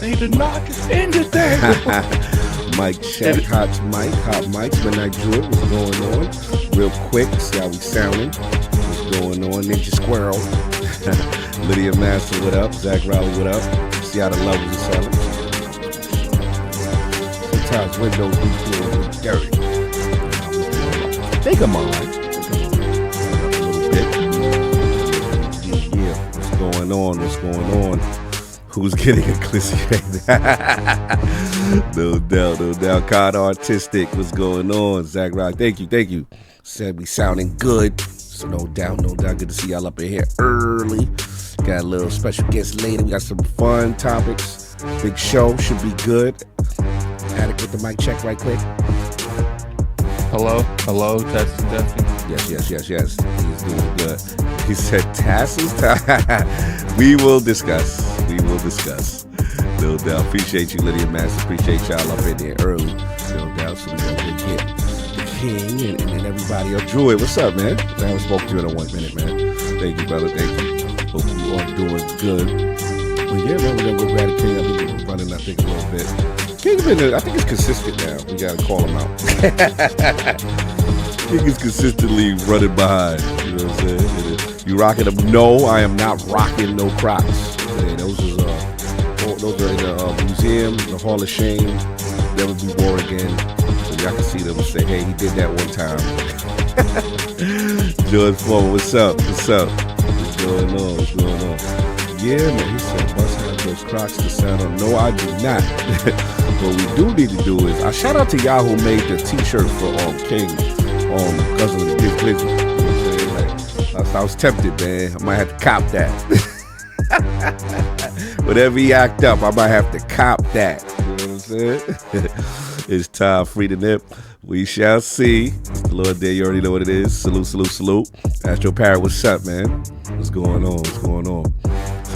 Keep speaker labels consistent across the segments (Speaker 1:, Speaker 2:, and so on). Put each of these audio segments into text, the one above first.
Speaker 1: They did not end it there.
Speaker 2: Mic check, hot mics, Midnight Druid, what's going on? Real quick, see how we sounding. What's going on? Ninja Squirrel. Lydia Master, what up? Zach Rowley, what up? See how the levels are selling. Sometimes windows be feeling dirty. Think I'm alright. A little bit. Yeah, what's going on? What's going on? Who's getting a clissy? No doubt. Card Artistic, what's going on? Zach Rock, thank you. Said we sounding good. So no doubt. Good to see y'all up in here early. Got a little special guest later. We got some fun topics. Big show, should be good. Attic with the mic check right quick.
Speaker 1: Hello, testing.
Speaker 2: Yes. He's doing good. He said tassels. We will discuss. No doubt. Appreciate you, Lydia Master. Appreciate y'all up in there early. No doubt. So we gonna get the king and everybody up. Druid, what's up, man? I haven't spoken to you in a 1 minute, man. Thank you, brother. Thank you. Hope you are doing good. Well, yeah, man, we're gonna go grab the king. I've been running, I think, a little bit. King's been, I think it's consistent now. We gotta call him out. King is consistently running behind. You know what I'm saying? You rocking them? No, I am not rocking no Crocs. Okay, those are in the museum, the Hall of Shame. Never be worn again. So y'all can see them and say, hey, he did that one time. George Foreman, what's up? What's going on? Yeah, man, he said, must have those Crocs to sound on. No, I do not. What we do need to do is, I shout out to y'all who made the t-shirt for King because of the Big Blizzard. You know what I'm saying? Like, I was tempted, man. I might have to cop that. Whatever he act up, I might have to cop that. You know what I'm saying? It's time, free to nip. We shall see. Lord there, you already know what it is. Salute. Astro Parrot, what's up, man? What's going on? So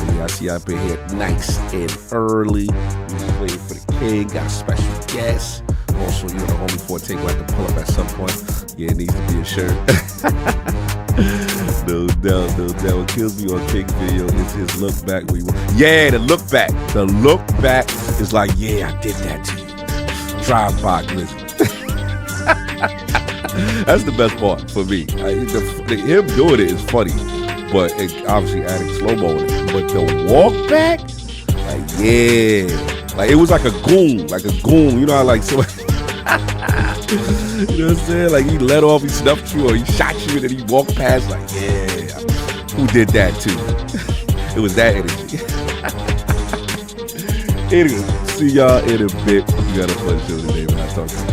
Speaker 2: yeah, I see y'all up in here nice and early. We just waiting for the king. Got a special guest. Also, you know, the homie 14 will have to pull up at some point. Yeah, it needs to be a shirt. No doubt. What kills me on King's video is his look back. Yeah, the look back. The look back is like, yeah, I did that to you. Drive by Glizzy. That's the best part for me. Him doing it is funny, but obviously adding slow-mo in it. But the walk back, like, yeah. Like, it was like a goon. You know how, like, somebody... You know what I'm saying? Like, he let off, he snuffed you, or he shot you, and then he walked past, like, yeah. Who did that to you? It was that energy. Anyway, see y'all in a bit. We got a fun show today, man. I'll talk to you.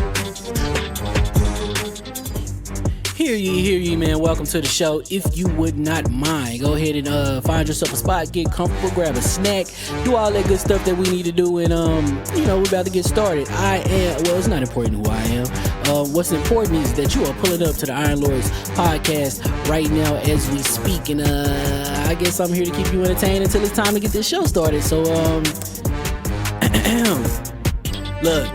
Speaker 3: Hear ye, man. Welcome to the show. If you would not mind, go ahead and find yourself a spot, get comfortable, grab a snack, do all that good stuff that we need to do, and we're about to get started. It's not important who I am. What's important is that you are pulling up to the Iron Lords podcast right now as we speak, and I guess I'm here to keep you entertained until it's time to get this show started. So look.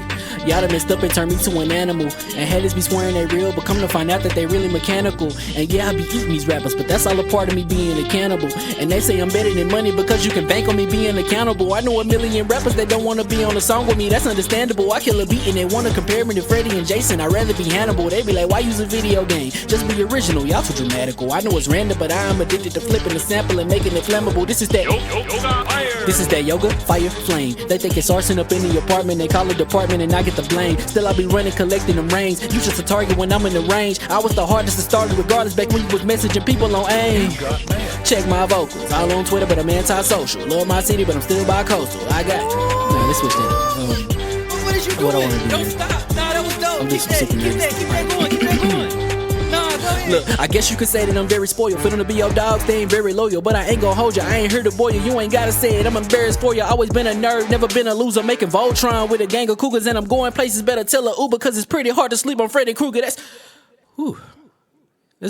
Speaker 3: Y'all done messed up and turned me to an animal. And haters be swearing they real, but come to find out that they really mechanical. And yeah, I be eating these rappers, but that's all a part of me being a cannibal. And they say I'm better than money because you can bank on me being accountable. I know a million rappers that don't wanna be on a song with me, that's understandable. I kill a beat and they wanna compare me to Freddie and Jason. I'd rather be Hannibal. They be like, why use a video game? Just be original, y'all too dramatical. I know it's random, but I am addicted to flipping the sample and making it flammable. This is that yoga, fire, flame. They think it's arson up in the apartment, they call it department and I get the blame. Still I be running, collecting them rings. You just a target when I'm in the range. I was the hardest to start regardless back when you was messaging people on AIM. Check my vocals, all on Twitter but I'm anti-social. Love my city but I'm still bi-coastal. I got let's switch that.
Speaker 4: What is you doing?
Speaker 3: What I want to do.
Speaker 4: Don't stop. Nah, that was dope.
Speaker 3: I'm doing some super
Speaker 4: keep that going. Nah, go ahead.
Speaker 3: Look, I guess you could say that I'm very spoiled. For them to be your dogs, they ain't very loyal. But I ain't gon' hold you, I ain't here to boil you. You ain't gotta say it, I'm embarrassed for you. Always been a nerd, never been a loser. Making Voltron with a gang of cougars. And I'm going places, better tell a Uber. Cause it's pretty hard to sleep on Freddy Krueger. Let's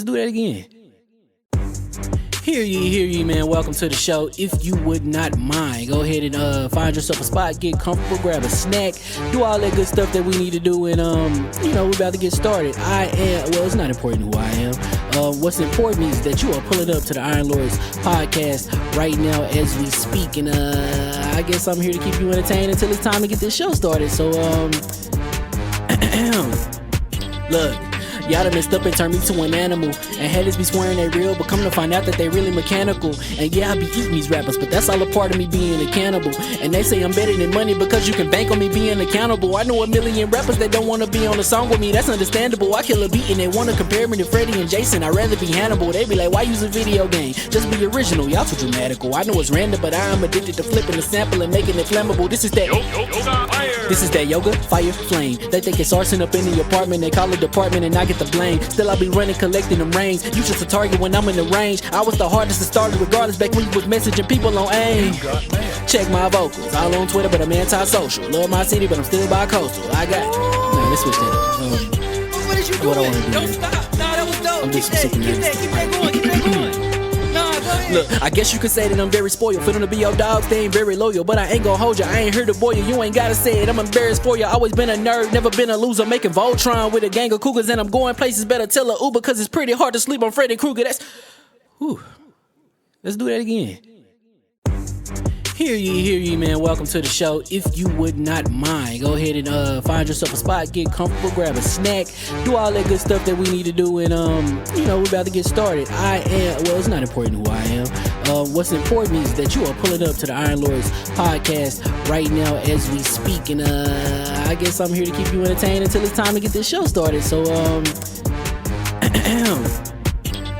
Speaker 3: do that again. Hear ye, man. Welcome to the show. If you would not mind, go ahead and find yourself a spot, get comfortable, grab a snack, do all that good stuff that we need to do, and we're about to get started. It's not important who I am. What's important is that you are pulling up to the Iron Lords podcast right now as we speak, and I guess I'm here to keep you entertained until it's time to get this show started. So look, y'all done messed up and turned me to an animal, and haters be swearing they real, but come to find out that they really mechanical. And yeah, I be eating these rappers, but that's all a part of me being a cannibal. And they say I'm better than money because you can bank on me being accountable. I know a million rappers that don't wanna be on a song with me, that's understandable. I kill a beat and they wanna compare me to Freddie and Jason. I'd rather be Hannibal. They be like, why use a video game? Just be original, y'all too dramatical. I know it's random, but I am addicted to flipping the sample and making it flammable. This is that This is that yoga, fire, flame. They think it's arson up in the apartment, they call it department and I get the blame. Still I be running, collecting them rings. You just a target when I'm in the range. I was the hardest to start regardless back when you was messaging people on AIM. Check my vocals, all on Twitter but I'm anti-social. Love my city but I'm still bi-coastal. I got, nah, let's switch that up.
Speaker 4: What is you
Speaker 3: What I
Speaker 4: doing?
Speaker 3: wanna do,
Speaker 4: Don't
Speaker 3: man.
Speaker 4: stop. Nah, that was dope.
Speaker 3: I'm
Speaker 4: Keep
Speaker 3: just
Speaker 4: that,
Speaker 3: sick of
Speaker 4: keep
Speaker 3: this.
Speaker 4: that, keep that going, keep that going. Nah, go ahead.
Speaker 3: Look, I guess you could say that I'm very spoiled. For them to be your dogs, they ain't very loyal. But I ain't gon' hold ya, I ain't here to boil you. You ain't gotta say it, I'm embarrassed for ya. Always been a nerd, never been a loser. Making Voltron with a gang of cougars, and I'm going places. Better tell a Uber, cause it's pretty hard to sleep on Freddy Krueger. That's, whew. Let's do that again. Hear ye, man. Welcome to the show. If you would not mind, go ahead and find yourself a spot, get comfortable, grab a snack, do all that good stuff that we need to do, and we're about to get started. It's not important who I am. What's important is that you are pulling up to the Iron Lords podcast right now as we speak, and I guess I'm here to keep you entertained until it's time to get this show started. So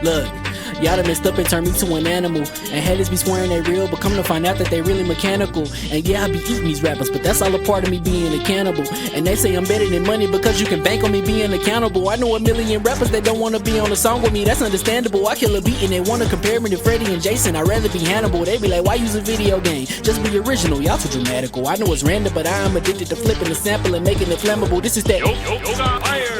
Speaker 3: look, y'all done messed up and turned me to an animal, and haters be swearing they real, but come to find out that they really mechanical. And yeah, I be eating these rappers, but that's all a part of me being a cannibal. And they say I'm better than money because you can bank on me being accountable. I know a million rappers that don't wanna be on a song with me, that's understandable. I kill a beat and they wanna compare me to Freddie and Jason. I'd rather be Hannibal. They be like, why use a video game? Just be original, y'all too dramatical. I know it's random, but I am addicted to flipping the sample and making it flammable. This is that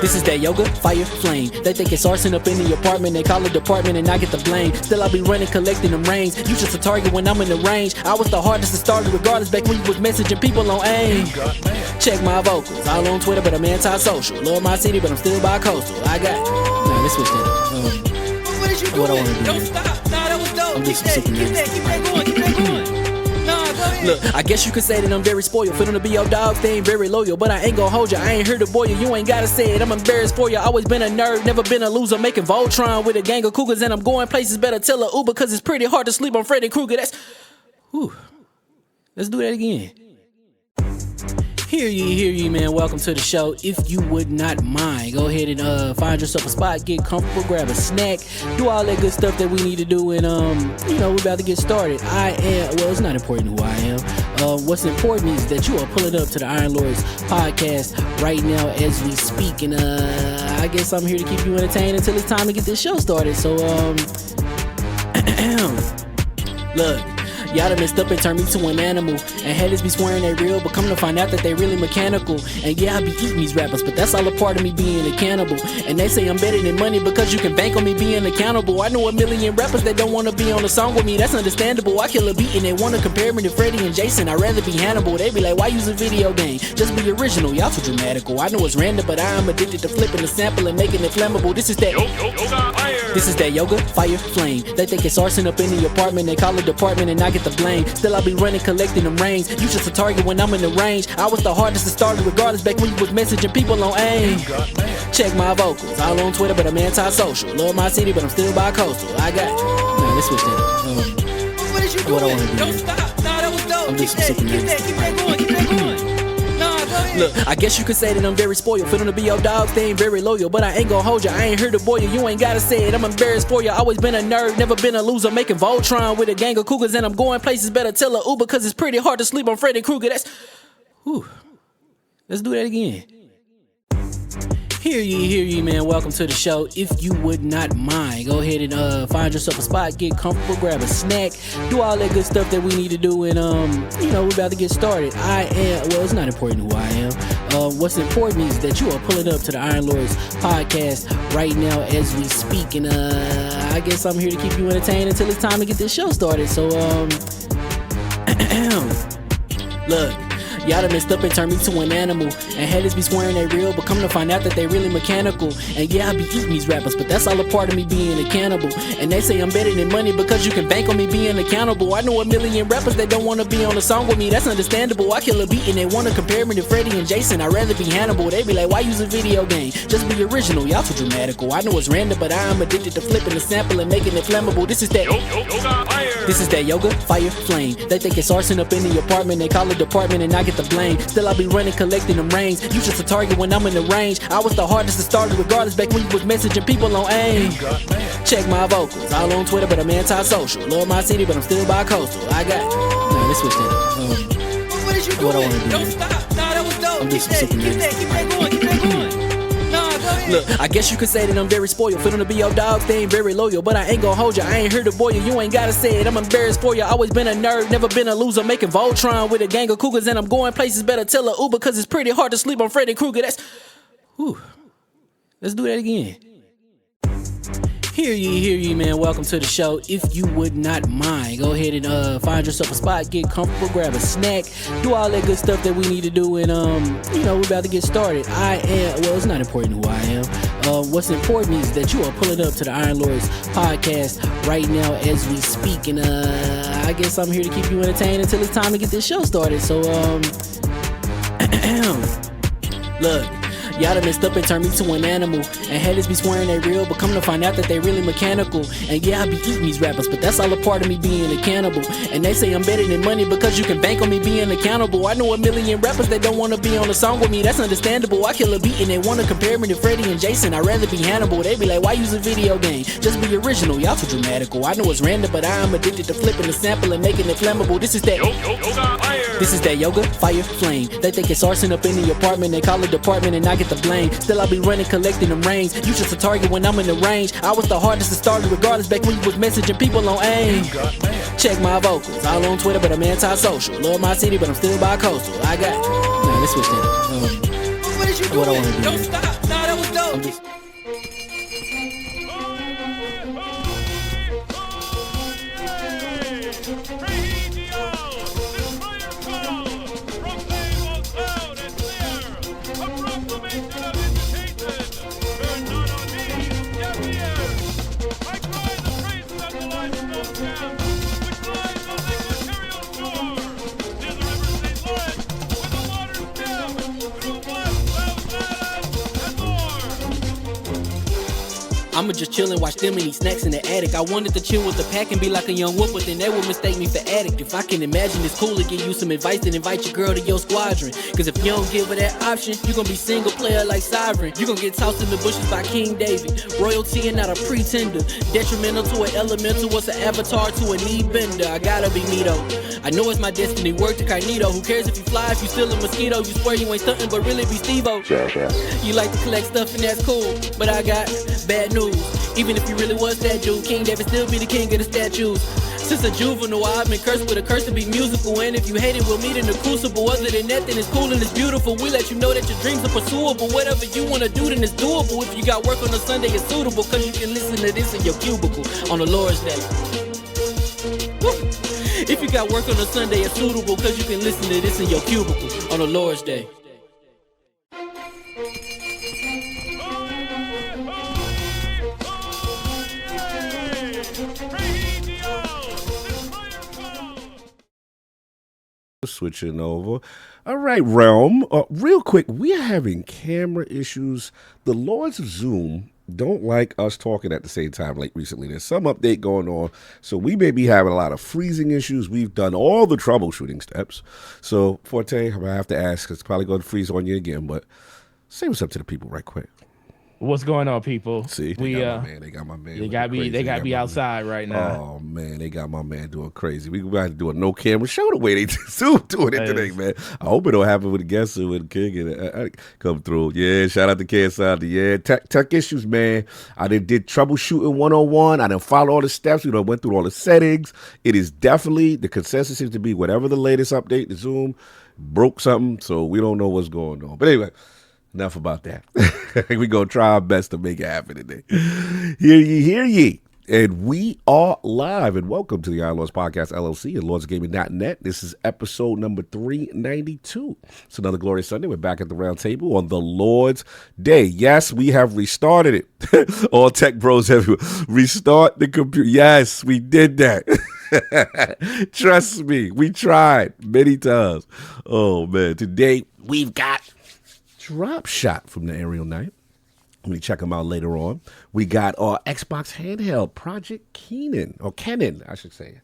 Speaker 3: This is that yoga, fire, flame. They think it's arson up in the apartment, they call it department and I get the blame. Still I be running, collecting them rings. You just a target when I'm in the range. I was the hardest to start regardless back when you was messaging people on AIM. Check my vocals, all on Twitter but I'm anti-social. Love my city but I'm still bi-coastal. I got, nah, let's switch that up.
Speaker 4: What is you
Speaker 3: What I
Speaker 4: doing?
Speaker 3: wanna do,
Speaker 4: Don't
Speaker 3: man.
Speaker 4: stop. Nah, that was dope.
Speaker 3: I'm
Speaker 4: Keep
Speaker 3: just
Speaker 4: that,
Speaker 3: sick of
Speaker 4: keep
Speaker 3: this.
Speaker 4: that, keep that going, keep that going. Nah, go ahead.
Speaker 3: Look, I guess you could say that I'm very spoiled. For them to be your dogs, they ain't very loyal. But I ain't gon' hold ya, I ain't here to boil you. You ain't gotta say it, I'm embarrassed for ya. Always been a nerd, never been a loser. Making Voltron with a gang of cougars, and I'm going places. Better tell a Uber, cause it's pretty hard to sleep on Freddy Krueger. That's, whew. Let's do that again. Hear ye, man. Welcome to the show. If you would not mind, go ahead and find yourself a spot, get comfortable, grab a snack, do all that good stuff that we need to do, and we're about to get started. It's not important who I am. What's important is that you are pulling up to the Iron Lords podcast right now as we speak, and I guess I'm here to keep you entertained until it's time to get this show started. So look, y'all done messed up and turned me to an animal, and haters be swearing they real, but come to find out that they really mechanical. And yeah, I be eating these rappers, but that's all a part of me being a cannibal. And they say I'm better than money because you can bank on me being accountable. I know a million rappers that don't wanna be on a song with me, that's understandable. I kill a beat and they wanna compare me to Freddie and Jason. I'd rather be Hannibal. They be like, why use a video game? Just be original, y'all too dramatical. I know it's random, but I am addicted to flipping the sample and making it flammable. This is that This is that yoga, fire, flame. They think it's arson up in the apartment, they call it department and I get the blame. Still I be running, collecting them rings. You just a target when I'm in the range. I was the hardest to start regardless back when you was messaging people on AIM. Check my vocals, all on Twitter but I'm anti-social. Love my city but I'm still bi-coastal. I got, nah, let's switch that up.
Speaker 4: What is you
Speaker 3: What I
Speaker 4: doing?
Speaker 3: wanna do,
Speaker 4: Don't
Speaker 3: man.
Speaker 4: stop. Nah, that was dope.
Speaker 3: I'm
Speaker 4: Keep
Speaker 3: just
Speaker 4: that,
Speaker 3: sick
Speaker 4: keep
Speaker 3: of
Speaker 4: that,
Speaker 3: this.
Speaker 4: keep that going, keep that going. Nah, go ahead.
Speaker 3: Look, I guess you could say that I'm very spoiled. For them to be your dogs, they ain't very loyal. But I ain't gon' hold ya, I ain't here to boil you. You ain't gotta say it, I'm embarrassed for ya. Always been a nerd, never been a loser. Making Voltron with a gang of cougars, and I'm going places. Better tell a Uber, cause it's pretty hard to sleep on Freddy Krueger. That's, whew. Let's do that again. Hear ye, man. Welcome to the show. If you would not mind, go ahead and find yourself a spot, get comfortable, grab a snack, do all that good stuff that we need to do, and we're about to get started. It's not important who I am. What's important is that you are pulling up to the Iron Lords podcast right now as we speak, and I guess I'm here to keep you entertained until it's time to get this show started. So look, Y'all done messed up and turned me to an animal. And haters be swearing they real, but come to find out that they really mechanical. And yeah, I be eating these rappers, but that's all a part of me being a cannibal. And they say I'm better than money because you can bank on me being accountable. I know a million rappers that don't wanna be on a song with me, that's understandable. I kill a beat and they wanna compare me to Freddie and Jason. I'd rather be Hannibal. They be like, why use a video game? Just be original, y'all too dramatical. I know it's random, but I'm addicted to flipping the sample and making it flammable. This is that yoga, fire, flame. They think it's arson up in the apartment. They call it department and I get the blame. Still I be running, collecting them rings. You just a target when I'm in the range. I was the hardest to start regardless back when you was messaging people on AIM. Check my vocals, all on Twitter, but I'm anti-social. Love my city, but I'm still bi-coastal. I got no, let's switch that up.
Speaker 4: What is you doing?
Speaker 3: What I wanna do?
Speaker 4: Don't stop. Nah, that was dope.
Speaker 3: I'm
Speaker 4: Keep
Speaker 3: just super
Speaker 4: that going. Keep that going. Nah, go ahead.
Speaker 3: Look, I guess you could say that I'm very spoiled. For them to be your dogs, they ain't very loyal. But I ain't gon' hold ya, I ain't here to boil you. You ain't gotta say it, I'm embarrassed for ya. Always been a nerd, never been a loser. Making Voltron with a gang of cougars. And I'm going places, better tell a Uber. Cause it's pretty hard to sleep on Freddy Krueger. That's, whew. Let's do that again. Hear ye, man. Welcome to the show. If you would not mind, go ahead and find yourself a spot, get comfortable, grab a snack, do all that good stuff that we need to do, and we're about to get started. It's not important who I am. What's important is that you are pulling up to the Iron Lords podcast right now as we speak, and I guess I'm here to keep you entertained until it's time to get this show started. So look. Y'all done messed up and turned me to an animal. And haters be swearing they real, but come to find out that they really mechanical. And yeah, I be eating these rappers, but that's all a part of me being a cannibal. And they say I'm better than money because you can bank on me being accountable. I know a million rappers that don't wanna be on a song with me, that's understandable. I kill a beat and they wanna compare me to Freddie and Jason. I'd rather be Hannibal. They be like, why use a video game? Just be original, y'all too dramatical. I know it's random, but I'm addicted to flipping the sample and making it flammable. This is that yoga, fire, flame. They think it's arson up in the apartment. They call it department and I get the blame. Still I be running, collecting them rings. You just a target when I'm in the range. I was the hardest to start regardless back when you was messaging people on AIM. Check my vocals, all on Twitter, but I'm anti-social. Love my city, but I'm still bi-coastal. I got nah, let's switch that up.
Speaker 4: What is you doing?
Speaker 3: What I wanna do?
Speaker 4: Don't stop. Nah, that was dope.
Speaker 3: I'm just I'ma just chill and watch them and eat snacks in the attic. I wanted to chill with the pack and be like a young wolf, but then they would mistake me for addict. If I can imagine it's cool to give you some advice, then invite your girl to your squadron. Cause if you don't give her that option, you gon' be single player like Sovereign. You gon' get tossed in the bushes by King David. Royalty and not a pretender. Detrimental to an elemental, what's an avatar to a knee bender. I gotta be me though. I know it's my destiny, work to Cognito. Who cares if you fly, if you still a mosquito? You swear you ain't stuntin', but really be Steve-O. You like to collect stuff and that's cool, but I got bad news. Even if you really was that dude, King David still be the king of the statues. Since a juvenile, I've been cursed with a curse to be musical. And if you hate it, we'll meet in the crucible. Other than that, then it's cool and it's beautiful. We let you know that your dreams are pursuable. Whatever you wanna do, then it's doable. If you got work on a Sunday, it's suitable. Cause you can listen to this in your cubicle on the Lord's Day. Woo. If you got work on a Sunday, it's suitable. Cause you can listen to this in your cubicle on the Lord's Day.
Speaker 2: Switching over. All right, Realm. Real quick, we are having camera issues. The Lords of Zoom don't like us talking at the same time like recently. There's some update going on, so we may be having a lot of freezing issues. We've done all the troubleshooting steps. So, Forte, I'm going to have to ask. It's probably going to freeze on you again, but say what's up to the people right quick.
Speaker 1: What's going on, people?
Speaker 2: See, they got my man.
Speaker 1: They got me outside right now.
Speaker 2: Oh man, they got my man doing crazy. We got to do a no camera show the way they doing it today, man. I hope it don't happen with the guests or with the King and come through. Yeah, shout out to KSI. Yeah, tech issues, man. I did troubleshooting 101. I done followed all the steps. We done went through all the settings. It is definitely the consensus seems to be whatever the latest update, the Zoom broke something, so we don't know what's going on. But anyway. Enough about that. We're going to try our best to make it happen today. Hear ye. And we are live, and welcome to the Iron Lords Podcast, LLC, and LordsGaming.net. This is episode number 392. It's another glorious Sunday. We're back at the round table on the Lord's Day. Yes, we have restarted it. All tech bros have restart the computer. Yes, we did that. Trust me, we tried many times. Oh, man. Today, we've got Dropshot from the Aerial Knight. Let me check them out later on. We got our Xbox handheld, ProjectKennan, or Kennan, I should say.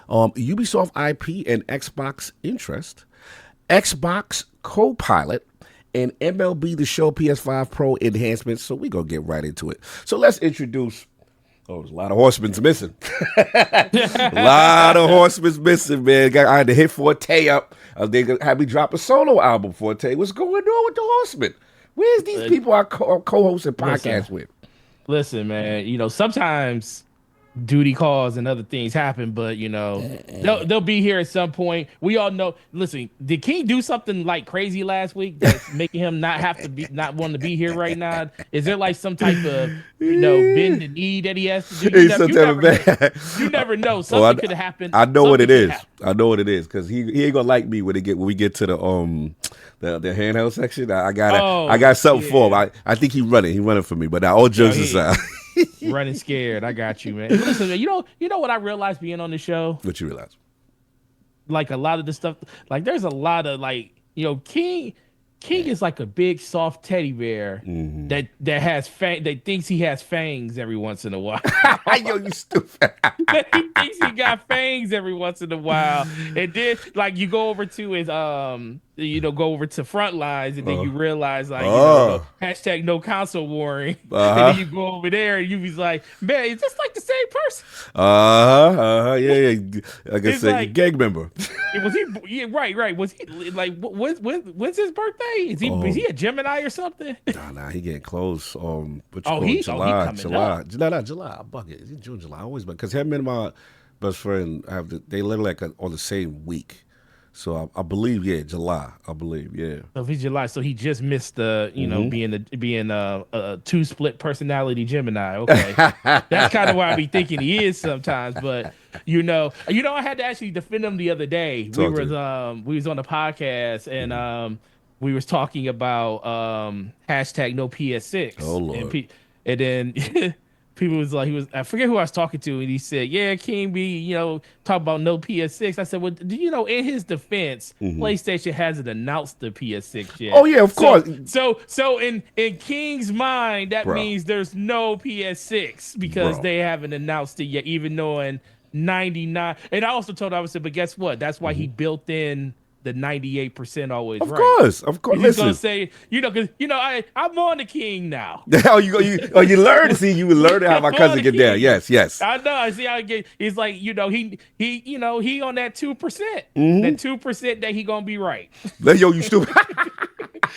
Speaker 2: Ubisoft IP and Xbox interest, Xbox Copilot, and MLB The Show PS5 Pro enhancements. So we're going to get right into it. So let's introduce, there's a lot of horsemen missing. A lot of horsemen missing, man. I had to hit Forte up. They had me drop a solo album, Forte. What's going on with the horsemen? Where's these people I co-host a podcast with?
Speaker 1: Listen, man, sometimes duty calls and other things happen, but they'll be here at some point. We all know. Listen, did King do something like crazy last week that's making him not want to be here right now? Is there like some type of bend the knee that he has to do? You never know. Something could have happened.
Speaker 2: I know what it is. I know what it is because he ain't gonna like me when we get to the handheld section. I got something for him. I think he's running for me. But now all jokes aside.
Speaker 1: Running scared. I got you, man. Listen, man, you know what I realized being on the show?
Speaker 2: What you realize?
Speaker 1: Like a lot of the stuff, like there's a lot of King is like a big soft teddy bear that has that thinks he has fangs every once in a while.
Speaker 2: Yo, you stupid.
Speaker 1: He thinks he got fangs every once in a while. And then like you go over to his go over to front lines and then you realize hashtag no console warring. And then you go over there and you be like, man, is this like the same person?
Speaker 2: Yeah. Like I said, like, gang member.
Speaker 1: Was he? Yeah, right. Was he like? When's his birthday? Is he a Gemini or something?
Speaker 2: Nah, he getting close.
Speaker 1: July.
Speaker 2: July. Bucket. Is it June, July? Always, because him and my best friend they live like on the same week. So I believe, July. I believe, yeah.
Speaker 1: So if he's July, so he just missed the, being a two split personality Gemini. Okay, that's kind of why I be thinking he is sometimes. But I had to actually defend him the other day. We was on the podcast and we was talking about hashtag no PS6.
Speaker 2: Oh Lord.
Speaker 1: And then. People was like, I forget who I was talking to, and he said, yeah, King B, talk about no PS6. I said, well, in his defense, PlayStation hasn't announced the PS6 yet.
Speaker 2: Oh, yeah, of course.
Speaker 1: So in King's mind, that means there's no PS6 because they haven't announced it yet, even knowing 99. And I also told him, but guess what? That's why he built in the 98% always
Speaker 2: of course.
Speaker 1: He's gonna say, because I'm on the King now.
Speaker 2: you learn. See, you learn how my cousin get down. Yes.
Speaker 1: I know. I see how he get. He's like, he on that 2%. That 2% that he gonna be right.
Speaker 2: Yo, you stupid.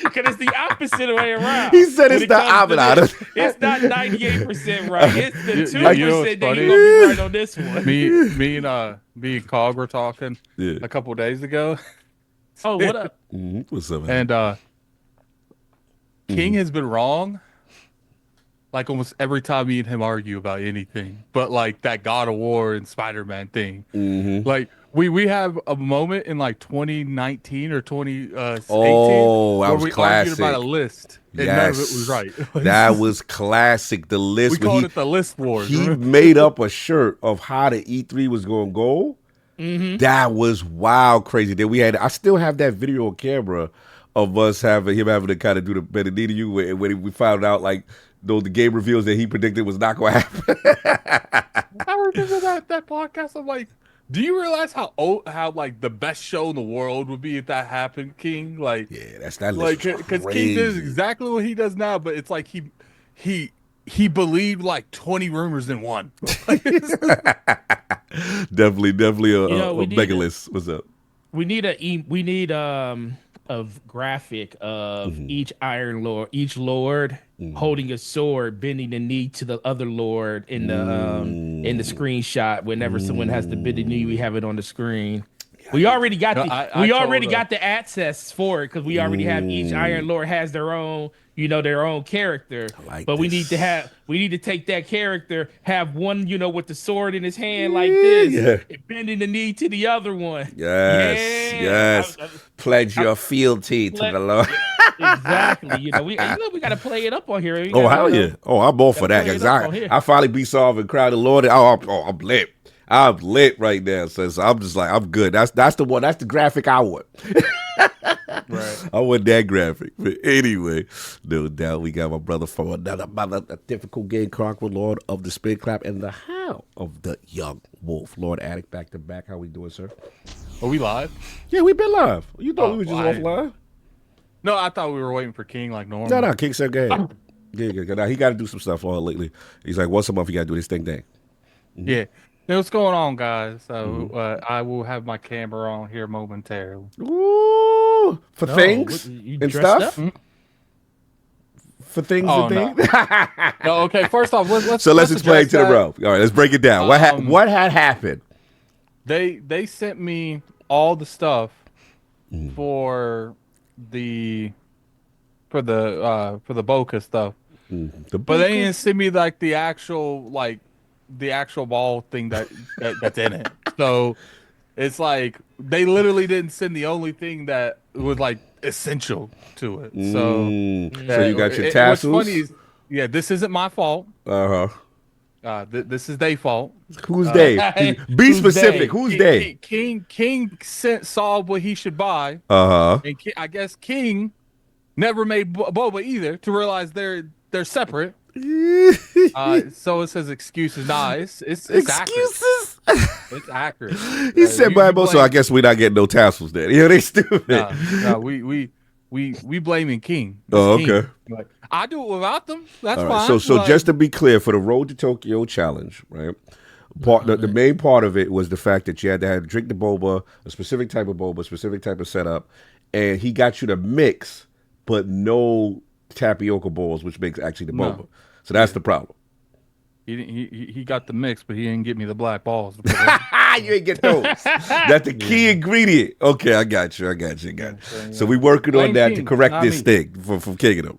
Speaker 1: Because it's the opposite way around.
Speaker 2: He said it's the opposite.
Speaker 1: It's not 98% right. It's the 2% that he gonna be right on this one.
Speaker 5: Me and Cog were talking a couple of days ago.
Speaker 1: Oh, what up?
Speaker 2: What's up, man?
Speaker 5: And King has been wrong like almost every time me and him argue about anything. But like that God of War and Spider-Man thing. Like we have a moment in like 2019 or 2018 where we argued about a list. And none of it was right.
Speaker 2: That was classic. The list.
Speaker 5: We called it the list wars.
Speaker 2: He made up a shirt of how the E3 was going to go. That was wild, crazy. Then I still have that video on camera of us having to kind of do the better need of you when we found out like the game reveals that he predicted was not going to happen.
Speaker 5: I remember that podcast. I'm like, do you realize how like the best show in the world would be if that happened, King? Like,
Speaker 2: yeah, that's that list.
Speaker 5: Like, because King does exactly what he does now, but it's like he believed like 20 rumors in one.
Speaker 2: Definitely a mega list. What's up?
Speaker 1: We need a graphic of each lord holding a sword, bending the knee to the other lord in the screenshot. Whenever someone has to bend the knee, we have it on the screen. We already got
Speaker 5: No,
Speaker 1: the
Speaker 5: I
Speaker 1: we already
Speaker 5: told,
Speaker 1: got the access for it because we already have each Iron Lord has their own, their own character.
Speaker 2: like
Speaker 1: But we
Speaker 2: this.
Speaker 1: need to take that character, have one, with the sword in his hand like this,
Speaker 2: Yeah.
Speaker 1: and bending the knee to the other one.
Speaker 2: Yes,
Speaker 1: Yeah.
Speaker 2: yes. Pledge your fealty to the Lord.
Speaker 1: Exactly. We gotta play it up on here. We
Speaker 2: Oh,
Speaker 1: gotta,
Speaker 2: hell yeah. Oh, I'm all for that.
Speaker 1: play it
Speaker 2: 'Cause
Speaker 1: up on here.
Speaker 2: I finally beat Solve and Crowd the Lord. I'm lit. I'm lit right now. So I'm just like, I'm good. That's the one. That's the graphic I want.
Speaker 5: right.
Speaker 2: I want that graphic. But anyway, no doubt we got my brother from another difficult game, Chronicle, Lord of the Spin Clap, and the Howl of the Young Wolf. Lord Attic, back to back. How we doing, sir?
Speaker 5: Are we live?
Speaker 2: Yeah, we been live. You thought we was just
Speaker 5: well,
Speaker 2: offline?
Speaker 5: No, I thought we were waiting for King like normal.
Speaker 2: No, King said go ahead. Yeah. Now, he got to do some stuff on lately. He's like, once a month, you got to do this thing.
Speaker 5: Yeah. Now, what's going on, guys? So I will have my camera on here momentarily.
Speaker 2: Ooh, for things
Speaker 1: you
Speaker 2: and
Speaker 1: dressed
Speaker 2: stuff?
Speaker 1: up?
Speaker 2: For things
Speaker 5: Oh,
Speaker 2: and things?
Speaker 5: No, okay. First off, let's
Speaker 2: explain
Speaker 5: address
Speaker 2: to the
Speaker 5: that.
Speaker 2: row. All right, let's break it down. What had happened?
Speaker 5: They sent me all the stuff for the Boca stuff, but they didn't send me like the actual ball thing that's in it. So it's like they literally didn't send the only thing that was like essential to it. So
Speaker 2: So you got your tassels?
Speaker 5: What's funny is, this isn't my fault. This is their fault.
Speaker 2: Who's they? Be specific.
Speaker 1: they?
Speaker 2: Who's they?
Speaker 5: King saw what he should buy. And I guess King never made boba either to realize they're separate. So it says excuses. Nah, it's
Speaker 2: Excuses?
Speaker 5: accurate. It's accurate.
Speaker 2: He said Bible, so I guess we not getting no tassels then. They stupid.
Speaker 5: No, we blaming King. It's
Speaker 2: Oh,
Speaker 5: King.
Speaker 2: okay.
Speaker 5: Like, I do it without them. That's
Speaker 2: All
Speaker 5: fine.
Speaker 2: right. So
Speaker 5: Like,
Speaker 2: just to be clear, for the Road to Tokyo challenge, right? The main part of it was the fact that you had to drink the boba, a specific type of boba, a specific type of setup, and he got you to mix, but no tapioca balls, which makes actually the boba. So that's the problem.
Speaker 5: he got the mix, but he didn't get me the black balls.
Speaker 2: You ain't get those. That's the key ingredient. Okay, I got you. So we working on that to correct this thing from kicking them.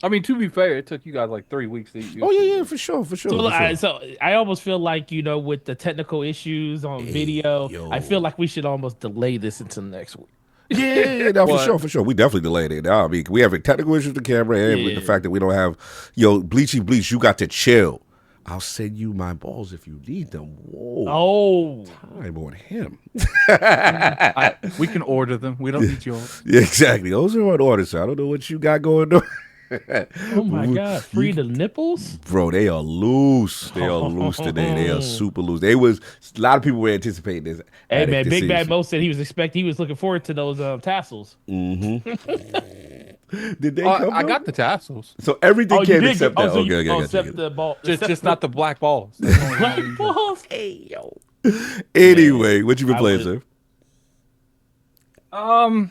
Speaker 5: I mean, to be fair, it took you guys like 3 weeks to eat.
Speaker 2: Oh yeah, for sure.
Speaker 1: So I almost feel like with the technical issues on video, I feel like we should almost delay this until next week.
Speaker 2: Yeah, no, for sure. We definitely delayed it. I mean, we have technical issues with the camera and with the fact that we don't have, Bleach, you got to chill. I'll send you my balls if you need them. Whoa.
Speaker 1: Oh.
Speaker 2: Time on him.
Speaker 5: We can order them. We don't need yours.
Speaker 2: Yeah, exactly. Those are on order, so I don't know what you got going on.
Speaker 1: Oh my God! Free the nipples,
Speaker 2: bro. They are loose. They are loose today. They are super loose. A lot of people were anticipating this.
Speaker 1: Hey man, Big Bad Mo said he was looking forward to those tassels.
Speaker 2: Mm-hmm. Did they come?
Speaker 5: I got the tassels.
Speaker 2: So everything came except that.
Speaker 1: Except the ball.
Speaker 5: Just not the black balls.
Speaker 1: Black balls. Hey yo.
Speaker 2: Anyway, what you been playing, sir?
Speaker 5: A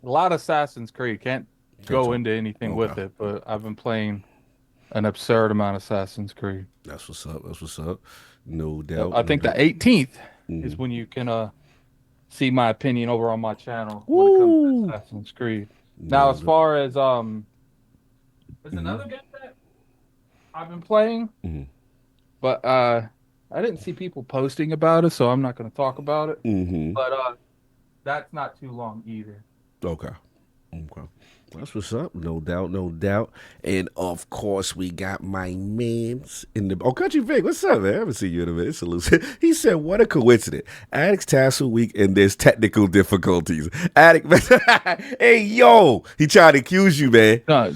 Speaker 5: lot of Assassin's Creed. Can't go into anything with it, but I've been playing an absurd amount of Assassin's Creed.
Speaker 2: That's what's up. No doubt.
Speaker 5: I think the 18th is when you can see my opinion over on my channel when it comes to Assassin's Creed. Now, as far as there's another game that I've been playing, but I didn't see people posting about it, so I'm not going to talk about it. But that's not too long either.
Speaker 2: Okay. That's what's up. No doubt. And of course, we got my mans in the. Oh, Country Vic, what's up, man? I haven't seen you in a minute. Salute. He said, "What a coincidence! Addict's Tassel Week, and there's technical difficulties." Addict, hey yo, he tried to accuse you, man.
Speaker 5: No,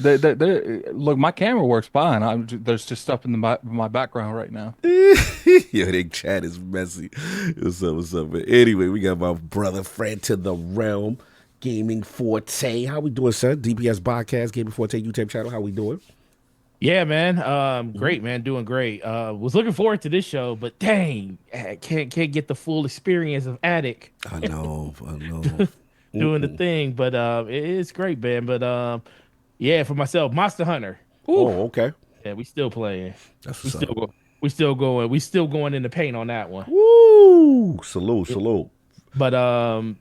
Speaker 5: look, my camera works fine. There's just stuff in my background right now.
Speaker 2: Yo, they chat is messy. What's up? But anyway, we got my brother, friend to the realm. Gaming Forte. How we doing, sir? DPS Podcast, Gaming Forte YouTube channel. How we doing?
Speaker 1: Yeah, man. Great, man. Doing great. Was looking forward to this show, but dang, I can't get the full experience of Addict.
Speaker 2: I know.
Speaker 1: Doing the thing, but it's great, man. But yeah, for myself, Monster Hunter. Ooh.
Speaker 2: Oh, okay.
Speaker 1: Yeah, we still playing.
Speaker 2: That's what's up.
Speaker 1: We still going. We still going in the paint on that one.
Speaker 2: Woo! Salute.
Speaker 1: But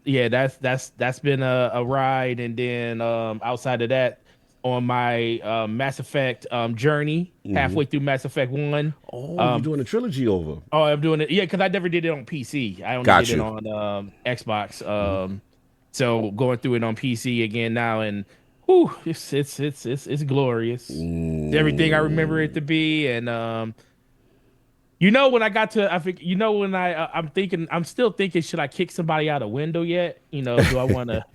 Speaker 1: yeah, that's been a ride, and then outside of that, on my Mass Effect journey, halfway through Mass Effect 1.
Speaker 2: Oh, you're doing a trilogy over.
Speaker 1: Oh, I'm doing it. Yeah, because I never did it on PC. I only
Speaker 2: Got
Speaker 1: did
Speaker 2: you.
Speaker 1: it on Xbox. So going through it on PC again now, and whew, it's glorious. It's everything I remember it to be, and when I got to, I think, when I'm still thinking, should I kick somebody out a window yet? Do I want to,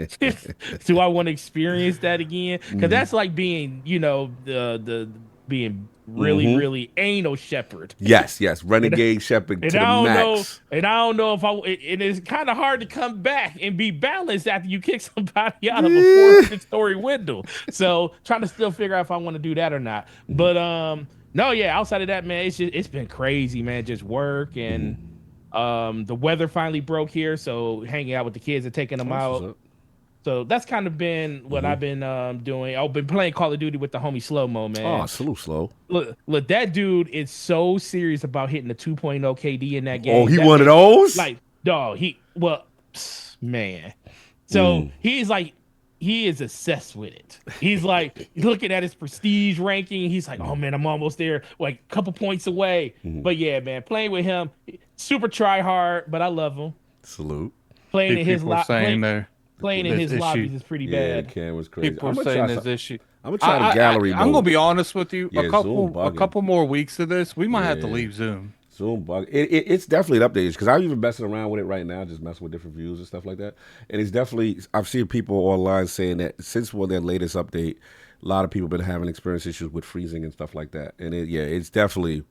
Speaker 1: do I want to experience that again? Because that's like being, the being really anal shepherd.
Speaker 2: Yes, renegade shepherd to the max.
Speaker 1: I don't know if it is kind of hard to come back and be balanced after you kick somebody out of a 400-story window. So trying to still figure out if I want to do that or not. But no, yeah, outside of that, man, it's been crazy, man. Just work, and the weather finally broke here, so hanging out with the kids and taking them out. So that's kind of been what I've been doing. I've been playing Call of Duty with the homie Slow Mo, man.
Speaker 2: Oh, salute, Slow.
Speaker 1: Look, that dude is so serious about hitting the 2.0 KD in that game.
Speaker 2: Oh, he one of those?
Speaker 1: Like, dog, man. So he's like, he is obsessed with it. He's like looking at his prestige ranking. He's like, oh man, I'm almost there, like a couple points away. But yeah, man, playing with him, super try hard, but I love him.
Speaker 2: Salute.
Speaker 1: Playing in his
Speaker 5: playing
Speaker 1: in his lobbies is pretty bad.
Speaker 2: Ken was crazy.
Speaker 5: People are saying this issue.
Speaker 2: I'm gonna try the gallery mode.
Speaker 5: I'm gonna be honest with you.
Speaker 2: Yeah,
Speaker 5: a couple more weeks of this, we might have to leave Zoom.
Speaker 2: Zoom bug. It's definitely an update because I'm even messing around with it right now, just messing with different views and stuff like that. And it's definitely, I've seen people online saying that since their latest update, a lot of people been having experience issues with freezing and stuff like that. And it's definitely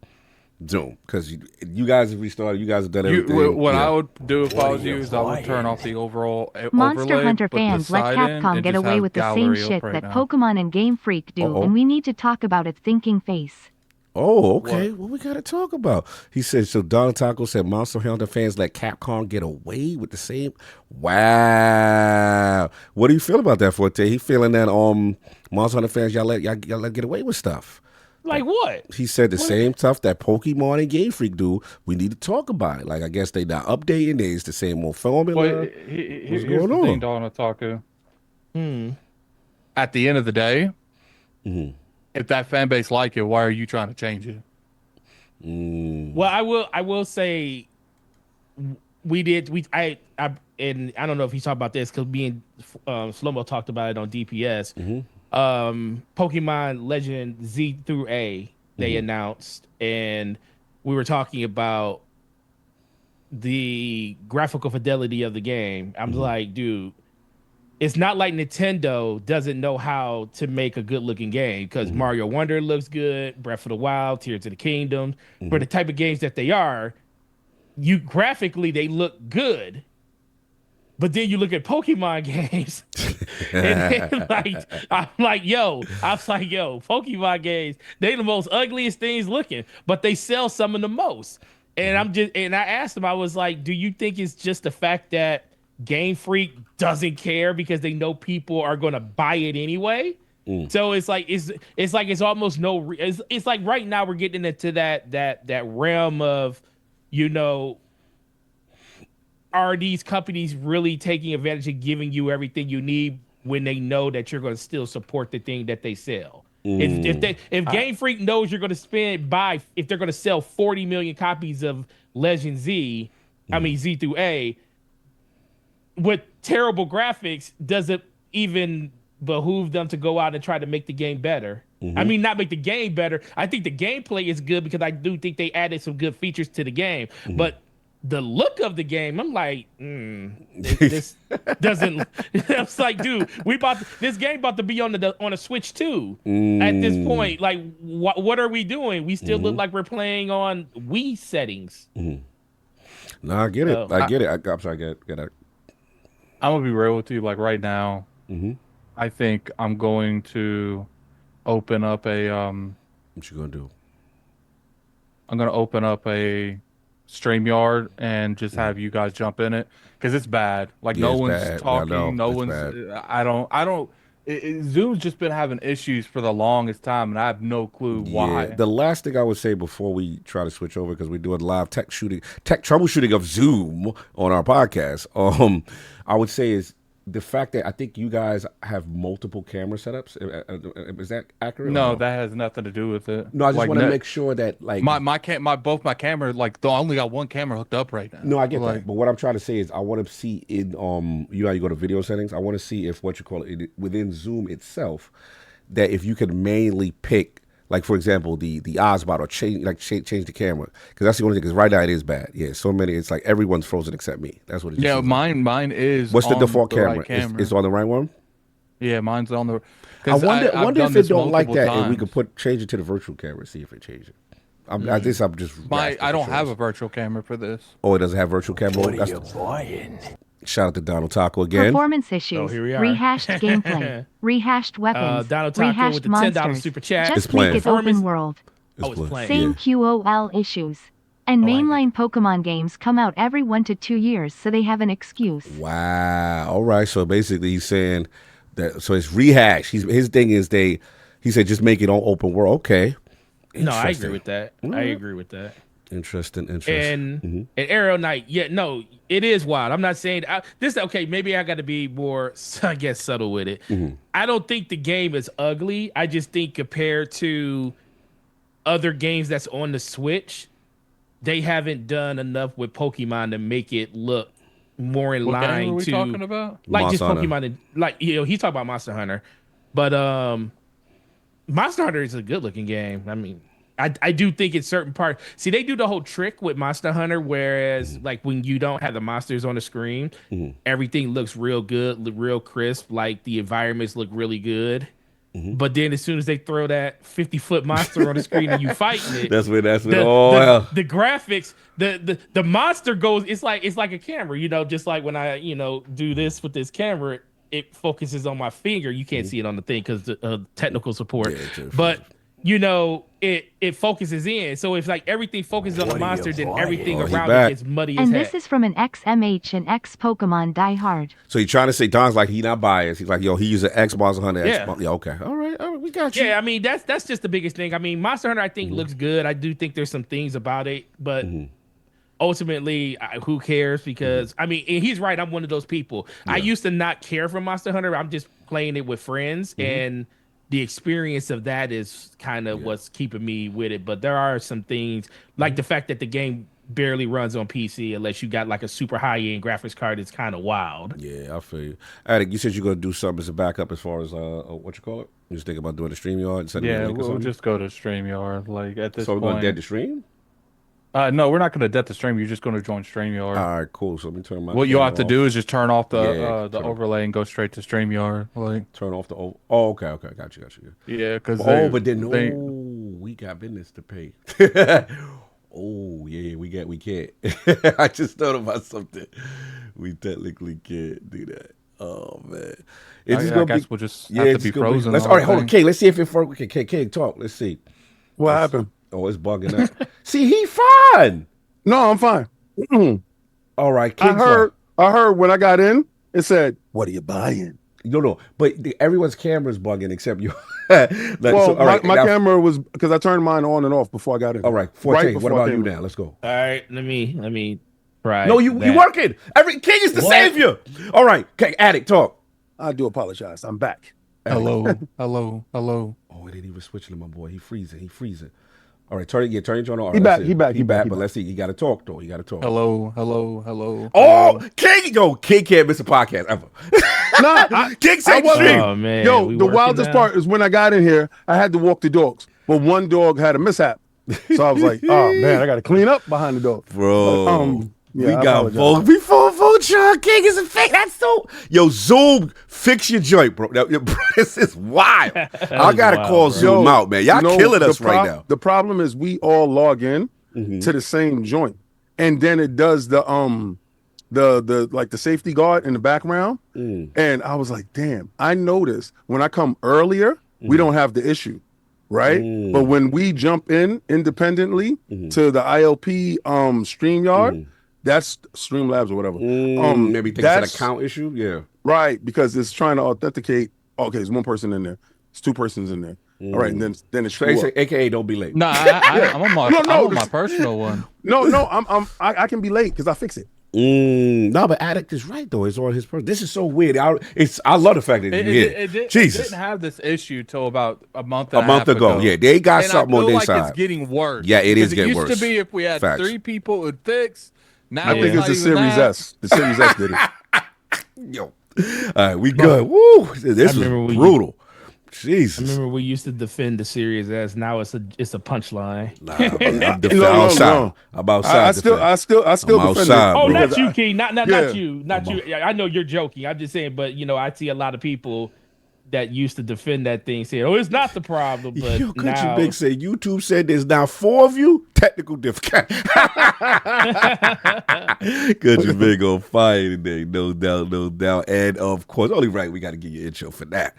Speaker 2: Zoom because you guys have restarted. You guys have done everything.
Speaker 5: What I would do if I was you is I would turn off the overall
Speaker 6: Monster
Speaker 5: overlay,
Speaker 6: Hunter
Speaker 5: put
Speaker 6: fans
Speaker 5: the
Speaker 6: let
Speaker 5: side in,
Speaker 6: Capcom
Speaker 5: and
Speaker 6: get
Speaker 5: just
Speaker 6: away
Speaker 5: have
Speaker 6: with the same
Speaker 5: gallery
Speaker 6: shit
Speaker 5: up right
Speaker 6: that
Speaker 5: now.
Speaker 6: Pokemon and Game Freak do, and we need to talk about it. Thinking face.
Speaker 2: Oh, okay. What we got to talk about? He said, so Don Taco said Monster Hunter fans let Capcom get away with the same. Wow. What do you feel about that, Forte? He feeling that Monster Hunter fans, y'all let get away with stuff.
Speaker 1: Like what?
Speaker 2: He said the same stuff that Pokemon and Game Freak do. We need to talk about it. Like, I guess they not updating. It's the same old formula.
Speaker 5: Well, here's the thing, Don Taco. At the end of the day, if that fan base like it, why are you trying to change it?
Speaker 1: Well, I will say I and I don't know if he's talking about this because me and Slow-Mo talked about it on DPS. Pokemon Legend Z through A they announced, and we were talking about the graphical fidelity of the game. I'm like, dude, it's not like Nintendo doesn't know how to make a good looking game because Mario Wonder looks good, Breath of the Wild, Tears of the Kingdom. For the type of games that they are, graphically they look good. But then you look at Pokemon games, and then, I'm like, yo, Pokemon games, they the most ugliest things looking, but they sell some of the most. And I asked him, I was like, do you think it's just the fact that Game Freak doesn't care because they know people are going to buy it anyway? So it's like it's almost no. It's like right now we're getting into that realm of, are these companies really taking advantage of giving you everything you need when they know that you're going to still support the thing that they sell? If Game Freak knows you're going to if they're going to sell 40 million copies of Legend Z, Z through A, with terrible graphics, does it even behoove them to go out and try to make the game better? I mean, not make the game better. I think the gameplay is good because I do think they added some good features to the game, but the look of the game, I'm like, this doesn't. It's like, dude, this game about to be on a Switch too. At this point, like, what are we doing? We still look like we're playing on Wii settings.
Speaker 2: No, I get it. I get it. I'm sorry, get it.
Speaker 5: I'm gonna be real with you. Like right now, I think I'm going to open up a.
Speaker 2: What you gonna do?
Speaker 5: I'm gonna open up a StreamYard and just have you guys jump in it because it's bad. Like no one's talking. No one's. Bad. I don't. Zoom's just been having issues for the longest time, and I have no clue why.
Speaker 2: Yeah, the last thing I would say before we try to switch over, because we're doing live tech troubleshooting of Zoom on our podcast, I would say is the fact that I think you guys have multiple camera setups. Is that accurate?
Speaker 5: No, that has nothing to do with it.
Speaker 2: No, I just want to make sure that like
Speaker 5: both my camera, like I only got one camera hooked up right now.
Speaker 2: No, I get that. But what I'm trying to say is I want to see in you know how you go to video settings. I want to see if what you call it within Zoom itself, that if you could mainly pick, like for example, the Osbot or change the camera, because that's the only thing. Because right now it is bad. Yeah, so many. It's like everyone's frozen except me. That's what it is.
Speaker 5: Yeah, mine is.
Speaker 2: What's the default camera?
Speaker 5: Right camera.
Speaker 2: It's on the right one.
Speaker 5: Yeah, mine's on the.
Speaker 2: I wonder if it don't like that, and we could change it to the virtual camera, see if it changes. I guess I'm just.
Speaker 5: I don't have a virtual camera for this.
Speaker 2: Oh, it doesn't have virtual camera.
Speaker 7: What are you buying?
Speaker 2: Shout out to Donald Taco again.
Speaker 6: Performance issues,
Speaker 1: here we are.
Speaker 6: rehashed gameplay, rehashed weapons,
Speaker 1: Donald Taco
Speaker 6: rehashed
Speaker 1: with the $10
Speaker 6: monsters.
Speaker 1: super chat.
Speaker 6: Just
Speaker 2: It's playing.
Speaker 6: make it open world.
Speaker 1: It's playing.
Speaker 6: Same QOL issues. And mainline Pokemon games come out every 1 to 2 years, so they have an excuse.
Speaker 2: Wow. All right. So basically, he's saying that. So it's rehash. His thing is he said just make it on open world. Okay.
Speaker 1: No, I agree with that. I agree with that.
Speaker 2: Interesting.
Speaker 1: And Aerial Knight, yeah, no, it is wild. I'm not saying this. Okay, maybe I got to be more, I guess, subtle with it. I don't think the game is ugly. I just think compared to other games that's on the Switch, they haven't done enough with Pokemon to make it look more in
Speaker 5: What
Speaker 1: line
Speaker 5: game are we
Speaker 1: to
Speaker 5: talking about?
Speaker 1: like
Speaker 2: Monster
Speaker 1: just Pokemon. And, like he's talking about Monster Hunter, but Monster Hunter is a good looking game. I mean. I do think in certain parts, see, they do the whole trick with Monster Hunter, whereas like when you don't have the monsters on the screen, everything looks real good, real crisp, like the environments look really good. But then as soon as they throw that 50-foot monster on the screen and you fighting it,
Speaker 2: that's when
Speaker 1: the graphics, the monster goes, it's like a camera, just like when I, do this with this camera, it focuses on my finger. You can't see it on the thing because the technical support, but it focuses in. So if like everything focuses on the monster, then everything around it gets muddy as
Speaker 6: And
Speaker 1: heck.
Speaker 6: this is from an ex-MH and ex-Pokemon diehard.
Speaker 2: So you're trying to say Don's like he not biased. He's like, yo, he used an X Monster Hunter.
Speaker 1: Yeah.
Speaker 2: Yeah, okay. All right, we got you.
Speaker 1: Yeah, I mean that's just the biggest thing. I mean, Monster Hunter I think looks good. I do think there's some things about it, but ultimately, who cares? Because I mean, and he's right. I'm one of those people. I used to not care for Monster Hunter. I'm just playing it with friends, and the experience of that is kind of what's keeping me with it. But there are some things like the fact that the game barely runs on PC unless you got like a super high-end graphics card. It's kind of wild.
Speaker 2: Yeah, I feel you. Attic, you said you're gonna do something as a backup as far as what you call it? You just thinking about doing the StreamYard?
Speaker 5: Yeah, we'll just go to StreamYard. Like at this
Speaker 2: so
Speaker 5: point,
Speaker 2: we're gonna dead the stream?
Speaker 5: No, we're not going to debt the stream. You're just going to join StreamYard.
Speaker 2: All right, cool. So let me turn my.
Speaker 5: What you'll have to
Speaker 2: off.
Speaker 5: do is just turn off the
Speaker 2: turn
Speaker 5: overlay and go straight to StreamYard. Like
Speaker 2: turn off the. Oh, okay, got you.
Speaker 5: Yeah, because
Speaker 2: but then we got business to pay. Oh yeah, we can't. I just thought about something. We technically can't do that. Oh man,
Speaker 5: I guess we'll just have to be frozen.
Speaker 2: All right, hold on, King. Let's see if it works. King, talk. Let's see.
Speaker 7: What happened?
Speaker 2: Oh, it's bugging out. See, he fine.
Speaker 7: No, I'm fine.
Speaker 2: All right, King.
Speaker 7: I heard when I got in, it said, "What are you buying?"
Speaker 2: No, but everyone's camera's bugging except you.
Speaker 7: My camera was because I turned mine on and off before I got in.
Speaker 2: All right, 14. What about you now? Let's go.
Speaker 1: All right, let me try.
Speaker 2: No, you working. King is the savior. All right, okay, Addict, talk.
Speaker 7: I do apologize. I'm back.
Speaker 5: Hello.
Speaker 2: Oh, it didn't even switch to my boy. He freezing. All right, turn your joint on.
Speaker 7: He back.
Speaker 2: But let's see. You got to talk though.
Speaker 5: Hello.
Speaker 2: Oh, King, King can't miss a podcast ever. King said stream.
Speaker 1: Oh man,
Speaker 7: Yo, the wildest part is when I got in here, I had to walk the dogs, but one dog had a mishap, so I was like, "Oh man, I got to clean up behind the dog."
Speaker 2: Bro,
Speaker 7: yeah,
Speaker 2: we got Voltron. King is a fake. That's so. Yo, Zoom, fix your joint, bro. This is wild. I gotta call Zoom out, man. Y'all killing us right now.
Speaker 7: The problem is we all log in to the same joint, and then it does the like the safety guard in the background, and I was like, damn. I noticed when I come earlier, we don't have the issue, right? But when we jump in independently to the ILP StreamYard. That's Streamlabs or whatever.
Speaker 2: Maybe think it's an account issue. Yeah.
Speaker 7: Right, because it's trying to authenticate Okay, there's one person in there. It's two persons in there. All right, and then it's
Speaker 2: So they say, AKA, don't be late.
Speaker 5: No, I'm on my,
Speaker 7: No,
Speaker 5: I'm on my personal one.
Speaker 7: No, I can be late because I fix it.
Speaker 2: No, but Addict is right though. It's on his person. This is so weird. I love the fact that you're here.
Speaker 5: It
Speaker 2: Jesus,
Speaker 5: didn't have this issue till about a month
Speaker 2: ago. Yeah, they got
Speaker 5: and
Speaker 2: something
Speaker 5: I
Speaker 2: on
Speaker 5: feel
Speaker 2: their
Speaker 5: like
Speaker 2: side.
Speaker 5: It's getting worse.
Speaker 2: Yeah, it is
Speaker 5: Because
Speaker 2: getting worse.
Speaker 5: It used to be if we had
Speaker 2: Facts.
Speaker 5: 3 people, it would fix. Now
Speaker 7: I think it's the Series S. The Series S did it.
Speaker 2: Yo, all right, we good. Woo, this was brutal. Jesus.
Speaker 1: I remember we used to defend the Series S. Now it's a punchline.
Speaker 2: Nah, I'm outside. I'm outside.
Speaker 7: I still defend
Speaker 2: outside,
Speaker 7: it.
Speaker 1: Oh,
Speaker 2: bro.
Speaker 1: not you, King. Not
Speaker 7: Yeah.
Speaker 1: you. Not you. I know you're joking. I'm just saying, but I see a lot of people that used to defend that thing saying, "Oh, it's not the problem." But
Speaker 2: Yo, Country
Speaker 1: now,
Speaker 2: Big said YouTube said there's now 4 of you. Technical difficulty. Country Big on fire today, no doubt. And of course, only right, we got to give you an intro for that.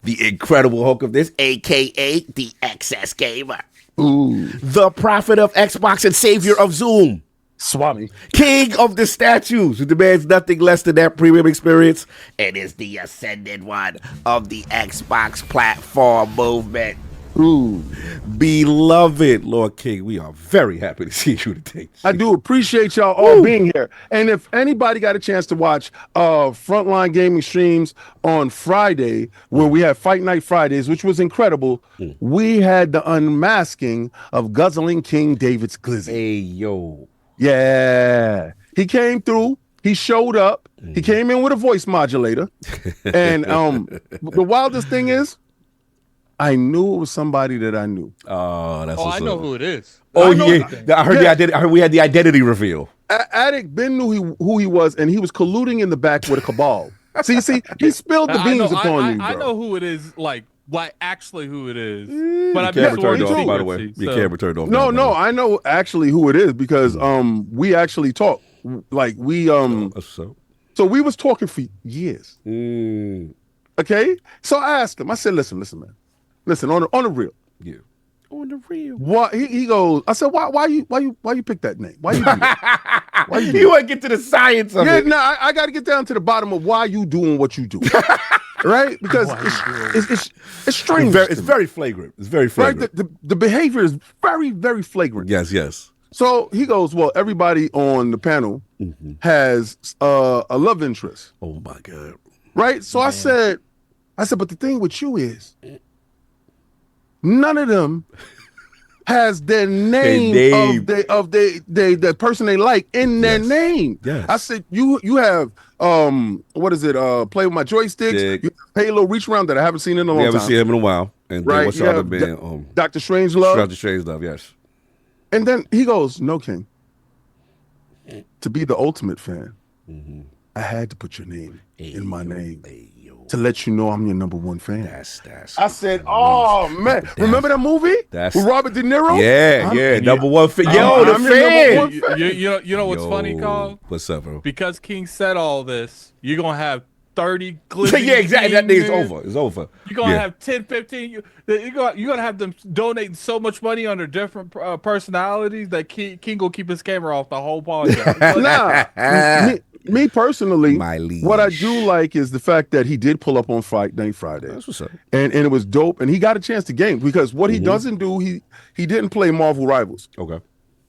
Speaker 2: The Incredible Hulk of this, aka the XS Gamer.
Speaker 7: Ooh,
Speaker 2: The prophet of Xbox and savior of Zoom.
Speaker 7: Swami.
Speaker 2: King of the statues, who demands nothing less than that premium experience, and is the ascended one of the Xbox platform movement.
Speaker 7: Ooh,
Speaker 2: Beloved Lord King, we are very happy to see you today.
Speaker 7: I do appreciate y'all all being here. And if anybody got a chance to watch Frontline Gaming streams on Friday, where we had Fight Night Fridays, which was incredible, we had the unmasking of Guzzling King David's Glizzy.
Speaker 2: Hey, yo.
Speaker 7: Yeah, he came through. He showed up. He came in with a voice modulator. And the wildest thing is, I knew it was somebody that I knew.
Speaker 2: Oh, that's
Speaker 5: I know who it is.
Speaker 2: Oh,
Speaker 7: I know
Speaker 2: yeah. I heard the identity. I heard we had the identity reveal.
Speaker 7: Addict Ben knew who he was, and he was colluding in the back with a cabal. See, he spilled the beans upon you, bro.
Speaker 5: I know who it is, like actually who it is.
Speaker 2: But
Speaker 5: I
Speaker 2: camera
Speaker 5: bet
Speaker 2: turned
Speaker 5: you
Speaker 2: off, by the way.
Speaker 5: secrecy,
Speaker 2: Your
Speaker 5: so-
Speaker 2: camera turned off.
Speaker 7: No, I know actually who it is because we actually talked. Like we
Speaker 2: So.
Speaker 7: so we was talking for years. Okay, so I asked him. I said, "Listen, man. Listen on the real.
Speaker 2: Yeah. On the real.
Speaker 7: What he goes? I said, why you pick that name? Why you do that? Why you do
Speaker 2: You
Speaker 7: that?
Speaker 2: want to get to the science of
Speaker 7: Yeah,
Speaker 2: it.
Speaker 7: no, I got to get down to the bottom of why you doing what you do, right? Because it's strange.
Speaker 2: It's very flagrant. It's very
Speaker 7: right.
Speaker 2: flagrant.
Speaker 7: The behavior is very, very flagrant.
Speaker 2: Yes.
Speaker 7: So he goes, well, everybody on the panel has a love interest,
Speaker 2: Oh, my God.
Speaker 7: right? So I said, but the thing with you is, none of them has their name, of the person they like in their name.
Speaker 2: Yes.
Speaker 7: I said, you have what is it? Play with my joysticks. You have Halo Reach Around that I haven't seen in a long
Speaker 2: We haven't
Speaker 7: time.
Speaker 2: seen him in a while. And
Speaker 7: Right,
Speaker 2: then what's
Speaker 7: you
Speaker 2: the other
Speaker 7: have
Speaker 2: band?
Speaker 7: Dr. Strangelove.
Speaker 2: Dr. Strangelove, yes.
Speaker 7: And then he goes, no, King. To be the ultimate fan, I had to put your name in my name to let you know I'm your number one fan.
Speaker 2: That's
Speaker 7: I said, oh, man. Remember that movie with Robert De Niro?
Speaker 2: Yeah, number one fan. Yo,
Speaker 7: I'm
Speaker 2: the
Speaker 7: your number
Speaker 2: fan.
Speaker 7: one fan.
Speaker 5: You know what's funny, Carl?
Speaker 2: What's up, bro?
Speaker 5: Because King said all this, you're gonna have 30 glizzy.
Speaker 2: Yeah, exactly. That day's
Speaker 5: Kings.
Speaker 2: over. It's over.
Speaker 5: You're gonna have 10, 15. You're gonna have them donating so much money under different personalities that King will keep his camera off the whole podcast.
Speaker 7: Nah, me personally,
Speaker 2: My liege.
Speaker 7: what I do like is the fact that he did pull up on Fight Night Friday.
Speaker 2: That's what's up.
Speaker 7: And it was dope. And he got a chance to game because what he doesn't do, he didn't play Marvel Rivals,
Speaker 2: Okay.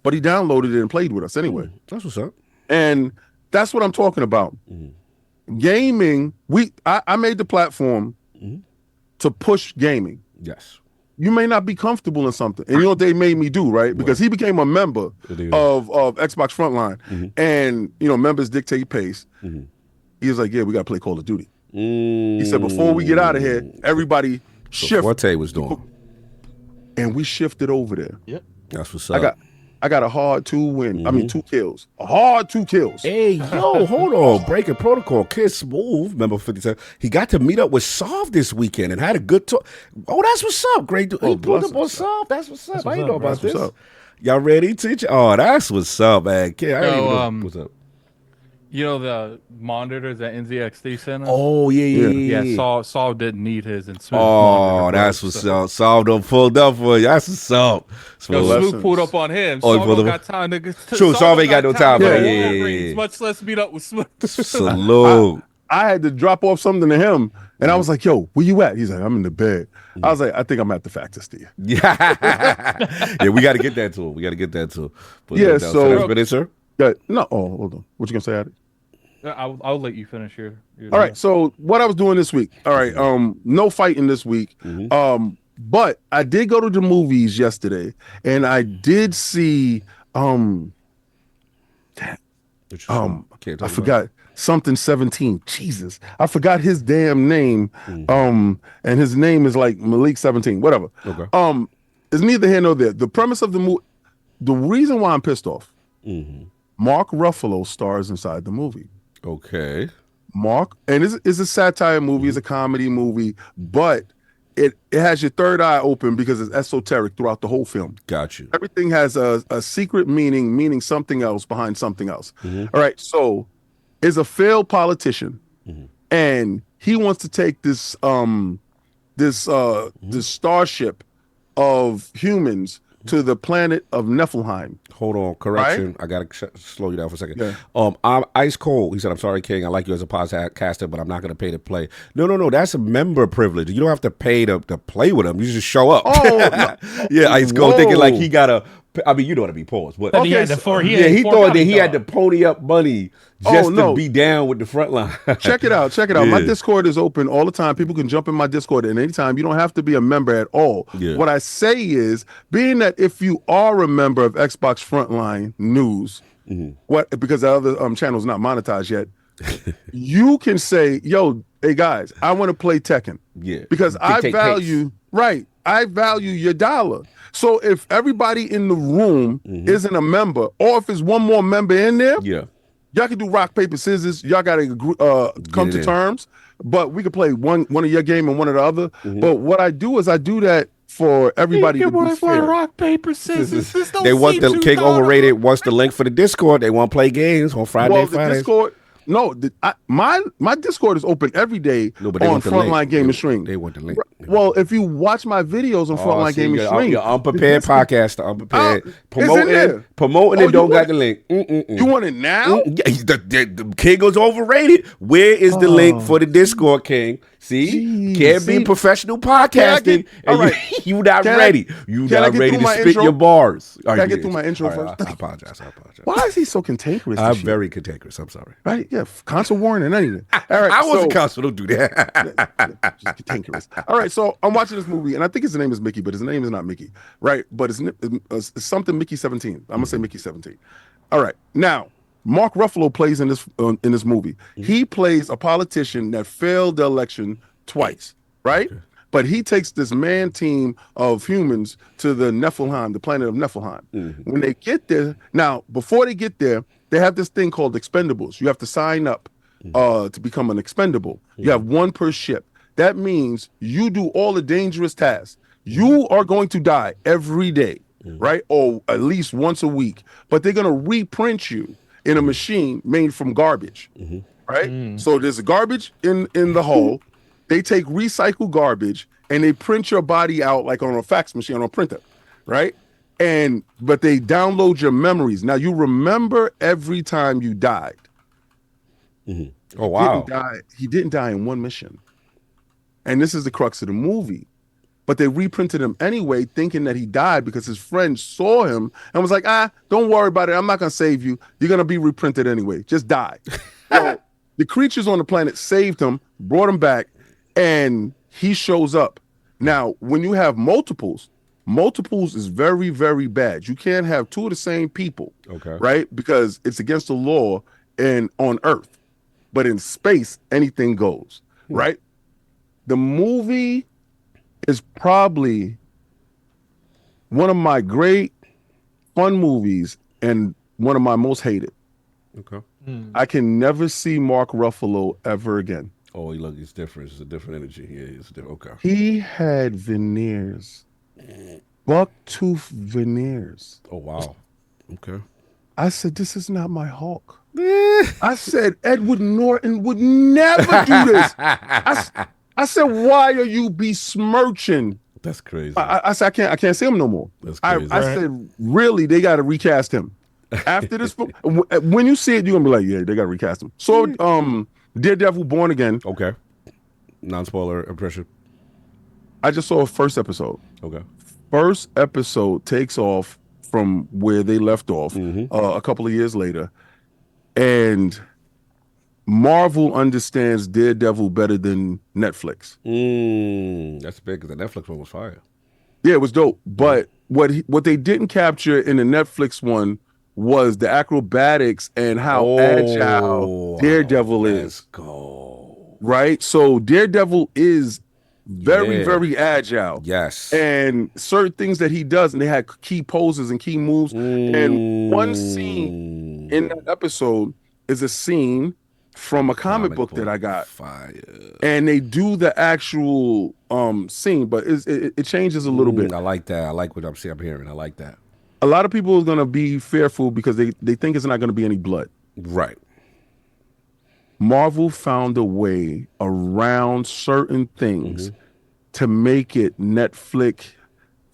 Speaker 7: but he downloaded it and played with us anyway.
Speaker 2: That's what's up.
Speaker 7: And that's what I'm talking about. Gaming, I made the platform to push gaming.
Speaker 2: Yes.
Speaker 7: You may not be comfortable in something. And you know what they made me do, right? Because he became a member of Xbox Frontline. And, members dictate pace. He was like, yeah, we got to play Call of Duty. He said, before we get out of here, everybody shift.
Speaker 2: Forte was doing.
Speaker 7: And we shifted over there.
Speaker 1: Yep.
Speaker 2: That's what's up.
Speaker 7: I got a hard 2 win. I mean, 2 kills. A hard 2 kills.
Speaker 2: Hey, yo, hold on. Breaking protocol. Kid Smooth, member 57. He got to meet up with Solve this weekend and had a good talk. Oh, that's what's up. Great. He pulled up on Solve. That's what's up. I didn't know about this. Y'all ready, teacher? Oh, that's what's up, man. Kid, I didn't even know what's up.
Speaker 5: You know the monitors that NZXT sent us?
Speaker 2: Oh, yeah.
Speaker 5: Saul didn't need his and Smooth.
Speaker 2: Oh, that's what's up. Solve done pulled up for you. That's what's up.
Speaker 5: Smooth pulled up on him.
Speaker 2: Oh,
Speaker 5: Saul don't got time. True,
Speaker 2: Saul ain't got no time.
Speaker 5: Yeah. Much less meet up with Smooth.
Speaker 2: Salute.
Speaker 7: I had to drop off something to him, and I was like, "Yo, where you at?" He's like, "I'm in the bed." I was like, "I think I'm at the Factor, Steve."
Speaker 2: Yeah, we got to get that to him. We got to get that to him. But
Speaker 7: Yeah,
Speaker 2: that's
Speaker 7: so-
Speaker 2: been it, sir.
Speaker 7: No, hold on. What you gonna say, Addy?
Speaker 5: I'll let you finish your
Speaker 7: All right. So what I was doing this week. All right. No fighting this week. But I did go to the movies yesterday, and I did see I forgot something 17. Jesus, I forgot his damn name. And his name is like Malik 17. Whatever.
Speaker 2: Okay.
Speaker 7: It's neither here nor there. The premise of the movie. The reason why I'm pissed off. Mark Ruffalo stars inside the movie.
Speaker 2: Okay.
Speaker 7: Mark, and it's a satire movie, it's a comedy movie, but it has your third eye open because it's esoteric throughout the whole film.
Speaker 2: Got you.
Speaker 7: Everything has a secret meaning something else behind something else. All right, so is a failed politician, and he wants to take this this starship of humans to the planet of Niflheim.
Speaker 2: Hold on, correction.
Speaker 7: Right?
Speaker 2: I gotta slow you down for a second.
Speaker 7: Yeah.
Speaker 2: I'm Ice Cold. He said, "I'm sorry, King. I like you as a podcaster, but I'm not gonna pay to play." No. That's a member privilege. You don't have to pay to play with him. You just show up.
Speaker 7: Oh, no.
Speaker 2: Yeah, Ice Cold thinking like he gotta. I mean, you know what I mean. Pause. But
Speaker 1: He had he
Speaker 2: thought that he had to pony up money just to be down with the front line.
Speaker 7: Check it out.
Speaker 2: Yeah.
Speaker 7: My Discord is open all the time. People can jump in my Discord at any time. You don't have to be a member at all.
Speaker 2: Yeah.
Speaker 7: What I say is, being that if you are a member of Xbox Frontline News, because the other channel's not monetized yet, you can say, "Yo, hey guys, I want to play Tekken."
Speaker 2: Yeah.
Speaker 7: Because I value your dollar. So if everybody in the room isn't a member, or if there's one more member in there, y'all can do rock, paper, scissors. Y'all got to come to terms. But we could play one of your game and one of the other. But what I do is I do that for everybody to be fair.
Speaker 5: Rock, paper, scissors.
Speaker 2: They want the King Overrated wants the link for the Discord. They want to play games on Fridays.
Speaker 7: Discord. No, my Discord is open every day on Frontline Gaming Stream.
Speaker 2: They want the link.
Speaker 7: Well, if you watch my videos on Frontline Gaming Stream,
Speaker 2: you're unprepared podcaster, unprepared promoting
Speaker 7: Oh,
Speaker 2: it. Don't got the link.
Speaker 7: You want it now?
Speaker 2: The King goes overrated. Where is the link for the Discord, King? See, can't be professional podcasting.
Speaker 7: All right,
Speaker 2: you not ready. You not ready to spit your bars.
Speaker 7: Can I get through my intro first?
Speaker 2: I apologize.
Speaker 7: Why is he so cantankerous?
Speaker 2: I'm very cantankerous. I'm sorry.
Speaker 7: Right? Yeah, console warning and anything. All right,
Speaker 2: I wasn't console. Don't do that.
Speaker 7: Just cantankerous. All right, so I'm watching this movie, and I think his name is Mickey, but his name is not Mickey, right? But it's something Mickey 17. I'm gonna say Mickey 17. All right, now Mark Ruffalo plays in this movie. He plays a politician that failed the election twice, right? Okay. But he takes this man team of humans to the Niflheim, the planet of Niflheim. When they get there, now before they get there, they have this thing called expendables. You have to sign up to become an expendable. You have one per ship. That means you do all the dangerous tasks. You are going to die every day, right? Or at least once a week. But they're going to reprint you in a machine made from garbage, right? So there's garbage in the hull. They take recycled garbage and they print your body out like on a fax machine, on a printer, right? But they download your memories. Now you remember every time you died.
Speaker 2: Oh, wow.
Speaker 7: He didn't die in one mission. And this is the crux of the movie. But they reprinted him anyway, thinking that he died because his friend saw him and was like, don't worry about it. I'm not going to save you. You're going to be reprinted anyway. Just die. So the creatures on the planet saved him, brought him back, and he shows up. Now, when you have multiples is very, very bad. You can't have two of the same people, right? Because it's against the law and on Earth. But in space, anything goes, right? The movie is probably one of my great fun movies and one of my most hated. I can never see Mark Ruffalo ever again.
Speaker 2: Oh, look, it's different. It's a different energy. Yeah, it's different. Okay.
Speaker 7: He had veneers, buck-tooth veneers.
Speaker 2: Oh, wow. Okay.
Speaker 7: I said, this is not my Hulk. I said, Edward Norton would never do this. I said, why are you besmirching?
Speaker 2: That's crazy.
Speaker 7: I said, I can't see him no more.
Speaker 2: That's crazy.
Speaker 7: I said, really, they got to recast him. After this, when you see it, you're gonna be like, yeah, they got to recast him. So, Daredevil Born Again.
Speaker 2: Okay. Non-spoiler impression.
Speaker 7: I just saw a first episode.
Speaker 2: Okay.
Speaker 7: First episode takes off from where they left off a couple of years later. And Marvel understands Daredevil better than Netflix.
Speaker 2: That's big because the Netflix one was fire.
Speaker 7: Yeah, it was dope. But what they didn't capture in the Netflix one was the acrobatics and how agile Daredevil is.
Speaker 2: Let's go.
Speaker 7: Right? So Daredevil is very agile.
Speaker 2: Yes.
Speaker 7: And certain things that he does, and they had key poses and key moves. And one scene in that episode is a scene from a comic book that I got.
Speaker 2: Fire.
Speaker 7: And they do the actual scene, but it changes a little bit.
Speaker 2: I like that. I like what I'm hearing. I like that.
Speaker 7: A lot of people are going to be fearful because they think it's not going to be any blood.
Speaker 2: Right.
Speaker 7: Marvel found a way around certain things to make it Netflix,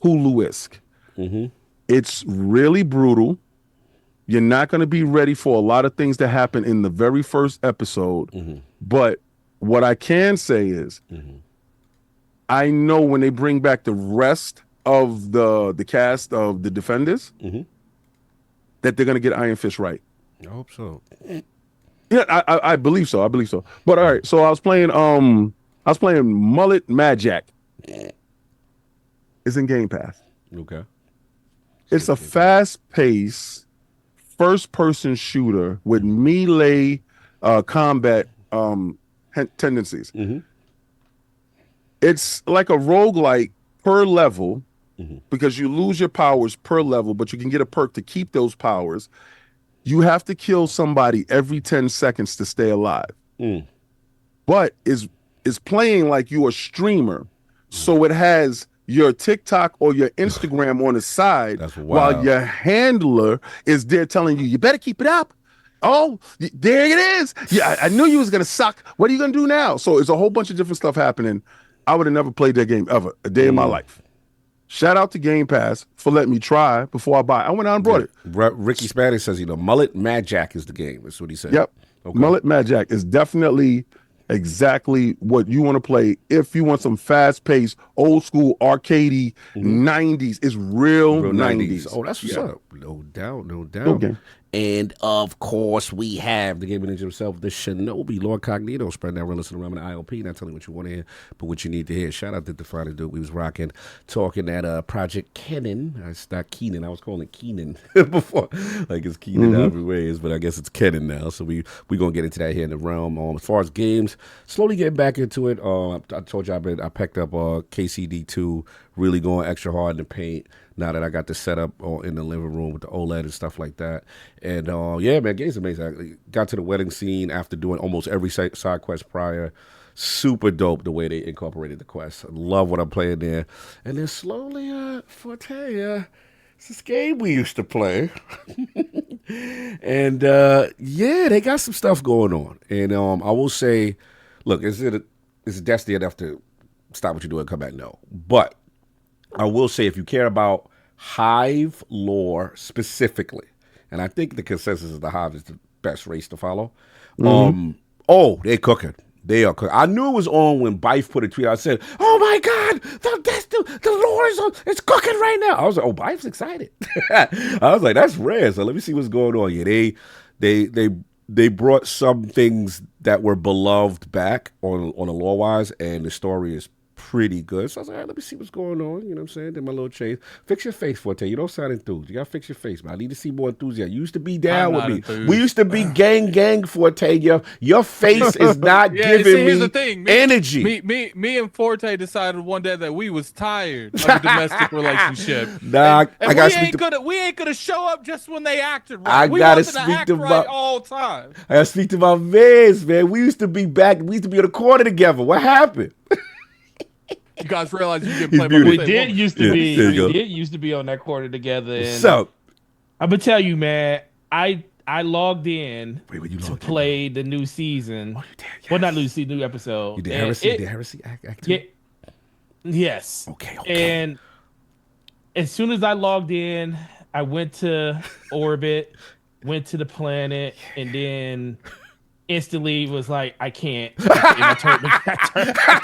Speaker 7: Hulu-esque. It's really brutal. You're not going to be ready for a lot of things that happen in the very first episode. But what I can say is, I know when they bring back the rest of the cast of the Defenders, that they're going to get Iron Fist right.
Speaker 2: I hope so.
Speaker 7: Yeah, I believe so. I believe so. But all right, so I was playing Mullet Mad Jack. It's in Game Pass.
Speaker 2: Okay.
Speaker 7: It's a fast-paced first-person shooter with melee combat tendencies. It's like a roguelike per level because you lose your powers per level, but you can get a perk to keep those powers. You have to kill somebody every 10 seconds to stay alive. But is playing like you're a streamer. So it has your TikTok or your Instagram on the side while your handler is there telling you better keep it up. Oh, there it is. Yeah, I knew you was going to suck. What are you going to do now? So it's a whole bunch of different stuff happening. I would have never played that game ever, a day in my life. Shout out to Game Pass for letting me try before I buy. I went out and bought it.
Speaker 2: Ricky Spanish says, Mullet Mad Jack is the game. That's what he said.
Speaker 7: Yep.
Speaker 2: Okay.
Speaker 7: Mullet Mad Jack is definitely exactly what you want to play if you want some fast-paced, old-school, arcadey 90s. It's real 90s.
Speaker 2: Oh, that's what's up. No doubt.
Speaker 7: Okay.
Speaker 2: And, of course, we have the gaming ninja himself, the Shinobi, LordCognito, spreading that realness around in the ILP, not telling you what you want to hear, but what you need to hear. Shout out to the Friday dude. We was rocking, talking at ProjectKennan. It's not Keenan. I was calling it Keenan before. Like it's Keenan everywhere, but I guess it's Kennan now. So we going to get into that here in the realm. As far as games, slowly getting back into it. I told you I picked up KCD2, really going extra hard in the paint. Now that I got the setup in the living room with the OLED and stuff like that. And yeah, man, game's amazing. I got to the wedding scene after doing almost every side quest prior. Super dope the way they incorporated the quest. I love what I'm playing there. And then slowly, Forte, it's this game we used to play. And yeah, they got some stuff going on. And I will say, look, is it destiny enough to stop what you're doing and come back? No. But I will say, if you care about Hive lore specifically, and I think the consensus is the Hive is the best race to follow. They cooking. They are cooking. I knew it was on when Bife put a tweet out. I said, "Oh my God, the lore is on. It's cooking right now." I was like, "Oh, Bife's excited." I was like, "That's rare." So let me see what's going on. Yeah, they brought some things that were beloved back on a lore wise, and the story is pretty good. So I was like, all right, let me see what's going on. You know what I'm saying? Did my little change. Fix your face, Forte. You don't sound enthused. You got to fix your face, man. I need to see more enthusiasm. You used to be down with me.
Speaker 5: Enthused.
Speaker 2: We used to be gang, Forte. Your face is not giving
Speaker 5: here's
Speaker 2: me
Speaker 5: the thing.
Speaker 2: energy.
Speaker 5: Me and Forte decided one day that we was tired of a domestic relationship.
Speaker 2: Nah,
Speaker 5: and
Speaker 2: I got to speak to...
Speaker 5: we ain't gonna show up just when they acted right.
Speaker 2: I got to speak to
Speaker 5: right all time.
Speaker 2: I got to speak to my Viz, man. We used to be back. We used to be on the corner together. What happened?
Speaker 5: You guys realize you can play.
Speaker 1: We did used to be on that quarter together. And
Speaker 2: So
Speaker 1: I'm gonna tell you, man, I logged in to play the new season.
Speaker 2: Oh, you did, yes.
Speaker 1: Well, not new season, new episode.
Speaker 2: You did Heresy? Act two?
Speaker 1: Yeah. Yes.
Speaker 2: Okay.
Speaker 1: And as soon as I logged in, I went to orbit, went to the planet, and then instantly was like, I can't. I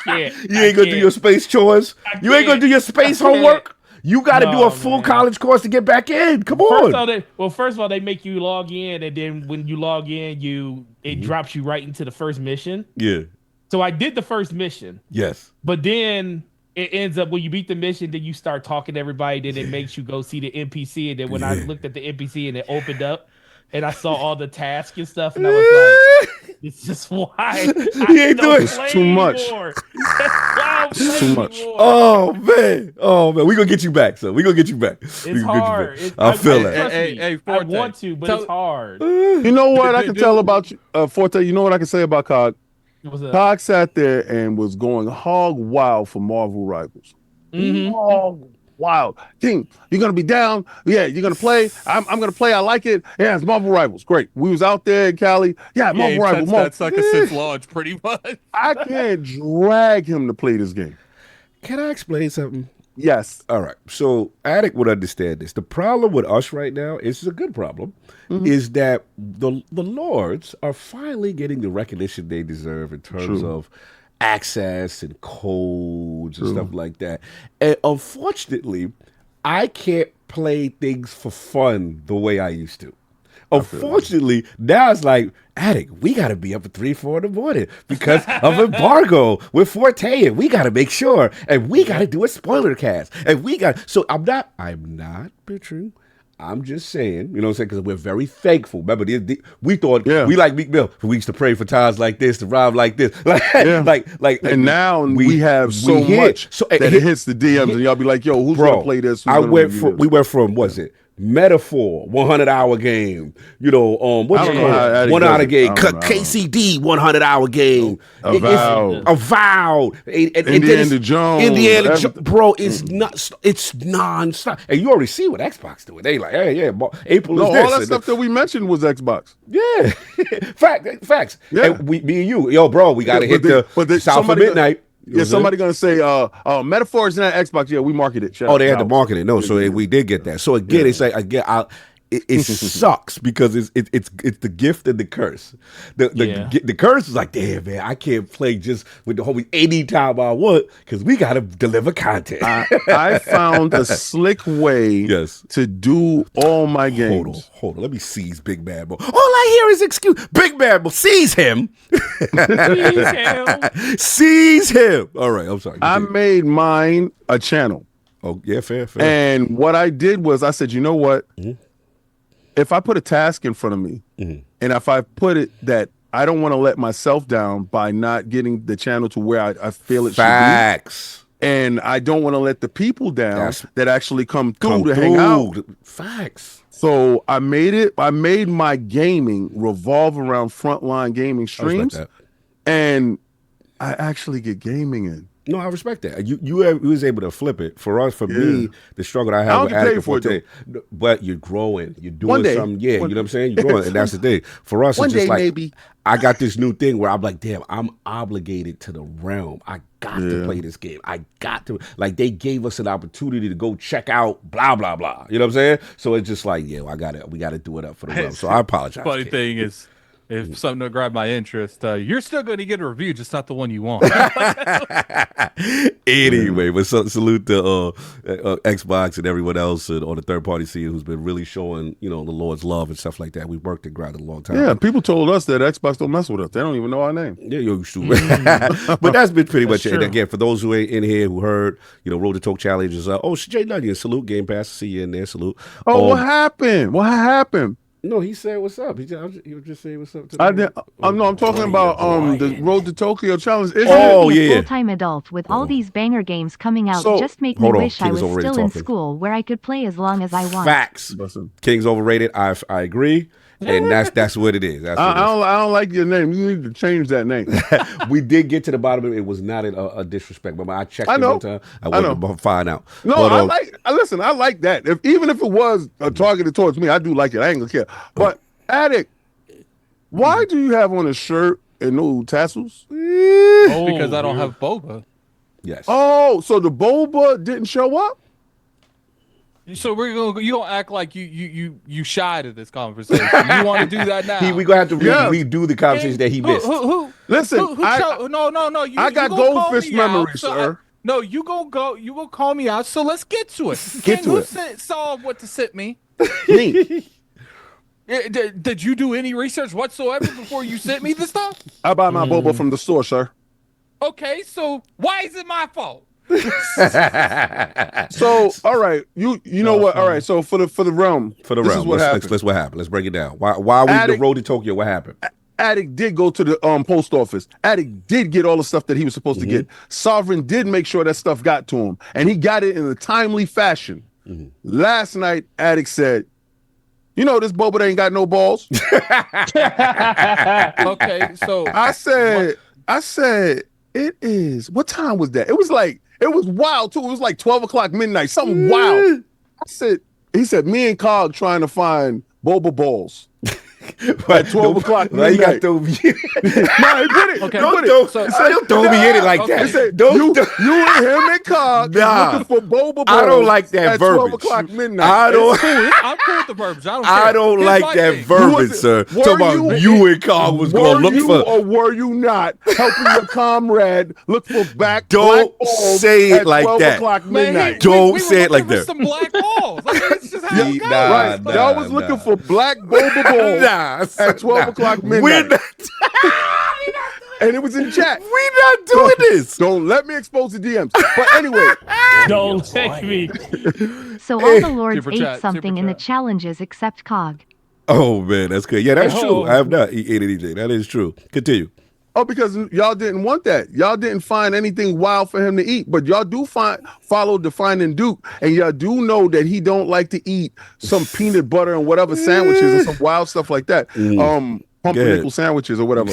Speaker 1: can't.
Speaker 2: You ain't gonna do your space chores. You ain't gonna do your space homework. You got to do a full college course to get back in. Come on.
Speaker 1: First of all, they make you log in, and then when you log in, it drops you right into the first mission.
Speaker 2: Yeah.
Speaker 1: So I did the first mission.
Speaker 2: Yes.
Speaker 1: But then it ends up when you beat the mission, then you start talking to everybody. Then it makes you go see the NPC. And then when I looked at the NPC and it opened up, and I saw all the tasks and stuff, and I was like, "It's just why
Speaker 2: he ain't doing
Speaker 7: it's too much.
Speaker 1: It's
Speaker 7: too much.
Speaker 2: Oh man, we gonna get you back, son. We gonna get you back.
Speaker 1: It's hard.
Speaker 2: I feel that.
Speaker 5: Hey,
Speaker 1: I want to, but it's hard.
Speaker 7: You know what I can tell about you, Forte? You know what I can say about Cog? Cog sat there and was going hog wild for Marvel Rivals. Hog wild. King, you're gonna be down. Yeah, you're gonna play. I'm gonna play. I like it. Yeah, it's Marvel Rivals. Great. We was out there in Cali. Yeah, Marvel Rivals.
Speaker 5: That's like a since launch, pretty much.
Speaker 7: I can't drag him to play this game.
Speaker 2: Can I explain something?
Speaker 7: Yes.
Speaker 2: All right. So Attic would understand this. The problem with us right now is a good problem, is that the Lords are finally getting the recognition they deserve in terms of access and codes and stuff like that. And unfortunately, I can't play things for fun the way I used to. Unfortunately, now it's like, Attic, we got to be up at 3, 4 in the morning because of embargo with Forte, and we got to make sure, and we got to do a spoiler cast, and so I'm not bitching. I'm just saying, you know what I'm saying, because we're very thankful. Remember, we thought we like Meek Mill. We used to pray for times like this, to rhyme like this,
Speaker 7: and now we have so much that it hits the DMs, and y'all be like, "Yo, who's gonna play this?"
Speaker 2: We went from what's it? Metaphor 100-hour game, you know, what's it called? 1 hour game, KCD 100-hour game, Avowed,
Speaker 7: Indiana Jones,
Speaker 2: bro. It's non-stop, and you already see what Xbox doing. They like, hey, April is this.
Speaker 7: All that stuff that we mentioned was Xbox.
Speaker 2: Yeah, facts.
Speaker 7: Yeah,
Speaker 2: and me and you, yo, bro, we gotta hit the South of Midnight.
Speaker 7: Somebody gonna say, Metaphor is not Xbox. Yeah, we marketed it.
Speaker 2: They had to market it. No, so we did get that. So again, it's like it sucks because it's the gift and the curse. The curse is like, damn man, I can't play just with the homie anytime I want because we gotta deliver content.
Speaker 7: I found a slick way to do all my games.
Speaker 2: Hold on. Let me seize Big Bad Boy. All I hear is excuse. Big Bad Boy, seize him. Seize him. All right, I'm sorry.
Speaker 7: I made mine a channel.
Speaker 2: Oh yeah, fair.
Speaker 7: And what I did was I said, you know what? If I put a task in front of me, and if I put it that I don't want to let myself down by not getting the channel to where I feel it should be, and I don't want to let the people down that actually come through to hang out.
Speaker 2: Facts.
Speaker 7: So I made my gaming revolve around Frontline Gaming streams, and I actually get gaming in.
Speaker 2: No, I respect that. You was able to flip it. For me, the struggle I have with Attic Forte, but you're growing. You're doing something. Yeah, you know what I'm saying? You're growing, and that's the thing. For us, it's just like, maybe. I got this new thing where I'm like, damn, I'm obligated to the realm. I got to play this game. I got to. Like, they gave us an opportunity to go check out blah, blah, blah. You know what I'm saying? So it's just like, we got to do it up for the realm. So I apologize.
Speaker 5: Funny thing is, if something to grab my interest, you're still going to get a review, just not the one you want.
Speaker 2: Anyway, but salute to Xbox and everyone else on the third-party scene who's been really showing, the Lord's love and stuff like that. We worked and grinded a long time.
Speaker 7: Yeah, people told us that Xbox don't mess with us. They don't even know our name.
Speaker 2: Yeah, you're stupid. But that's been pretty much it. And again, for those who ain't in here who heard, Road to Talk Challenge is, Jay Nunnion, salute Game Pass. See you in there, salute.
Speaker 7: What happened? What happened?
Speaker 2: No, he said what's up. He was just saying what's up to
Speaker 7: I'm talking about the Road to Tokyo Challenge.
Speaker 6: Full-time adult with all these banger games coming out just make me wish I was still in school where I could play as long as I want.
Speaker 2: Facts. King's overrated. I agree. And that's what it is.
Speaker 7: I don't like your name. You need to change that name.
Speaker 2: We did get to the bottom of it. It was not a disrespect, but I checked it one time. I wanted to find out.
Speaker 7: No, listen, I like that. Even if it was targeted towards me, I do like it. I ain't gonna care. But Attic, why do you have on a shirt and no tassels?
Speaker 5: Because I don't have boba.
Speaker 2: Yes.
Speaker 7: Oh, so the boba didn't show up?
Speaker 5: So you gonna act like you shied at this conversation. You want to do that now?
Speaker 2: We gonna have to redo the conversation that he missed.
Speaker 7: Listen,
Speaker 5: no.
Speaker 7: I got goldfish memory, sir.
Speaker 5: No, you gonna call me out. So let's get to it. Who saw what to sit me?
Speaker 7: Me.
Speaker 5: Did you do any research whatsoever before you sent me the stuff?
Speaker 7: I buy my boba from the store, sir.
Speaker 5: Okay, so why is it my fault?
Speaker 7: So, all right, you know what? All right, so for the realm, this is what happened.
Speaker 2: Let's what happened. Let's break it down. Why we the road to Tokyo? What happened?
Speaker 7: Addict did go to the post office. Addict did get all the stuff that he was supposed to get. Sovereign did make sure that stuff got to him, and he got it in a timely fashion. Last night, Addict said, "You know this boba ain't got no balls."
Speaker 5: Okay, so
Speaker 7: I said, it is. What time was that? It was wild too. It was like 12 o'clock midnight, something wild. He said, me and Cog trying to find boba balls. At 12 o'clock midnight.
Speaker 2: You got to throw me in.
Speaker 7: No, he put it.
Speaker 5: Okay.
Speaker 7: Don't
Speaker 2: throw me in it like that.
Speaker 7: He said,
Speaker 2: you
Speaker 7: and him and Cog looking for boba balls.
Speaker 2: I don't like that
Speaker 7: at
Speaker 2: verbiage.
Speaker 7: 12 o'clock midnight.
Speaker 5: I'm cool with the verbiage.
Speaker 2: I don't like that verbiage, sir. Talk about you and Cog was going to look for.
Speaker 7: Or were you not helping your comrade look for black
Speaker 2: Don't
Speaker 7: balls
Speaker 2: say it
Speaker 7: at
Speaker 2: like
Speaker 7: 12
Speaker 2: that.
Speaker 7: o'clock midnight?
Speaker 2: Don't say it like that.
Speaker 5: Some black balls. Like, that's just how it goes.
Speaker 7: Right. Y'all was looking for black boba balls at 12 o'clock midnight. And it was in the chat.
Speaker 2: We're not doing this.
Speaker 7: Don't let me expose the DMs. But anyway.
Speaker 1: Don't take me.
Speaker 6: So all the lords
Speaker 5: Super
Speaker 6: ate
Speaker 5: chat,
Speaker 6: something
Speaker 5: super
Speaker 6: in the
Speaker 5: chat.
Speaker 6: challenges except Cog.
Speaker 2: Oh, man, that's good. Yeah, that's true. I have not eaten anything. That is true. Continue.
Speaker 7: Oh, because y'all didn't want that. Y'all didn't find anything wild for him to eat. But y'all do follow Defining Duke, and y'all do know that he don't like to eat some peanut butter and whatever sandwiches and some wild stuff like that. Pumpernickel sandwiches or whatever.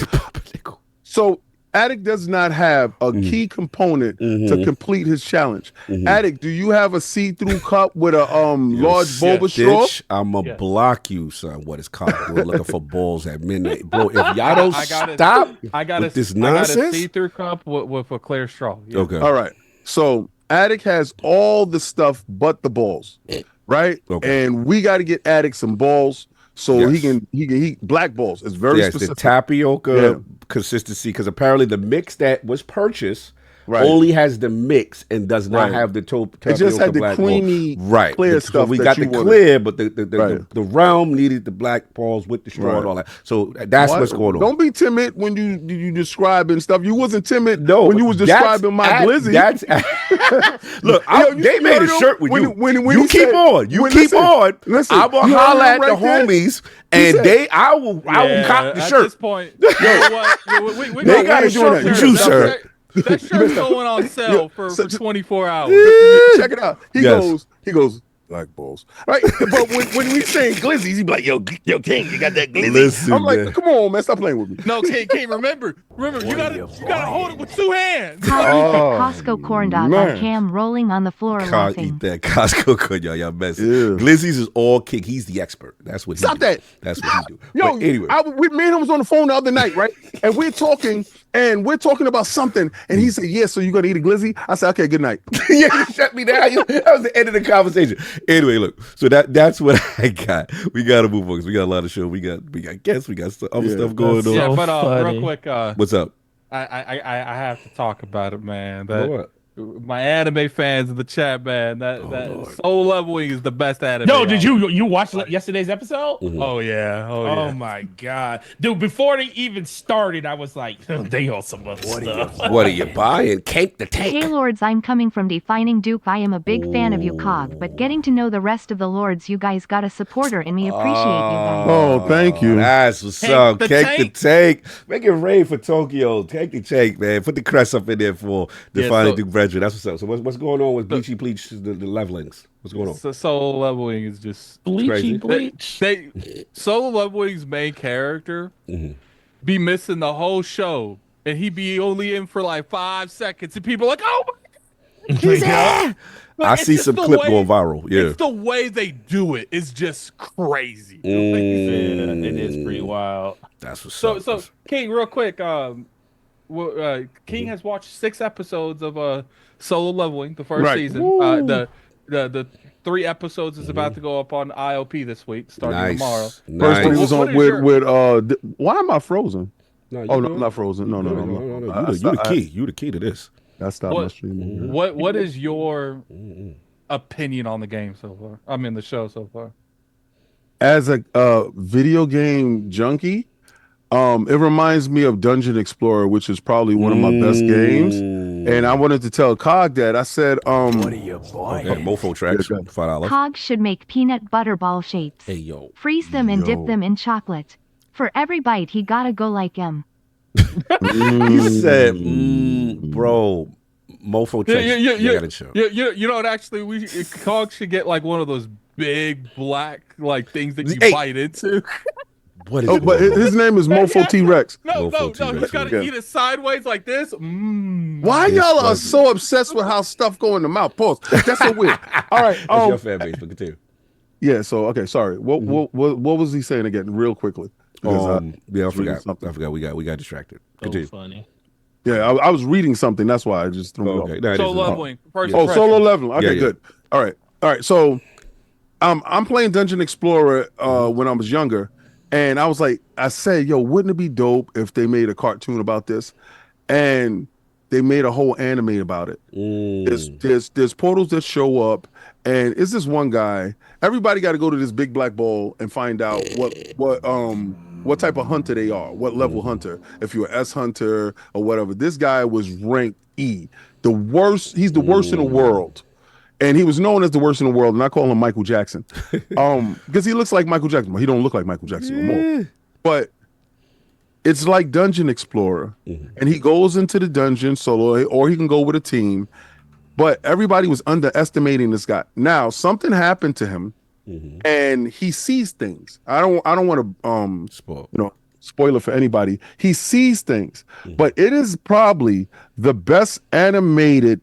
Speaker 7: So Addict does not have a key component to complete his challenge. Addict, do you have a see-through cup with a large boba straw?
Speaker 2: I'ma block you, son. What is called looking for balls at midnight, bro? If y'all don't stop with this nonsense,
Speaker 5: I got a see-through cup with a clear straw. Yeah.
Speaker 2: Okay.
Speaker 7: All right. So Addict has all the stuff but the balls, right?
Speaker 2: Okay.
Speaker 7: And we got to get Addict some balls so he can eat black balls. It's very specific.
Speaker 2: The tapioca consistency, because apparently the mix that was purchased only has the mix and does not have the tapioca.
Speaker 7: It just had the
Speaker 2: black
Speaker 7: creamy,
Speaker 2: ball.
Speaker 7: clear stuff.
Speaker 2: We got the clear, but the realm needed the black balls with the straw and all that. So that's what's going on.
Speaker 7: Don't be timid when you describing stuff. You wasn't timid when you was describing my glizzy.
Speaker 2: Look, they made a shirt with you. You keep on.
Speaker 7: Listen,
Speaker 2: I'm gonna holler at the homies, and I will cop the shirt.
Speaker 5: At this point, you know what? We
Speaker 2: they got a shirt with you, sir.
Speaker 5: That shirt's going on sale for 24 hours.
Speaker 7: Check it out. He goes, black balls. Right? But when we saying glizzies, he be like, yo, King, you got that glizzy?
Speaker 2: Listen,
Speaker 7: I'm like, come on, man, stop playing with me.
Speaker 5: No, King, remember, you gotta hold it with two hands.
Speaker 6: Cog eat that Costco corn dog on cam rolling on the floor
Speaker 2: Cog
Speaker 6: laughing.
Speaker 2: eat that Costco corn, y'all messing. Glizzies is all King. He's the expert. That's what he
Speaker 7: Stop
Speaker 2: do.
Speaker 7: that.
Speaker 2: That's what he do.
Speaker 7: Yo,
Speaker 2: but anyway.
Speaker 7: me and him was on the phone the other night, right? And we're talking about something. And he said, yeah, so you going to eat a glizzy? I said, okay, good night.
Speaker 2: You shut me down. That was the end of the conversation. Anyway, look. So that's what I got. We got to move on because we got a lot of show. We got guests. We got other stuff going on.
Speaker 5: Yeah, but real quick.
Speaker 2: What's up?
Speaker 5: I have to talk about it, man.
Speaker 2: What?
Speaker 5: My anime fans in the chat, man. That Soul Leveling is the best anime.
Speaker 1: Yo, did you watch yesterday's episode?
Speaker 5: Oh yeah.
Speaker 1: Oh my god, dude! Before they even started, I was like, they on some other stuff.
Speaker 2: What are you buying? Cake the tank.
Speaker 6: Hey lords, I'm coming from Defining Duke. I am a big fan of you, Cog, but getting to know the rest of the lords, you guys got a supporter in me. Appreciate you guys.
Speaker 7: Oh, thank you.
Speaker 2: That's what's up. Cake the tank. Make it rain for Tokyo. Take the tank, man. Put the crest up in there for Defining Duke Brethren. That's what's up. So what's going on with Bleachy Bleach, the levelings? What's going on?
Speaker 5: So Soul Leveling is just
Speaker 1: Bleachy Bleach.
Speaker 5: Soul Leveling's main character be missing the whole show, and he be only in for like 5 seconds, and people are like, oh my god, he's there.
Speaker 2: I see some clip going viral. Yeah,
Speaker 5: it's the way they do it. It's just crazy.
Speaker 1: Yeah, it is pretty wild.
Speaker 2: That's what's up.
Speaker 5: So King, real quick, King has watched 6 episodes of Solo Leveling, the first season. The 3 episodes is about to go up on ILP this week, starting tomorrow.
Speaker 7: First one was on with why am I frozen?
Speaker 2: No,
Speaker 7: no, I'm not frozen. No.
Speaker 2: You the key. You the key to this.
Speaker 7: I stopped my stream.
Speaker 5: What is your opinion on the game so far? I mean, the show so far.
Speaker 7: As a video game junkie, it reminds me of Dungeon Explorer, which is probably one of my best games. And I wanted to tell Cog that. I said, what are you buying?
Speaker 2: Okay, Mofo tracks, $5.
Speaker 6: Cog should make peanut butter ball shapes.
Speaker 2: Hey, yo.
Speaker 6: Freeze them and dip them in chocolate. For every bite, he gotta go like him.
Speaker 2: He said, bro, Mofo tracks.
Speaker 5: You know what? Actually, Cog should get like one of those big black like things that you bite into.
Speaker 2: What is
Speaker 7: but his name is Mofo T-Rex.
Speaker 5: No, he's got to eat it sideways like this.
Speaker 7: Why y'all are so obsessed with how stuff go in the mouth? Pause. That's so weird. All right.
Speaker 2: That's your fan base, but continue.
Speaker 7: Yeah, so, okay, sorry. What was he saying again, real quickly?
Speaker 2: I forgot. We got distracted. Continue.
Speaker 1: So funny.
Speaker 7: Yeah, I was reading something. That's why I just threw me off.
Speaker 5: Solo leveling.
Speaker 7: Solo leveling. Okay, good. All right. So I'm playing Dungeon Explorer when I was younger. And I was like, I said, yo, wouldn't it be dope if they made a cartoon about this? And they made a whole anime about it. There's portals that show up, and it's this one guy. Everybody got to go to this big black ball and find out what type of hunter they are, what level hunter. If you're an S hunter or whatever. This guy was ranked E, the worst. He's the worst in the world. And he was known as the worst in the world, and I call him Michael Jackson, because he looks like Michael Jackson, but he don't look like Michael Jackson no more. But it's like Dungeon Explorer, and he goes into the dungeon solo, or he can go with a team. But everybody was underestimating this guy. Now something happened to him, and he sees things. I don't want to spoiler for anybody. He sees things, but it is probably the best animated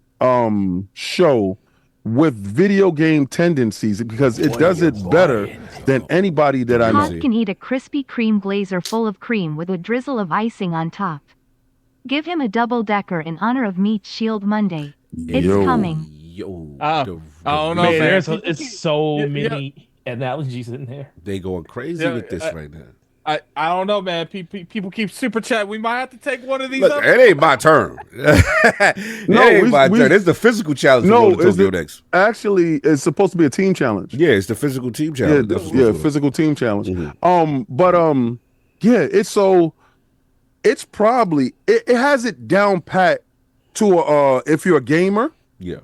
Speaker 7: show with video game tendencies, because it does it better than anybody that I know.
Speaker 6: Cog can eat a Krispy Kreme glazer full of cream with a drizzle of icing on top. Give him a double-decker in honor of Meat Shield Monday. It's coming.
Speaker 5: I don't know, man.
Speaker 1: It's so many analogies in there.
Speaker 2: They going crazy with this right now.
Speaker 5: I don't know, man. People keep super chat. We might have to take one of these.
Speaker 2: Look, it ain't my turn. It ain't my turn. It's the physical challenge.
Speaker 7: Actually, it's supposed to be a team challenge.
Speaker 2: Yeah, it's the physical team challenge.
Speaker 7: Physical team challenge. It's probably it has it down pat to if you're a gamer, you're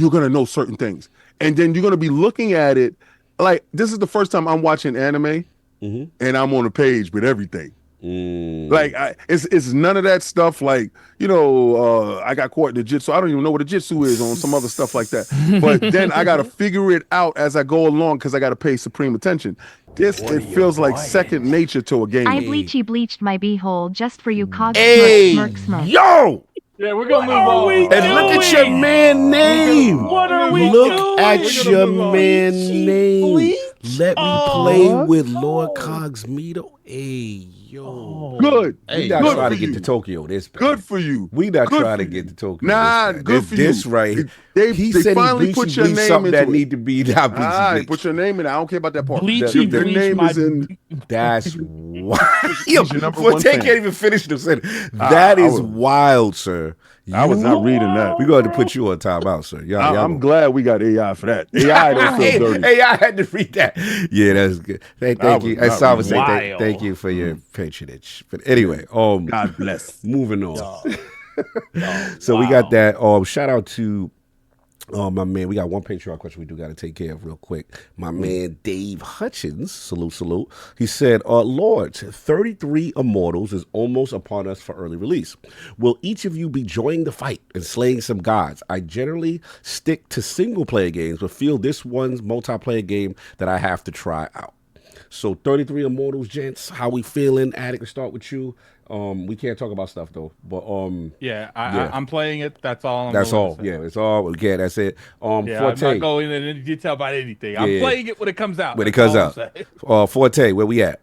Speaker 7: gonna know certain things, and then you're gonna be looking at it like this is the first time I'm watching anime. And I'm on a page with everything. Like it's none of that stuff. Like I got caught in the jitsu. I don't even know what a jitsu is on some other stuff like that. But then I got to figure it out as I go along because I got to pay supreme attention. It feels like second nature to a game.
Speaker 6: I bleached my beehole just for you, Cog. Smirk.
Speaker 2: Yo.
Speaker 5: Yeah, we're gonna move on.
Speaker 2: And look at your man name.
Speaker 1: What are we
Speaker 2: Look at your man name. Let me play with LordCognito. Hey, yo.
Speaker 7: Good.
Speaker 2: We not trying to get to Tokyo this bad.
Speaker 7: Good for you.
Speaker 2: We not trying to get to Tokyo.
Speaker 7: Nah,
Speaker 2: this
Speaker 7: good for you.
Speaker 2: This right.
Speaker 7: They
Speaker 2: said
Speaker 7: finally
Speaker 2: he
Speaker 7: put your name
Speaker 2: something
Speaker 7: into
Speaker 2: that
Speaker 7: it.
Speaker 2: need to be not bleachy.
Speaker 7: Put your name in. I don't care about that part.
Speaker 1: Their
Speaker 7: name is in.
Speaker 2: That's wild. Yo,
Speaker 7: one
Speaker 2: can't even finish the sentence. That is wild, sir.
Speaker 7: I was not reading that.
Speaker 2: We're going to put you on timeout, sir.
Speaker 7: I'm glad we got AI for that. AI don't feel dirty.
Speaker 2: AI had to read that. Yeah, that's good. Thank you. As Simon said, thank you for your patronage. But anyway,
Speaker 7: God bless.
Speaker 2: Moving on. So we got that. Shout out to my man. We got one Patreon question we do got to take care of real quick. My man Dave Hutchins, salute. He said, Lords, 33 Immortals is almost upon us for early release. Will each of you be joining the fight and slaying some gods? I generally stick to single player games, but feel this one's multiplayer game that I have to try out. So 33 Immortals, gents, how we feeling? Attic, to start with you. We can't talk about stuff though, but
Speaker 5: I'm playing it. That's all.
Speaker 2: That's all. Yeah, it's all. Yeah, that's it.
Speaker 5: Forte. I'm not going into any detail about anything. I'm playing it when it comes out.
Speaker 2: When it comes out. Forte, where we at?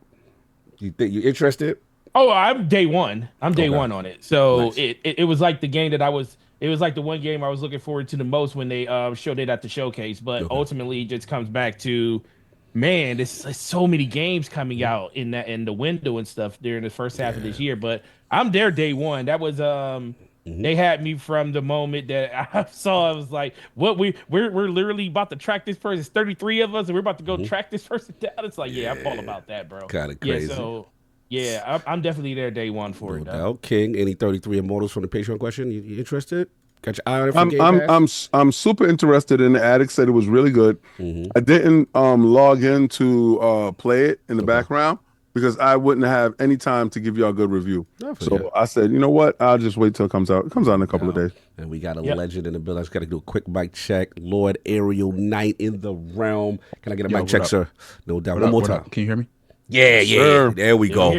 Speaker 2: You think you interested?
Speaker 1: Oh, I'm day one. I'm day one on it. So nice. It was like the game that I was it was like the one game I was looking forward to the most when they showed it at the showcase. But ultimately, it just comes back to, man, there's so many games coming out in the window and stuff during the first half of this year. But I'm there day one. That was they had me from the moment that I saw. I was like, what we're literally about to track this person. It's 33 of us, and we're about to go track this person down. It's like, yeah, I'm all about that, bro.
Speaker 2: Kind of crazy.
Speaker 1: Yeah, so yeah, I'm definitely there day one for it.
Speaker 2: Doubt. King, any 33 Immortals from the Patreon question? You interested? Got your eye on it from Game Pass?
Speaker 7: I'm super interested in the Addict. Said it was really good. I didn't log in to play it in the background because I wouldn't have any time to give y'all a good review. So I said, you know what? I'll just wait till it comes out. It comes out in a couple of days.
Speaker 2: And we got a legend in the building. I just got to do a quick mic check. Lord Aerial Knight in the realm. Can I get a mic check, sir? No doubt. One more time.
Speaker 8: Can you hear me?
Speaker 2: Yeah.
Speaker 7: Sure.
Speaker 2: There we go.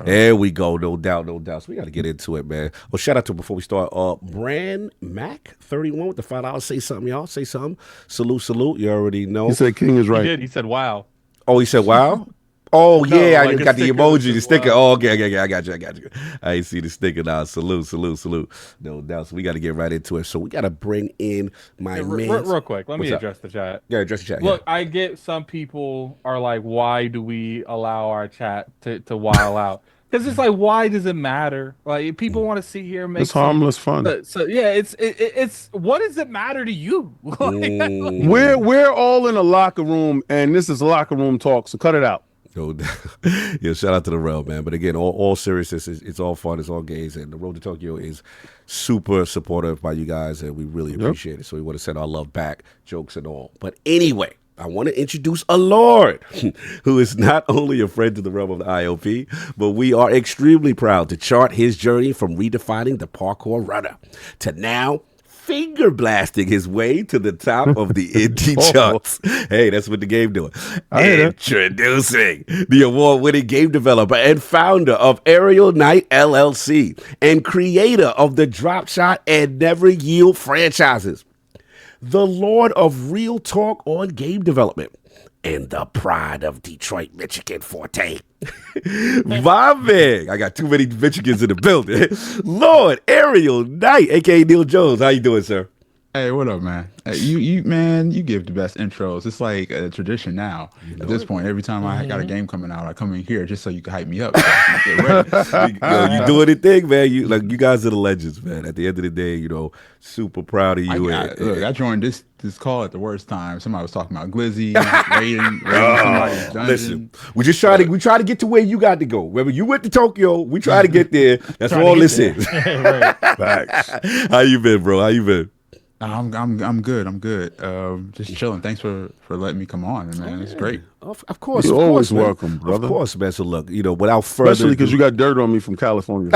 Speaker 2: There we go. No doubt. So we got to get into it, man. Well, shout out to before we start. Brand Mac 31 with the $5. Say something, y'all. Say something. Salute. You already know.
Speaker 7: He said King is right.
Speaker 5: He did. He said, "Wow."
Speaker 2: Oh, he said, "Wow." Oh
Speaker 5: No,
Speaker 2: yeah,
Speaker 5: like
Speaker 2: I got the emoji, the sticker.
Speaker 5: Wow.
Speaker 2: Oh, okay, I got you. I ain't see the sticker now. Salute. No doubt. So we got to get right into it. So we got to bring in my man.
Speaker 5: Real quick, let me address the chat.
Speaker 2: Yeah, address the chat.
Speaker 5: Look, I get some people are like, why do we allow our chat to while out? Because it's like, why does it matter? Like, people want to sit here and make
Speaker 7: It's harmless fun.
Speaker 5: So yeah, it's what does it matter to you?
Speaker 7: We're all in a locker room, and this is locker room talk. So cut it out.
Speaker 2: No doubt. Yeah, shout out to the realm, man. But again, all seriousness, it's all fun, it's all games, and the Road to Tokyo is super supportive by you guys, and we really appreciate it. So we want to send our love back, jokes and all. But anyway, I want to introduce a Lord who is not only a friend to the realm of the ILP, but we are extremely proud to chart his journey from redefining the parkour runner to now finger blasting his way to the top of the indie charts. Hey, that's what the game doing. Introducing the award-winning game developer and founder of Aerial Knight LLC and creator of the Dropshot and Never Yield franchises, the Lord of Real Talk on game development, and the pride of Detroit, Michigan Forte. My man, I got too many Michigans in the building. Lord Aerial Knight, aka Neil Jones. How you doing, sir?
Speaker 8: Hey, what up, man? Hey, you give the best intros. It's like a tradition now. At this point, every time I got a game coming out, I come in here just so you can hype me up. So I can get ready.
Speaker 2: You doing the thing, man. You guys are the legends, man. At the end of the day, super proud of you.
Speaker 8: I joined this call at the worst time. Somebody was talking about Glizzy, raiding somebody's dungeon.
Speaker 2: Listen, we try to get to where you got to go. Remember, you went to Tokyo. We try to get there. That's all this is.
Speaker 7: Facts.
Speaker 2: How you been, bro? How you been?
Speaker 8: I'm good. I'm good. Just chilling. Thanks for letting me come on, man. It's great.
Speaker 2: Of course,
Speaker 7: You're always
Speaker 2: man.
Speaker 7: welcome, brother.
Speaker 2: Of course, man. So look, without further,
Speaker 7: especially because you got dirt on me from California.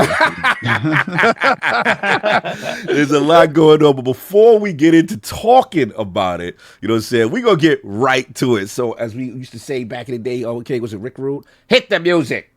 Speaker 2: There's a lot going on, but before we get into talking about it, you know what I'm saying, we're gonna get right to it. So as we used to say back in the day, okay, was it Rick Rude? Hit the music.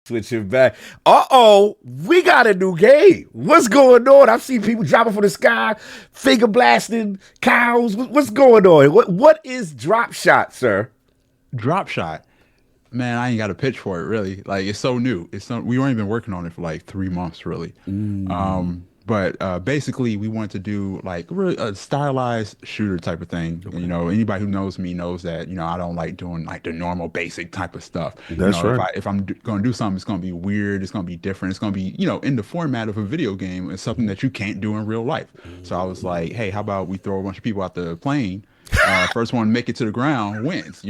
Speaker 2: Switching back. We got a new game. What's going on? I've seen people dropping from the sky, finger blasting cows. What's going on? What is Dropshot, sir?
Speaker 8: Dropshot. Man, I ain't got a pitch for it, really. Like, it's so new. We weren't even working on it for like 3 months, really. But basically, we want to do like really a stylized shooter type of thing. Okay. Anybody who knows me knows that I don't like doing like the normal basic type of stuff.
Speaker 7: That's right.
Speaker 8: If I'm going to do something, it's going to be weird. It's going to be different. It's going to be in the format of a video game. It's something that you can't do in real life. So I was like, hey, how about we throw a bunch of people out the plane First one make it to the ground wins.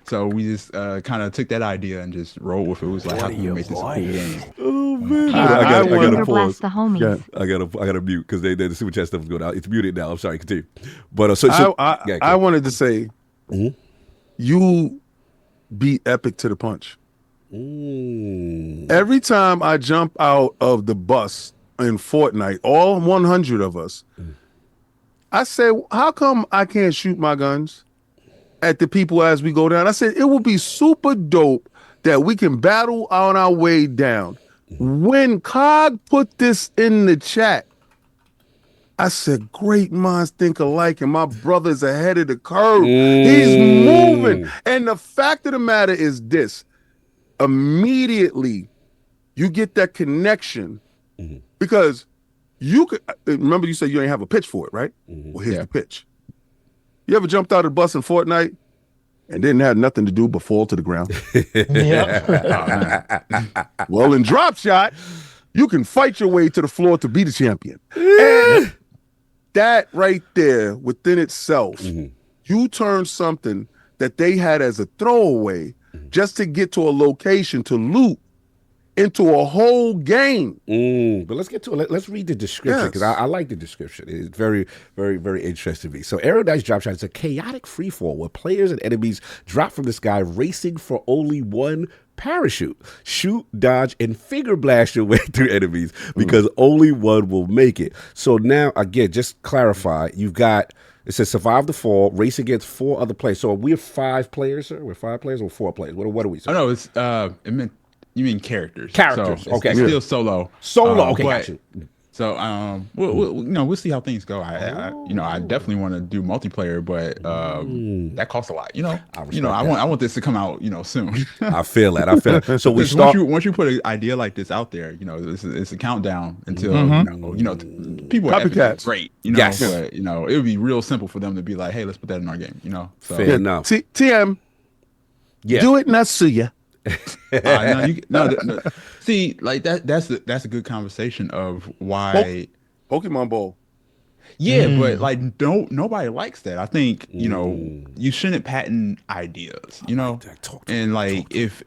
Speaker 8: So we just kind of took that idea and just rolled with it. It was like, how can we make this a cool game?
Speaker 2: Oh man,
Speaker 6: I
Speaker 2: I gotta
Speaker 6: blast
Speaker 2: pause.
Speaker 6: the homies.
Speaker 7: Yeah.
Speaker 2: I gotta mute because the super chat stuff is going out. It's muted now. I'm sorry. Continue. But so
Speaker 7: I wanted to say, you beat Epic to the punch. Every time I jump out of the bus in Fortnite, all 100 of us, I say, how come I can't shoot my guns at the people as we go down? I said, it would be super dope that we can battle on our way down. When Cog put this in the chat, I said, great minds think alike, and my brother's ahead of the curve. He's moving. And the fact of the matter is this. Immediately, you get that connection because you could remember you said you ain't have a pitch for it, right? Well, here's the pitch. You ever jumped out of the bus in Fortnite and didn't have nothing to do but fall to the ground? Well, in Dropshot, you can fight your way to the floor to be the champion. And that right there within itself, you turn something that they had as a throwaway just to get to a location to loot into a whole game.
Speaker 2: But let's get to it. Let's read the description because I like the description. It's very, very, very interesting to me. So AerialKnightsDropshot is a chaotic freefall where players and enemies drop from the sky racing for only one parachute. Shoot, dodge, and finger blast your way through enemies because only one will make it. So now, again, just clarify, you've got, it says survive the fall, race against 4 other players. So we're 5 players, sir? We're 5 players or 4 players? What are we, sir?
Speaker 8: Oh, no, it's, you mean characters.
Speaker 2: Characters,
Speaker 8: so
Speaker 2: okay.
Speaker 8: It's still solo.
Speaker 2: Solo, okay, gotcha.
Speaker 8: So, we'll see how things go. I definitely want to do multiplayer, but that costs a lot. I want this to come out, soon.
Speaker 2: I feel that. So we start.
Speaker 8: Once you put an idea like this out there, it's a countdown until people
Speaker 7: Copycats.
Speaker 8: Great,
Speaker 2: Yes.
Speaker 8: But it would be real simple for them to be like, hey, let's put that in our game. So
Speaker 2: Fair enough.
Speaker 7: TM, do it, Natsuya.
Speaker 8: No. See, like that's a good conversation of why
Speaker 7: Pokemon Ball.
Speaker 8: Yeah, but like nobody likes that. I think you shouldn't patent ideas, and like if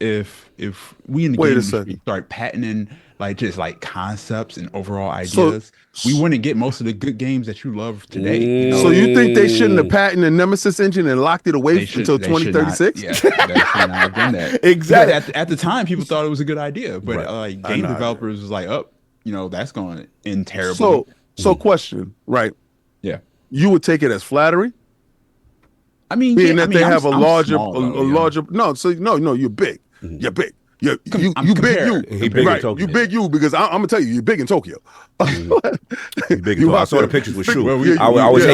Speaker 8: we in the game industry start patenting just concepts and overall ideas, we wouldn't get most of the good games that you love today.
Speaker 7: So you think they shouldn't have patented the Nemesis engine and locked it away until 2036?
Speaker 8: Yeah, they should not have done that.
Speaker 2: Exactly.
Speaker 8: At the time, people thought it was a good idea, but game developers was like, that's going to end terribly.
Speaker 7: So question, right?
Speaker 8: Yeah.
Speaker 7: You would take it as flattery?
Speaker 8: I mean,
Speaker 7: being that they have
Speaker 8: I'm
Speaker 7: a larger,
Speaker 8: small, though,
Speaker 7: larger. No, you're big. You're big. You big you.
Speaker 2: He big
Speaker 7: right.
Speaker 2: in Tokyo.
Speaker 7: You big you because I'm gonna tell you, you're big in Tokyo.
Speaker 2: He's big in Tokyo. I saw the pictures with Shu. I was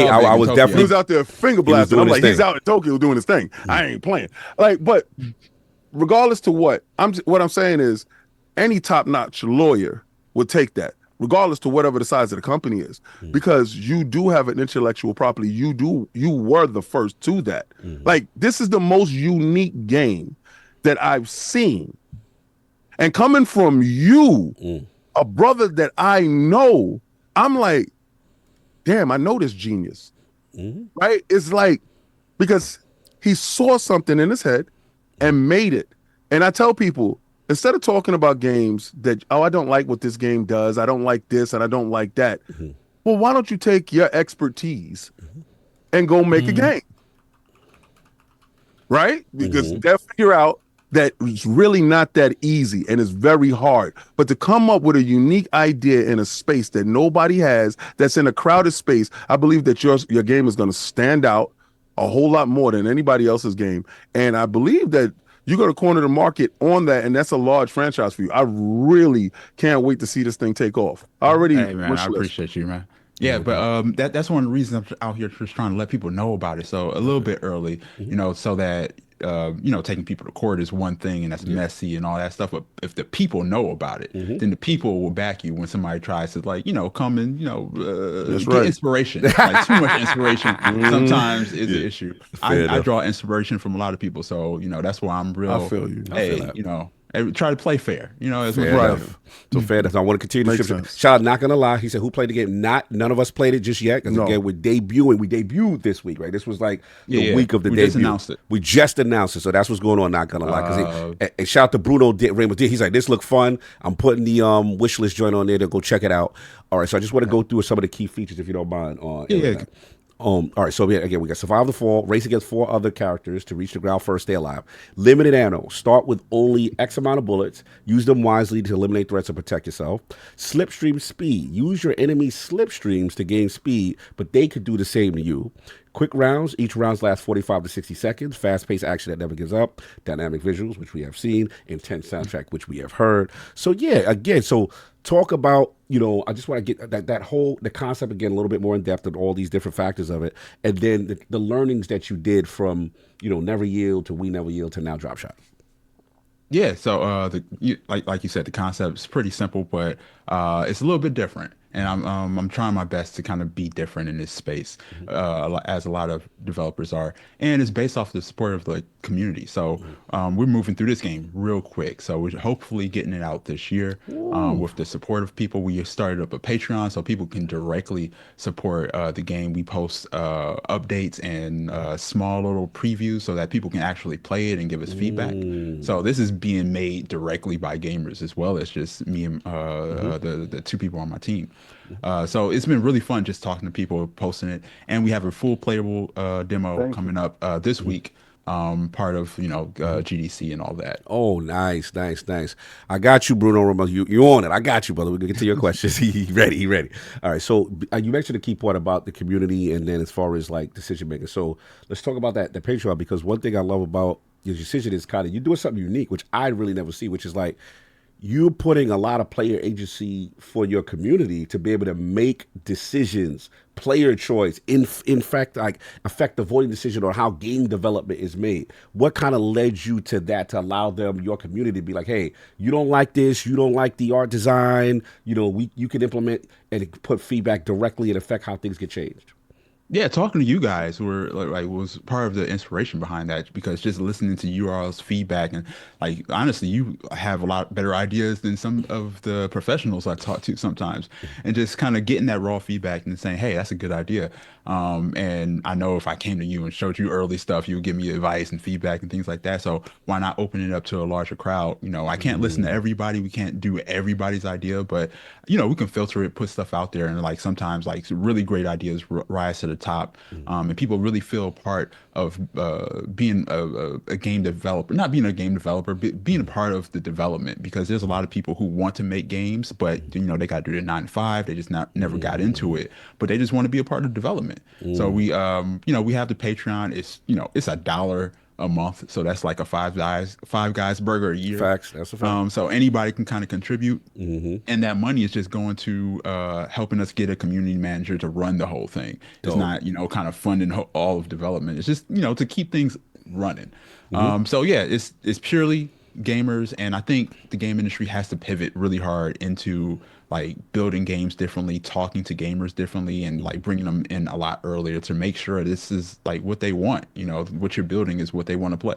Speaker 2: definitely.
Speaker 7: He was out there finger blasting. I'm like,
Speaker 2: his
Speaker 7: he's out in Tokyo doing his thing. I ain't playing. But regardless to what I'm saying is, any top-notch lawyer would take that, regardless to whatever the size of the company is, because you do have an intellectual property. You were the first to that. This is the most unique game that I've seen. And coming from you, a brother that I know, I'm like, damn, I know this genius. Right? It's like, because he saw something in his head and made it. And I tell people, instead of talking about games that, I don't like what this game does, I don't like this, and I don't like that. Well, why don't you take your expertise and go make a game? Right? Because they'll figure out that it's really not that easy and it's very hard. But to come up with a unique idea in a space that nobody has, that's in a crowded space, I believe that your game is going to stand out a whole lot more than anybody else's game. And I believe that you're going to corner the market on that, and that's a large franchise for you. I really can't wait to see this thing take off.
Speaker 8: Hey, man, I appreciate you, man. Yeah, but that's one of the reasons I'm out here just trying to let people know about it. So a little bit early, so that taking people to court is one thing, and that's messy and all that stuff. But if the people know about it, then the people will back you when somebody tries to come and get inspiration. Like, too much inspiration sometimes is an issue. I draw inspiration from a lot of people, so that's why I'm real.
Speaker 7: I feel you.
Speaker 8: Hey, Try to play fair. As much
Speaker 2: Fair
Speaker 8: as
Speaker 2: enough. So fair enough. I want to continue.
Speaker 7: Makes sense.
Speaker 2: Shout out, not gonna lie. He said, "Who played the game?" None of us played it just yet. Because
Speaker 7: No.
Speaker 2: again, we're debuting. We debuted this week, right? This was like the week of the
Speaker 8: We
Speaker 2: debut.
Speaker 8: just announced it.
Speaker 2: We just announced it, so that's what's going on. Not gonna lie. And shout out to Bruno Rainbow. He's like, "This look fun." I'm putting the wish list joint on there to go check it out. All right, so I just want to go through some of the key features, if you don't mind.
Speaker 8: Yeah.
Speaker 2: All right, so again, we got survive the fall, race against 4 other characters to reach the ground first, stay alive. Limited ammo, start with only X amount of bullets, use them wisely to eliminate threats and protect yourself. Slipstream speed, use your enemy's slipstreams to gain speed, but they could do the same to you. Quick rounds, each round lasts 45 to 60 seconds. Fast-paced action that never gives up. Dynamic visuals, which we have seen. Intense soundtrack, which we have heard. So yeah, again, so talk about, I just want to get the concept again a little bit more in depth of all these different factors of it. And then the learnings that you did from, Never Yield to We Never Yield to now Dropshot.
Speaker 8: Yeah, so like you said, the concept's pretty simple, but it's a little bit different. And I'm trying my best to kind of be different in this space, as a lot of developers are. And it's based off the support of the community. So we're moving through this game real quick. So we're hopefully getting it out this year with the support of people. We started up a Patreon so people can directly support the game. We post updates and small little previews so that people can actually play it and give us feedback. So this is being made directly by gamers as well as just me and the 2 people on my team. So it's been really fun just talking to people, posting it, and we have a full playable demo coming up this week, part of GDC and all that.
Speaker 2: Oh, nice. I got you, Bruno Romo. You on it? I got you, brother. We're gonna get to your questions. He ready. All right. So you mentioned a key part about the community, and then as far as like decision making. So let's talk about the Patreon, because one thing I love about your decision is kind of you're doing something unique, which I really never see, which is like you're putting a lot of player agency for your community to be able to make decisions, player choice, in fact, like affect the voting decision on how game development is made. What kind of led you to that, to allow your community to be like, hey, you don't like this, you don't like the art design, you can implement and put feedback directly and affect how things get changed?
Speaker 8: Yeah, talking to you guys was part of the inspiration behind that, because just listening to URL's feedback and honestly, you have a lot better ideas than some of the professionals I talk to sometimes, and just kind of getting that raw feedback and saying, hey, that's a good idea. And I know if I came to you and showed you early stuff, you would give me advice and feedback and things like that. So why not open it up to a larger crowd? I can't listen to everybody. We can't do everybody's idea, but we can filter it, put stuff out there, and sometimes really great ideas rise to the top, and people really feel part of being a game developer, not being a game developer, but being a part of the development, because there's a lot of people who want to make games, but they got to do their 9 to 5. They just never got into it, but they just want to be a part of development. So we we have the Patreon. It's it's $1 a month, so that's like a Five Guys burger a year.
Speaker 2: Facts. That's a fact.
Speaker 8: So anybody can kind of contribute, and that money is just going to helping us get a community manager to run the whole thing. It's not kind of funding all of development. It's just to keep things running. So yeah, it's purely gamers, and I think the game industry has to pivot really hard into building games differently, talking to gamers differently, and bringing them in a lot earlier to make sure this is what they want. What you're building is what they want to play.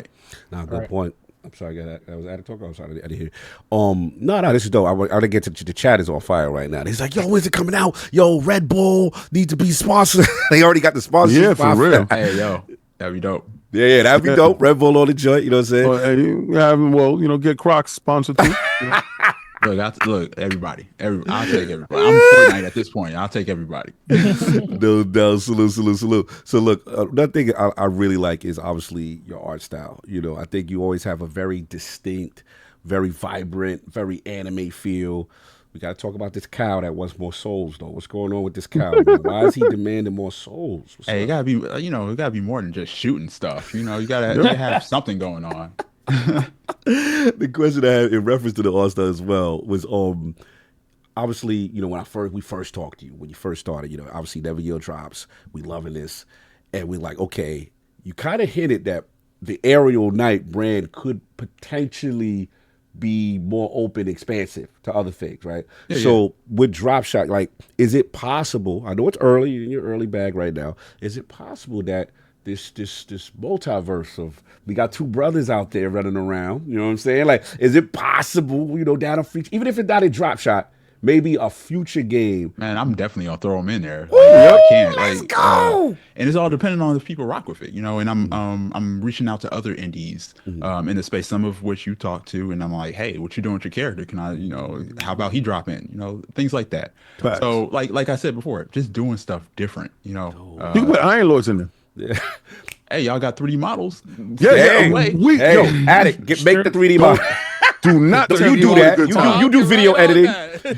Speaker 2: Nah, good point. I'm sorry, that was out of talk. I'm sorry, I didn't hear. No, this is dope. I didn't get to the chat is on fire right now. He's like, yo, when's it coming out? Yo, Red Bull need to be sponsored. They already got the sponsor.
Speaker 7: Yeah, for real.
Speaker 8: Hey, yo, that'd be dope.
Speaker 2: Yeah, that'd be dope. Red Bull on the joint. You know what I'm saying?
Speaker 7: Get Crocs sponsored too.
Speaker 8: Look, everybody. I'll take everybody. I'm Fortnite at this point. I'll take everybody.
Speaker 2: No, salute. So look, another thing I really like is obviously your art style. I think you always have a very distinct, very vibrant, very anime feel. We got to talk about this cow that wants more souls, though. What's going on with this cow? Why is he demanding more souls?
Speaker 8: Hey, it gotta be, it gotta be more than just shooting stuff. You gotta have something going on.
Speaker 2: The question I had in reference to the All-Star as well was obviously, when we first talked to you, when you first started, obviously Never Yield drops, we loving this, and we're like, okay, you kind of hinted that the Aerial Knight brand could potentially be more open, expansive to other things, right? Yeah, so with Dropshot, is it possible, I know it's early, in your early bag right now, is it possible that this multiverse of we got two brothers out there running around. You know what I'm saying? Like, is it possible? You know, down a future, even if it's not a Dropshot, maybe a future game.
Speaker 8: Man, I'm definitely gonna throw them in there.
Speaker 2: Woo,
Speaker 8: I can't.
Speaker 2: let's
Speaker 8: Like,
Speaker 2: go.
Speaker 8: And it's all dependent on if people rock with it, you know. And I'm reaching out to other indies in the space, some of which you talk to, and I'm like, hey, what you doing with your character? Can I, you know, how about he drop in? You know, things like that.
Speaker 7: Facts.
Speaker 8: So like I said before, just doing stuff different, you know.
Speaker 7: You can put Iron Lords in there.
Speaker 2: Yeah.
Speaker 8: Hey, y'all got 3D models.
Speaker 2: Hey,
Speaker 7: We
Speaker 2: hey,
Speaker 7: yo,
Speaker 2: Attic, make the 3D model.
Speaker 7: do not tell
Speaker 2: You
Speaker 7: me
Speaker 2: do
Speaker 7: all the
Speaker 2: that.
Speaker 7: good times.
Speaker 2: You do video editing.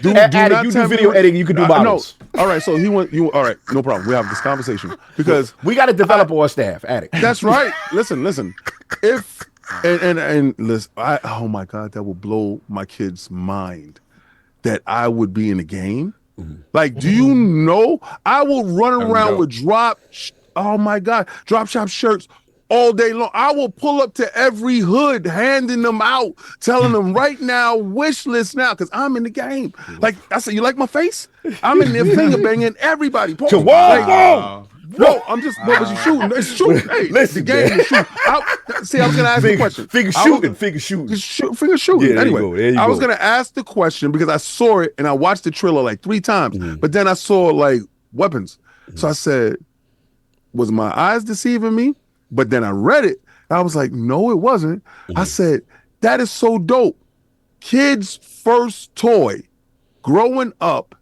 Speaker 7: Do
Speaker 2: Attic,
Speaker 7: not
Speaker 2: you
Speaker 7: tell
Speaker 2: do
Speaker 7: me
Speaker 2: video
Speaker 7: what-
Speaker 2: editing. You can do models.
Speaker 7: No. All right, so you all right, no problem. We have this conversation because
Speaker 2: We got a developer on staff, Attic.
Speaker 7: that's right. Listen. If and listen, oh my God, that will blow my kid's mind that I would be in a game. Like, do you know I will run around with oh my God, Dropshot shirts all day long. I will pull up to every hood, handing them out, telling them right now, wish list now, because I'm in the game. Like I said, you like my face? I'm in there finger banging everybody.
Speaker 2: To
Speaker 7: Like, no, I'm just, what was you shooting? It's shooting. Hey,
Speaker 2: Listen,
Speaker 7: the game
Speaker 2: man.
Speaker 7: is shooting. See, I was going to ask the question.
Speaker 2: Figure
Speaker 7: I
Speaker 2: shooting.
Speaker 7: was- Finger shooting.
Speaker 2: Yeah, there you
Speaker 7: Anyway,
Speaker 2: go, there you
Speaker 7: I was
Speaker 2: go.
Speaker 7: going to ask the question because I saw it and I watched the trailer like 3 times, but then I saw like weapons. So I said, was my eyes deceiving me? But then I read it. I was like, no, it wasn't. I said, that is so dope. Kids' first toy growing up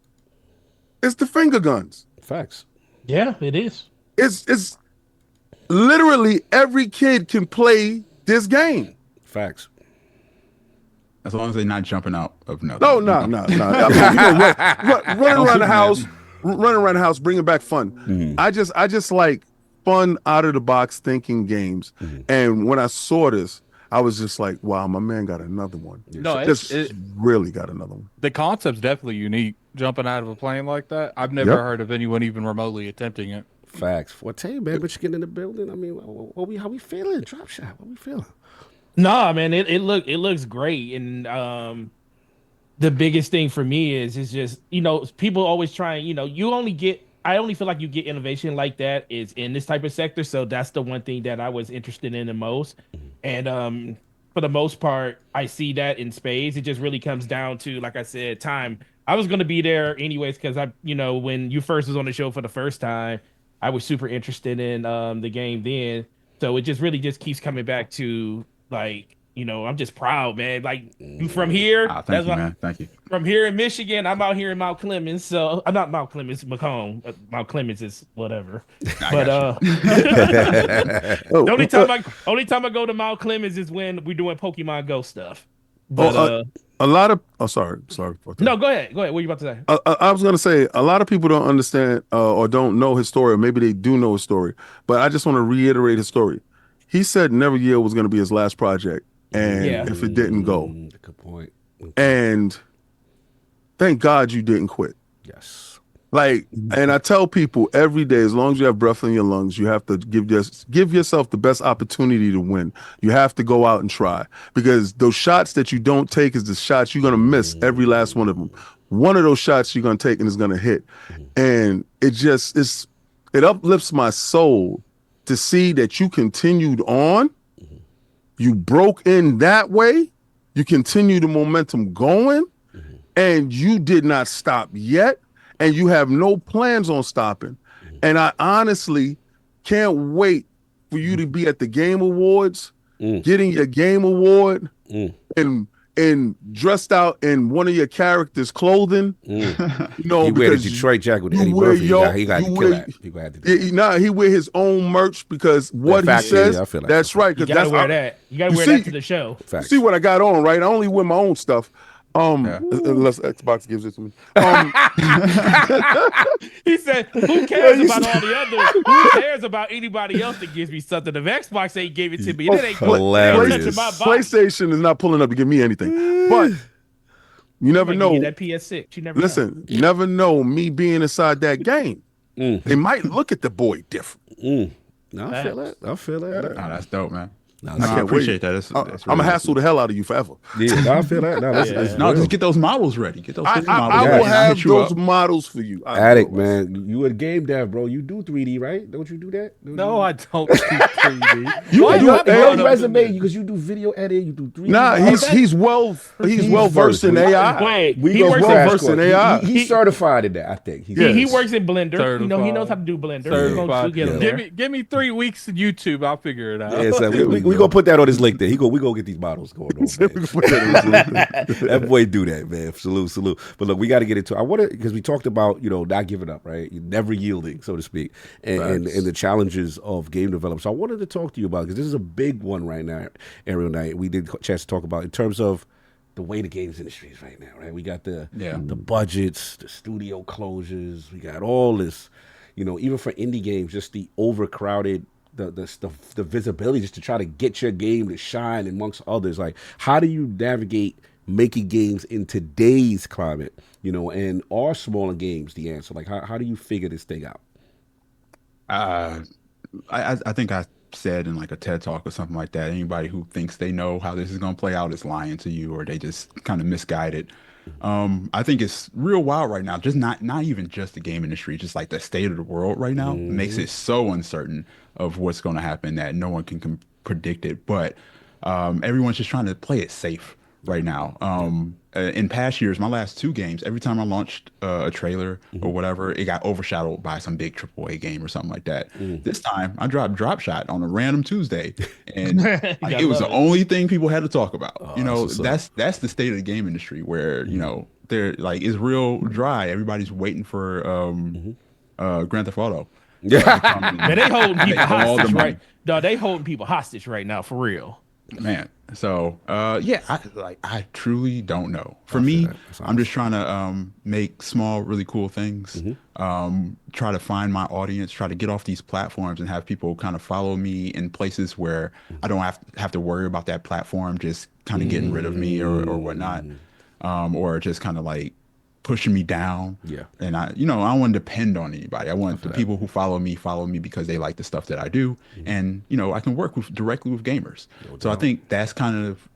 Speaker 7: is the finger guns.
Speaker 2: Facts.
Speaker 1: Yeah, it is.
Speaker 7: It's literally every kid can play this game.
Speaker 2: Facts.
Speaker 8: As long as they're not jumping out of nothing.
Speaker 7: No. I mean, you know, running around the house, bringing back fun. I just like fun out of the box thinking games. And when I saw this, I was just like, wow, my man got another one.
Speaker 5: No,
Speaker 7: Really got another one.
Speaker 5: the concept's definitely unique. Jumping out of a plane like that, I've never heard of anyone even remotely attempting it.
Speaker 2: Facts. Forte, man, but you get in the building. I mean, how we feeling? Dropshot, what we feeling?
Speaker 1: No, man, it looks great, and the biggest thing for me is just, you know, people always trying, you know, I only feel like you get innovation like that is in this type of sector, so that's the one thing that I was interested in the most, and for the most part, I see that in spades. It just really comes down to, like I said, time. I was gonna be there anyways because when you first was on the show for the first time, I was super interested in the game then, so it just really just keeps coming back to, like, you know, I'm just proud, man. Like, you from here.
Speaker 8: Thank you, man. Thank you.
Speaker 1: From here in Michigan, I'm out here in Mount Clemens. So I'm not Mount Clemens, Macomb. Mount Clemens is whatever. But the only time I go to Mount Clemens is when we're doing Pokemon Go stuff. But
Speaker 7: a lot of sorry.
Speaker 1: No, go ahead. What are you about to say?
Speaker 7: I was gonna say a lot of people don't understand or don't know his story, or maybe they do know his story. But I just want to reiterate his story. He said Never Yield was gonna be his last project, and if it didn't go,
Speaker 2: Good point.
Speaker 7: and thank God you didn't quit.
Speaker 2: Yes.
Speaker 7: Like, and I tell people every day, as long as you have breath in your lungs, you have to give yourself the best opportunity to win. You have to go out and try, because those shots that you don't take is the shots you're going to miss, every last one of them. One of those shots you're going to take and it's going to hit. And it uplifts my soul to see that you continued on. You broke in that way. You continue the momentum going, and you did not stop yet. And you have no plans on stopping. And I honestly can't wait for you to be at the Game Awards, getting your Game Award, and dressed out in one of your characters' clothing. You know,
Speaker 2: He wear the Detroit jacket with Eddie Murphy. He got to kill that. People had to do that.
Speaker 7: He wear his own merch because what he
Speaker 2: Factor,
Speaker 7: says,
Speaker 2: yeah, I feel like
Speaker 7: that's
Speaker 2: that.
Speaker 7: right.
Speaker 1: You
Speaker 7: Because
Speaker 1: gotta
Speaker 7: that's
Speaker 1: wear that. You gotta
Speaker 7: you
Speaker 1: wear
Speaker 7: see-
Speaker 1: that to the show.
Speaker 2: Facts.
Speaker 7: See what I got on, right? I only wear my own stuff. Unless Xbox gives it to me.
Speaker 1: He said, "Who cares about all the others? Who cares about anybody else that gives me something? If Xbox ain't gave it to me, it ain't
Speaker 2: Hilarious.
Speaker 1: touching my body."
Speaker 7: PlayStation is not pulling up to give me anything. But you never
Speaker 1: Might
Speaker 7: know.
Speaker 1: give you that PS6. You never
Speaker 7: Listen, you never know me being inside that game. They might look at the boy different.
Speaker 2: No, I feel that.
Speaker 8: Oh, that's dope, man.
Speaker 2: No,
Speaker 8: No, I
Speaker 7: can't
Speaker 8: appreciate
Speaker 7: wait.
Speaker 8: that. That's
Speaker 7: I'm
Speaker 8: really
Speaker 7: gonna hassle
Speaker 8: cool.
Speaker 7: the hell out of you forever.
Speaker 2: Yeah, no, I feel that. No, that's
Speaker 8: No,
Speaker 2: real.
Speaker 8: just get those models ready. Get those 3D models
Speaker 7: I
Speaker 8: ready.
Speaker 7: will
Speaker 8: and I'll
Speaker 7: have
Speaker 8: hit you
Speaker 7: those
Speaker 8: up.
Speaker 7: models for you. I
Speaker 2: Attic,
Speaker 7: will.
Speaker 2: man, you a game dev, bro. You do 3D, right? Don't you do that?
Speaker 5: No, I don't do 3D.
Speaker 2: You
Speaker 5: Why
Speaker 2: do
Speaker 5: you
Speaker 2: it
Speaker 5: have
Speaker 2: in
Speaker 5: it
Speaker 2: your
Speaker 5: on
Speaker 2: resume because you do video editing, you do 3D.
Speaker 7: Nah,
Speaker 2: models.
Speaker 7: he's well versed in AI.
Speaker 1: Wait,
Speaker 2: We
Speaker 1: he
Speaker 2: go
Speaker 1: works
Speaker 7: well
Speaker 2: crash
Speaker 7: versed in
Speaker 2: course.
Speaker 7: AI.
Speaker 2: He's certified in that, I think.
Speaker 1: He
Speaker 7: Yes.
Speaker 1: works in Blender. You know, he knows
Speaker 5: Certified.
Speaker 1: how to do Blender. We're gonna
Speaker 5: Certified.
Speaker 1: get him
Speaker 5: Give
Speaker 1: there.
Speaker 5: me 3 weeks of YouTube. I'll figure it out.
Speaker 2: Yeah, so we gonna put that on his LinkedIn. We gonna get these models going on. That boy do that, man. Salute. But look, we got to get into. I want to because we talked about not giving up, right? Never yielding, so to speak, and the challenges of game development. So I wanted to talk to you about because this is a big one right now, Ariel Knight. We did a chance to talk about in terms of the way the games industry is right now, right? We got the budgets, the studio closures. We got all this, even for indie games, just the overcrowded. The visibility just to try to get your game to shine amongst others. Like, how do you navigate making games in today's climate? And are smaller games the answer? Like, how do you figure this thing out?
Speaker 8: I think I said in like a TED talk or something like that. Anybody who thinks they know how this is going to play out is lying to you, or they just kind of misguided. I think it's real wild right now. Just not even just the game industry, just like the state of the world right now makes it so uncertain of what's going to happen that no one can predict it. But everyone's just trying to play it safe right now. In past years, my last 2 games, every time I launched a trailer or whatever, it got overshadowed by some big AAA game or something like that. This time, I dropped Dropshot on a random Tuesday, and it was the only thing people had to talk about. That's the state of the game industry where they're like it's real dry. Everybody's waiting for Grand Theft Auto.
Speaker 1: Man, they holding people
Speaker 8: all the
Speaker 1: hostage,
Speaker 8: money.
Speaker 1: right? No, they holding people hostage right now, for real.
Speaker 8: Man, so I truly don't know. For me, I'm just trying to make small, really cool things. Try to find my audience. Try to get off these platforms and have people kind of follow me in places where I don't have to worry about that platform just kind of getting rid of me or whatnot, or just kind of like pushing me down. And I don't want to depend on anybody. I want the people who follow me because they like the stuff that I do. And, I can work directly with gamers. So I think that's kind of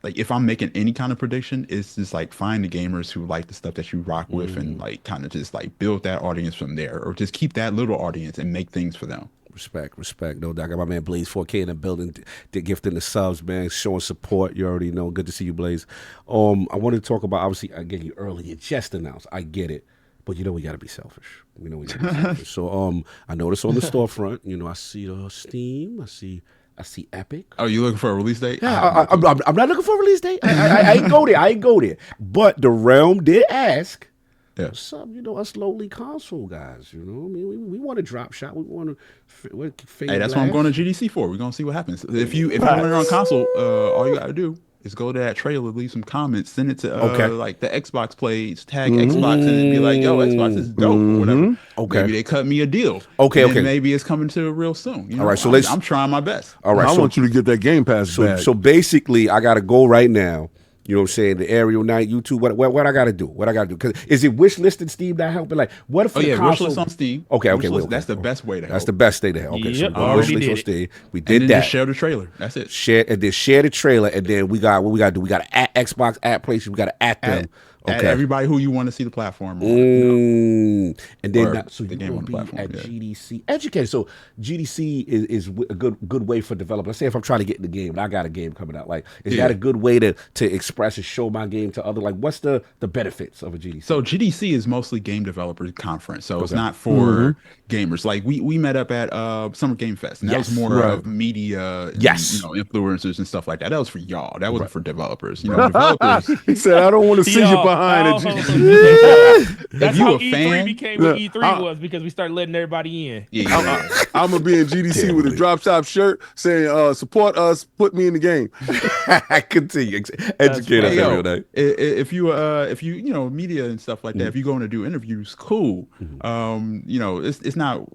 Speaker 8: like, if I'm making any kind of prediction, it's just like find the gamers who like the stuff that you rock with and like kind of just like build that audience from there, or just keep that little audience and make things for them.
Speaker 2: Respect. No doubt. I got my man Blaze 4K in the building, gifting the subs, man, showing support. You already know. Good to see you, Blaze. I wanted to talk about, obviously, I get you early. You just announced. I get it. But we got to be selfish. We got to be selfish. So I noticed on the storefront, I see the Steam. I see Epic.
Speaker 8: Oh, you looking for a release date?
Speaker 2: Yeah, I'm not looking for a release date. I ain't go there. But the Realm did ask.
Speaker 8: Yeah.
Speaker 2: What's up? Us lowly console guys. I mean, we want to drop shot. We want to.
Speaker 8: Hey, that's what I'm going to GDC for. We're gonna see what happens. If you want it on console, all you got to do is go to that trailer, leave some comments, send it to like the Xbox page, tag Xbox, and be like, "Yo, Xbox is dope," or whatever.
Speaker 2: Okay.
Speaker 8: Maybe they cut me a deal.
Speaker 2: Okay.
Speaker 8: Maybe it's coming to real soon.
Speaker 2: All right. So
Speaker 8: I'm trying my best.
Speaker 2: All right.
Speaker 7: I want you to get that Game Pass back.
Speaker 2: So basically, I got to go right now. You know what I'm saying? The Ariel Knight YouTube. What I got to do? Because is it wish listed Steam not helping? Like what if the
Speaker 8: wish
Speaker 2: console?
Speaker 8: list on Steam.
Speaker 2: Okay.
Speaker 8: That's the best way to help.
Speaker 2: That's the best thing to help. Okay,
Speaker 1: Yep,
Speaker 2: so wish list on Steam. We did that.
Speaker 8: Just share the trailer. That's it.
Speaker 2: Share the trailer, and then we got what we got to do. We got to at Xbox, at PlayStation. We got to at them.
Speaker 8: Okay. Everybody who you want to see the platform on.
Speaker 2: And then
Speaker 8: Or
Speaker 2: so
Speaker 8: the
Speaker 2: you're
Speaker 8: game
Speaker 2: going
Speaker 8: on
Speaker 2: to
Speaker 8: the
Speaker 2: be
Speaker 8: platform,
Speaker 2: at
Speaker 8: yeah.
Speaker 2: GDC. Educated. So GDC is a good way for developers. Let's say if I'm trying to get in the game, and I got a game coming out. Like, is that a good way to express and show my game to other? Like, what's the benefits of a GDC?
Speaker 8: So GDC is mostly game developers conference. So it's not for gamers. Like we met up at Summer Game Fest, and that was more of media, and, influencers and stuff like that. That was for y'all. That wasn't for developers. Developers.
Speaker 7: He said, "I don't want to see you behind it."
Speaker 1: That's
Speaker 8: you
Speaker 1: how
Speaker 8: a
Speaker 1: E3
Speaker 8: fan?
Speaker 1: became what E3 was, because we started letting everybody in.
Speaker 7: I'm gonna be in GDC with a Dropshot shirt saying, "Support us, put me in the game."
Speaker 2: Continue. Educate us, Ariel Knight.
Speaker 8: If you media and stuff like that, if you're going to do interviews, cool. It's not.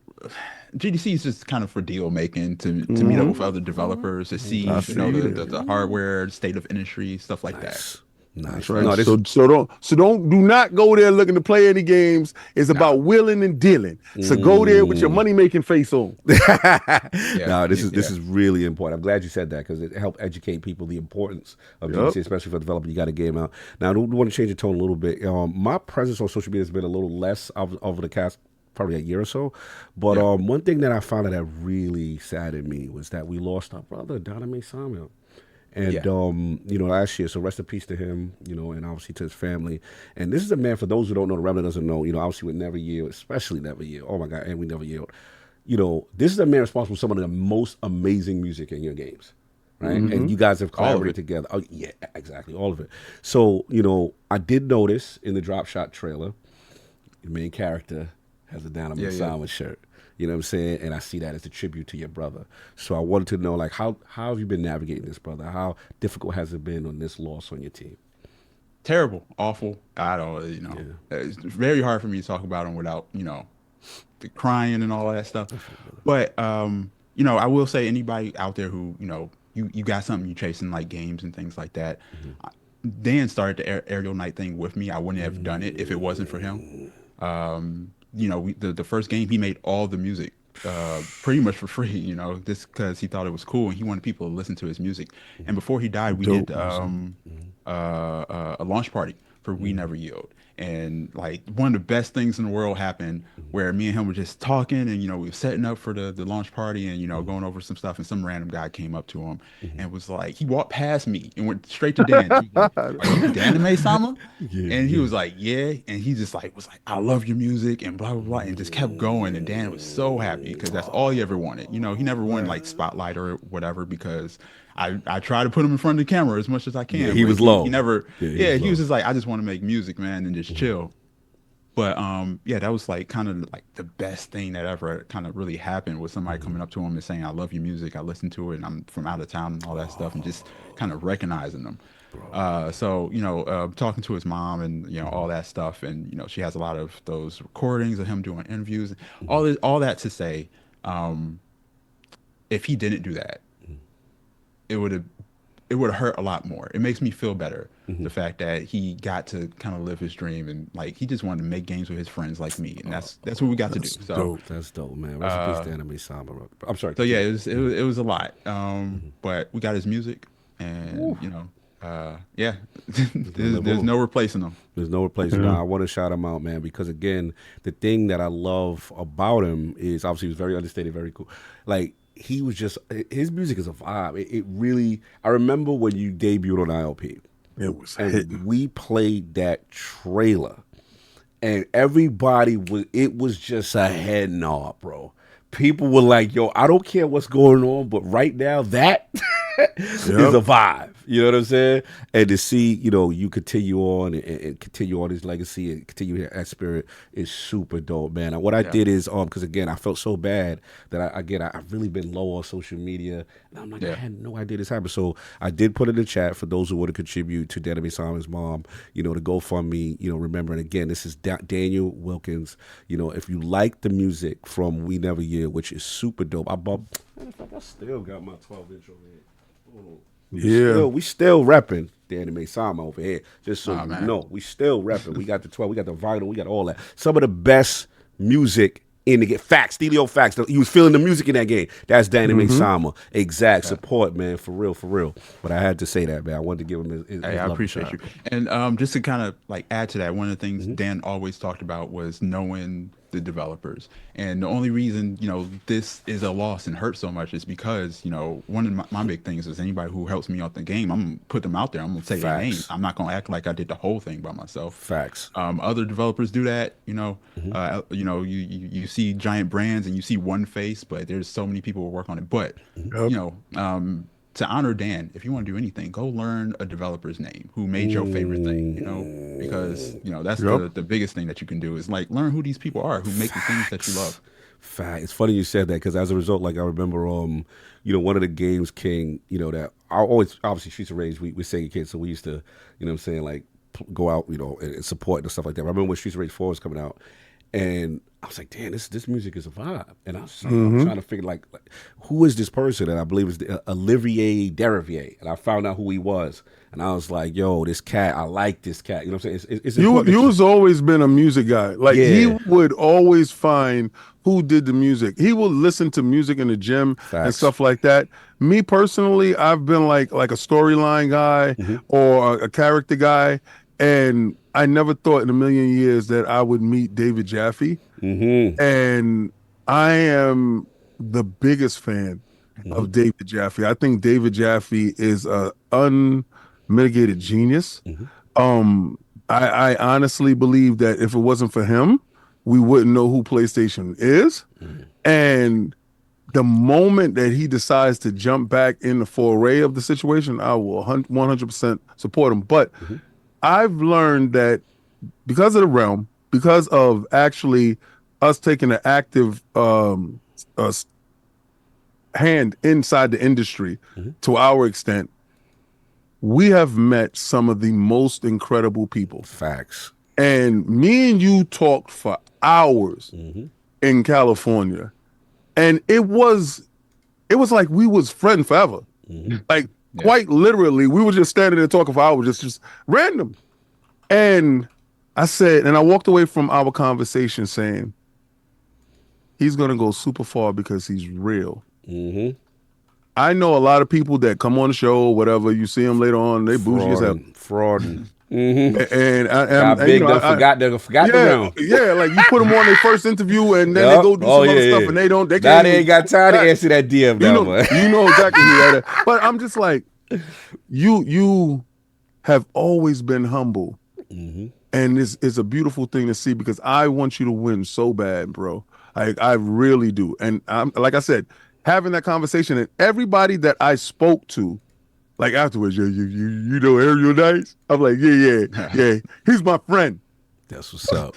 Speaker 8: GDC is just kind of for deal making to meet up with other developers to see the hardware, the state of industry, stuff like that.
Speaker 2: Nice.
Speaker 7: Right.
Speaker 2: No, this
Speaker 7: Do not go there looking to play any games. It's about willing and dealing. So go there with your money making face on.
Speaker 2: This is really important. I'm glad you said that because it helped educate people the importance of DTC, especially for developers. You got to get them out. Now, I do want to change the tone a little bit. My presence on social media has been a little less over the past probably a year or so. But one thing that I found that really saddened me was that we lost our brother, Dynamite Samuel. And, last year, so rest in peace to him, and obviously to his family. And this is a man, for those who don't know, the Remnant doesn't know, obviously would never yield, especially never yield. Oh, my God, and we never yield. This is a man responsible for some of the most amazing music in your games, right? And you guys have collaborated together. Oh, yeah, exactly, all of it. So, I did notice in the Dropshot trailer, the main character has a Dynamite Samuel shirt. You know what I'm saying? And I see that as a tribute to your brother. So I wanted to know, like, how have you been navigating this, brother? How difficult has it been on this loss on your team?
Speaker 8: Terrible, awful. I don't, it's very hard for me to talk about him without, the crying and all that stuff. But, I will say anybody out there who, you got something you're chasing, like games and things like that. Dan started the Aerial Knight thing with me. I wouldn't have done it if it wasn't for him. The first game, he made all the music pretty much for free, just because he thought it was cool and he wanted people to listen to his music. And before he died, we did a launch party for We Never Yield. And like one of the best things in the world happened where me and him were just talking and, we were setting up for the launch party and, going over some stuff. And some random guy came up to him and was like, he walked past me and went straight to Dan. He was like, are you Dynamite Samuel? And he was like, yeah. And he just was like, I love your music and blah, blah, blah. And just kept going. And Dan was so happy because that's all he ever wanted. He never wanted like spotlight or whatever because I try to put him in front of the camera as much as I can.
Speaker 2: Yeah, he was low.
Speaker 8: He never. He was just like, I just want to make music, man, and just chill. But that was like kind of like the best thing that ever kind of really happened was somebody coming up to him and saying, I love your music, I listen to it, and I'm from out of town and all that stuff, and just kind of recognizing them. Talking to his mom and all that stuff, and she has a lot of those recordings of him doing interviews, all that to say, if he didn't do that, it would have hurt a lot more. It makes me feel better, the fact that he got to kind of live his dream and like he just wanted to make games with his friends like me, and that's what we got to do. So
Speaker 2: dope. That's dope, man. Rest in peace to Dynamite Samuel. I'm sorry.
Speaker 8: So yeah, it was a lot, but we got his music, and there's no replacing him.
Speaker 2: There's no replacing him. I want to shout him out, man, because again, the thing that I love about him is obviously he was very understated, very cool. Like, he was just, his music is a vibe. It really, I remember when you debuted on ILP.
Speaker 7: It was
Speaker 2: and we played that trailer and everybody it was just a head nod, bro. People were like, yo, I don't care what's going on, but right now that is a vibe. You know what I'm saying? And to see, you continue on and continue on his legacy and continue that spirit is super dope, man. And what I did is, because again, I felt so bad that I've really been low on social media. And I'm like, I had no idea this happened. So I did put in the chat for those who want to contribute to Dynamite Samuel's mom, to GoFundMe, remembering again, this is Daniel Wilkins. If you like the music from We Never Yield, which is super dope. Matter of fact, I still got my 12-inch over here. We still repping the Anime Sama over here. Just so you know, we still repping. We got the 12, we got the vinyl, we got all that. Some of the best music in the game. Facts, Steelio Facts. He was feeling the music in that game. That's the Anime Sama. Exact support, man, for real. But I had to say that, man. I wanted to give him his
Speaker 8: I appreciate you. And just to kind of like add to that, one of the things Dan always talked about was knowing the developers. And the only reason, this is a loss and hurts so much is because, one of my big things is anybody who helps me out the game, I'm going to put them out there. I'm going to say their names. I'm not going to act like I did the whole thing by myself.
Speaker 2: Facts.
Speaker 8: Other developers do that, you see giant brands and you see one face, but there's so many people who work on it. But, to honor Dan, if you want to do anything, go learn a developer's name who made your favorite thing, because, that's the biggest thing that you can do is like learn who these people are who make the things that you love.
Speaker 2: Fact. It's funny you said that because as a result, like I remember, one of the games, King, that I always, obviously Streets of Rage, we're Sega kids, so we used to, like go out, and support and stuff like that. I remember when Streets of Rage 4 was coming out. And I was like, damn, this music is a vibe. And I was trying to figure, like, who is this person? And I believe it's Olivier Derivier. And I found out who he was. And I was like, yo, this cat, I like this cat. You know what I'm saying?
Speaker 7: You was always been a music guy. Like, he would always find who did the music. He will listen to music in the gym and stuff like that. Me personally, I've been like a storyline guy or a character guy. And I never thought in a million years that I would meet David Jaffe. And I am the biggest fan of David Jaffe. I think David Jaffe is a unmitigated genius. I honestly believe that if it wasn't for him, we wouldn't know who PlayStation is. And the moment that he decides to jump back in the foray of the situation, I will 100% support him. But I've learned that because of the realm, because of actually us taking an active hand inside the industry to our extent, we have met some of the most incredible people.
Speaker 2: Facts.
Speaker 7: And me and you talked for hours in California. And it was like we was friends forever. Like, quite literally, we were just standing there talking for hours, just random. And I said, and I walked away from our conversation saying, he's going to go super far because he's real. I know a lot of people that come on the show or whatever, you see them later on, they bougie as hell.
Speaker 2: Fraud.
Speaker 7: And
Speaker 2: big, forgot the round.
Speaker 7: Yeah, like you put them on their first interview and then they go do some other stuff and they don't. They
Speaker 2: now they ain't got time to answer that DM.
Speaker 7: You know exactly who that is. But I'm just like, you have always been humble. And it's a beautiful thing to see because I want you to win so bad, bro. I really do. And I'm, like I said, having that conversation and everybody that I spoke to, like afterwards, you know Ariel Knights? I'm like, yeah. He's my friend.
Speaker 2: That's what's up.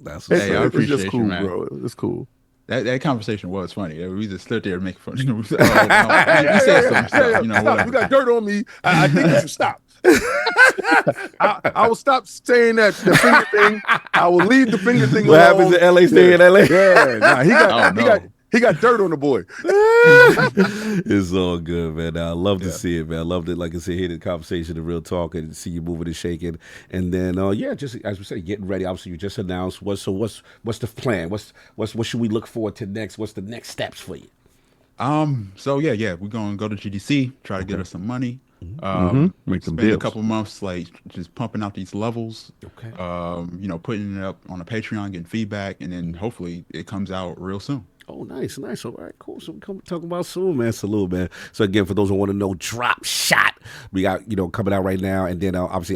Speaker 2: That's
Speaker 8: what's up. I appreciate
Speaker 7: it's just cool,
Speaker 8: you, man.
Speaker 7: Bro. It's cool.
Speaker 8: That conversation was funny. We just stood there and make fun. You said some stuff.
Speaker 7: Stop. You got dirt on me. I think you should stop. I will stop saying that the finger thing. I will leave the finger thing
Speaker 2: what
Speaker 7: alone.
Speaker 2: What happens in LA? Stay in LA?
Speaker 7: Yeah, he got dirt on the boy.
Speaker 2: It's all good, man. I love to see it, man. I love to, like I said, hear the conversation, the real talk, and see you moving and shaking. And then, just as we said, getting ready. Obviously, you just announced. What's the plan? What should we look forward to next? What's the next steps for you?
Speaker 8: So we're gonna go to GDC, try to get us some money.
Speaker 7: Make some
Speaker 8: spend
Speaker 7: deals.
Speaker 8: a couple months like just pumping out these levels.
Speaker 2: Okay.
Speaker 8: Putting it up on a Patreon, getting feedback, and then hopefully it comes out real soon.
Speaker 2: Oh, nice. All right, cool. So we come talking about soon, man. Salute, man. So again, for those who want to know, Dropshot, we got coming out right now, and then obviously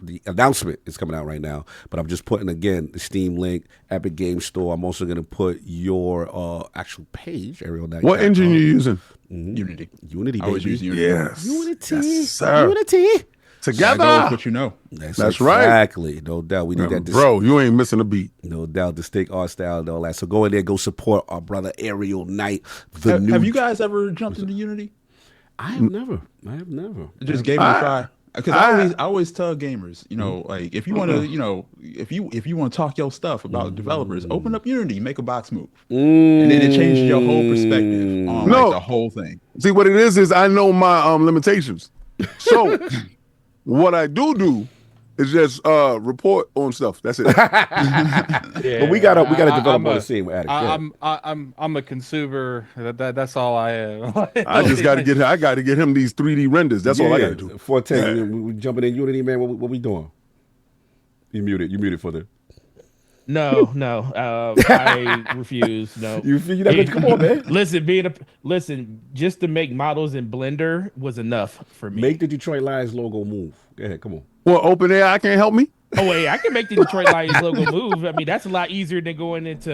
Speaker 2: the announcement is coming out right now. But I'm just putting again the Steam link, Epic Game Store. I'm also going to put your actual page, Ariel.
Speaker 7: What engine you using?
Speaker 8: Unity.
Speaker 2: Unity.
Speaker 8: I always use Unity.
Speaker 7: Yes.
Speaker 2: Unity.
Speaker 7: Yes, sir.
Speaker 2: Unity.
Speaker 7: Together.
Speaker 8: That's what you know.
Speaker 7: That's right.
Speaker 2: Exactly. No doubt. We need that.
Speaker 7: Bro, you ain't missing a beat.
Speaker 2: No doubt. Distinct art style and all that. So go in there, go support our brother Ariel Knight.
Speaker 8: Have you guys ever jumped into Unity?
Speaker 2: I have never.
Speaker 8: Just gave it a try. Because I always tell gamers, like if you want to, if you want to talk your stuff about developers, open up Unity, make a box move, and then it changes your whole perspective on the whole thing.
Speaker 7: See, what it is I know my limitations. So what I do is just report on stuff. That's it.
Speaker 2: But we gotta develop on the scene with Addict.
Speaker 5: I'm a consumer. That's all I am.
Speaker 7: I just gotta get him these 3D renders. That's all I gotta do.
Speaker 2: 410. We jumping in Unity, man. What we doing? You muted for the.
Speaker 1: No, I refuse. No,
Speaker 2: you not gonna come on, man.
Speaker 1: Listen, just to make models in Blender was enough for me.
Speaker 2: Make the Detroit Lions logo move. Go ahead, come on.
Speaker 7: Well, OpenAI can't help me.
Speaker 1: Oh wait, I can make the Detroit Lions logo move. I mean, that's a lot easier than going into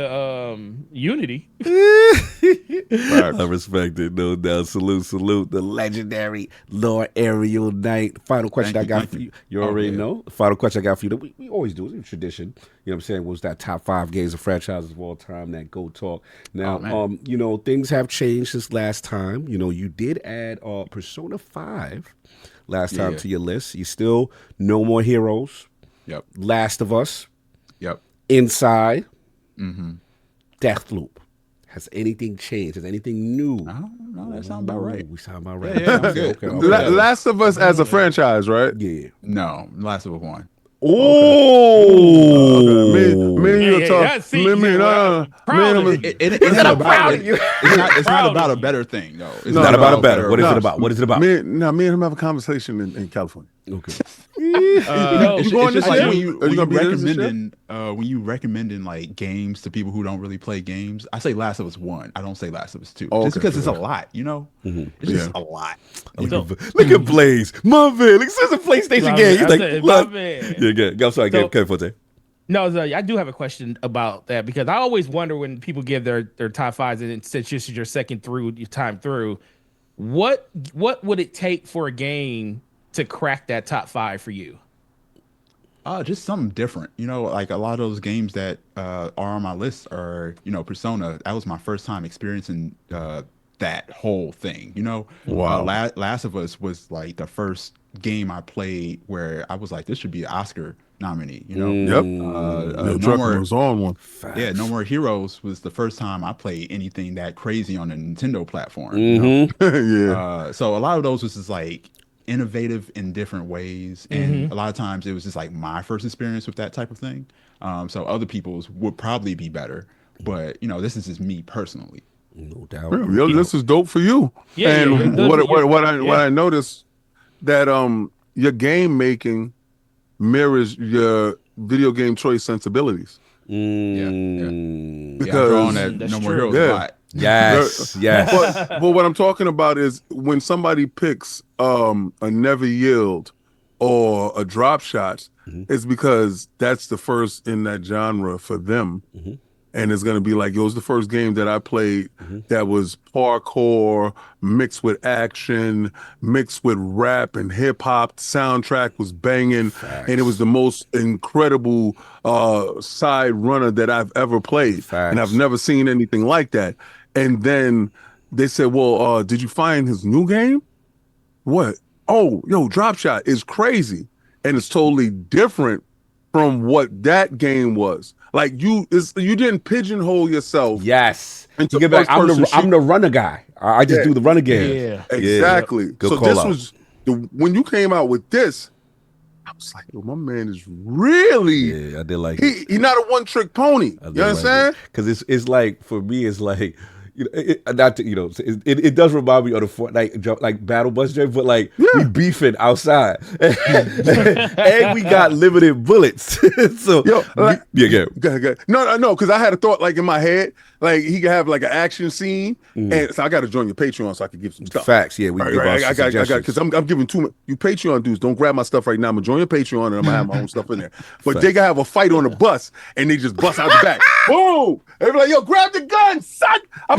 Speaker 1: Unity.
Speaker 2: I respect it, no doubt. Salute the legendary Lord Ariel Knight. Final question I got for you. You already know. The final question I got for you that we always do. It's a tradition. You know what I'm saying? Was that top 5 games of franchises of all time, that Go Talk. Now, things have changed since last time. You did add Persona 5 last time to your list. You still No More Heroes.
Speaker 8: Yep.
Speaker 2: Last of Us.
Speaker 8: Yep.
Speaker 2: Inside. Deathloop. Has anything changed? Has anything new?
Speaker 8: No, that sounds about right.
Speaker 2: We sound about right.
Speaker 8: Yeah, I'm good.
Speaker 2: Okay.
Speaker 7: Last of Us as a franchise, right?
Speaker 2: Yeah.
Speaker 8: No, Last of Us 1.
Speaker 2: Oh,
Speaker 7: Me and you talk.
Speaker 1: It's
Speaker 8: not about a better thing, though. It's
Speaker 2: not about a better. What is it about? What is it about?
Speaker 7: Me and him have a conversation in California.
Speaker 2: Okay.
Speaker 8: It's
Speaker 7: going
Speaker 8: just
Speaker 7: this
Speaker 8: like
Speaker 7: year?
Speaker 8: when you recommending like games to people who don't really play games. I say Last of Us 1. I don't say Last of Us 2. Just because it's a lot, you know. It's just a lot.
Speaker 2: Look at Blaze, Marvin. Look, it's a PlayStation game. He's like, yeah, good. I'm sorry, Kevin Forte.
Speaker 1: No, I do have a question about that because I always wonder when people give their top fives, and since this is your second through, your time through, what would it take for a game to crack that top five for you?
Speaker 8: Just something different. You know, like a lot of those games that are on my list are, you know, Persona. That was my first time experiencing that whole thing, you know.
Speaker 7: Wow.
Speaker 8: Last of Us was like the first game I played where I was like, this should be an Oscar nominee, you know.
Speaker 7: Yep.
Speaker 8: No More
Speaker 7: was on one.
Speaker 8: Yeah, No More Heroes was the first time I played anything that crazy on a Nintendo platform. You know? So a lot of those was just like innovative in different ways, and a lot of times it was just like my first experience with that type of thing. So other people's would probably be better, but you know, this is just me personally.
Speaker 2: No doubt.
Speaker 7: Yo, this is dope for you.
Speaker 1: Yeah,
Speaker 7: and
Speaker 1: yeah,
Speaker 7: what I noticed that your game making mirrors your video game choice sensibilities.
Speaker 8: Because
Speaker 7: Because
Speaker 8: drawing that No More Heroes a lot.
Speaker 2: Yes.
Speaker 7: But what I'm talking about is when somebody picks a Never Yield or a Dropshot, it's because that's the first in that genre for them. And it's going to be like, it was the first game that I played that was parkour mixed with action, mixed with rap and hip hop. The soundtrack was banging. And it was the most incredible side runner that I've ever played. And I've never seen anything like that. And then they said, well, did you find his new game? What? Oh, yo, Dropshot is crazy. And it's totally different from what that game was. Like you didn't pigeonhole yourself.
Speaker 2: Yes.
Speaker 7: Into
Speaker 2: You get back, I'm the runner guy. I just do the runner game.
Speaker 1: Yeah.
Speaker 7: Exactly.
Speaker 2: Good
Speaker 7: So
Speaker 2: call
Speaker 7: this
Speaker 2: out.
Speaker 7: was when you came out with this, I was like, yo, my man is really
Speaker 2: Yeah, I did like it.
Speaker 7: he not a one-trick pony. You understand?
Speaker 2: Because it's like, for me, it's like, you know, it does remind me of the Fortnite like battle bus joke, but like we beefing outside, and we got limited bullets. So
Speaker 7: Yo, like,
Speaker 2: yeah.
Speaker 7: No, because I had a thought like in my head, like he could have like an action scene, and so I got to join your Patreon so I could give some stuff.
Speaker 2: Facts, yeah, we give out
Speaker 7: I got
Speaker 2: suggestions.
Speaker 7: because I'm giving too much. You Patreon dudes, don't grab my stuff right now. I'm gonna join your Patreon and I'm gonna have my own stuff in there. But they gotta have a fight on the bus and they just bust out the back. Boom! They be like, yo, grab the gun, son.
Speaker 2: I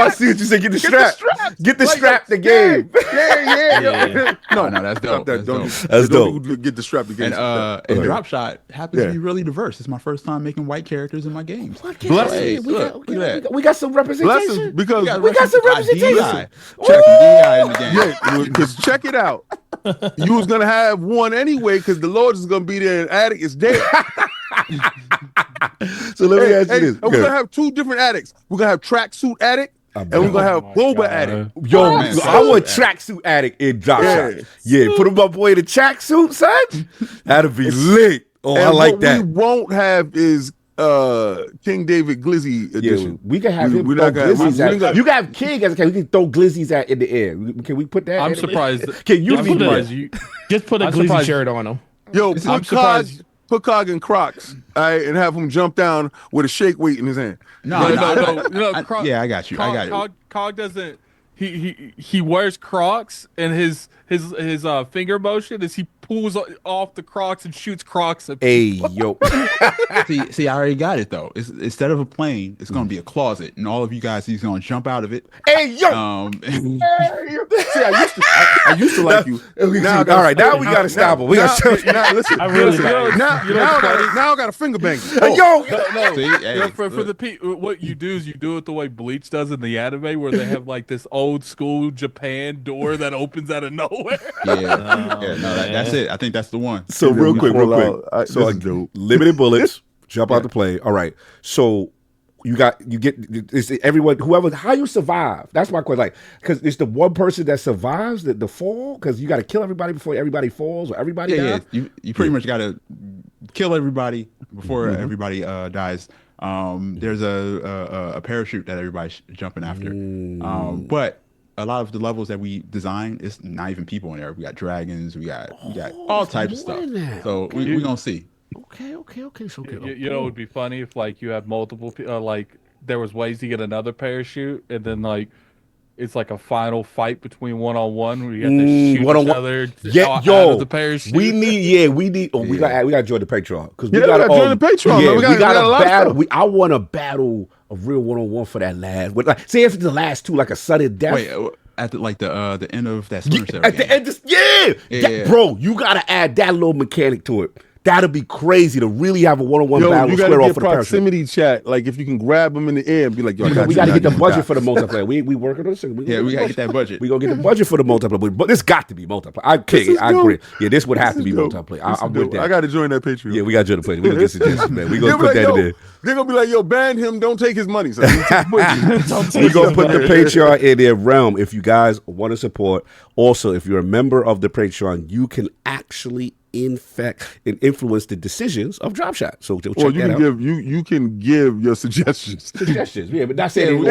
Speaker 2: see what you say. Get the strap. Get the strap. The game.
Speaker 7: Yeah. No,
Speaker 8: that's dope.
Speaker 7: That's
Speaker 2: That's dope.
Speaker 7: Get the strap. The game.
Speaker 8: And Dropshot happens to be really diverse. It's my first time making white characters in my games.
Speaker 7: Blessings.
Speaker 8: Look at that.
Speaker 2: We got some representation.
Speaker 7: Blessings, because
Speaker 2: We got some representation.
Speaker 8: Check DI in the game.
Speaker 7: yeah, because check it out. You was gonna have one anyway because the Lord is gonna be there and Attic is dead.
Speaker 2: So let me ask you this.
Speaker 7: And we're gonna have two different addicts. We're gonna have tracksuit addict and we're gonna have boba addict.
Speaker 2: Yo,
Speaker 8: man.
Speaker 2: I want tracksuit addict in Dropshot. Yeah, put him up boy in the tracksuit, son. That'd be lit. Oh,
Speaker 7: And
Speaker 2: I like
Speaker 7: what
Speaker 2: that.
Speaker 7: we won't have is King David Glizzy edition.
Speaker 2: Yeah, we can have him
Speaker 7: we're
Speaker 2: throw
Speaker 7: not gonna-
Speaker 2: glizzies
Speaker 7: we
Speaker 2: at.
Speaker 7: ain't got-
Speaker 2: You can have King as a we can throw glizzies at in the air. Can we put that?
Speaker 5: I'm
Speaker 2: in the-
Speaker 5: surprised.
Speaker 2: Can you
Speaker 5: I'm
Speaker 2: be
Speaker 5: surprised
Speaker 2: there?
Speaker 5: you.
Speaker 1: Just put a
Speaker 5: I'm
Speaker 1: glizzy
Speaker 5: surprised-
Speaker 1: shirt on him.
Speaker 7: Yo,
Speaker 5: I'm surprised.
Speaker 7: put Cog in Crocs, all right, and have him jump down with a shake weight in his hand.
Speaker 5: No, Croc,
Speaker 8: yeah, I got you.
Speaker 5: Cog doesn't. He wears Crocs, and his finger motion is he pulls off the Crocs and shoots Crocs at
Speaker 2: Hey, yo.
Speaker 8: See, I already got it though. Instead of a plane, it's gonna be a closet, and all of you guys, he's gonna jump out of it.
Speaker 2: Hey, yo.
Speaker 7: See, I used to like you.
Speaker 2: All right, now we gotta stop him. We gotta
Speaker 7: Now, listen.
Speaker 1: I really
Speaker 7: listen,
Speaker 1: like
Speaker 7: now I got a finger bang.
Speaker 2: yo.
Speaker 5: No,
Speaker 8: See, hey,
Speaker 5: for the what you do is you do it the way Bleach does in the anime, where they have like this old school Japan door that opens out of nowhere.
Speaker 8: That's it. I think that's the one.
Speaker 2: So real quick.
Speaker 7: This is
Speaker 2: So
Speaker 7: dope.
Speaker 2: limited bullets, jump out the plane. All right. So you get it's everyone whoever how you survive. That's my question. Like, because it's the one person that survives the fall. Because you got to kill everybody before everybody falls or everybody dies.
Speaker 8: Yeah. You pretty much got to kill everybody before everybody dies. There's a parachute that everybody's jumping after. But a lot of the levels that we design, it's not even people in there. We got dragons. We got all types of stuff. So we're gonna see.
Speaker 2: Okay. So
Speaker 5: You know, it would be funny if like you had multiple, like there was ways to get another parachute, and then like it's like a final fight between one-on-one where you have to shoot each other out of the parachute.
Speaker 2: We need. Oh, we got to join the Patreon because we
Speaker 7: got to join the Patreon.
Speaker 2: Yeah,
Speaker 7: we got
Speaker 2: a battle. I want a battle, a real one-on-one for that last. Like, say if it's the last two, like a sudden death.
Speaker 8: Wait, at the end of that Splinter Cell
Speaker 2: at the end, bro, you got to add that little mechanic to it. That'd be crazy to really have a one-on-one battle.
Speaker 7: You got to get proximity chat. Like if you can grab them in the air and be like, "Yo,
Speaker 2: we got to get the budget for the multiplayer." We working on this.
Speaker 8: We got to get that budget.
Speaker 2: We gonna get the budget for the multiplayer, but this got to be multiplayer. I agree. Yeah, this would have to be multiplayer. I'm with that.
Speaker 7: I got to join that Patreon.
Speaker 2: Yeah, we got to join the Patreon. We gonna get suggestions, man. We gonna put that in there.
Speaker 7: They're gonna be like, "Yo, ban him. Don't take his money." So we gonna
Speaker 2: put the Patreon in their realm if you guys want to support. Also, if you're a member of the Patreon, you can actually influence the decisions of Dropshot. So check that out.
Speaker 7: You can give your suggestions.
Speaker 2: Yeah, but not saying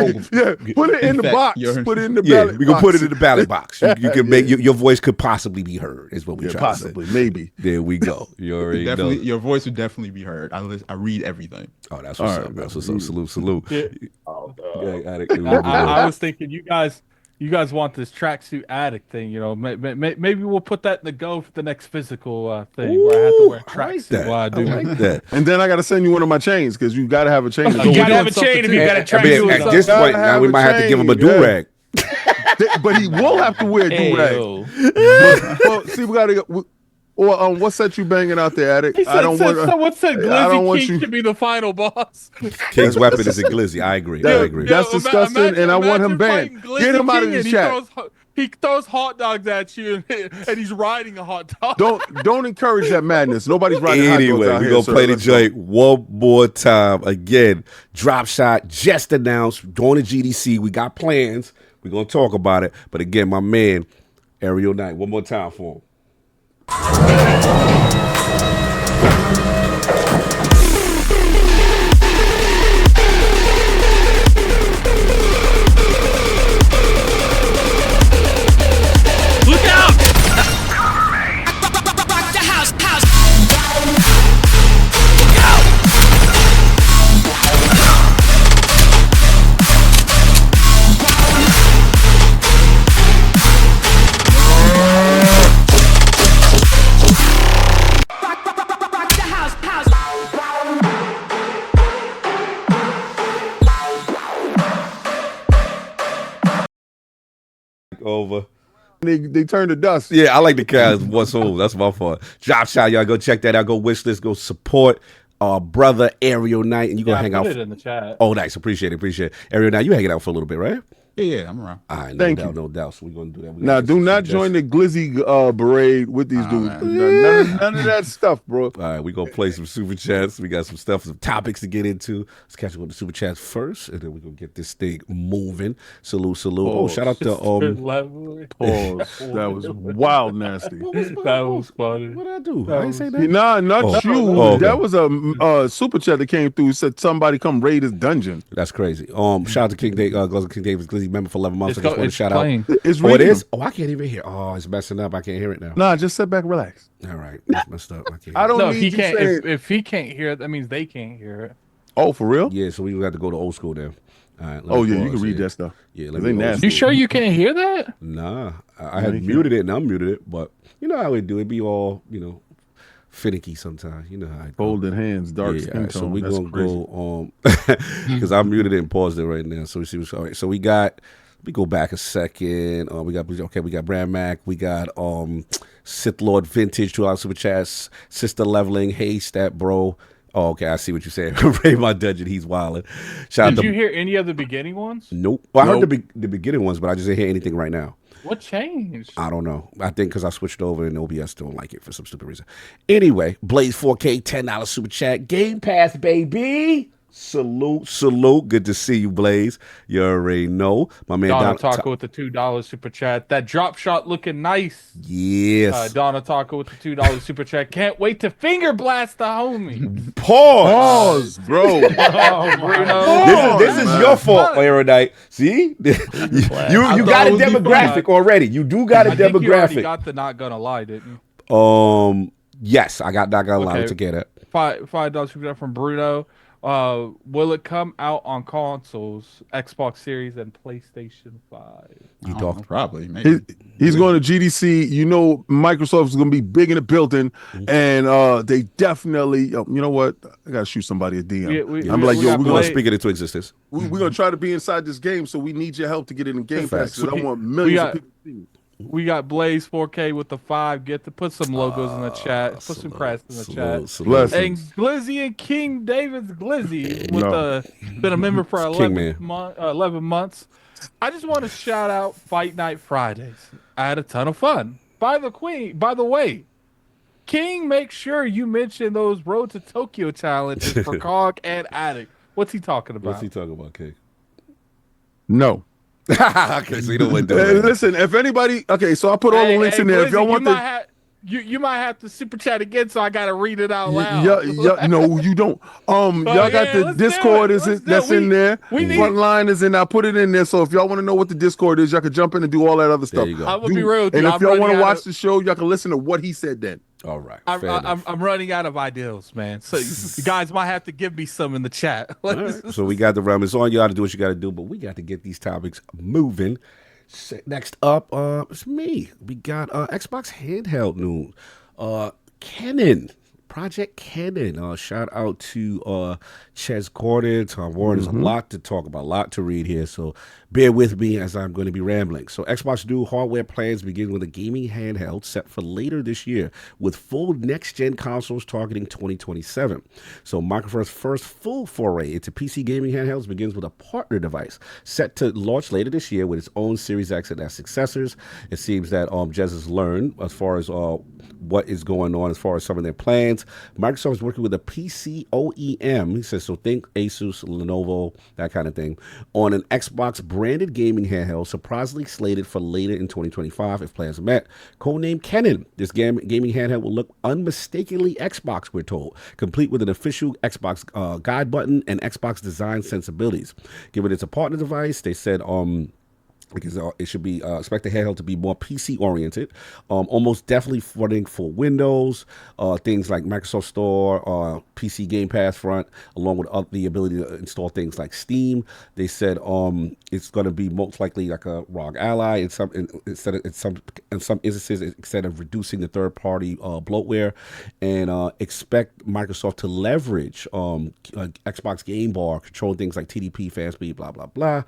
Speaker 7: put it in the box. Put it in the ballot box.
Speaker 2: We gonna put it in the ballot box. You can make your voice could possibly be heard. Is what we try
Speaker 7: possibly
Speaker 2: to say.
Speaker 7: Maybe.
Speaker 2: There we go. You already know.
Speaker 8: Your voice would definitely be heard. I read everything.
Speaker 2: Oh, that's what's up. That's what's up. Salute.
Speaker 5: Yeah. I was thinking you guys want this tracksuit addict thing, you know? Maybe we'll put that in the go for the next physical thing where I have to wear a tracksuit while I do
Speaker 2: that.
Speaker 7: And then I got to send you one of my chains because you got to have a chain.
Speaker 1: You got to have a chain if you got a tracksuit.
Speaker 2: At this point, now we might have to give him a do-rag.
Speaker 7: But he will have to wear a do-rag. Well, see, we got to go. Or what set you banging out there, Addict?
Speaker 5: Someone said Glizzy King should be the final boss.
Speaker 2: King's weapon is a Glizzy. I agree.
Speaker 7: That's disgusting, and I want him banned. Get him out of the chat.
Speaker 5: He throws hot dogs at you, and he's riding a hot dog.
Speaker 7: Don't encourage that madness. Nobody's riding hot dogs out here.
Speaker 2: Anyway, we're going to play the joint one more time. Again, Dropshot just announced during the GDC. We got plans. We're going to talk about it. But again, my man, Aerial Knight, one more time for him.
Speaker 4: Look out! Rock the house. Look out!
Speaker 2: Over.
Speaker 7: They turn to dust.
Speaker 2: Yeah, I like the cast. What's old? That's my fault. Dropshot, y'all go check that out. Go wish list. Go support our brother Aerial Knight, and you gonna hang out.
Speaker 5: Put it in the chat.
Speaker 2: Oh, nice. Appreciate it. Aerial Knight, you hanging out for a little bit, right?
Speaker 8: Yeah, I'm around.
Speaker 2: All right, no doubt. So we're gonna do that.
Speaker 7: Now, do not join the Glizzy parade with these dudes. None of that stuff, bro.
Speaker 2: All right, we're gonna play some super chats. We got some topics to get into. Let's catch up with the super chats first, and then we're gonna get this thing moving. Salute. Oh, shout out to
Speaker 7: Pause. That was wild nasty.
Speaker 5: That was funny.
Speaker 2: What did I do? I didn't say that.
Speaker 7: Nah, not you.
Speaker 2: Oh, okay.
Speaker 7: That was a super chat that came through. Said somebody come raid his dungeon.
Speaker 2: That's crazy. Shout out to King Davis Glizzy member for 11 months. I just want to shout out.
Speaker 7: It's
Speaker 2: it is? Oh, I can't even hear. Oh, it's messing up. I can't hear it now.
Speaker 7: Nah, just sit back, relax.
Speaker 2: All right, it's messed up.
Speaker 7: I don't
Speaker 5: No,
Speaker 7: need
Speaker 5: he
Speaker 7: you
Speaker 5: can't.
Speaker 7: saying-
Speaker 5: If he can't hear it, that means they can't hear it.
Speaker 7: Oh, for real?
Speaker 2: Yeah, so we have to go to old school now. All right,
Speaker 7: Oh yeah, you can read that stuff.
Speaker 2: Yeah,
Speaker 7: they nasty.
Speaker 5: You sure you can't hear that?
Speaker 2: Nah, I had muted it and unmuted it, but you know how it do. It be all finicky sometimes. You know how it
Speaker 7: Folded hands, dark skin tone.
Speaker 2: So we
Speaker 7: That's
Speaker 2: gonna
Speaker 7: crazy.
Speaker 2: go because I muted it and paused it right now. So we see what's all right. So we got. We go back a second. We got Brand Mac. We got Sith Lord Vintage, 2 super chats. Sister Leveling. Hey, stat bro. Oh, okay. I see what you're saying. Raid my dungeon. He's wilding.
Speaker 5: Did you hear any of the beginning ones?
Speaker 2: Nope. Well, I heard the beginning ones, but I just didn't hear anything right now.
Speaker 5: What changed? I
Speaker 2: don't know. I think because I switched over and OBS don't like it for some stupid reason. Anyway, Blaze 4K, $10 super chat. Game Pass, baby. Salute. Good to see you, Blaze. You already know. My man
Speaker 5: Donna Taco with the $2 super chat. That drop shot looking nice.
Speaker 2: Yes.
Speaker 5: Donna Taco with the $2 super chat. Can't wait to finger blast the homie.
Speaker 2: Pause,
Speaker 7: bro.
Speaker 5: Bruno.
Speaker 2: This is your fault, Aerodite. See? you got a demographic already. You do got a
Speaker 5: I think you already
Speaker 2: demographic.
Speaker 5: got the not gonna lie, didn't you?
Speaker 2: Yes, I got not gonna lie
Speaker 5: Okay.
Speaker 2: to get it.
Speaker 5: $5 super chat from Bruno. Will it come out on consoles, Xbox Series and PlayStation 5?
Speaker 2: You talk
Speaker 8: Probably, maybe.
Speaker 7: He's going to GDC. You know, Microsoft is going to be big in the building, and they definitely. You know what? I got to shoot somebody a DM. I'm like, yo,
Speaker 2: we're gonna speak it into existence.
Speaker 7: we're going to try to be inside this game, so we need your help to get it in Game Pass. 'Cause I want millions of people to see it.
Speaker 5: We got Blaze 4K with the 5. Get to put some logos in the chat. Put some crafts in the chat.
Speaker 7: Bless
Speaker 5: And Glizzy and King David's Glizzy with been a member for 11 months. I just want to shout out Fight Night Fridays. I had a ton of fun. By the way, King, make sure you mention those Road to Tokyo challenges for Cog and Addict. What's he talking about?
Speaker 2: What's he talking about, King?
Speaker 7: No.
Speaker 2: Okay, so you don't want to do it.
Speaker 7: Listen, if anybody, so I put all the links in there.
Speaker 5: Glizzy,
Speaker 7: If y'all want
Speaker 5: you might have to super chat again, so I gotta read it out loud.
Speaker 7: no, you don't. Y'all got the Discord that's in there. Frontline is in. I put it in there. So if y'all want to know what the Discord is, y'all can jump in and do all that other stuff.
Speaker 2: There you go.
Speaker 5: I'm gonna be real with you.
Speaker 7: And if y'all want to watch the show, y'all can listen to what he said then.
Speaker 2: All right.
Speaker 5: I'm running out of ideals, man. So you guys might have to give me some in the chat.
Speaker 2: All right. So we got the realm. It's on you to do what you got to do, but we got to get these topics moving. Next up, it's me. We got Xbox handheld news. Kennan, ProjectKennan. Shout out to Ches Gordon, Tom Warren. There's a lot to talk about, a lot to read here. So bear with me as I'm going to be rambling. So Xbox new hardware plans begin with a gaming handheld set for later this year with full next-gen consoles targeting 2027. So Microsoft's first full foray into PC gaming handhelds begins with a partner device set to launch later this year with its own Series X and S successors. It seems that Jez has learned as far as what is going on as far as some of their plans. Microsoft is working with a PC OEM, he says, so think Asus, Lenovo, that kind of thing, on an Xbox branded gaming handheld, surprisingly slated for later in 2025 if plans are met. Codenamed Kennan, this gaming handheld will look unmistakably Xbox, we're told, complete with an official Xbox guide button and Xbox design sensibilities. Given it's a partner device, they said because it should be expect the handheld to be more PC oriented, almost definitely running for Windows, things like Microsoft Store, PC Game Pass front, along with the ability to install things like Steam. They said it's going to be most likely like a ROG Ally in some instances, instead of reducing the third party bloatware, and expect Microsoft to leverage Xbox Game Bar, control things like TDP, fan speed, blah blah blah.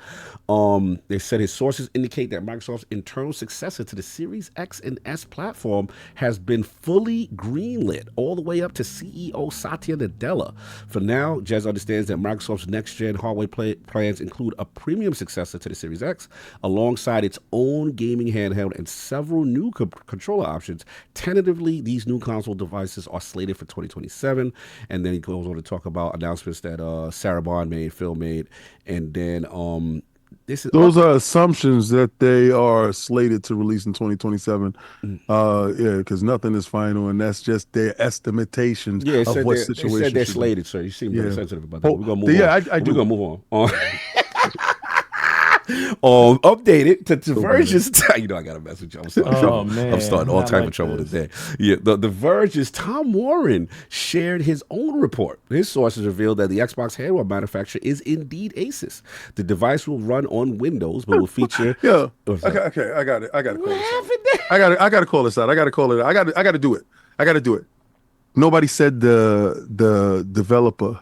Speaker 2: They said his sources indicate that Microsoft's internal successor to the Series X and S platform has been fully greenlit all the way up to CEO Satya Nadella. For now, Jez understands that Microsoft's next-gen hardware plans include a premium successor to the Series X, alongside its own gaming handheld and several new controller options. Tentatively, these new console devices are slated for 2027, and then he goes on to talk about announcements that Sarah Bond made, Phil made, and then those
Speaker 7: are assumptions that they are slated to release in 2027. Because nothing is final, and that's just their estimatations of what situation.
Speaker 2: They said they're slated, sir. You seem very sensitive about that. We're gonna move on.
Speaker 7: I do.
Speaker 2: We're gonna move on. Updated to Verge's. You know I got to mess with you. I'm starting all type of trouble today. Yeah, the Verge's Tom Warren shared his own report. His sources revealed that the Xbox handheld manufacturer is indeed Asus. The device will run on Windows, but will feature.
Speaker 7: Okay. I got it. I got to call this out. I got to call this out. I got to call it out. I got to do it. I got to do it. Nobody said the developer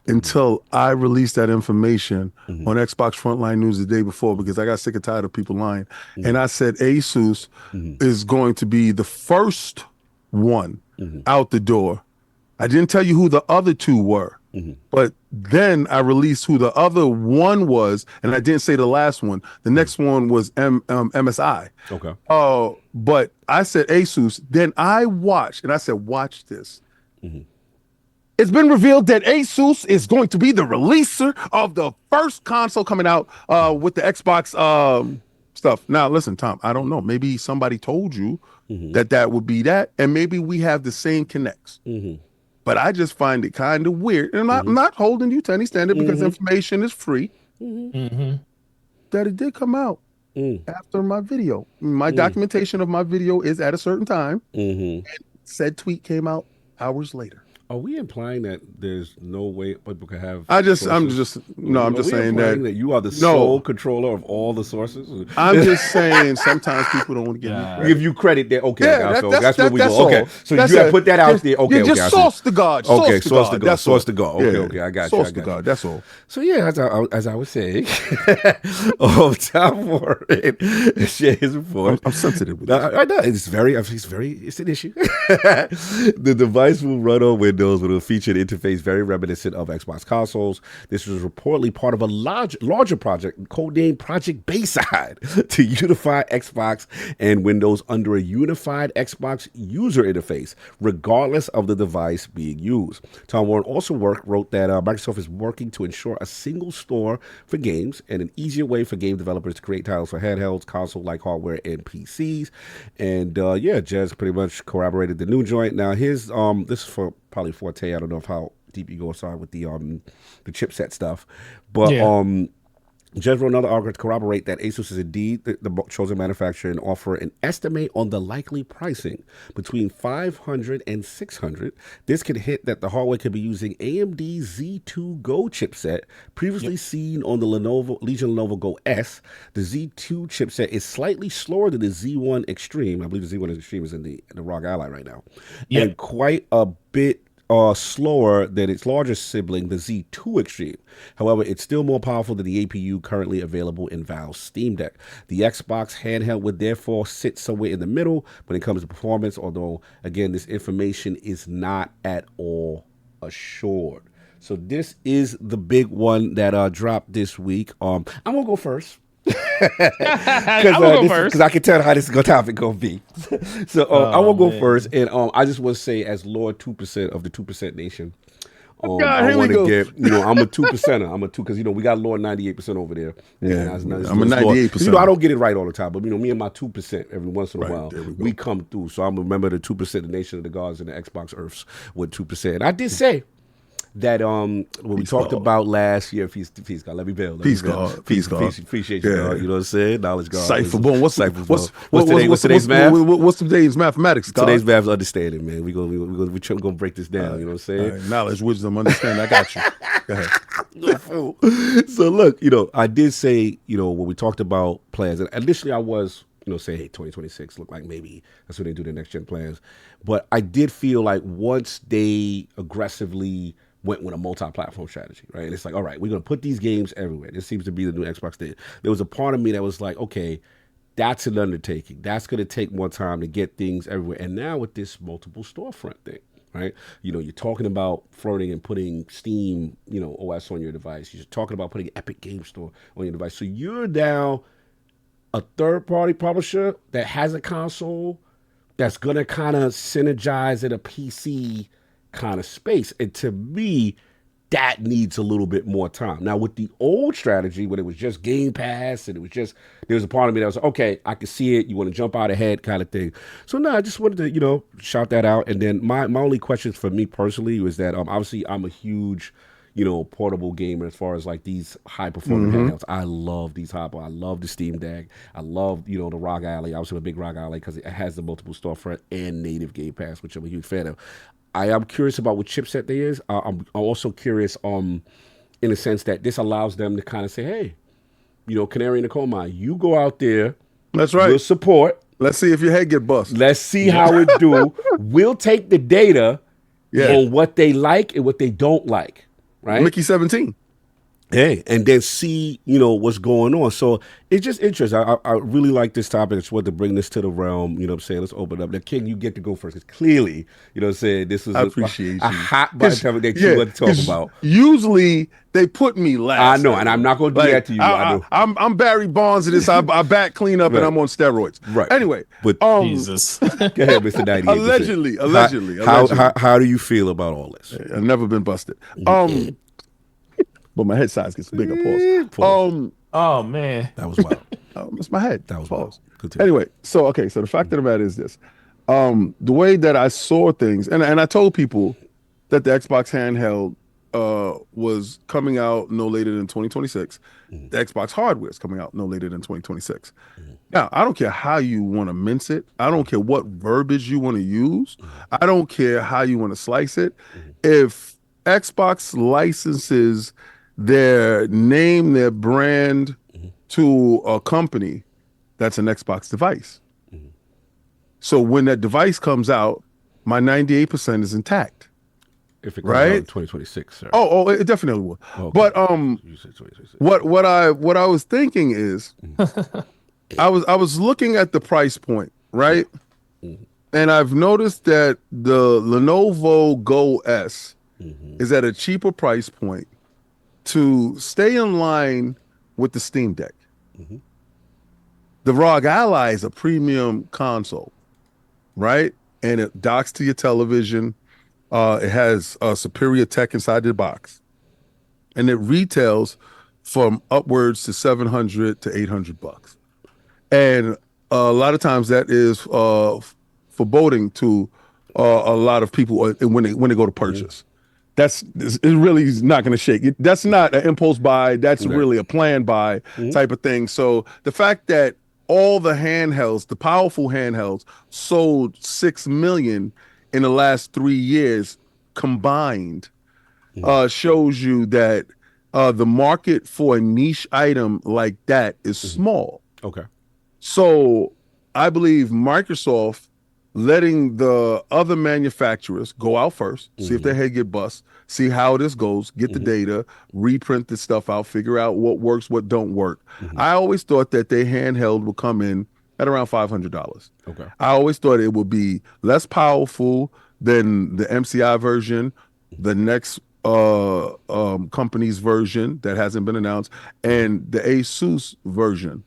Speaker 7: until I released that information on Xbox Frontline News the day before, because I got sick and tired of people lying. And I said Asus is going to be the first one out the door. I didn't tell you who the other two were, but then I released who the other one was, and I didn't say the last one. The next one was MSI.
Speaker 2: Okay.
Speaker 7: But I said Asus. Then I watched, and I said, watch this. it's been revealed that Asus is going to be the releaser of the first console coming out with the Xbox stuff. Now, listen, Tom, I don't know. Maybe somebody told you that would be that, and maybe we have the same connects. But I just find it kind of weird, and I'm not holding you to any standard because information is free. That it did come out after my video. My documentation of my video is at a certain time. And said tweet came out hours later.
Speaker 2: Are we implying that there's no way people can have?
Speaker 7: I'm just saying that
Speaker 2: you are the sole controller of all the sources.
Speaker 7: I'm just saying sometimes people don't want to give me credit.
Speaker 2: Give you credit there. Okay, that's where we
Speaker 7: that's
Speaker 2: go.
Speaker 7: all.
Speaker 2: Okay, so you got to put that out there. Okay,
Speaker 7: just source the God.
Speaker 2: Okay, source the God.
Speaker 7: Source
Speaker 2: the God. Okay, I got you.
Speaker 7: Source the God. That's all.
Speaker 2: So yeah, as I was saying, Tom Warren shared his report.
Speaker 7: I'm sensitive with this.
Speaker 2: I know it's an issue. The device will run on Windows with a featured interface very reminiscent of Xbox consoles. This was reportedly part of a larger project codenamed Project Bayside to unify Xbox and Windows under a unified Xbox user interface, regardless of the device being used. Tom Warren also wrote that Microsoft is working to ensure a single store for games and an easier way for game developers to create titles for handhelds, console-like hardware, and PCs. And Jez pretty much corroborated the new joint. Now, this is for probably Forte. I don't know how deep you go aside with the chipset stuff, but Jez wrote another article to corroborate that Asus is indeed the chosen manufacturer and offer an estimate on the likely pricing between $500 and $600. This could hit that the hardware could be using AMD Z2 Go chipset, previously seen on the Legion Lenovo Go S. The Z2 chipset is slightly slower than the Z1 Extreme. I believe the Z1 Extreme is in the ROG Ally right now, and quite a bit slower than its larger sibling, the Z2 Extreme. However, it's still more powerful than the APU currently available in Valve's Steam Deck. The Xbox handheld would therefore sit somewhere in the middle when it comes to performance, although, again, this information is not at all assured. So this is the big one that dropped this week. I'm going to go first. Because I can tell how this topic gonna be. So I will go first, and I just want to say, as Lord 2% of the 2% Nation, I want to get, I'm a 2%er. I'm a 2 because we got Lord 98% over there.
Speaker 7: Yeah, I'm a 98%.
Speaker 2: I don't get it right all the time, but me and my 2% every once in a while we come through. So I'm a member of the 2%, the Nation of the Gods, and the Xbox Earths with 2%. And I did say that when we talked about last year, peace God, let me build.
Speaker 7: Peace God.
Speaker 2: Appreciate you, God. You know what I'm saying? Knowledge God.
Speaker 7: Cypher boom. What's
Speaker 2: today's math?
Speaker 7: What's today's mathematics, God?
Speaker 2: Today's math is understanding, man. We're gonna break this down. You know what I'm saying?
Speaker 7: Right. Knowledge, wisdom, understanding. I got you. Go ahead.
Speaker 2: So look, I did say, when we talked about plans, and initially I was, say, hey, 2026 look like maybe that's when they do their next gen plans. But I did feel like once they aggressively went with a multi-platform strategy, right? And it's like, all right, we're going to put these games everywhere. This seems to be the new Xbox thing. There was a part of me that was like, okay, that's an undertaking. That's going to take more time to get things everywhere. And now with this multiple storefront thing, right? You're talking about flirting and putting Steam, OS on your device. You're talking about putting Epic Game Store on your device. So you're now a third-party publisher that has a console that's going to kind of synergize in a PC kind of space. And to me, that needs a little bit more time. Now, with the old strategy, when it was just Game Pass and there was a part of me that was like, okay, I can see it. You want to jump out ahead kind of thing. So no, I just wanted to, shout that out. And then my only questions for me personally was that obviously I'm a huge, portable gamer as far as like these high performing handhelds. I love these I love the Steam Deck. I love, the ROG Ally. Obviously, I'm a big ROG Ally because it has the multiple storefront and native Game Pass, which I'm a huge fan of. I am curious about what chipset there is. I'm also curious in a sense that this allows them to kind of say, hey, canary in the coal mine, you go out there.
Speaker 7: That's right.
Speaker 2: We'll support.
Speaker 7: Let's see if your head get bust.
Speaker 2: Let's see how it do. We'll take the data on what they like and what they don't like, right?
Speaker 7: Mickey 17.
Speaker 2: Hey, and then see, what's going on. So it's just interesting. I really like this topic. I just wanted to bring this to the realm. You know what I'm saying? Let's open up. Now, King, you get to go first. Because clearly, you know what I'm saying, this was
Speaker 7: I appreciate
Speaker 2: a
Speaker 7: you.
Speaker 2: hot button topic that you want to talk about.
Speaker 7: Usually they put me last.
Speaker 2: I know, and I'm not going to do that to you. I know.
Speaker 7: I'm Barry Bonds of this. I back clean up,
Speaker 2: Right.
Speaker 7: and I'm on steroids.
Speaker 2: Right.
Speaker 7: Anyway,
Speaker 2: But
Speaker 1: Jesus.
Speaker 2: go ahead, Mr. 98.
Speaker 7: Allegedly.
Speaker 2: How do you feel about all this?
Speaker 7: I've never been busted. But my head size gets bigger. Pause.
Speaker 1: Oh man,
Speaker 2: That was wild.
Speaker 7: It's my head.
Speaker 2: That was
Speaker 7: Pause.
Speaker 2: wild. Continue.
Speaker 7: Anyway, so the fact of the matter is this: the way that I saw things, and I told people that the Xbox handheld was coming out no later than 2026. The Xbox hardware is coming out no later than 2026. Now, I don't care how you want to mince it. I don't care what verbiage you want to use. I don't care how you want to slice it. If Xbox licenses their name, their brand to a company, that's an Xbox device. So when that device comes out, my 98% is intact.
Speaker 2: If it comes out in 2026, sir.
Speaker 7: Oh, it definitely will.
Speaker 2: Okay.
Speaker 7: But
Speaker 2: You said 2026.
Speaker 7: what I was thinking is, I was looking at the price point, right? And I've noticed that the Lenovo Go S is at a cheaper price point to stay in line with the Steam Deck. The ROG Ally is a premium console, right? And it docks to your television. It has superior tech inside the box, and it retails from upwards to $700 to $800. And a lot of times that is foreboding to a lot of people when they go to purchase. It really is not going to shake it. That's not an impulse buy. That's really a planned buy type of thing. So the fact that all the handhelds, the powerful handhelds, sold 6 million in the last 3 years combined, shows you that the market for a niche item like that is small.
Speaker 2: Okay.
Speaker 7: So I believe Microsoft letting the other manufacturers go out first, see if their head get bust, see how this goes, get the data, reprint the stuff out, figure out what works, what don't work. I always thought that their handheld would come in at around $500.
Speaker 2: Okay.
Speaker 7: I always thought it would be less powerful than the MCI version, the next company's version that hasn't been announced, and the Asus version.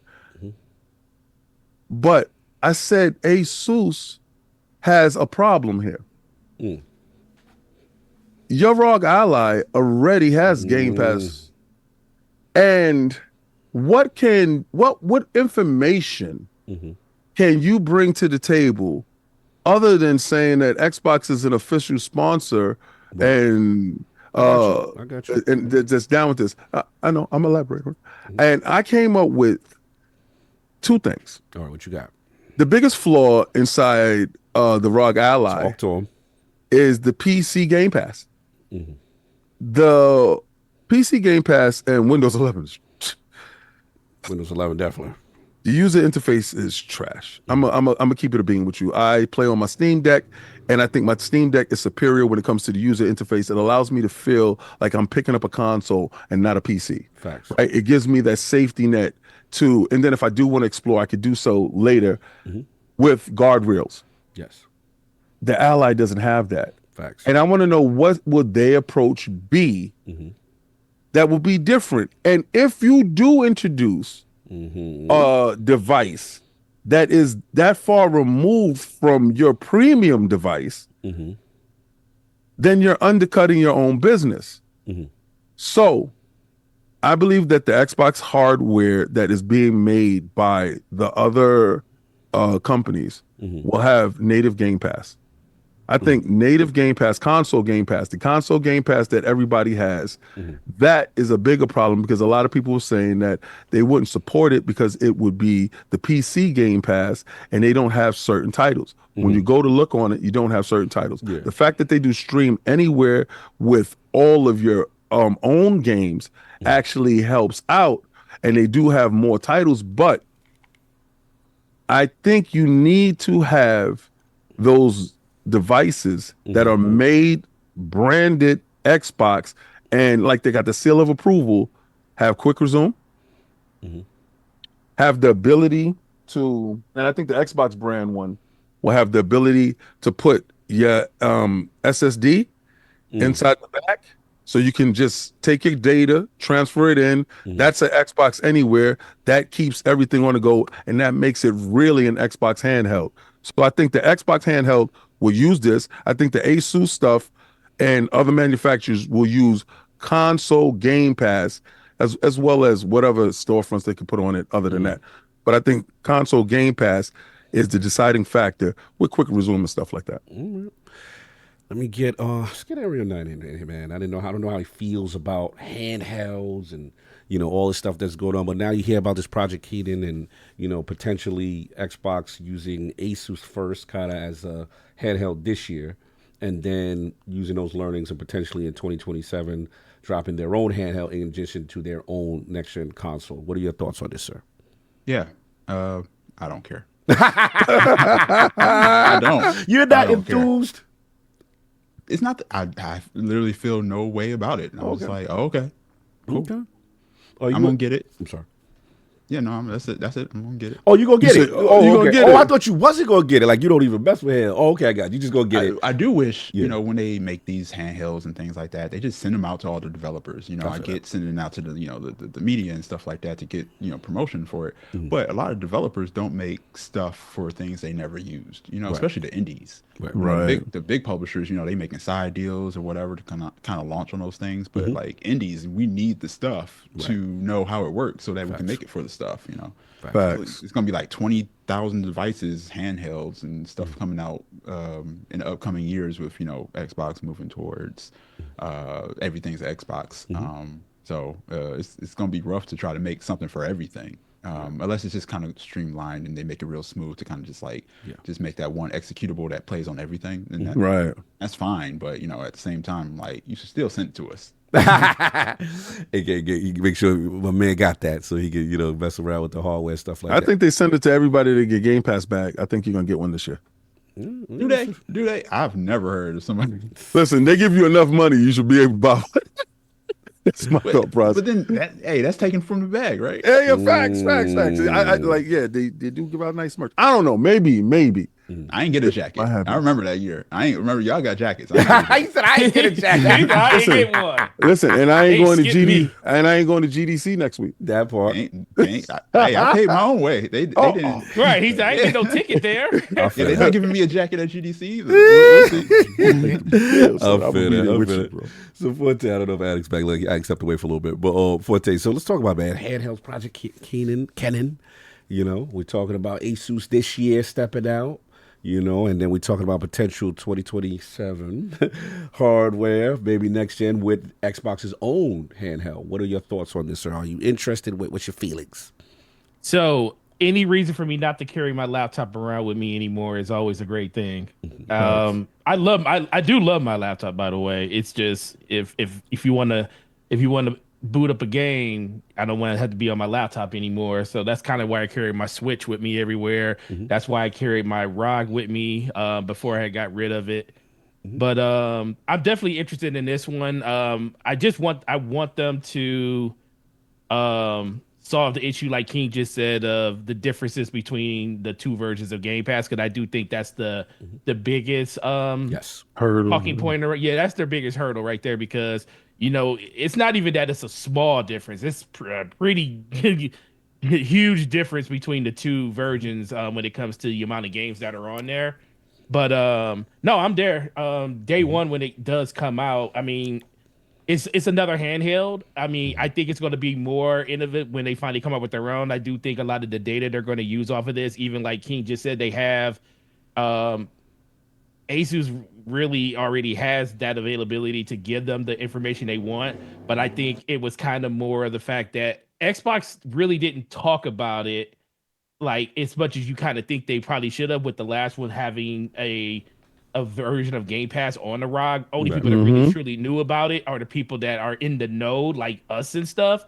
Speaker 7: But I said Asus has a problem here. Your ROG Ally already has Game Pass. And what information can you bring to the table other than saying that Xbox is an official sponsor and
Speaker 2: I got you.
Speaker 7: and that's down with this? I know, I'm elaborating. And I came up with two things.
Speaker 2: All right, what you got?
Speaker 7: The biggest flaw inside the ROG Ally
Speaker 2: Talk to him.
Speaker 7: is the PC Game Pass. The PC Game Pass and Windows 11,
Speaker 2: Windows 11, definitely.
Speaker 7: the user interface is trash. I'm gonna keep it a bean with you. I play on my Steam Deck, and I think my Steam Deck is superior when it comes to the user interface. It allows me to feel like I'm picking up a console and not a PC.
Speaker 2: Facts.
Speaker 7: Right? It gives me that safety net to, and then if I do want to explore, I could do so later with guardrails.
Speaker 2: Yes.
Speaker 7: The Ally doesn't have that.
Speaker 2: Facts.
Speaker 7: And I want to know, what would their approach be that will be different? And if you do introduce a device that is that far removed from your premium device, then you're undercutting your own business. So I believe that the Xbox hardware that is being made by the other companies will have native Game Pass. I think native Game Pass, console Game Pass, the console Game Pass that everybody has, that is a bigger problem, because a lot of people were saying that they wouldn't support it because it would be the PC Game Pass and they don't have certain titles. When you go to look on it, you don't have certain titles. The fact that they do stream anywhere with all of your own games actually helps out, and they do have more titles, but I think you need to have those devices that are made, branded Xbox, and like they got the seal of approval have quick resume, have the ability to, and I think the Xbox brand one will have the ability to put your SSD inside the back, so you can just take your data, transfer it in. That's an Xbox Anywhere. That keeps everything on the go, and that makes it really an Xbox handheld. So I think the Xbox handheld will use this. I think the Asus stuff and other manufacturers will use console Game Pass as well as whatever storefronts they can put on it other than that. But I think console Game Pass is the deciding factor with quick resume and stuff like that.
Speaker 2: Let me get let's get Ariel Knight in here, man. I don't know how he feels about handhelds and all the stuff that's going on. But now you hear about this Project Kennan and potentially Xbox using Asus first, kind of as a handheld this year, and then using those learnings and potentially in 2027 dropping their own handheld in addition to their own next gen console. What are your thoughts on this, sir?
Speaker 8: Yeah, I don't care. I don't.
Speaker 2: You're not enthused.
Speaker 8: Care. It's not. I literally feel no way about it. And I was like, oh, okay, cool.
Speaker 2: Okay.
Speaker 8: I'm gonna get it.
Speaker 2: I'm sorry.
Speaker 8: Yeah, no, that's it. I'm gonna get it.
Speaker 2: Oh, you gonna get it?
Speaker 7: Oh, you gonna get it?
Speaker 2: Oh, I thought you wasn't gonna get it. Like you don't even mess with him. Oh, okay, I got it. You just gonna get it.
Speaker 8: I do wish, when they make these handhelds and things like that, they just send them out to all the developers. I get sending it out to the media and stuff like that to get promotion for it. But a lot of developers don't make stuff for things they never used. Especially the indies.
Speaker 7: Right.
Speaker 8: The big publishers, they making side deals or whatever to kind of launch on those things. But like indies, we need the stuff to know how it works so that we can make it for the stuff.
Speaker 7: Facts.
Speaker 8: It's gonna be like 20,000 devices, handhelds, and stuff coming out in the upcoming years with Xbox moving towards everything's Xbox. So it's gonna be rough to try to make something for everything. Unless it's just kind of streamlined and they make it real smooth to kind of just make that one executable that plays on everything. And that's fine. But at the same time, like you should still send it to us.
Speaker 2: You make sure my man got that so he can mess around with the hardware stuff like that.
Speaker 7: I think they send it to everybody to get Game Pass back. I think you're gonna get one this year.
Speaker 8: Do they? I've never heard of somebody.
Speaker 7: Listen, they give you enough money, you should be able to buy one. That's my thought process.
Speaker 8: But then, that's taken from the bag, right?
Speaker 7: Yeah, facts. They do give out nice merch. I don't know, maybe.
Speaker 8: I ain't get a jacket. I remember that year. I ain't remember y'all got jackets.
Speaker 2: He said I ain't get a jacket.
Speaker 1: I ain't get one.
Speaker 7: Listen, and I ain't going to GDC next week.
Speaker 2: That part.
Speaker 8: I paid my own way. They didn't.
Speaker 1: Right, he said I ain't get no ticket there.
Speaker 8: They're not giving me a jacket at GDC either. We'll see.
Speaker 2: I'll feel it. So Forte, I don't know if Alex back. Like, I stepped away for a little bit, but Forte. So let's talk about handhelds. Project Kennan. We're talking about Asus this year stepping out. And then we're talking about potential 2027 hardware, maybe next gen with Xbox's own handheld. What are your thoughts on this, sir? Are you interested? What's your feelings?
Speaker 1: So, any reason for me not to carry my laptop around with me anymore is always a great thing. I do love my laptop, by the way. It's just if you want to boot up a game, I don't want to have to be on my laptop anymore. So that's kind of why I carry my Switch with me everywhere. That's why I carried my ROG with me before I got rid of it. But I'm definitely interested in this one. I want them to solve the issue, like King just said, of the differences between the two versions of Game Pass, because I do think that's the biggest
Speaker 7: hurdle.
Speaker 1: Talking point. Yeah, that's their biggest hurdle right there, because it's not even that it's a small difference. It's a pretty huge difference between the two versions when it comes to the amount of games that are on there. But no, I'm there. Day one when it does come out, I mean, it's another handheld. I mean, I think it's going to be more innovative when they finally come up with their own. I do think a lot of the data they're going to use off of this, even like King just said, they have Asus really already has that availability to give them the information they want. But I think it was kind of more of the fact that Xbox really didn't talk about it like as much as you kind of think they probably should have, with the last one having a version of Game Pass on the ROG. Only people that really truly knew about it are the people that are in the know, like us and stuff.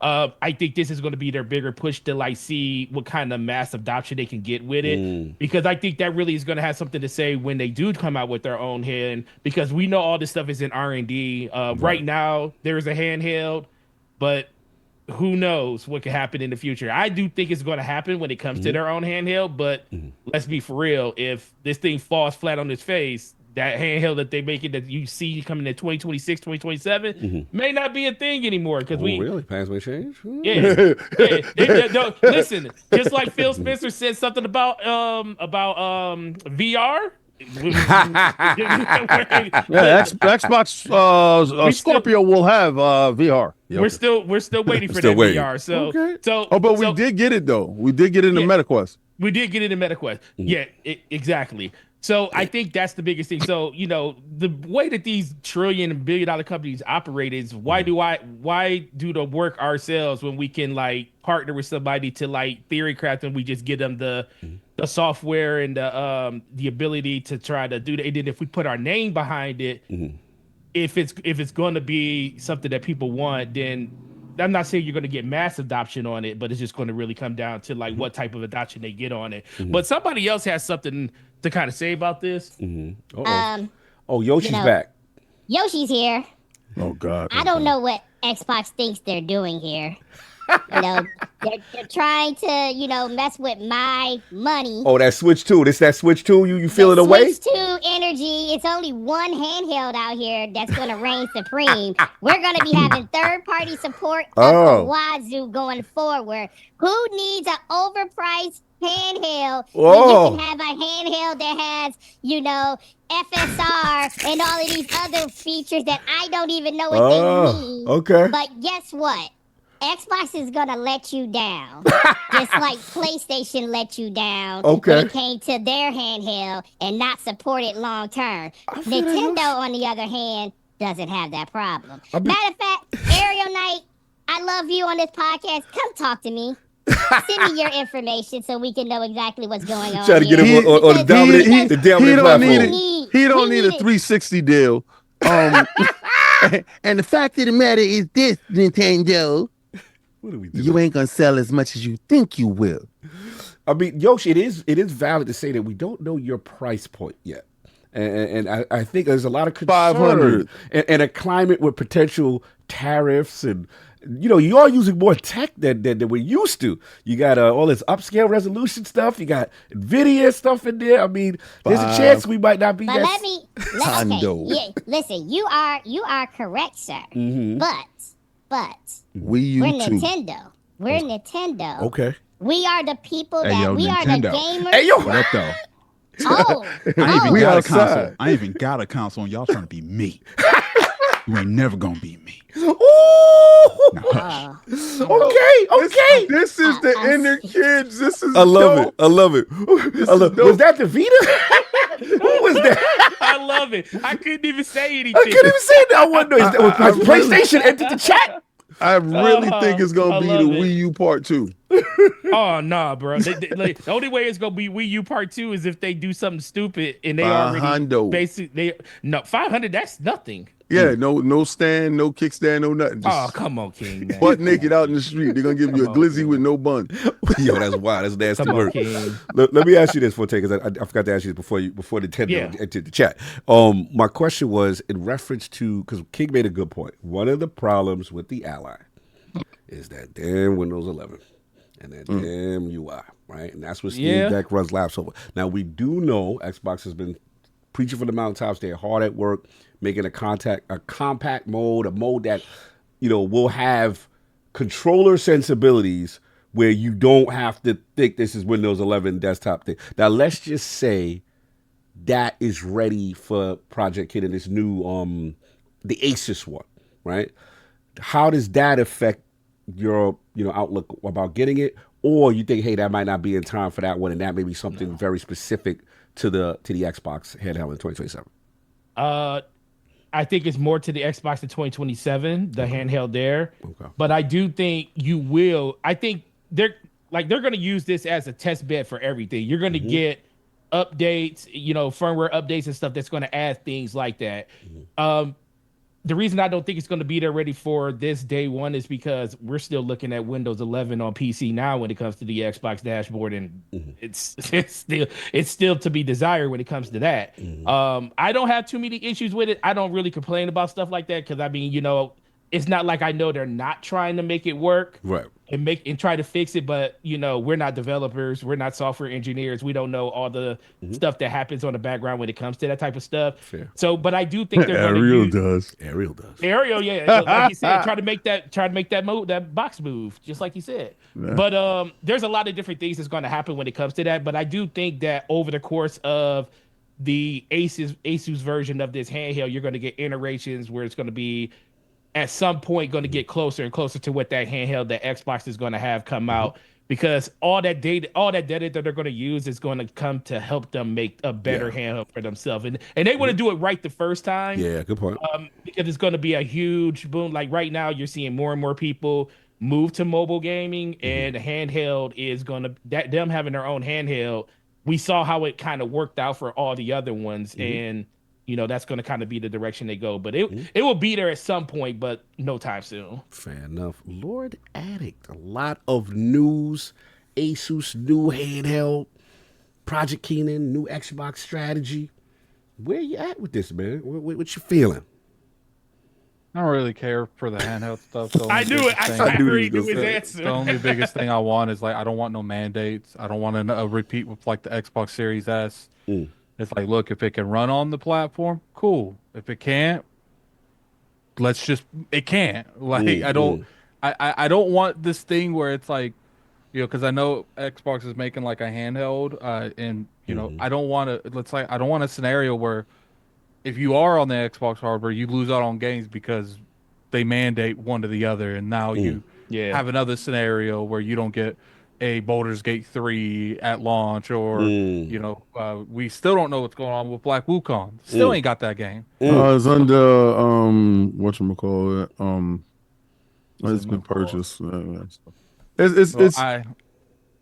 Speaker 1: I think this is going to be their bigger push to like see what kind of mass adoption they can get with it, because I think that really is going to have something to say when they do come out with their own hand, because we know all this stuff is in R&D. Right now there's a handheld, but who knows what could happen in the future. I do think it's going to happen when it comes to their own handheld, but let's be for real. If this thing falls flat on its face, that handheld that they make it that you see coming in 2026, 2027 may not be a thing anymore because
Speaker 2: really plans may change.
Speaker 1: Yeah. Listen, just like Phil Spencer said something about VR.
Speaker 9: Xbox Scorpio will have VR.
Speaker 1: Yeah, we're still waiting for that VR.
Speaker 7: But we did get it though. We did get it in the MetaQuest.
Speaker 1: We did get it in MetaQuest. Yeah, exactly. So I think that's the biggest thing. So, the way that these trillion and billion-dollar companies operate is why do the work ourselves when we can like partner with somebody to like theory craft and we just give them the software and the ability to try to do that. And then if we put our name behind it, if it's going to be something that people want, then I'm not saying you're going to get mass adoption on it, but it's just going to really come down to like what type of adoption they get on it. But somebody else has something to kind of say about this.
Speaker 2: Yoshi's back.
Speaker 10: Yoshi's here.
Speaker 7: Oh God.
Speaker 10: I don't know what Xbox thinks they're doing here. They're trying to, mess with my money.
Speaker 2: Oh, that Switch 2. This that Switch 2? You feel it away?
Speaker 10: Switch 2 energy. It's only one handheld out here that's going to reign supreme. We're going to be having third-party support of the wazoo going forward. Who needs an overpriced handheld when you can have a handheld that has, FSR and all of these other features that I don't even know what they mean.
Speaker 2: Okay.
Speaker 10: But guess what? Xbox is gonna let you down, just like PlayStation let you down when it came to their handheld and not support it long term. Nintendo, on the other hand, doesn't have that problem. Matter of fact, Ariel Knight, I love you on this podcast. Come talk to me. Send me your information so we can know exactly what's going on.
Speaker 2: Try to get him on the dominant platform.
Speaker 7: He don't need a 360 deal. And the fact of the matter is this, Nintendo.
Speaker 2: What are we doing?
Speaker 7: You ain't gonna sell as much as you think you will.
Speaker 2: I mean, Yoshi, it is valid to say that we don't know your price point yet, and I think there's a lot of concern
Speaker 7: 500
Speaker 2: and a climate with potential tariffs, and you are using more tech than we're used to. You got all this upscale resolution stuff. You got NVIDIA stuff in there. I mean, there's a chance we might not be.
Speaker 10: But listen, you are correct, sir. But we're Nintendo. We're Nintendo.
Speaker 2: Okay.
Speaker 10: We are the people that
Speaker 8: are
Speaker 10: Nintendo.
Speaker 8: the
Speaker 10: gamers.
Speaker 8: Hey, yo, what up, though? I ain't even got a console. And y'all trying to be me. You ain't never gonna be me.
Speaker 2: Ooh.
Speaker 8: Now, hush.
Speaker 2: Okay.
Speaker 7: This is the inner kids. This is.
Speaker 2: I love it. Was that the Vita? Who was that?
Speaker 1: I love it. I couldn't even say anything.
Speaker 2: I couldn't even say that. I wonder. Has PlayStation entered the chat?
Speaker 7: I really think it's gonna be the Wii U Part 2.
Speaker 1: Oh nah, bro. The only way it's gonna be Wii U Part 2 is if they do something stupid and they already basically 500. That's nothing.
Speaker 7: Yeah, no stand, no kickstand, no nothing.
Speaker 1: Just come on, King. Man.
Speaker 7: Butt naked out in the street. They're gonna give you a glizzy with no bun.
Speaker 2: Yo, that's wild. That's nasty work. Let me ask you this, Forte, because I forgot to ask you this before Nintendo entered the chat. My question was in reference to, because King made a good point. One of the problems with the Ally is that damn Windows 11 and that damn UI, right? And that's what Steam Deck runs laps over. Now we do know Xbox has been preaching from the mountaintops. They're hard at work making a compact mode, a mode that will have controller sensibilities where you don't have to think this is Windows 11 desktop thing. Now let's just say that is ready for ProjectKennan, this new the Asus one, right? How does that affect your outlook about getting it? Or you think, hey, that might not be in time for that one, and that may be something very specific to the Xbox handheld in 2027?
Speaker 1: I think it's more to the Xbox in 2027, the handheld there. Okay. But I do think you will. I think they're going to use this as a test bed for everything. You're going to get updates, firmware updates and stuff that's going to add things like that. The reason I don't think it's going to be there ready for this day one is because we're still looking at Windows 11 on PC now when it comes to the Xbox dashboard, and it's still to be desired when it comes to that. I don't have too many issues with it. I don't really complain about stuff like that because I mean, it's not like I know they're not trying to make it work.
Speaker 2: Right.
Speaker 1: And try to fix it, but we're not developers, we're not software engineers, we don't know all the stuff that happens on the background when it comes to that type of stuff.
Speaker 2: Fair.
Speaker 1: So, but I do think they're
Speaker 7: Ariel does.
Speaker 1: Ariel, yeah, like you said, try to make that box move, just like you said. Yeah. But there's a lot of different things that's going to happen when it comes to that. But I do think that over the course of the Asus version of this handheld, you're going to get iterations where it's going to be at some point going to get closer and closer to what that handheld that Xbox is going to have come out, because all that data that they're going to use is going to come to help them make a better handheld for themselves, and they want to do it right the first time.
Speaker 2: Yeah, good point.
Speaker 1: Because it's going to be a huge boom. Like right now, you're seeing more and more people move to mobile gaming, and handheld is going to them having their own handheld. We saw how it kind of worked out for all the other ones, and that's going to kind of be the direction they go. But it will be there at some point, but no time soon.
Speaker 2: Fair enough. Lord Addict, a lot of news. Asus new handheld, ProjectKennan, new Xbox strategy. Where you at with this, man? What you feeling?
Speaker 5: I don't really care for the handheld stuff.
Speaker 1: I knew it. I agreed with his answer.
Speaker 5: The only biggest thing I want is I don't want no mandates. I don't want a repeat with the Xbox Series S. It's look, if it can run on the platform, cool. If it can't, it can't. I don't want this thing where it's because I know Xbox is making a handheld, and I don't want to. I don't want a scenario where if you are on the Xbox hardware, you lose out on games because they mandate one to the other, and now you have another scenario where you don't get a Baldur's Gate 3 at launch, or we still don't know what's going on with Black Wukong. Still ain't got that game.
Speaker 7: It's under whatchamacallit. It's been purchased.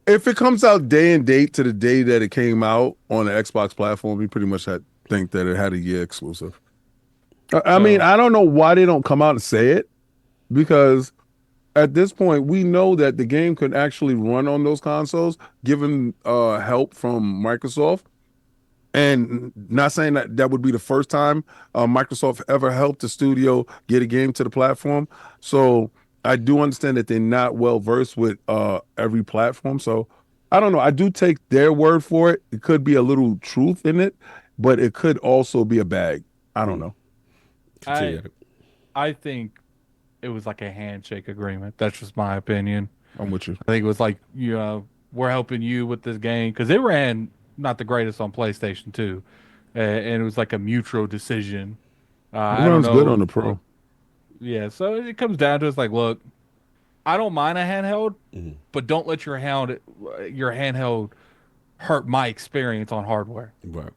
Speaker 7: If it comes out day and date to the day that it came out on the Xbox platform, we pretty much think that it had a year exclusive. I mean, I don't know why they don't come out and say it, because at this point, we know that the game could actually run on those consoles, given help from Microsoft. And not saying that would be the first time Microsoft ever helped a studio get a game to the platform. So I do understand that they're not well versed with every platform. So I don't know. I do take their word for it. It could be a little truth in it, but it could also be a bag. I don't know.
Speaker 5: I think it was a handshake agreement. That's just my opinion.
Speaker 7: I'm with you.
Speaker 5: I think it was we're helping you with this game, because it ran not the greatest on PlayStation 2, and it was a mutual decision.
Speaker 7: It runs good on the Pro.
Speaker 5: Yeah, so it comes down to look, I don't mind a handheld, but don't let your handheld hurt my experience on hardware.
Speaker 2: Right.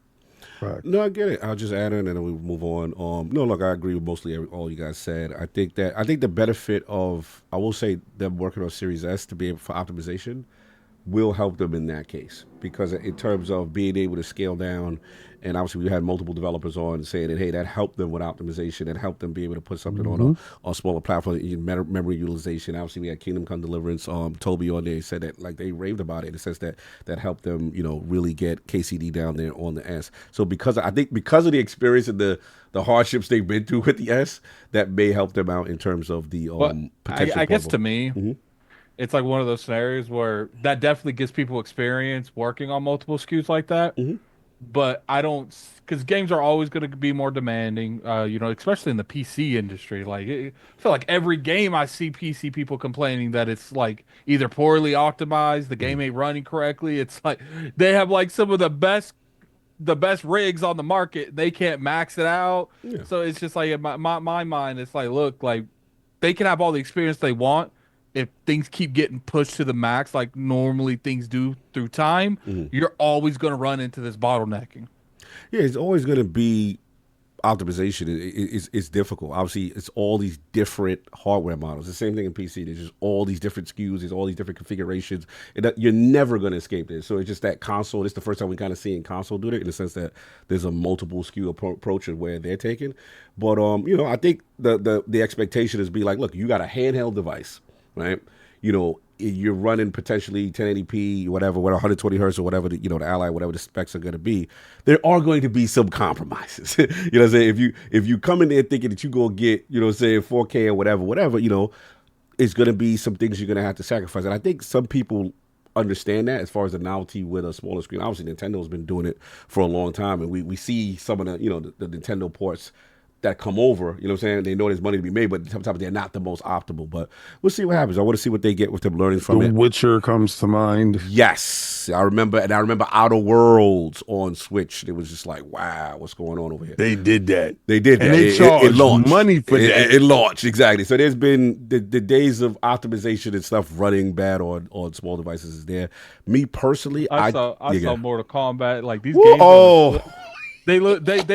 Speaker 2: No, I get it. I'll just add in and then we move on. No, look, I agree with mostly all you guys said. I think the benefit of, I will say, them working on Series S to be able for optimization will help them in that case, because in terms of being able to scale down, and obviously we had multiple developers on saying that, hey, that helped them with optimization, that helped them be able to put something on a smaller platform, memory utilization. Obviously we had Kingdom Come Deliverance, Toby on there said that they raved about it in the sense that helped them, really get KCD down there on the S. So because of the experience and the hardships they've been through with the S, that may help them out in terms of the potential.
Speaker 5: I guess to me, it's one of those scenarios where that definitely gives people experience working on multiple SKUs like that. But I don't, because games are always going to be more demanding, especially in the PC industry. I feel like every game I see PC people complaining that it's either poorly optimized, the game ain't running correctly. It's they have some of the best rigs on the market. They can't max it out. Yeah. So it's just in my mind, it's look, they can have all the experience they want. If things keep getting pushed to the max, like normally things do through time, you're always going to run into this bottlenecking.
Speaker 2: Yeah, it's always going to be optimization. It's difficult. Obviously, it's all these different hardware models. The same thing in PC. There's just all these different SKUs. There's all these different configurations. You're never going to escape this. So it's just that console. It's the first time we kind of see in console do it, in the sense that there's a multiple SKU approach of where they're taking. But I think the expectation is look, you got a handheld device. Right, you're running potentially 1080p, whatever, 120 hertz or whatever, the Ally, whatever the specs are going to be, there are going to be some compromises. You know what I'm saying? If you come in there thinking that you're going to get, 4K or whatever, it's going to be some things you're going to have to sacrifice. And I think some people understand that as far as the novelty with a smaller screen. Obviously, Nintendo's been doing it for a long time, and we see some of the Nintendo ports that come over, you know what I'm saying? They know there's money to be made, but sometimes they're not the most optimal. But we'll see what happens. I want to see what they get with them learning from it.
Speaker 7: The Witcher comes to mind.
Speaker 2: Yes. I remember Outer Worlds on Switch. It was just like, wow, what's going on over here?
Speaker 7: They did that.
Speaker 2: They did that.
Speaker 7: And they charged money for that.
Speaker 2: It launched, exactly. So there's been the days of optimization and stuff running bad on small devices is there. Me personally,
Speaker 5: I saw Mortal Kombat. Like these games. They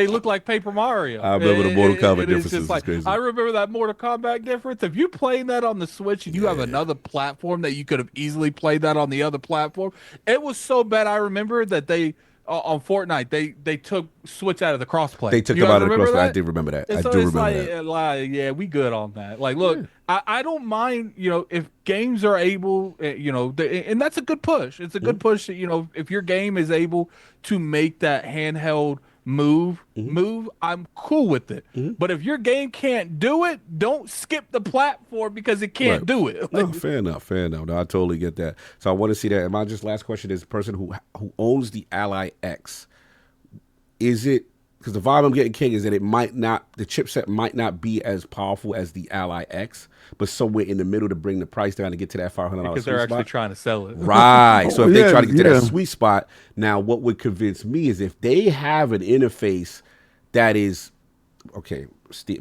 Speaker 5: look like Paper Mario.
Speaker 2: I remember the Mortal Kombat differences.
Speaker 5: Like,
Speaker 2: crazy.
Speaker 5: I remember that Mortal Kombat difference. If you playing that on the Switch and you have another platform that you could have easily played that on the other platform, it was so bad. I remember that they on Fortnite they took Switch out of the crossplay.
Speaker 2: They took them out of the crossplay. I did remember that.
Speaker 5: And
Speaker 2: I
Speaker 5: so
Speaker 2: do
Speaker 5: it's
Speaker 2: remember that.
Speaker 5: Like, yeah, we good on that. Like, look, I don't mind. If games are able, and that's a good push. It's a good push. If your game is able to make that handheld move, I'm cool with it. But if your game can't do it, don't skip the platform because it can't do it.
Speaker 2: No, fair enough. No, I totally get that. So I want to see that. And my last question is: the person who owns the Ally X, is it? Because the vibe I'm getting, King, is that the chipset might not be as powerful as the Ally X, but somewhere in the middle to bring the price down to get to that $500
Speaker 5: because they're actually trying to sell it.
Speaker 2: Right. So if they try to get to that sweet spot, now what would convince me is if they have an interface that is, okay,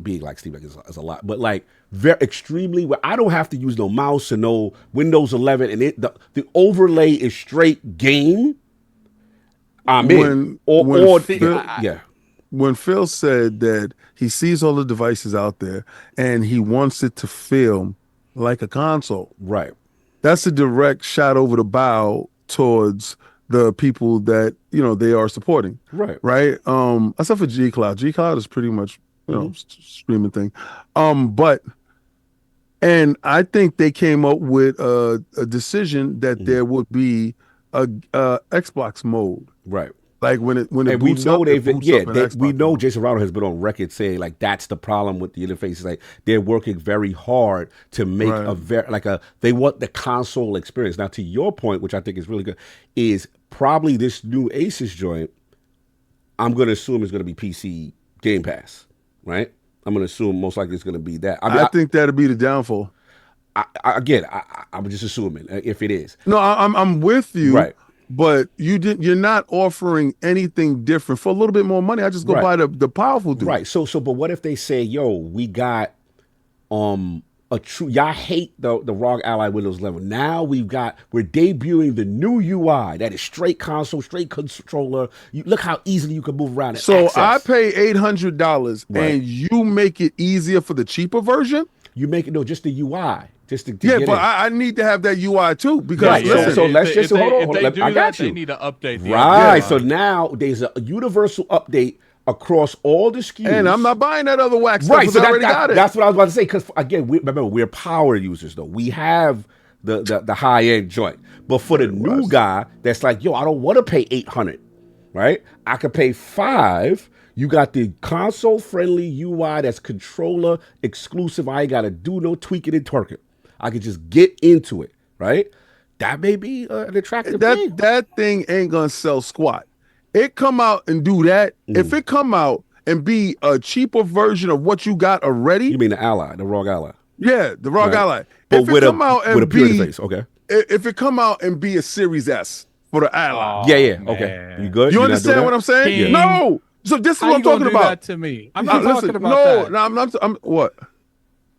Speaker 2: being like Steve is a lot, but like very extremely where I don't have to use no mouse or no Windows 11 and the overlay is straight game. I'm in.
Speaker 7: When Phil said that he sees all the devices out there and he wants it to feel like a console,
Speaker 2: right?
Speaker 7: That's a direct shot over the bow towards the people that they are supporting,
Speaker 2: right?
Speaker 7: Except for G Cloud. G Cloud is pretty much streaming thing, and I think they came up with a decision that there would be a Xbox mode,
Speaker 2: right?
Speaker 7: Like when it
Speaker 2: and
Speaker 7: boots
Speaker 2: we know
Speaker 7: up,
Speaker 2: we know Jason Ronald has been on record saying like that's the problem with the interface. Like they're working very hard to make they want the console experience. Now to your point, which I think is really good, is probably this new Asus joint. I'm going to assume it's going to be PC Game Pass, right? I'm going to assume most likely it's going to be that.
Speaker 7: I think that'll be the downfall.
Speaker 2: I'm just assuming if it is.
Speaker 7: No, I'm with you.
Speaker 2: Right.
Speaker 7: But you're not offering anything different for a little bit more money. I just go buy the powerful dude.
Speaker 2: Right. So but what if they say, yo, we got a true y'all hate the ROG Ally Windows 11. Now we're debuting the new UI that is straight console, straight controller. Look how easily you can move around.
Speaker 7: So I pay $800 and you make it easier for the cheaper version?
Speaker 2: You make it just the UI. Just to
Speaker 7: but I need to have that UI too because
Speaker 2: so let's just hold on.
Speaker 5: If they do that,
Speaker 2: you.
Speaker 5: They need to update the
Speaker 2: UI. So now there's a universal update across all the SKUs.
Speaker 7: And I'm not buying that other wax stuff because I already got it.
Speaker 2: That's what I was about to say. Because again, remember we're power users though. We have the high end joint. But for the new guy that's like, yo, I don't want to pay $800, right? I could pay $500. You got the console-friendly UI that's controller exclusive. I ain't got to do no tweaking and twerking. I could just get into it, right? That may be an attractive thing.
Speaker 7: That thing ain't going to sell squat. It come out and do that. If it come out and be a cheaper version of what you got already.
Speaker 2: You mean the Ally, the ROG Ally?
Speaker 7: Yeah, the ROG Ally.
Speaker 2: But if with a pure interface, okay.
Speaker 7: If it come out and be a Series S for the Ally.
Speaker 2: Okay. You good?
Speaker 7: You understand what I'm saying?
Speaker 2: Yeah.
Speaker 7: No. So this is what I'm talking about.
Speaker 5: That to me. I'm not talking about that.
Speaker 7: No, I'm what?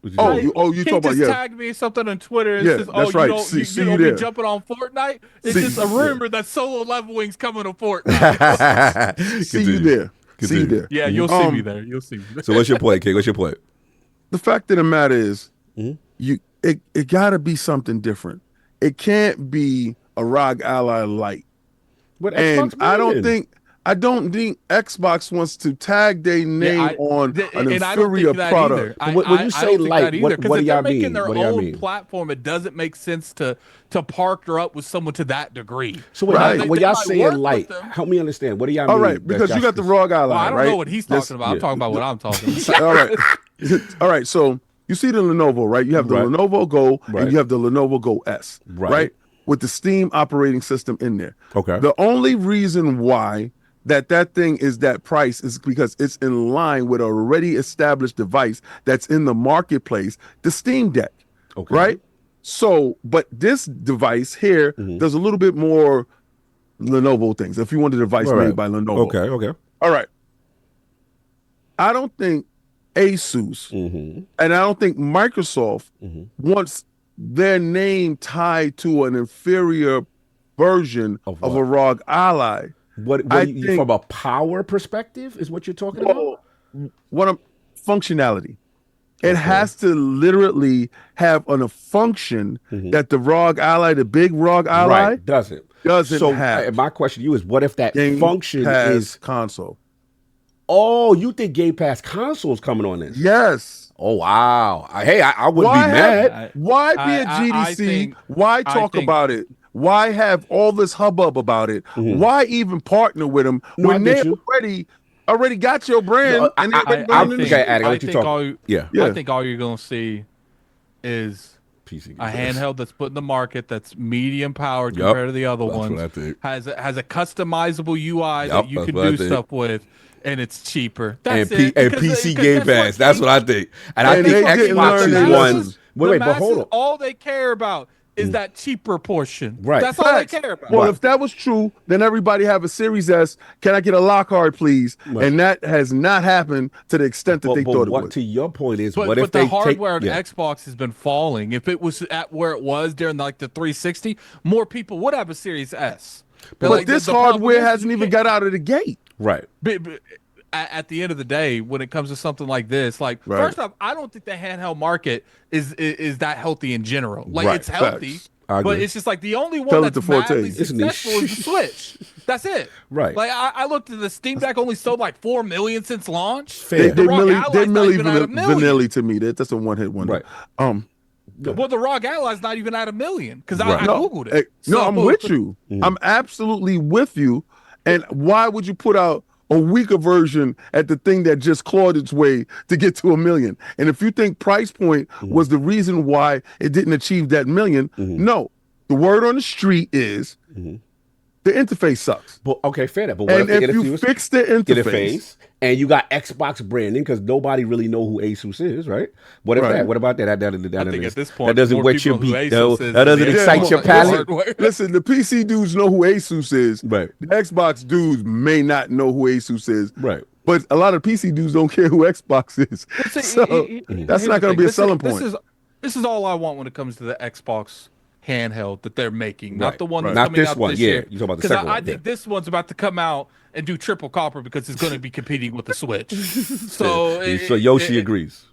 Speaker 7: You talking about
Speaker 5: tagged me something on Twitter. It says,
Speaker 7: that's right.
Speaker 5: You don't be jumping on Fortnite. It's just a rumor that solo leveling's coming to Fortnite.
Speaker 7: See you there. See you there.
Speaker 5: Yeah, you'll see me there. You'll see me there.
Speaker 2: So what's your point, King? What's your point?
Speaker 7: The fact of the matter is, it got to be something different. It can't be a ROG Ally Lite.
Speaker 2: But
Speaker 7: and I don't think I don't think Xbox wants to tag their name on an inferior product.
Speaker 2: When you say light, what do y'all mean?
Speaker 5: Their own platform, it doesn't make sense to partner up with someone to that degree.
Speaker 2: So when y'all saying light, help me understand. What do y'all mean?
Speaker 7: All right, because you got the ROG Ally,
Speaker 5: I don't
Speaker 7: right?
Speaker 5: know what he's talking about. I'm talking about what I'm talking about.
Speaker 7: All right. All right, so you see the Lenovo, right? You have the Lenovo Go and you have the Lenovo Go S, right? With the Steam operating system in there.
Speaker 2: Okay.
Speaker 7: The only reason why that thing is that price is because it's in line with an already established device that's in the marketplace, the Steam Deck, right? So, but this device here does a little bit more Lenovo things. If you want a device made by Lenovo.
Speaker 2: Okay.
Speaker 7: All right. I don't think Asus and I don't think Microsoft wants their name tied to an inferior version of a ROG Ally.
Speaker 2: What you, from a power perspective is what you're talking about?
Speaker 7: Functionality. It has to literally have a function that the ROG Ally, the big ROG Ally,
Speaker 2: doesn't
Speaker 7: have.
Speaker 2: My question to you is, what if that function is
Speaker 7: console?
Speaker 2: Oh, you think Game Pass console is coming on this?
Speaker 7: Yes.
Speaker 2: Oh wow! I wouldn't be mad.
Speaker 7: Why be at GDC? Why talk about it? Why have all this hubbub about it? Why even partner with them when they already got your brand?
Speaker 5: I think all you're gonna see is
Speaker 2: PC
Speaker 5: a handheld that's put in the market that's medium powered compared to the other ones. Has a customizable UI that you can do stuff with. And it's cheaper. That's it.
Speaker 2: And PC Game Pass. That's what I think. And I think Xbox is one. Wait, but hold on.
Speaker 5: All they care about is that cheaper portion.
Speaker 2: Right.
Speaker 5: That's all they care about.
Speaker 7: Well, if that was true, then everybody have a Series S. Can I get a Lockhart, please? Right. And that has not happened to the extent that they thought it would.
Speaker 2: To your point is,
Speaker 5: but if the hardware on Xbox has been falling, if it was at where it was during like the 360, more people would have a Series S.
Speaker 7: But this hardware hasn't even got out of the gate.
Speaker 2: Right.
Speaker 5: But at the end of the day, when it comes to something like this, first off, I don't think the handheld market is that healthy in general. It's healthy, but it's just like the only one that's madly successful is the Switch. That's it.
Speaker 2: Right.
Speaker 5: Like I looked at the Steam Deck, only sold like 4 million since launch.
Speaker 7: They're Millie Vanilli to me. That's a one-hit wonder.
Speaker 2: Right.
Speaker 5: Well, the ROG Ally's not even at 1 million because I googled it.
Speaker 7: I'm with you. I'm absolutely with you. And why would you put out a weaker version at the thing that just clawed its way to get to 1 million? And if you think price point was the reason why it didn't achieve that million, no. The word on the street is the interface sucks.
Speaker 2: But okay, fair enough. But what
Speaker 7: if you fix the interface
Speaker 2: and you got Xbox branding, because nobody really know who Asus is, right? What if that? What about that?
Speaker 5: I think at this point,
Speaker 2: that doesn't whet your beat. That doesn't excite your palate.
Speaker 7: Listen, the PC dudes know who Asus is.
Speaker 2: Right.
Speaker 7: The Xbox dudes may not know who Asus is.
Speaker 2: Right.
Speaker 7: But a lot of PC dudes don't care who Xbox is. So that's not going to be a selling point.
Speaker 5: This is all I want when it comes to the Xbox handheld that they're making, not the one that's
Speaker 2: not
Speaker 5: coming
Speaker 2: this
Speaker 5: out
Speaker 2: one.
Speaker 5: this year.
Speaker 2: You talking about the second one?
Speaker 5: I think this one's about to come out and do triple copper because it's going to be competing with the Switch. So
Speaker 2: Yoshi agrees.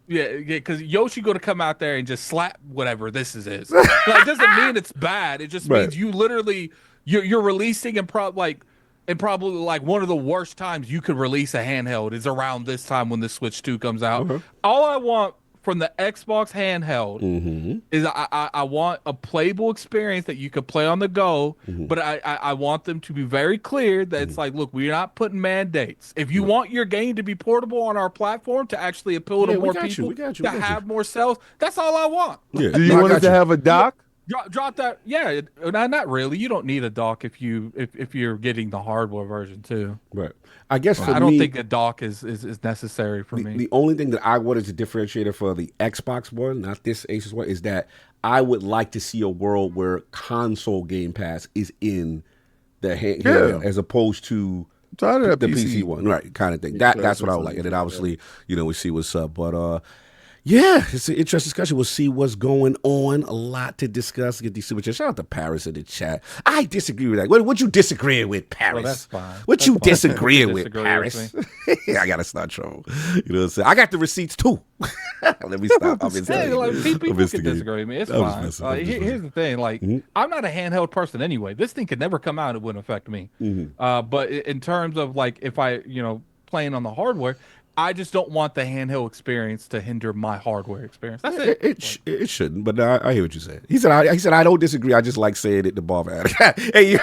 Speaker 5: Yeah, because Yoshi going to come out there and just slap whatever this is. It doesn't mean it's bad. It just means you literally you're releasing and probably one of the worst times you could release a handheld is around this time when the Switch 2 comes out. All I want from the Xbox handheld is I want a playable experience that you could play on the go, but I want them to be very clear that it's like, look, we're not putting mandates. If you want your game to be portable on our platform to actually appeal to more people, to have more sales, that's all I want.
Speaker 7: Yeah. Do you want it to have a dock?
Speaker 5: Drop that. Yeah, not really. You don't need a dock if you're getting the hardware version too.
Speaker 2: Right. I guess
Speaker 5: I don't think a dock is necessary for me.
Speaker 2: The only thing that I wanted to differentiate for the Xbox one, not this Asus one, is that I would like to see a world where console Game Pass is in the hand as opposed to the PC one, right? Kind of thing. That's what I would like. And then obviously, we see what's up. But Yeah, it's an interesting discussion. We'll see what's going on. A lot to discuss. Get these super chats. Shout out to Paris in the chat. I disagree with that. What you disagree with, Paris?
Speaker 5: Well, that's fine.
Speaker 2: What you disagree with,
Speaker 5: Disagree
Speaker 2: Paris?
Speaker 5: with
Speaker 2: I gotta start trouble. You know what I'm saying? I got the receipts too. Let me stop. I'm
Speaker 5: Hey, like, people can
Speaker 2: investigating.
Speaker 5: disagree with me. It's
Speaker 2: I was
Speaker 5: fine.
Speaker 2: messing, I was just
Speaker 5: Here's the thing. Like, I'm not a handheld person anyway. This thing could never come out. It wouldn't affect me. But in terms of like, if I, playing on the hardware, I just don't want the handheld experience to hinder my hardware experience. That's it.
Speaker 2: It shouldn't, but I hear what you said. He said I don't disagree. I just like saying it to Bob. Hey,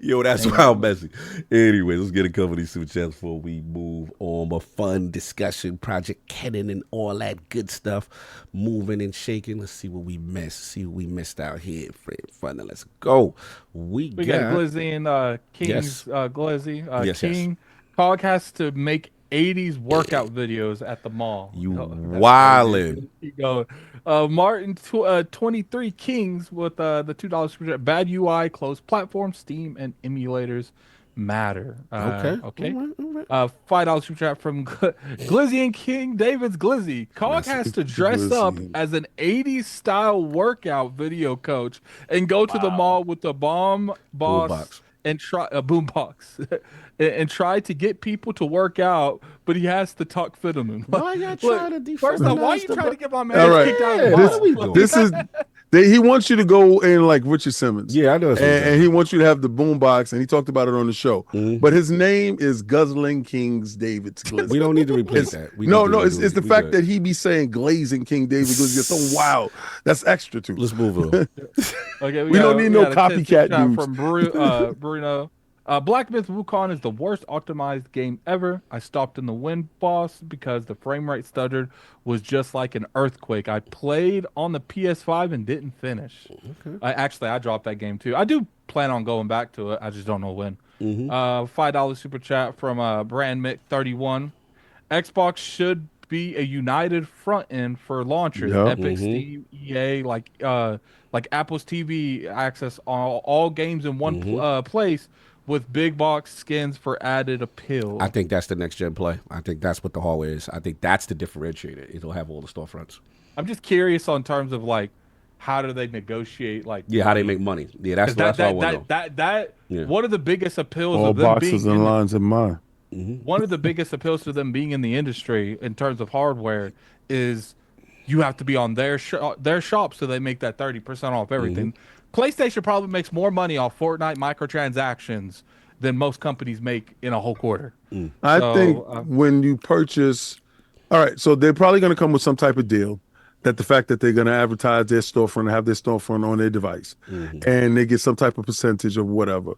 Speaker 2: yo, that's why I'm messy. Anyway, let's get a couple of these super chats before we move on. A fun discussion, Project Kennan and all that good stuff, moving and shaking. Let's see what we missed. See what we missed out here, Fred. Fun. Let's go. We got
Speaker 5: Glizzy and King's Glizzy. King Cog has to make 80s workout videos at the mall.
Speaker 2: You wildin'.
Speaker 5: Keep going. Martin 23 Kings with the $2 super chat. Bad UI, closed platform, Steam, and emulators matter. Okay.
Speaker 2: All right.
Speaker 5: $5 super chat from Glizzy and King David's Glizzy. Cog has to dress up as an 80s style workout video coach and go to the mall with the bomb boss and try a boombox. And try to get people to work out, but he has to tuck fit them.
Speaker 9: Why y'all trying to defend?
Speaker 5: First off, why are you trying to get my man kicked out of the bar?
Speaker 7: This is he wants you to go in like Richard Simmons.
Speaker 2: Yeah, I know.
Speaker 7: And he wants you to have the boombox, and he talked about it on the show. But his name is Guzzling King's David's Glizzy.
Speaker 2: We don't need to replace that.
Speaker 7: It's the fact that he be saying Glazing King David Glizzy. It's so wild. That's extra too.
Speaker 2: Let's move on.
Speaker 5: Okay,
Speaker 7: we don't need no copycat dudes.
Speaker 5: From Bruno. Black Myth Wukong is the worst optimized game ever. I stopped in the win boss because the frame rate stuttered was just like an earthquake. I played on the PS5 and didn't finish. Okay. I dropped that game too. I do plan on going back to it. I just don't know when. $5 super chat from Brand Mick 31. Xbox should be a united front end for launchers. Epic, Steam, EA, like Apple's TV access all games in one place. With big box skins for added appeal.
Speaker 2: I think that's the next gen play. I think that's what the hardware is. I think that's the differentiator. It'll have all the storefronts.
Speaker 5: I'm just curious on terms of like, how do they negotiate? Like,
Speaker 2: how they make money. Yeah, that's what I want to know.
Speaker 5: One of the biggest appeals
Speaker 7: all
Speaker 5: of them
Speaker 7: boxes and lines in mind.
Speaker 5: One of the biggest appeals to them being in the industry in terms of hardware is you have to be on their shop, so they make that 30% off everything. PlayStation probably makes more money off Fortnite microtransactions than most companies make in a whole quarter.
Speaker 7: I think when you purchase, all right, so they're probably going to come with some type of deal that the fact that they're going to advertise their storefront and have their storefront on their device, and they get some type of percentage of whatever.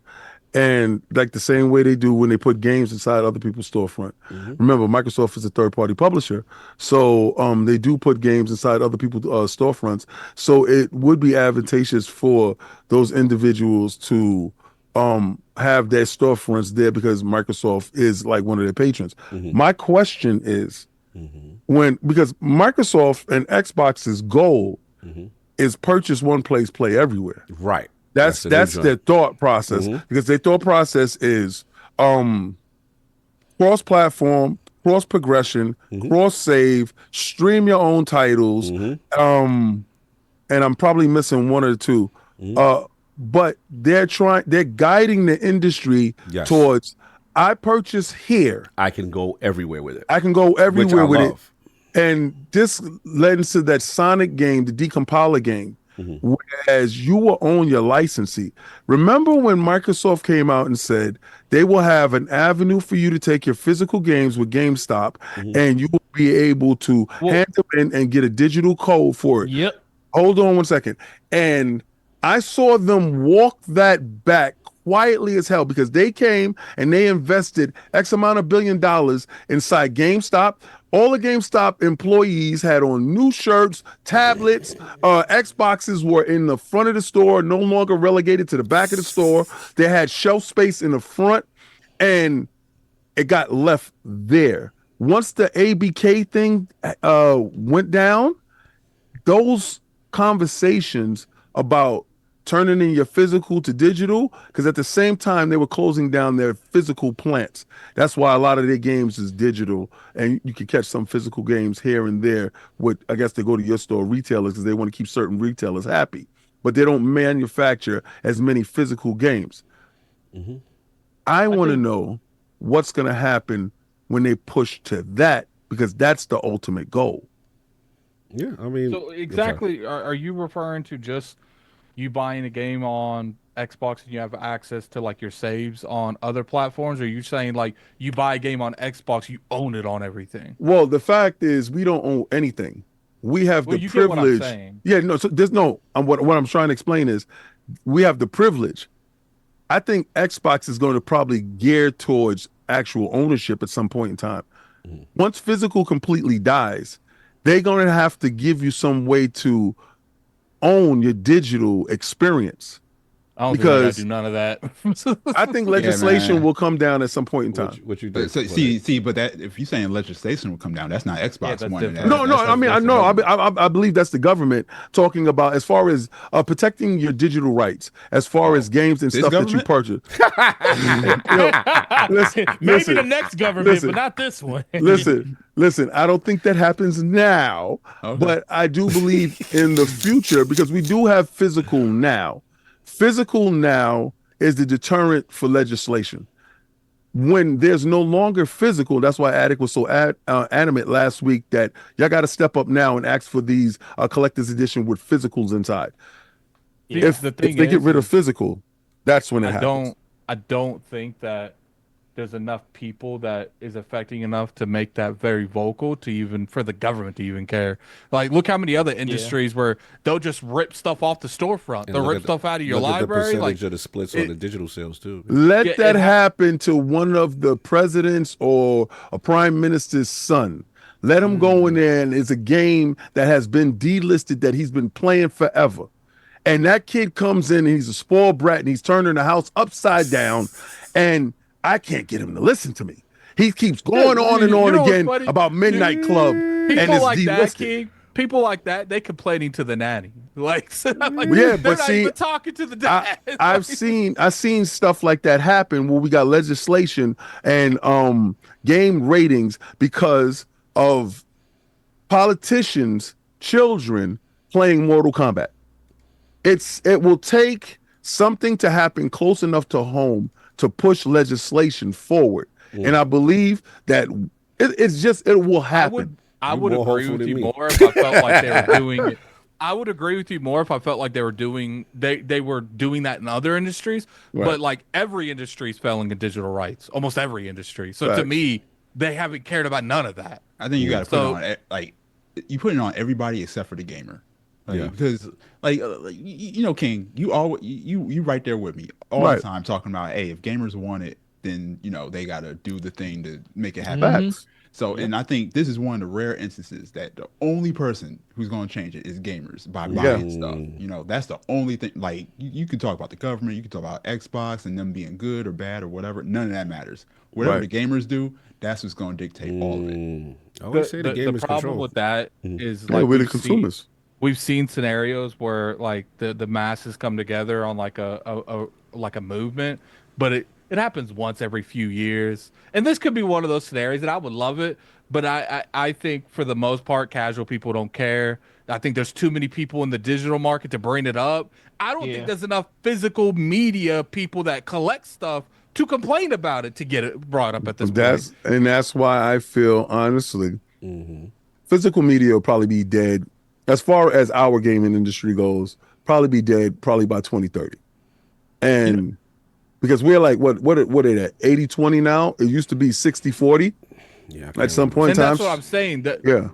Speaker 7: And like the same way they do when they put games inside other people's storefront. Remember, Microsoft is a third-party publisher, so they do put games inside other people's storefronts. So it would be advantageous for those individuals to have their storefronts there because Microsoft is like one of their patrons. My question is, because Microsoft and Xbox's goal is purchase one place, play everywhere.
Speaker 2: Right.
Speaker 7: That's their thought process because their thought process is cross-platform, cross-progression, cross-save, stream your own titles, and I'm probably missing one or two. But they're guiding the industry towards I purchase here.
Speaker 2: I can go everywhere with it.
Speaker 7: I can go everywhere with it. And this led into that Sonic game, the Decompiler game. Whereas you will own your licensee. Remember when Microsoft came out and said they will have an avenue for you to take your physical games with GameStop and you will be able to hand them in and get a digital code for it.
Speaker 1: Yep.
Speaker 7: Hold on one second. And I saw them walk that back quietly as hell because they came and they invested X amount of $1 billion inside GameStop. All the GameStop employees had on new shirts, tablets, Xboxes were in the front of the store, no longer relegated to the back of the store. They had shelf space in the front, and it got left there. Once the ABK thing went down, those conversations about turning in your physical to digital, because at the same time they were closing down their physical plants. That's why a lot of their games is digital, and you can catch some physical games here and there. With I guess they go to your store retailers because they want to keep certain retailers happy, but they don't manufacture as many physical games. I want to know what's going to happen when they push to that, because that's the ultimate goal.
Speaker 2: Yeah, I mean,
Speaker 5: so exactly. Are you referring to just you buying a game on Xbox and you have access to like your saves on other platforms? Or are you saying like you buy a game on Xbox, you own it on everything?
Speaker 7: Well, the fact is we don't own anything. We have the privilege. Yeah, no. So there's no. What I'm trying to explain is we have the privilege. I think Xbox is going to probably gear towards actual ownership at some point in time. Once physical completely dies, they're going to have to give you some way to own your digital experience.
Speaker 5: I don't think I do none of that.
Speaker 7: I think legislation will come down at some point in time.
Speaker 8: What you do? See, but that if you're saying legislation will come down, that's not Xbox wanting that.
Speaker 7: No, I mean, I know. I believe that's the government talking about as far as protecting your digital rights, as far as games and stuff that you purchase.
Speaker 1: Maybe the next government, but not this one.
Speaker 7: Listen. I don't think that happens now, but I do believe in the future, because we do have physical now. Physical now is the deterrent for legislation. When there's no longer physical, that's why Attic was so adamant last week that y'all got to step up now and ask for these collector's edition with physicals inside. If they get rid of physical, that's when it happens.
Speaker 5: I don't think that there's enough people that is affecting enough to make that very vocal to even for the government to even care. Like, look how many other industries where they'll just rip stuff off the storefront. They'll rip stuff out of your library.
Speaker 2: The percentage of the splits on the digital sales too.
Speaker 7: Let that happen to one of the presidents or a prime minister's son. Let him go in there, and it's a game that has been delisted that he's been playing forever. And that kid comes in and he's a spoiled brat and he's turning the house upside down, and I can't get him to listen to me. He keeps going on and on again about Midnight Club.
Speaker 5: People like that, King. People like that, they complaining to the nanny. Like
Speaker 7: yeah, but
Speaker 5: not
Speaker 7: see,
Speaker 5: even talking to the dad.
Speaker 7: I've seen stuff like that happen where we got legislation and game ratings because of politicians' children playing Mortal Kombat. It will take something to happen close enough to home to push legislation forward. And I believe that it will happen.
Speaker 5: I would agree with you more if I felt like they were doing it. I would agree with you more if I felt like they were doing that in other industries. Right. But like every industry is failing in digital rights, almost every industry. So to me, they haven't cared about none of that.
Speaker 8: I think you got to put it on you put it on everybody except for the gamer. Because King, you right there with me all the time talking about, hey, if gamers want it, then they got to do the thing to make it happen. So, and I think this is one of the rare instances that the only person who's going to change it is gamers by buying stuff. That's the only thing. Like you can talk about the government, you can talk about Xbox and them being good or bad or whatever. None of that matters. Whatever the gamers do, that's what's going to dictate all of it.
Speaker 2: I always say the gamers
Speaker 5: problem
Speaker 2: control.
Speaker 5: with that is like
Speaker 7: we're the consumers.
Speaker 5: We've seen scenarios where like the masses come together on like a movement, but it happens once every few years. And this could be one of those scenarios, and I would love it, but I think for the most part, casual people don't care. I think there's too many people in the digital market to bring it up. I don't think there's enough physical media people that collect stuff to complain about it to get it brought up at this point.
Speaker 7: And that's why I feel, honestly, physical media will probably be dead. As far as our gaming industry goes, probably be dead by 2030. And because we're like, what are that, 80-20 now? It used to be 60-40 at some point in time.
Speaker 5: And that's what I'm saying.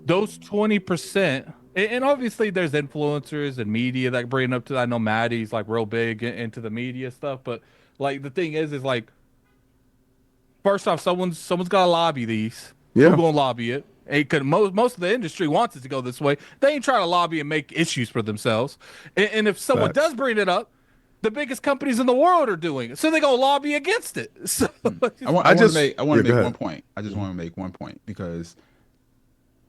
Speaker 5: Those 20%, and obviously there's influencers and media that bring up to, I know Maddie's like real big into the media stuff, but like the thing is like, first off, someone's got to lobby these. Who's going to lobby it? Because most of the industry wants it to go this way. They ain't trying to lobby and make issues for themselves. And if someone does bring it up, the biggest companies in the world are doing it, so they gonna lobby against it. So
Speaker 8: I want to make one point. I just want to make one point because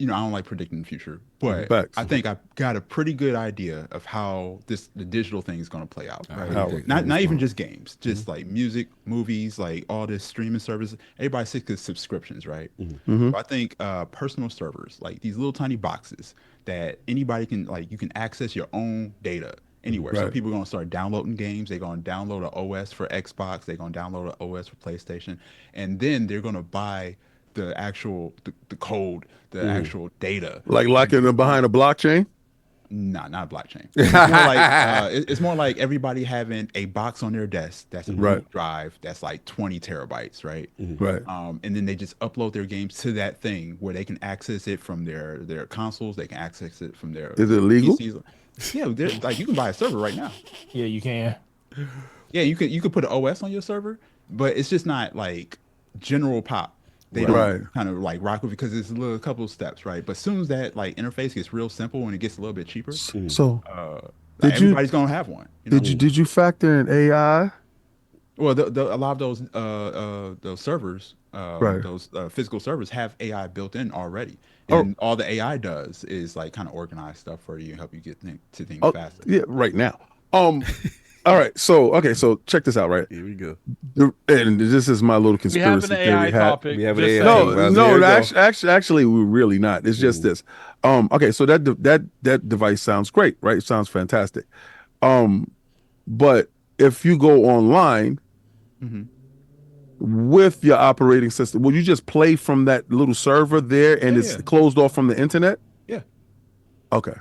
Speaker 8: I don't like predicting the future, but
Speaker 7: Facts.
Speaker 8: I think I've got a pretty good idea of how the digital thing is going to play out. Right? Not even just games, just like music, movies, like all this streaming services. Everybody's sick of subscriptions, right? So I think personal servers, like these little tiny boxes that anybody can, like, you can access your own data anywhere. So people are going to start downloading games. They're going to download an OS for Xbox. They're going to download an OS for PlayStation, and then they're going to buy the actual the code, the actual data,
Speaker 7: like locking them behind a blockchain.
Speaker 8: Nah, not a blockchain. It's more like it's more like everybody having a box on their desk that's a Google Drive that's like 20 terabytes, right?
Speaker 7: Right.
Speaker 8: And then they just upload their games to that thing where they can access it from their consoles. They can access it from their.
Speaker 7: Is it legal?
Speaker 8: PCs. Yeah, like you can buy a server right now.
Speaker 1: Yeah, you can.
Speaker 8: Yeah, you could put an OS on your server, but it's just not like general pop. They don't kind of like rock with it because it's a couple of steps, right? But as soon as that like interface gets real simple and it gets a little bit cheaper,
Speaker 7: so
Speaker 8: everybody's gonna have one.
Speaker 7: Did you factor in AI?
Speaker 8: Well, a lot of those servers, those physical servers have AI built in already, and all the AI does is like kind of organize stuff for you and help you get to things faster.
Speaker 7: Yeah, right now. All right, so check this out, right?
Speaker 2: Here we go.
Speaker 7: And this is my little conspiracy
Speaker 1: theory. We have an AI topic.
Speaker 2: We have an AI
Speaker 7: actually, we're really not. It's just this. Okay, so that device sounds great, right? It sounds fantastic. But if you go online with your operating system, will you just play from that little server there and it's closed off from the internet?
Speaker 8: Yeah.
Speaker 7: Okay.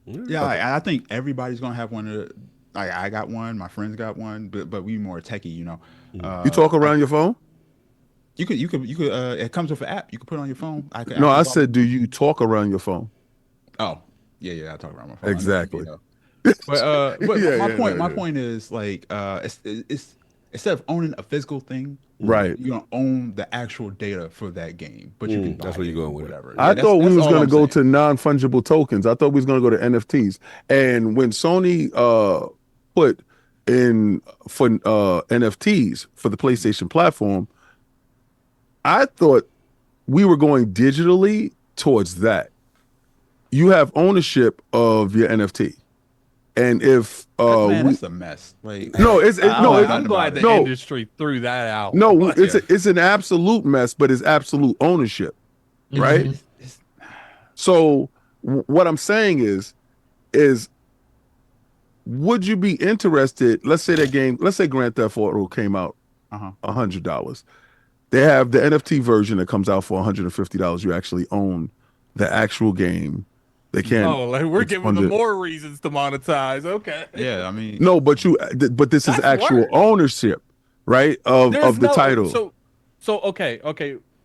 Speaker 8: Yeah, I think everybody's gonna have one. I got one. My friends got one, but we more techie, you
Speaker 7: talk around your phone?
Speaker 8: You could. It comes with an app. You can put it on your phone.
Speaker 7: I said, do you talk around your phone?
Speaker 8: Oh, yeah. I talk around my phone.
Speaker 7: Exactly.
Speaker 8: But my point is like it's instead of owning a physical thing,
Speaker 7: right?
Speaker 8: You're gonna own the actual data for that game, but you can buy
Speaker 2: that's where you're going with
Speaker 8: whatever.
Speaker 7: I thought we was gonna go to non-fungible tokens. I thought we was gonna go to NFTs. And when Sony put in for NFTs for the PlayStation platform, I thought we were going digitally towards that. You have ownership of your NFT. And if
Speaker 8: that's a mess. Like,
Speaker 1: I'm glad the industry threw that out.
Speaker 7: No, it's an absolute mess, but it's absolute ownership, right? So what I'm saying is would you be interested? Let's say Grand Theft Auto came out $100. They have the NFT version that comes out for $150. You actually own the actual game. They can't.
Speaker 5: Oh, like we're giving them more reasons to monetize. Okay.
Speaker 8: Yeah, I mean.
Speaker 7: No, but this is actual ownership, right? Of the title.
Speaker 5: So okay.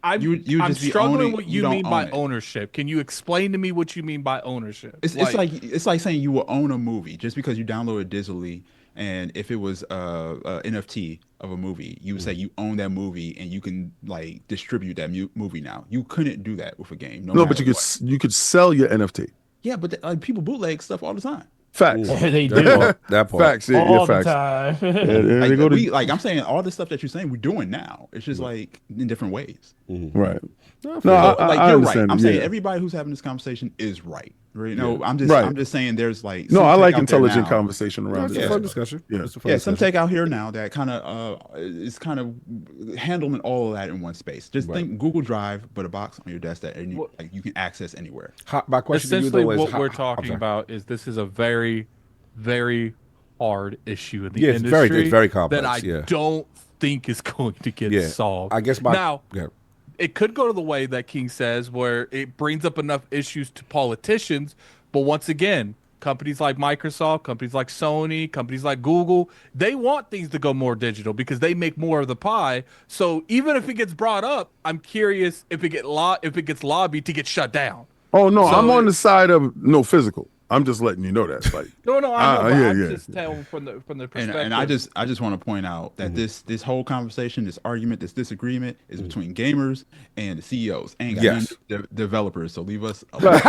Speaker 5: I'm struggling with what you mean by ownership. Can you explain to me what you mean by ownership?
Speaker 8: It's like saying you will own a movie just because you download it digitally, and if it was a NFT of a movie, you would say you own that movie and you can like distribute that movie now. You couldn't do that with a game. No, but
Speaker 7: you could sell your NFT.
Speaker 8: Yeah, but people bootleg stuff all the time.
Speaker 7: Facts.
Speaker 1: They do.
Speaker 2: That part.
Speaker 7: Facts.
Speaker 1: All
Speaker 7: facts.
Speaker 1: the time.
Speaker 8: I'm saying all the stuff that you're saying we're doing now. It's just like in different ways.
Speaker 7: Right.
Speaker 8: No, I you're right. I'm saying everybody who's having this conversation is right. Right? No, I'm just saying there's like
Speaker 7: I like intelligent conversation around
Speaker 2: it. It's a fun discussion.
Speaker 8: Some tech out here now that kind of is kind of handling all of that in one space. Just think Google Drive, but a box on your desk that you can access anywhere.
Speaker 2: My question
Speaker 5: essentially to you, though, is what we're talking about is this is a very, very hard issue in the industry.
Speaker 2: It's very complex.
Speaker 5: That I don't think is going to get solved.
Speaker 2: I guess
Speaker 5: it could go to the way that King says, where it brings up enough issues to politicians. But once again, companies like Microsoft, companies like Sony, companies like Google, they want things to go more digital because they make more of the pie. So even if it gets brought up, I'm curious if it gets lobbied to get shut down.
Speaker 7: Oh no, I'm on the side of no physical. I'm just letting you know that. Like,
Speaker 5: no, I know. But I'm
Speaker 7: yeah.
Speaker 5: just telling from the perspective.
Speaker 8: And I just want to point out that this whole conversation, this argument, this disagreement is between gamers and the CEOs. Ain't got nothing to do developers. So leave us alone.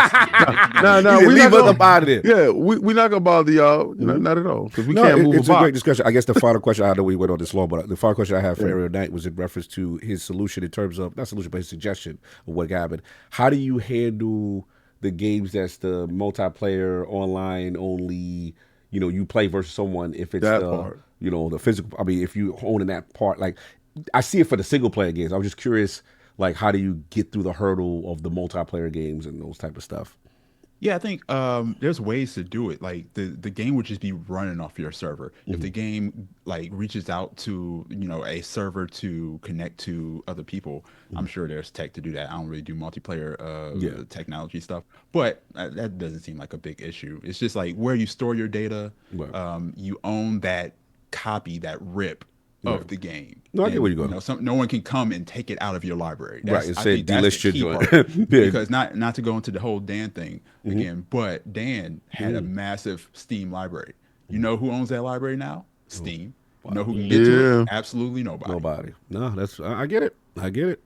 Speaker 7: No, we
Speaker 2: leave us up out of there.
Speaker 7: Yeah, we're not gonna bother y'all. Not at all, because we can't move.
Speaker 2: It's a great discussion. I guess the final question, I know we went on this long, but the final question I have for Ariel Knight was in reference to his solution in terms of, not solution, but his suggestion of what happened. How do you handle the games that's the multiplayer online only, you play versus someone, if it's part. The physical, I mean, if you own in that part, like I see it for the single player games. I was just curious, like, how do you get through the hurdle of the multiplayer games and those type of stuff?
Speaker 8: Yeah, I think there's ways to do it. Like the game would just be running off your server. If the game like reaches out to a server to connect to other people, I'm sure there's tech to do that. I don't really do multiplayer technology stuff, but that doesn't seem like a big issue. It's just like where you store your data. You own that copy, that rip of the game.
Speaker 2: No, I get where you're going.
Speaker 8: No one can come and take it out of your library.
Speaker 2: Right, and say delist your joint.
Speaker 8: Because not to go into the whole Dan thing again, but Dan had a massive Steam library. You know who owns that library now? Steam. Wow. You know who can get to it? Absolutely nobody.
Speaker 2: No, I get it.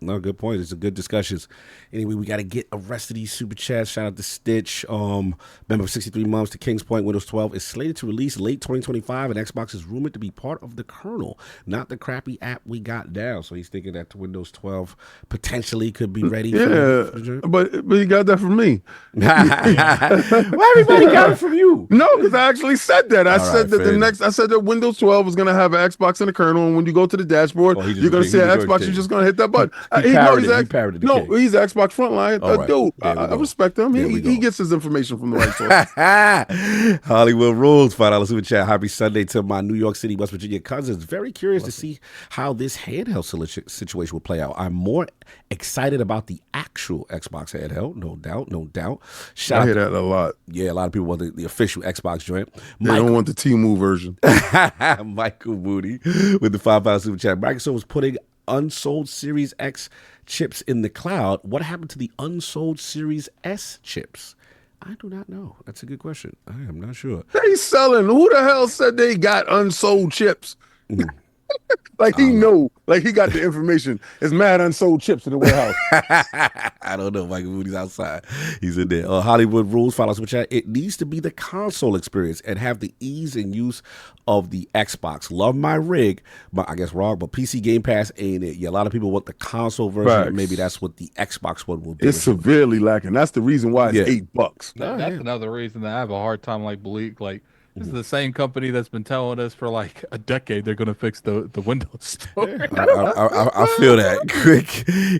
Speaker 2: No, good point. It's a good discussions. Anyway, we got to get the rest of these super chats. Shout out to Stitch. Member of 63 months to Kings Point. Windows 12 is slated to release late 2025, and Xbox is rumored to be part of the kernel, not the crappy app we got down. So he's thinking that the Windows 12 potentially could be ready.
Speaker 7: But he got that from me.
Speaker 2: Why everybody got it from you?
Speaker 7: No, because I actually said that. I said that Windows 12 was going to have an Xbox in the kernel, and when you go to the dashboard, you're going to see an Xbox. You're just going to hit that button. He's Xbox frontline. Dude, I respect him. He gets his information from the right source.
Speaker 2: Hollywood Rules, $5 super chat. Happy Sunday to my New York City, West Virginia cousins. Very curious to see how this handheld situation will play out. I'm more excited about the actual Xbox handheld, no doubt.
Speaker 7: I hear that a lot.
Speaker 2: Yeah, a lot of people want the official Xbox joint.
Speaker 7: They don't want the Temu version.
Speaker 2: Michael Moody with the $5 super chat. Microsoft was putting unsold Series X chips in the cloud. What happened to the unsold Series S chips? I do not know. That's a good question. I am not sure.
Speaker 7: They selling. Who the hell said they got unsold chips? Like he got the information. It's mad unsold chips in the warehouse.
Speaker 2: I don't know. Michael Moody's outside. He's in there. Hollywood Rules, follow us with chat. It needs to be the console experience and have the ease and use of the Xbox. Love my rig, but I guess wrong. But PC Game Pass ain't it? Yeah, a lot of people want the console version. And maybe that's what the Xbox one will be.
Speaker 7: It's severely lacking. That's the reason why it's $8.
Speaker 5: That's another reason that I have a hard time this is the same company that's been telling us for like a decade they're going to fix the Windows Store.
Speaker 2: I feel that.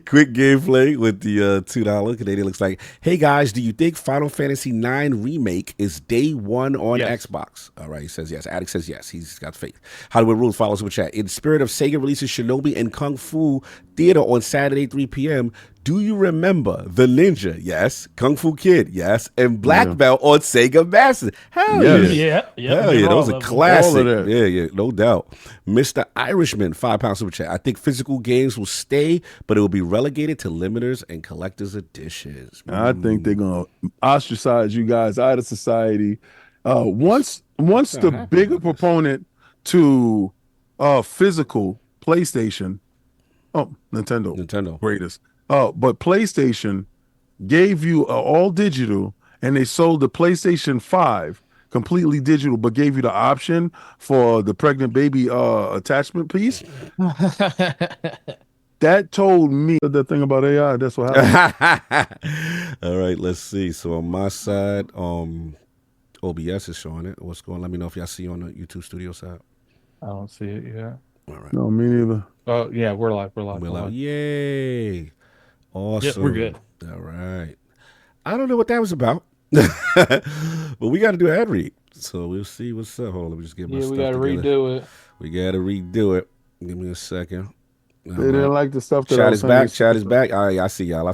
Speaker 2: Quick gameplay with the $2 Canadian looks like, hey guys, do you think Final Fantasy IX Remake is day one on Xbox? All right, he says yes. Addict says yes. He's got faith. Hollywood Rules follows with chat. In spirit of Sega releases Shinobi and Kung Fu Theater on Saturday, 3 p.m., do you remember The Ninja? Yes. Kung Fu Kid? Yes. And Black Belt on Sega Master? Hell yeah. Hell yeah. Those are classic. Yeah, no doubt. Mr. Irishman, £5 super chat. I think physical games will stay, but it will be relegated to limiters and collector's editions.
Speaker 7: I think they're going to ostracize you guys out of society. Once the bigger proponent to physical PlayStation, Nintendo, greatest. But PlayStation gave you all digital, and they sold the PlayStation 5 completely digital, but gave you the option for the pregnant baby attachment piece. That told me the thing about AI. That's what happened.
Speaker 2: All right, let's see. So on my side, OBS is showing it. What's going on? Let me know if y'all see on the YouTube studio side.
Speaker 5: I don't see it yet.
Speaker 2: All right.
Speaker 7: No, me neither.
Speaker 5: Oh, yeah, we're live. We're
Speaker 2: live. Yay. Awesome.
Speaker 1: Yeah, we're good.
Speaker 2: All right. I don't know what that was about, but we got to do ad read. So we'll see what's up. Hold on, let me just get my stuff together.
Speaker 5: We got to
Speaker 2: redo it. Give me a second.
Speaker 7: They didn't like the stuff that
Speaker 2: Chat is back. Chat is back. All right, I see y'all.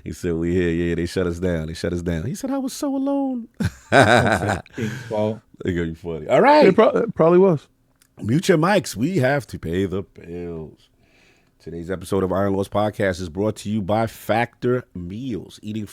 Speaker 2: He said we here. Yeah, they shut us down. He said I was so alone.
Speaker 5: King's fault.
Speaker 2: They're going to be funny. All right.
Speaker 7: It probably was.
Speaker 2: Mute your mics. We have to pay the bills. Today's episode of Iron Laws Podcast is brought to you by Factor Meals. Eating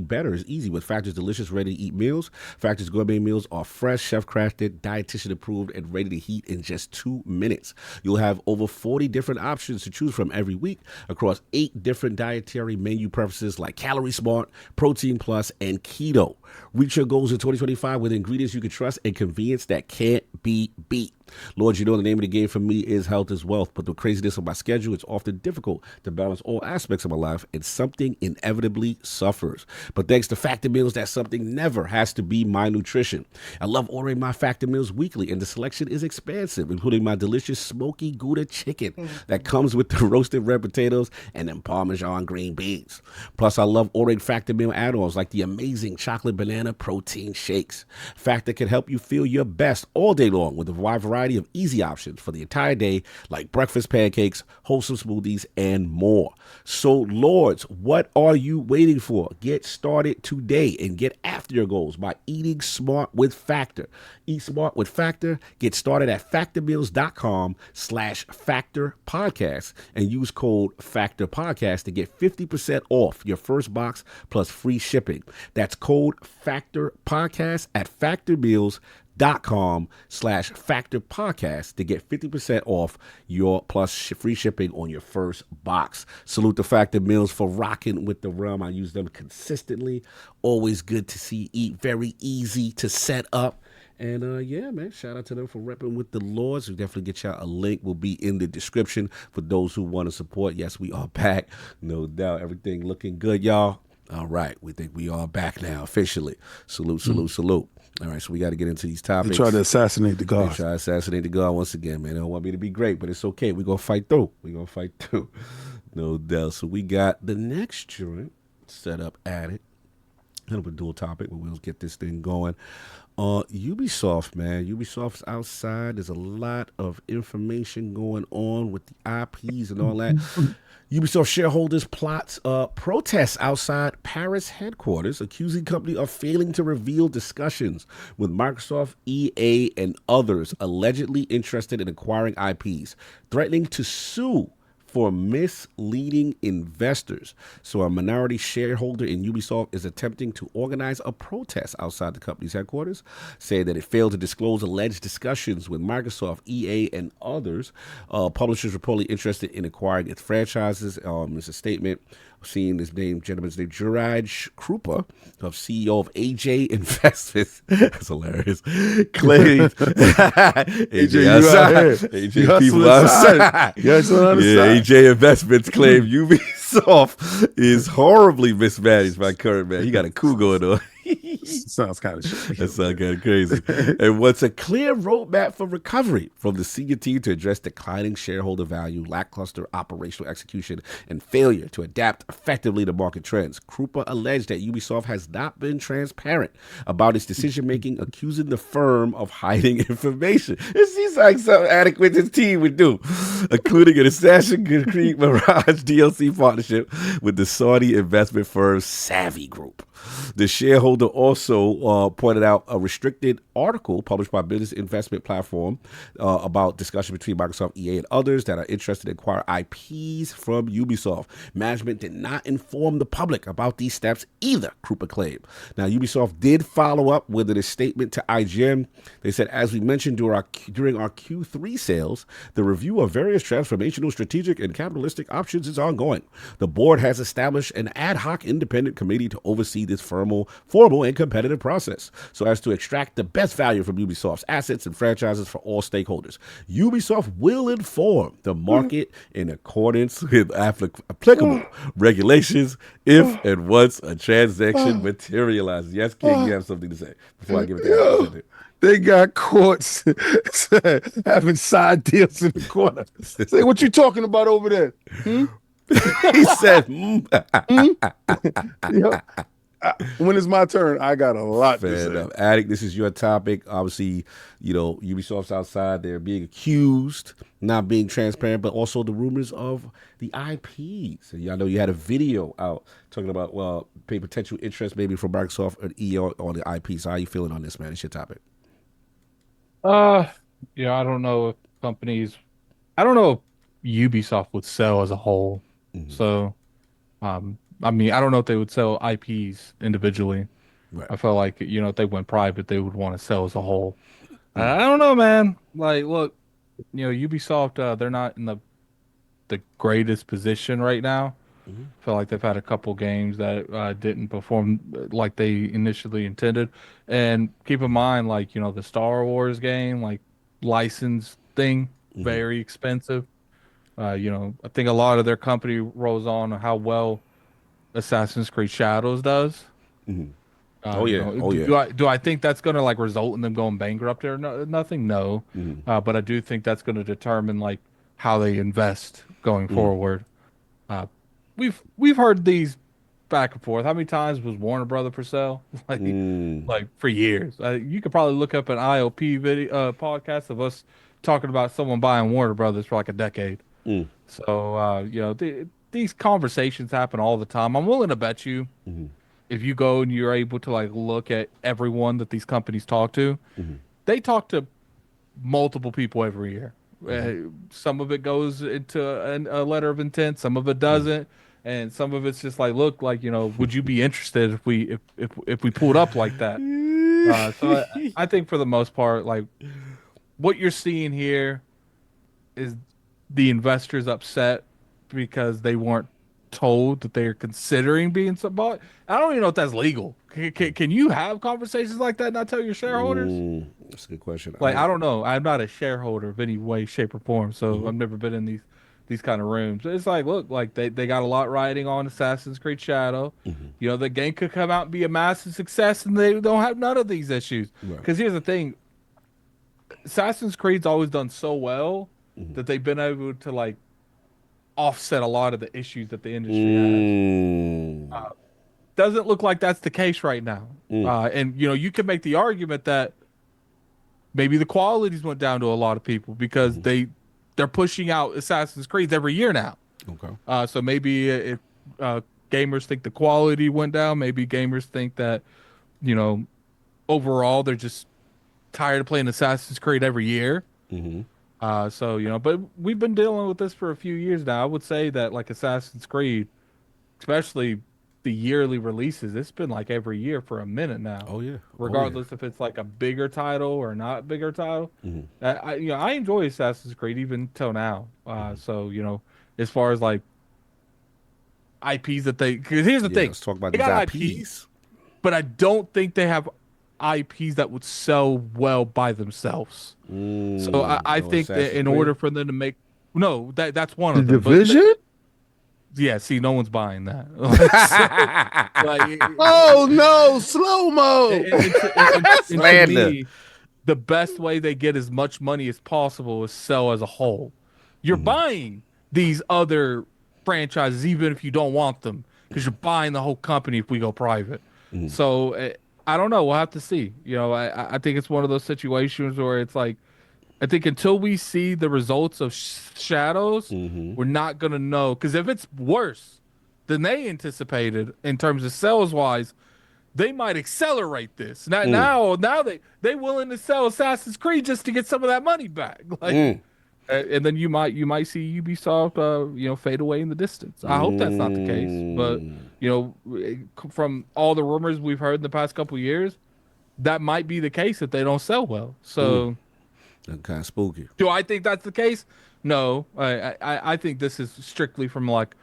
Speaker 2: better is easy with Factor's delicious, ready-to-eat meals. Factor's gourmet meals are fresh, chef-crafted, dietitian-approved, and ready to heat in just 2 minutes. You'll have over 40 different options to choose from every week across 8 different dietary menu preferences like Calorie Smart, Protein Plus, and Keto. Reach your goals in 2025 with ingredients you can trust and convenience that can't be beat. Lord, you know the name of the game for me is health is wealth, but the craziness of my schedule, it's often difficult to balance all aspects of my life, and something inevitably suffers. But thanks to Factor Meals, that something never has to be my nutrition. I love ordering my Factor Meals weekly, and the selection is expansive, including my delicious smoky Gouda chicken that comes with the roasted red potatoes and then Parmesan green beans. Plus, I love ordering Factor Meal add-ons like the amazing chocolate banana protein shakes. Factor can help you feel your best all day long with a wide variety of easy options for the entire day, like breakfast pancakes, wholesome smoothies, and more. So, Lords, what are you waiting for? Get started today and get after your goals by eating smart with Factor. Eat smart with Factor. Get started at factormeals.com/factorpodcast and use code factorpodcast to get 50% off your first box plus free shipping. That's code factorpodcast at factormeals.com/factorpodcast to get 50% off your plus free shipping on your first box. Salute the Factor Meals for rocking with the rum. I use them consistently. Always good to see. Eat very easy to set up. And yeah, man, shout out to them for repping with the Lords. We'll definitely get y'all a link. Will be in the description for those who want to support. Yes, we are back. No doubt. Everything looking good, y'all. All right. We think we are back now officially. Salute, salute, salute. All right, so we got to get into these topics.
Speaker 7: They try to assassinate the God.
Speaker 2: They try to assassinate the God once again, man. They don't want me to be great, but it's okay. We're going to fight through. No doubt. So we got the next joint set up at it. Kind of a dual topic, but we'll get this thing going. Ubisoft, man. Ubisoft's outside. There's a lot of information going on with the IPs and all that. Ubisoft shareholders plots protests outside Paris headquarters, accusing company of failing to reveal discussions with Microsoft, EA, and others allegedly interested in acquiring IPs, threatening to sue for misleading investors. So a minority shareholder in Ubisoft is attempting to organize a protest outside the company's headquarters, saying that it failed to disclose alleged discussions with Microsoft, EA, and others. Publishers reportedly interested in acquiring its franchises. There's a statement. Seeing this gentleman's name, Juraj Krupa, of CEO of AJ Investments. That's hilarious. Claims AJ outside. AJ people outside. Yeah, AJ Investments claim Ubisoft is horribly mismanaged by current man. He got a coup going on.
Speaker 7: Sounds kind of shit.
Speaker 2: That sounds kind of crazy. And what's a clear roadmap for recovery from the senior team to address declining shareholder value, lackluster operational execution, and failure to adapt effectively to market trends. Krupa alleged that Ubisoft has not been transparent about its decision-making, accusing the firm of hiding information. It seems like something adequate his team would do, including an Assassin's Creed Mirage DLC partnership with the Saudi investment firm Savvy Group. The shareholder also pointed out a restricted article published by business investment platform about discussion between Microsoft, EA, and others that are interested in acquire IPs from Ubisoft. Management did not inform the public about these steps either, Krupa claimed. Now, Ubisoft did follow up with a statement to IGN. They said, as we mentioned during our Q3 sales, the review of various transformational, strategic, and capitalistic options is ongoing. The board has established an ad hoc independent committee to oversee this formal and competitive process so as to extract the best value from Ubisoft's assets and franchises for all stakeholders. Ubisoft will inform the market in accordance with applicable regulations if and once a transaction materializes. Yes, King, you have something to say before I give it to you.
Speaker 7: They got caught having side deals in the corner. Say, what you talking about over there?
Speaker 2: He said,
Speaker 7: when it's my turn, I got a lot to say.
Speaker 2: Enough. Addict, this is your topic. Obviously, Ubisoft's outside. They're being accused, not being transparent, but also the rumors of the IPs. And I know you had a video out talking about, potential interest maybe from Microsoft or EA on the IPs. How are you feeling on this, man? It's your topic.
Speaker 5: I don't know if companies, I don't know Ubisoft would sell as a whole. So, I mean, I don't know if they would sell IPs individually.
Speaker 2: Right.
Speaker 5: I felt like, you know, if they went private, they would want to sell as a whole. I don't know, man. Like, look, you know, Ubisoft, they're not in the greatest position right now. I feel like they've had a couple games that didn't perform like they initially intended. And keep in mind, like, you know, the Star Wars game, like, license thing, very expensive. You know, I think a lot of their company rolls on how well Assassin's Creed Shadows does.
Speaker 2: Oh yeah,
Speaker 5: you know, do I think that's going to like result in them going bankrupt or nothing? No, but I do think that's going to determine like how they invest going forward. We've heard these back and forth. How many times was Warner Brother for sale? like for years. You could probably look up an ILP video podcast of us talking about someone buying Warner Brothers for like a decade. So you know, these conversations happen all the time. I'm willing to bet you. If you go and you're able to like look at everyone that these companies talk to, they talk to multiple people every year. Some of it goes into a letter of intent, some of it doesn't, and some of it's just like, look, like, you know, would you be interested if we pulled up like that? So I think for the most part, like what you're seeing here is the investors upset because they weren't told that they're considering being bought. I don't even know if that's legal. Can you have conversations like that and not tell your shareholders?
Speaker 2: That's a good question.
Speaker 5: Like, I don't know. I'm not a shareholder of any way, shape, or form, so I've never been in these kind of rooms. It's like, look, like they got a lot riding on Assassin's Creed Shadow. You know, the game could come out and be a massive success, and they don't have none of these issues. Because here's the thing: Assassin's Creed's always done so well that they've been able to like offset a lot of the issues that the industry has. Doesn't look like that's the case right now. And you know, you can make the argument that maybe the qualities went down to a lot of people because they're pushing out Assassin's Creed every year now.
Speaker 2: Okay.
Speaker 5: So maybe if gamers think the quality went down, maybe gamers think that, you know, overall they're just tired of playing Assassin's Creed every year. So, you know, but we've been dealing with this for a few years now. I would say that like Assassin's Creed, especially the yearly releases, it's been like every year for a minute now.
Speaker 2: Oh yeah.
Speaker 5: Regardless if it's like a bigger title or not bigger title. I enjoy Assassin's Creed even till now. So, you know, as far as like IPs that because here's the thing.
Speaker 2: Let's talk about
Speaker 5: they
Speaker 2: these
Speaker 5: got
Speaker 2: IPs.
Speaker 5: But I don't think they have IPs that would sell well by themselves. So I think that in order for them to make that's one of them.
Speaker 7: Division?
Speaker 5: Yeah, see, no one's buying that.
Speaker 7: Oh no, slow mo.
Speaker 5: To me, the best way they get as much money as possible is sell as a whole. You're buying these other franchises even if you don't want them because you're buying the whole company if we go private. So I don't know. We'll have to see. You know, I think it's one of those situations where it's like, I think until we see the results of Shadows, we're not going to know. Because if it's worse than they anticipated in terms of sales-wise, they might accelerate this. Now they willing to sell Assassin's Creed just to get some of that money back. Like, and then you might see Ubisoft, you know, fade away in the distance. I hope that's not the case. But, you know, from all the rumors we've heard in the past couple of years, that might be the case if they don't sell well. So...
Speaker 2: That's kind of spooky.
Speaker 5: Do I think that's the case? No, I think this is strictly from like,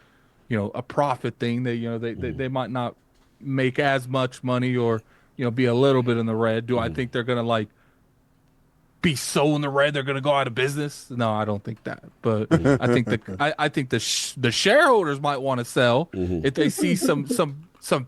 Speaker 5: you know, a profit thing. That, you know, they might not make as much money or, you know, be a little bit in the red. Do I think they're gonna like be so in the red they're gonna go out of business? No, I don't think that. But I think the shareholders might want to sell if they see some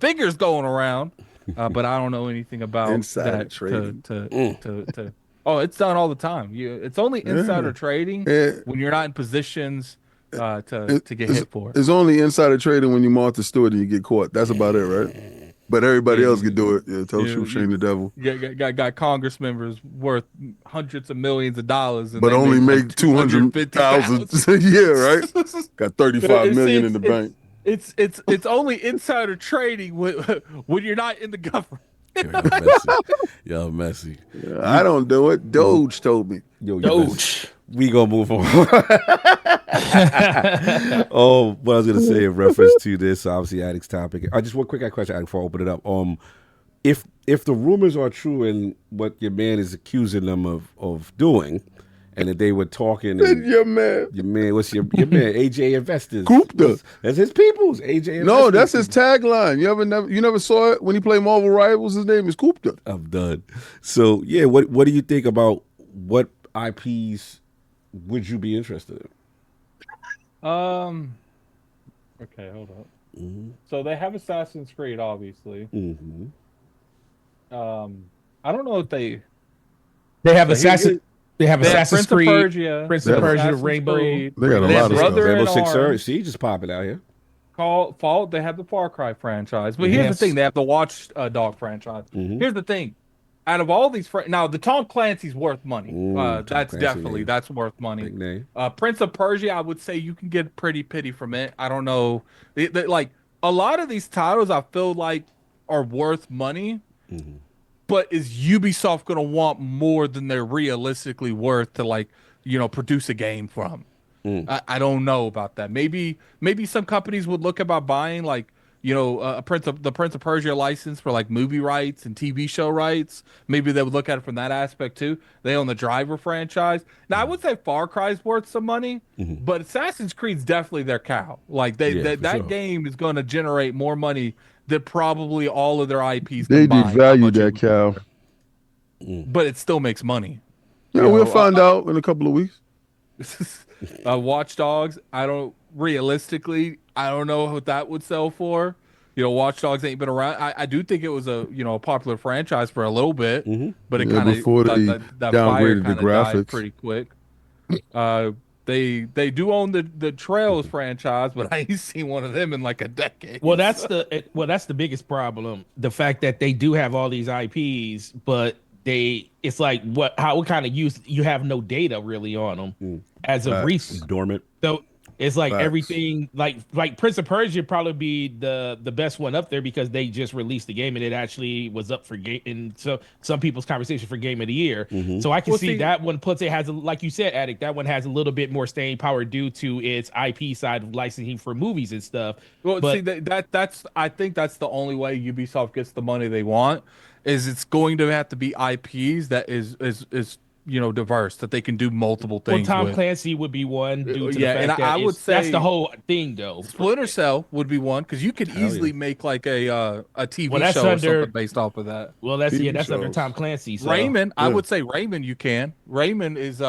Speaker 5: figures going around. But I don't know anything about
Speaker 7: insider
Speaker 5: that
Speaker 7: trading.
Speaker 5: to Oh, it's done all the time. It's only insider trading when you're not in positions to get hit for it.
Speaker 7: It's only insider trading when you Martha Stewart and you get caught. That's about it, right? But everybody else can do it. Yeah, tell truth, shame the devil.
Speaker 5: Got Congress members worth hundreds of millions of dollars,
Speaker 7: but only make 200,000. Yeah, right. Got 35 million in the bank.
Speaker 5: It's only insider trading when you're not in the government.
Speaker 2: Y'all messy.
Speaker 7: I don't do it. Doge told me.
Speaker 2: Yo,
Speaker 1: Doge.
Speaker 2: We gonna move on. Oh, what I was gonna say in reference to this, obviously, Addict's topic. I just one quick question, Addict, before I open it up. If the rumors are true and what your man is accusing them of doing, and that they were talking, and
Speaker 7: your man,
Speaker 2: what's your man? AJ Investors.
Speaker 7: Gupta.
Speaker 2: That's his people's. AJ Investors.
Speaker 7: No, that's his tagline. You never saw it when he played Marvel Rivals. His name is Gupta.
Speaker 2: I'm done. So yeah, what do you think about what IPs would you be interested in?
Speaker 5: Okay, hold up. So they have Assassin's Creed, obviously. I don't know if they
Speaker 1: have Assassin's Creed,
Speaker 5: Persia,
Speaker 1: Prince of Persia, Rainbow.
Speaker 7: They got a lot of stuff.
Speaker 2: Rainbow Six Siege. See, just popping out here.
Speaker 5: Fault. They have the Far Cry franchise, but here's the thing: they have the Watch Dog franchise. Here's the thing: out of all these, now the Tom Clancy's worth money. That's worth money.
Speaker 2: Big name.
Speaker 5: Prince of Persia, I would say you can get pretty pity from it. I don't know, like a lot of these titles, I feel like are worth money. But is Ubisoft going to want more than they're realistically worth to produce a game from? I don't know about that. Maybe some companies would look about buying the Prince of Persia license for like movie rights and TV show rights. Maybe they would look at it from that aspect too. They own the Driver franchise. Now I would say Far Cry's worth some money, but Assassin's Creed's definitely their cow. Like that game is going to generate more money than probably all of their IPs.
Speaker 7: They devalue that cow,
Speaker 5: but it still makes money.
Speaker 7: Yeah, we'll find out in a couple of weeks.
Speaker 5: Watch Dogs, I don't know what that would sell for. Watch Dogs ain't been around. I do think it was a popular franchise for a little bit, but it kind of
Speaker 7: downgraded the graphics
Speaker 5: pretty quick. They do own the Trails franchise, but I ain't seen one of them in like a decade.
Speaker 1: Well, that's the biggest problem. The fact that they do have all these IPs, but it's like what kind of use you have no data really on them as of recent.
Speaker 2: Dormant.
Speaker 1: So it's like everything like Prince of Persia probably be the best one up there because they just released the game and it actually was up for game and so some people's conversation for game of the year. So I can see that one plus it has like you said, Addict, that one has a little bit more staying power due to its IP side of licensing for movies and stuff.
Speaker 5: Well, see that's I think that's the only way Ubisoft gets the money they want is it's going to have to be IPs that is diverse, that they can do multiple things.
Speaker 1: Well, Tom Clancy would be one. Due to the fact
Speaker 5: and
Speaker 1: that
Speaker 5: I would say
Speaker 1: that's the whole thing, though.
Speaker 5: Splinter Cell would be one because you could easily make like a TV show or something based off of that.
Speaker 1: Well, that's under Tom Clancy. So.
Speaker 5: Rayman, I would say Rayman. You can. Rayman is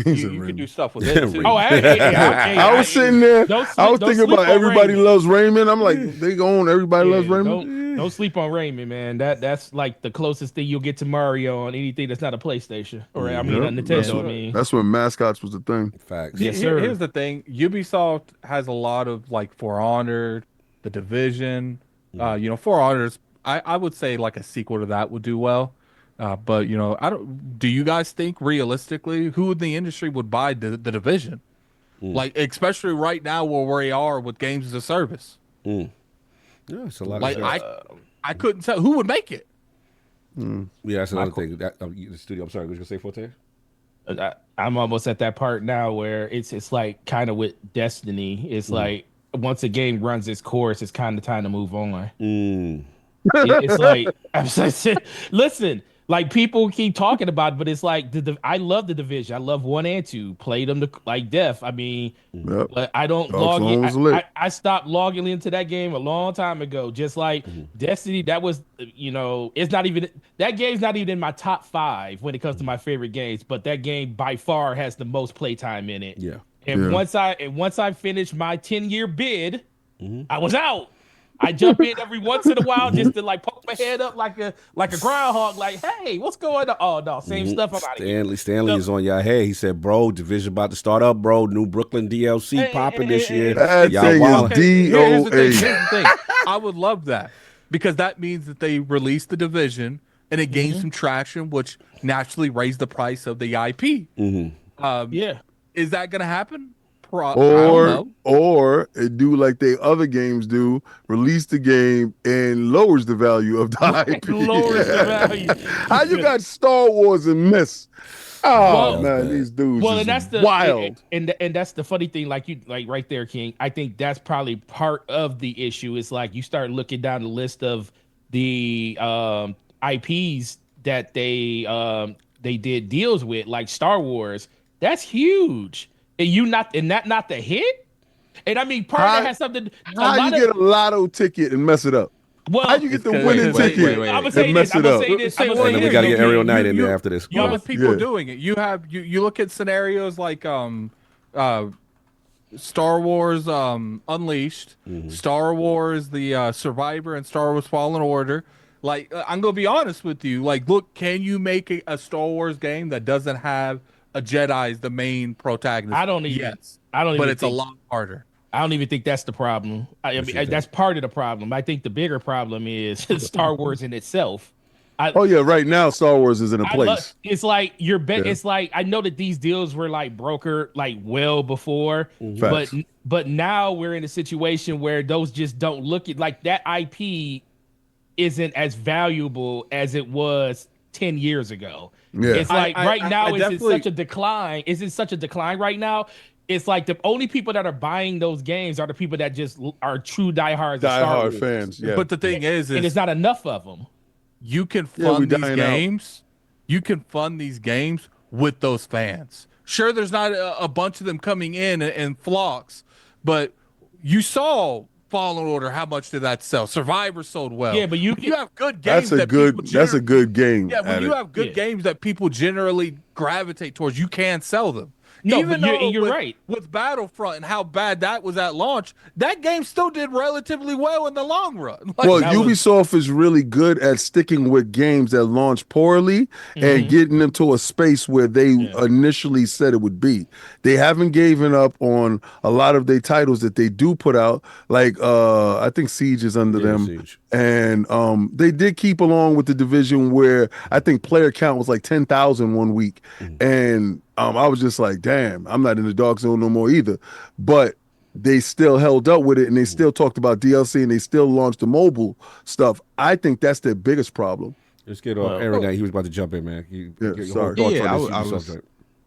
Speaker 5: you can do stuff with it too.
Speaker 1: Oh,
Speaker 7: I was sitting there. I was thinking about Everybody Loves Raymond. I'm like, they own Everybody Loves Raymond.
Speaker 1: Don't sleep on Rayman, man. That's like the closest thing you'll get to Mario on anything that's not a PlayStation or a Nintendo.
Speaker 7: That's when mascots was the thing.
Speaker 2: Facts.
Speaker 1: Yes, sir.
Speaker 5: Here's the thing: Ubisoft has a lot of like For Honor, The Division. For Honors, I would say like a sequel to that would do well. But I don't. Do you guys think realistically who in the industry would buy the Division? Like especially right now where we are with games as a service.
Speaker 2: Yeah, it's a lot.
Speaker 5: Like I couldn't tell who would make it.
Speaker 2: Yeah, that's another thing. The studio. I'm sorry. What was you gonna say, Forte?
Speaker 1: I'm almost at that part now where it's like kind of with Destiny. It's like once a game runs its course, it's kind of time to move on. It's like listen. Like people keep talking about it, but it's like I love the Division. I love 1 and 2. Played them to like death. I mean, but I don't log in. I stopped logging into that game a long time ago. Just like Destiny, that was it's not even that game's not even in my top 5 when it comes to my favorite games. But that game by far has the most playtime in it.
Speaker 2: Yeah.
Speaker 1: And once I finished my 10-year bid, I was out. I jump in every once in a while just to like poke my head up like a groundhog, like, hey, what's going on? Oh no, same stuff. I'm out of here.
Speaker 2: Stanley is on your head. He said, bro, Division about to start up, bro. New Brooklyn DLC popping this year.
Speaker 7: That thing is DOA.
Speaker 5: Here's the thing. I would love that because that means that they release the Division and it gains some traction, which naturally raised the price of the IP.
Speaker 1: Yeah.
Speaker 5: Is that going to happen?
Speaker 7: Or it do like they other games do, release the game and lowers the value of the IP.
Speaker 1: Lowers the value.
Speaker 7: How you got Star Wars and miss? Oh man, these dudes.
Speaker 1: Well, and that's the
Speaker 7: wild.
Speaker 1: And that's the funny thing, like right there, King. I think that's probably part of the issue. It's like you start looking down the list of the IPs that they did deals with, like Star Wars. That's huge. And not the hit. And I mean, part of that has something.
Speaker 7: How you get a lotto ticket and mess it up?
Speaker 1: Well,
Speaker 7: how you get the winning ticket and mess it up?
Speaker 2: And then we got to get Aerial Knight in there after this.
Speaker 5: You have people doing it. You look at scenarios like Star Wars Unleashed, Star Wars the Survivor, and Star Wars Fallen Order. Like, I'm gonna be honest with you. Like, look, can you make a Star Wars game that doesn't have a Jedi as the main protagonist?
Speaker 1: I don't even.
Speaker 5: But it's a lot harder.
Speaker 1: I don't even think that's the problem. I mean, that's part of the problem. I think the bigger problem is Star Wars in itself.
Speaker 7: Right now Star Wars is in a place.
Speaker 1: It's like it's like I know that these deals were like brokered like well before, but now we're in a situation where those just don't look like that IP isn't as valuable as it was 10 years ago. Yeah. It's like right now it's in such a decline. Is it such a decline right now? It's like the only people that are buying those games are the people that just are true diehards of Star Wars
Speaker 7: fans. Yeah.
Speaker 5: But the thing is
Speaker 1: and it's not enough of them.
Speaker 5: You can fund these games. You can fund these games with those fans. Sure, there's not a bunch of them coming in flocks, but you saw Fallen Order. How much did that sell? Survivor sold well.
Speaker 1: Yeah, but you
Speaker 5: have good games.
Speaker 7: That's a good game.
Speaker 5: Yeah, when you have good games that people generally gravitate towards, you can sell them.
Speaker 1: No,
Speaker 5: Even
Speaker 1: but
Speaker 5: though
Speaker 1: you're right.
Speaker 5: With Battlefront and how bad that was at launch, that game still did relatively well in the long run.
Speaker 7: Like, Ubisoft is really good at sticking with games that launch poorly and getting them to a space where they initially said it would be. They haven't given up on a lot of their titles that they do put out. Like I think Siege is under them. Siege. And they did keep along with the division where I think player count was like 10,000 one week. And I was just like, damn, I'm not in the dark zone no more either. But they still held up with it, and they still talked about DLC, and they still launched the mobile stuff. I think that's their biggest problem.
Speaker 2: Let's get on Aaron Knight. He was about to jump in, man.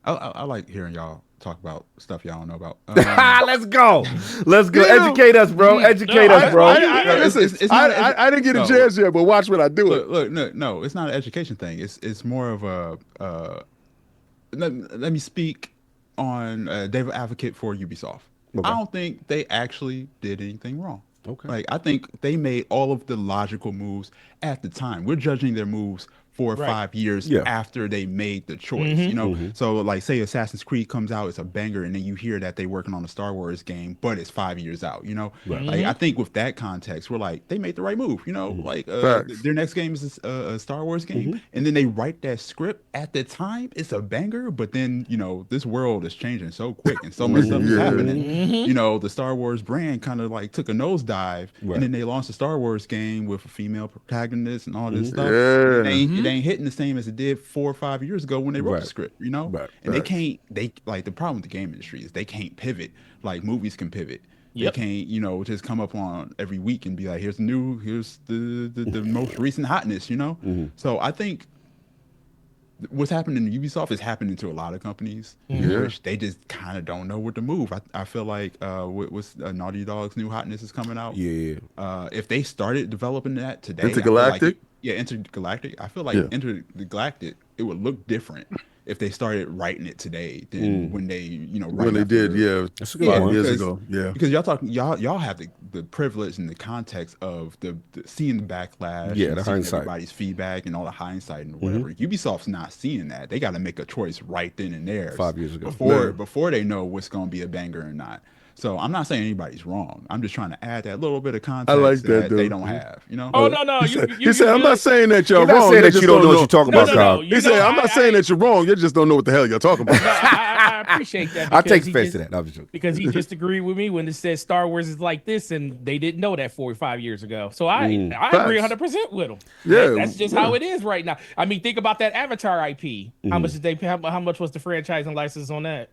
Speaker 8: I like hearing y'all talk about stuff y'all don't know about.
Speaker 2: Let's go. Educate us, bro. Educate us, bro.
Speaker 7: I didn't get a chance yet, but watch what I do.
Speaker 8: Look, no, it's not an education thing. It's more of a. Let me speak on David Advocate for Ubisoft. Okay. I don't think they actually did anything wrong. Okay. Like, I think they made all of the logical moves at the time. We're judging their moves 4 or 5 years after they made the choice, you know? So like, say Assassin's Creed comes out, it's a banger, and then you hear that they're working on a Star Wars game, but it's 5 years out, you know? Like, I think with that context, we're like, they made the right move, you know? Like, their next game is a Star Wars game, and then they write that script at the time, it's a banger, but then, you know, this world is changing so quick, and so much stuff is happening. You know, the Star Wars brand kind of like took a nosedive, and then they launched a Star Wars game with a female protagonist and all this stuff. It ain't hitting the same as it did 4 or 5 years ago when they wrote the script, you know? And they like, the problem with the game industry is they can't pivot like movies can pivot. They can't, you know, just come up on every week and be like, here's the most recent hotness, you know? So I think what's happening in Ubisoft is happening to a lot of companies, which they just kind of don't know what to move. I feel like what's Naughty Dog's new hotness is coming out. If they started developing that today,
Speaker 7: Intergalactic.
Speaker 8: Intergalactic. I feel like Intergalactic, it would look different if they started writing it today than when they, you know,
Speaker 7: when they did, that's a good one. Years ago,
Speaker 8: because y'all have the privilege and the context of the seeing the backlash,
Speaker 2: the hindsight,
Speaker 8: everybody's feedback, and all the hindsight and whatever. Ubisoft's not seeing that. They got to make a choice right then and there,
Speaker 2: 5 years ago,
Speaker 8: before they know what's going to be a banger or not. So I'm not saying anybody's wrong. I'm just trying to add that little bit of context that they don't have. You know?
Speaker 1: Oh no.
Speaker 7: He said, "I'm not saying that you're wrong.
Speaker 2: Saying that you don't know what you're talking about, Kyle."
Speaker 7: He said, "I'm not saying that you're wrong. You just don't know what the hell you're talking about."
Speaker 1: I appreciate that.
Speaker 2: I take offense to that. No,
Speaker 1: because he just agreed with me when it says Star Wars is like this, and they didn't know that 4 or 5 years ago. So I agree 100% with him.
Speaker 7: Yeah,
Speaker 1: that's just how it is right now. I mean, think about that Avatar IP. How much did they? How much was the franchising license on that?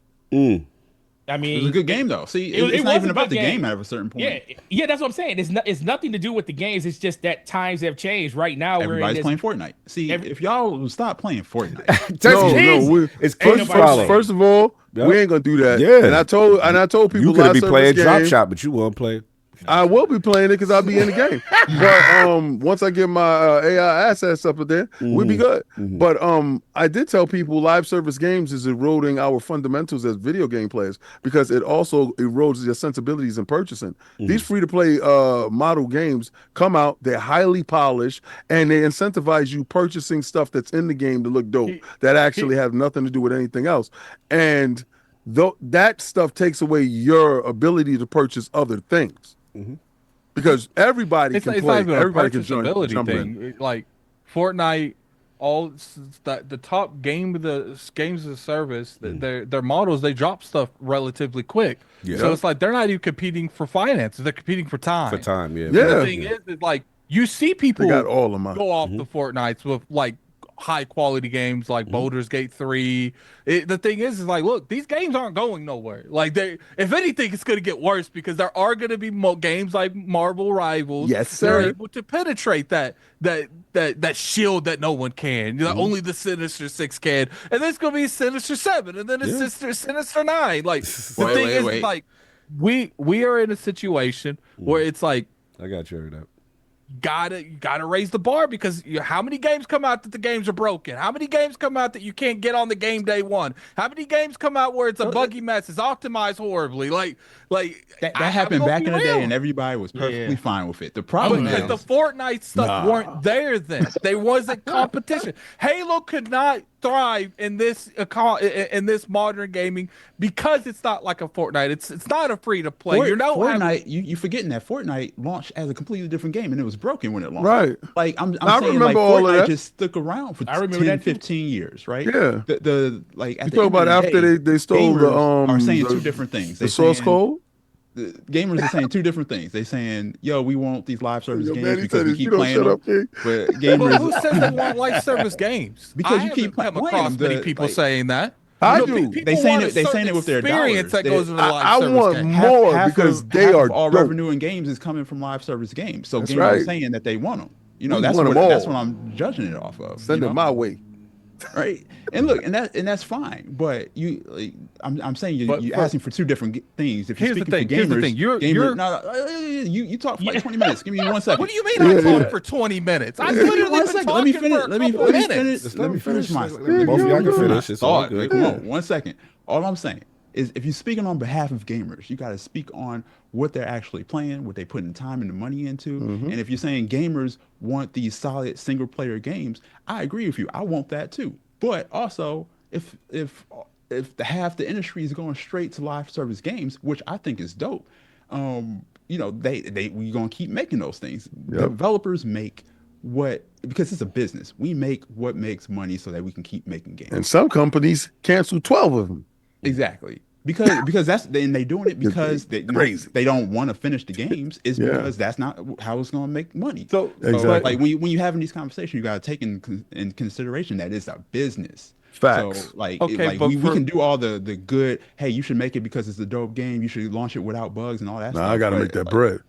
Speaker 1: I mean,
Speaker 8: it was a good game though. See,
Speaker 1: it
Speaker 8: it's not
Speaker 1: was
Speaker 8: even
Speaker 1: a
Speaker 8: about
Speaker 1: good
Speaker 8: the
Speaker 1: game.
Speaker 8: game at a certain point.
Speaker 1: Yeah, that's what I'm saying. It's nothing to do with the games. It's just that times have changed. Right now,
Speaker 8: Everybody's playing Fortnite. See, if y'all will stop playing Fortnite,
Speaker 7: it's
Speaker 2: follow.
Speaker 7: First of all, we ain't gonna do that.
Speaker 2: Yeah,
Speaker 7: and I told people
Speaker 2: you could be playing
Speaker 7: games,
Speaker 2: Dropshot, but you won't play.
Speaker 7: I will be playing it because I'll be in the game. But once I get my AI assets up there, we'll be good. But I did tell people live service games is eroding our fundamentals as video game players because it also erodes your sensibilities in purchasing. These free-to-play model games come out, they're highly polished, and they incentivize you purchasing stuff that's in the game to look dope that actually has nothing to do with anything else. And that stuff takes away your ability to purchase other things. Because everybody can play. Everybody can join.
Speaker 5: Like Fortnite, all the top games of the service, their models, they drop stuff relatively quick. Yeah. So it's like they're not even competing for finances; they're competing for time.
Speaker 2: For time, yeah.
Speaker 5: The thing is like you see people
Speaker 7: got all of
Speaker 5: go off the Fortnites with like high quality games like Baldur's Gate 3. The thing is like, look, these games aren't going nowhere. Like if anything, it's going to get worse because there are going to be games like Marvel Rivals.
Speaker 7: Yes, sir.
Speaker 5: That are able to penetrate that shield that no one can. Only the Sinister 6 can. And there's going to be Sinister 7 and then a Sinister 9. Like the thing is like we are in a situation where it's like,
Speaker 2: I got you heard up.
Speaker 5: You gotta raise the bar because how many games come out that the games are broken? How many games come out that you can't get on the game day one? How many games come out where it's a buggy mess, it's optimized horribly? Like
Speaker 8: that happened back in the day, and everybody was perfectly fine with it. The problem is
Speaker 5: the Fortnite stuff weren't there then. There wasn't competition. Halo could not thrive in this modern gaming because it's not like a Fortnite. It's not a free to play.
Speaker 8: Fortnite. You forgetting that Fortnite launched as a completely different game and it was broken when it launched.
Speaker 7: Right.
Speaker 8: Like I'm
Speaker 7: I
Speaker 8: saying,
Speaker 7: remember
Speaker 8: like
Speaker 7: all
Speaker 8: Fortnite
Speaker 7: of that.
Speaker 8: just stuck around for 10, 15 years, right?
Speaker 7: Yeah.
Speaker 8: The like at
Speaker 7: you
Speaker 8: the
Speaker 7: talk
Speaker 8: end
Speaker 7: about
Speaker 8: of the
Speaker 7: after
Speaker 8: day,
Speaker 7: they stole
Speaker 8: gamers
Speaker 7: the
Speaker 8: are saying two different things.
Speaker 7: The source code.
Speaker 8: The gamers are saying two different things. They're saying, "Yo, we want these live service games because
Speaker 7: we
Speaker 8: keep playing them." But gamers,
Speaker 5: who says they want live service games?
Speaker 8: Because
Speaker 5: I
Speaker 8: you keep
Speaker 5: come
Speaker 8: playing
Speaker 5: across
Speaker 8: them.
Speaker 5: many people saying that.
Speaker 7: I do.
Speaker 8: They saying it with their
Speaker 5: experience
Speaker 8: dollars.
Speaker 5: that goes into live
Speaker 7: I
Speaker 5: service
Speaker 7: want
Speaker 5: games.
Speaker 7: more
Speaker 8: half
Speaker 7: because
Speaker 8: of,
Speaker 7: they
Speaker 8: half
Speaker 7: are
Speaker 8: of all
Speaker 7: dope.
Speaker 8: revenue in games is coming from live service games. So
Speaker 7: That's
Speaker 8: gamers
Speaker 7: right.
Speaker 8: are saying that they want them.
Speaker 7: We
Speaker 8: That's
Speaker 7: want
Speaker 8: what
Speaker 7: 'em all.
Speaker 8: that's what I'm judging it off of.
Speaker 7: Send it my way.
Speaker 8: Right, and look, and that's fine. But I'm saying you're asking for two different things. If you're speaking for gamers,
Speaker 5: here's the thing.
Speaker 8: You talk for like 20 minutes. Give me 1 second.
Speaker 5: What do you mean I talked for 20 minutes? I literally been talking
Speaker 8: Let me finish.
Speaker 5: for a couple minutes.
Speaker 8: Let me finish my.
Speaker 2: Both of y'all can finish. It's all good.
Speaker 8: Come on, 1 second. All I'm saying is, if you're speaking on behalf of gamers, you got to speak on what they're actually playing, what they putting time and the money into. And if you're saying gamers want these solid single player games, I agree with you. I want that too. But also, if the half the industry is going straight to live service games, which I think is dope, we gonna keep making those things.
Speaker 7: Yep.
Speaker 8: Developers make because it's a business. We make what makes money so that we can keep making games.
Speaker 7: And some companies cancel 12 of them.
Speaker 8: Exactly. Because they're doing it because they don't want to finish the games. It's because that's not how it's going to make money. So
Speaker 7: Exactly.
Speaker 8: like when you're having these conversations, you got to take in consideration that it's a business.
Speaker 7: Facts.
Speaker 8: So we can do all the good. Hey, you should make it because it's a dope game. You should launch it without bugs and all that.
Speaker 7: I got to make that bread.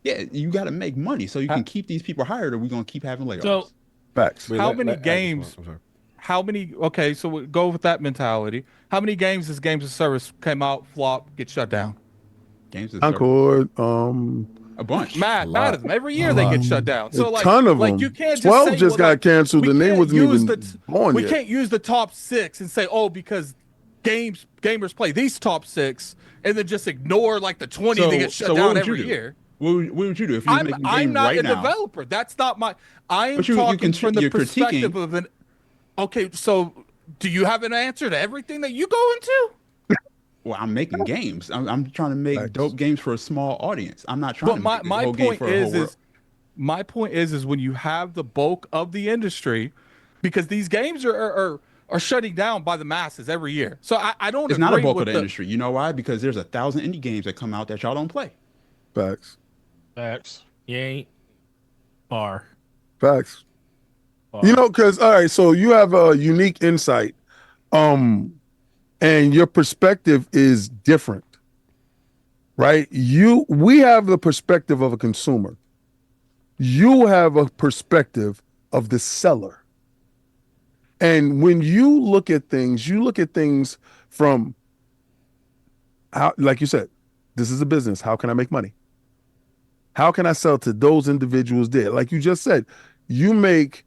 Speaker 8: Yeah, you got to make money so you can keep these people hired, or we're going to keep having layoffs.
Speaker 1: So,
Speaker 7: facts.
Speaker 5: How many games? How many? Okay, so we go with that mentality. How many games as games of service came out, flop, get shut down?
Speaker 8: Games of
Speaker 7: Concord,
Speaker 8: a bunch.
Speaker 5: Mad of them. Every year they get shut down. So
Speaker 7: a ton of them.
Speaker 5: You can't
Speaker 7: 12
Speaker 5: say,
Speaker 7: just got canceled and they wasn't even born
Speaker 5: We
Speaker 7: yet.
Speaker 5: can't use the top 6 and say, because gamers play these top 6, and then just ignore like the 20 that get shut down every year.
Speaker 8: What would you do if you're making a game
Speaker 5: I'm not
Speaker 8: right
Speaker 5: a
Speaker 8: now?
Speaker 5: Developer. That's not my. I'm
Speaker 8: But you
Speaker 5: talking from the
Speaker 8: you're
Speaker 5: perspective
Speaker 8: critiquing.
Speaker 5: of an. Okay, so do you have an answer to everything that you go into?
Speaker 8: Well, I'm making games. I'm trying to make dope games for a small audience. I'm not trying to make a whole game for a whole world.
Speaker 5: My point is when you have the bulk of the industry, because these games are shutting down by the masses every year. So I don't.
Speaker 8: It's not a bulk of the industry. You know why? Because there's 1,000 indie games that come out that y'all don't play.
Speaker 7: Facts.
Speaker 1: You ain't bar.
Speaker 7: Facts. Because all right, so you have a unique insight, and your perspective is different. right? We have the perspective of a consumer. You have a perspective of the seller. And when you look at things from how, like you said, this is a business. How can I make money? How can I sell to those individuals there? Like you just said, you make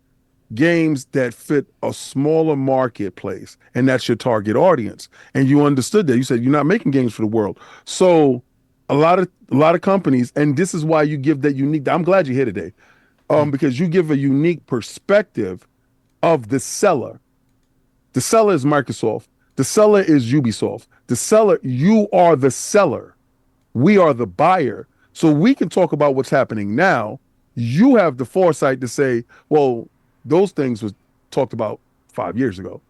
Speaker 7: games that fit a smaller marketplace, and that's your target audience. And you understood that. You said you're not making games for the world. So a lot of companies, and this is why you give that unique. I'm glad you're here today, because you give a unique perspective of the seller. The seller is Microsoft. The seller is Ubisoft. The seller, you are the seller. We are the buyer. So we can talk about what's happening now. You have the foresight to say, well, those things was talked about 5 years ago.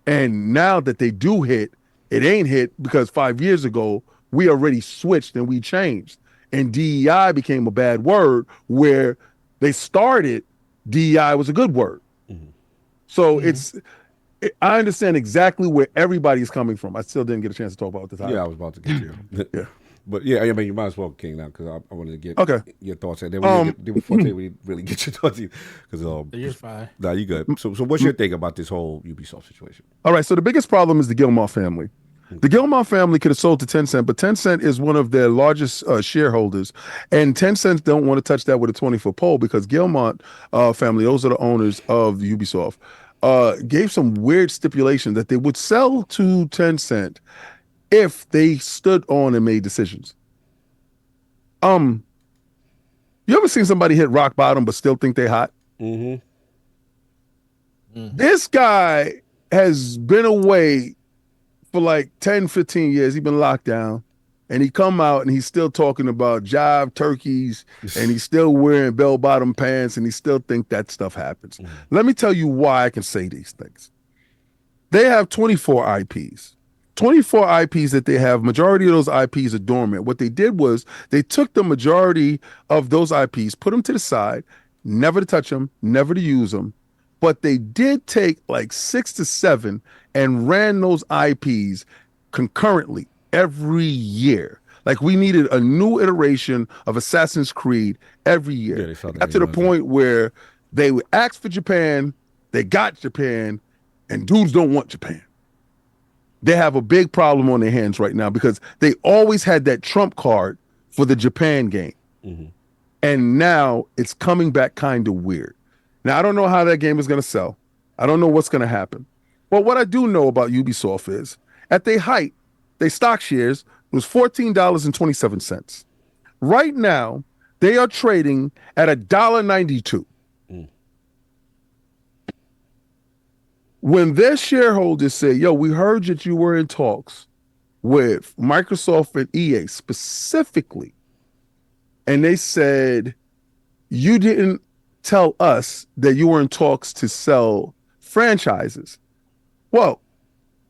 Speaker 7: And now that they do hit, it ain't hit because 5 years ago, we already switched and we changed. And DEI became a bad word where they started, DEI was a good word. So I understand exactly where everybody's coming from. I still didn't get a chance to talk about this.
Speaker 2: Yeah, I was about to get you.
Speaker 7: Yeah.
Speaker 2: But yeah, I mean, you might as well, King, now, because I wanted to get your thoughts. And then before we really get your thoughts, because
Speaker 1: you're fine.
Speaker 2: Nah, you good. So what's your take about this whole Ubisoft situation?
Speaker 7: All right, so the biggest problem is the Gilmore family. The Gilmore family could have sold to Tencent, but Tencent is one of their largest shareholders, and Tencent don't want to touch that with a 20-foot pole because Gilmore family, those are the owners of Ubisoft, gave some weird stipulation that they would sell to Tencent if they stood on and made decisions. You ever seen somebody hit rock bottom but still think they hot? This guy has been away for like 10, 15 years. He's been locked down, and he come out and he's still talking about jive turkeys, and he's still wearing bell-bottom pants, and he still think that stuff happens. Let me tell you why I can say these things. They have 24 IPs. 24 IPs that they have, majority of those IPs are dormant. What they did was they took the majority of those IPs, put them to the side, never to touch them, never to use them. But they did take like 6 to 7 and ran those IPs concurrently every year. Like we needed a new iteration of Assassin's Creed every year. Yeah, got to the point where they would ask for Japan, they got Japan, and dudes don't want Japan. They have a big problem on their hands right now because they always had that trump card for the Japan game. And now it's coming back kind of weird. Now, I don't know how that game is going to sell. I don't know what's going to happen. But what I do know about Ubisoft is at their height, their stock shares was $14.27. Right now, they are trading at $1.92. When their shareholders say, yo, we heard that you were in talks with Microsoft and EA specifically, and they said, you didn't tell us that you were in talks to sell franchises. Well,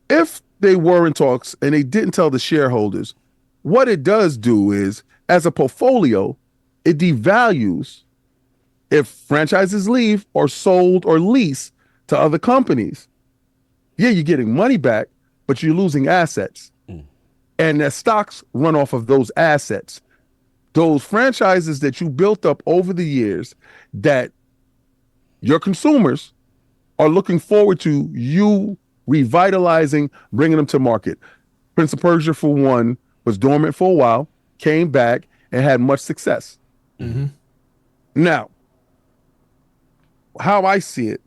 Speaker 7: if they were in talks and they didn't tell the shareholders, what it does do is, as a portfolio, it devalues if franchises leave or sold or leased to other companies. Yeah, you're getting money back, but you're losing assets. And their stocks run off of those assets. Those franchises that you built up over the years that your consumers are looking forward to you revitalizing, bringing them to market. Prince of Persia, for one, was dormant for a while, came back, and had much success. Now, how I see it,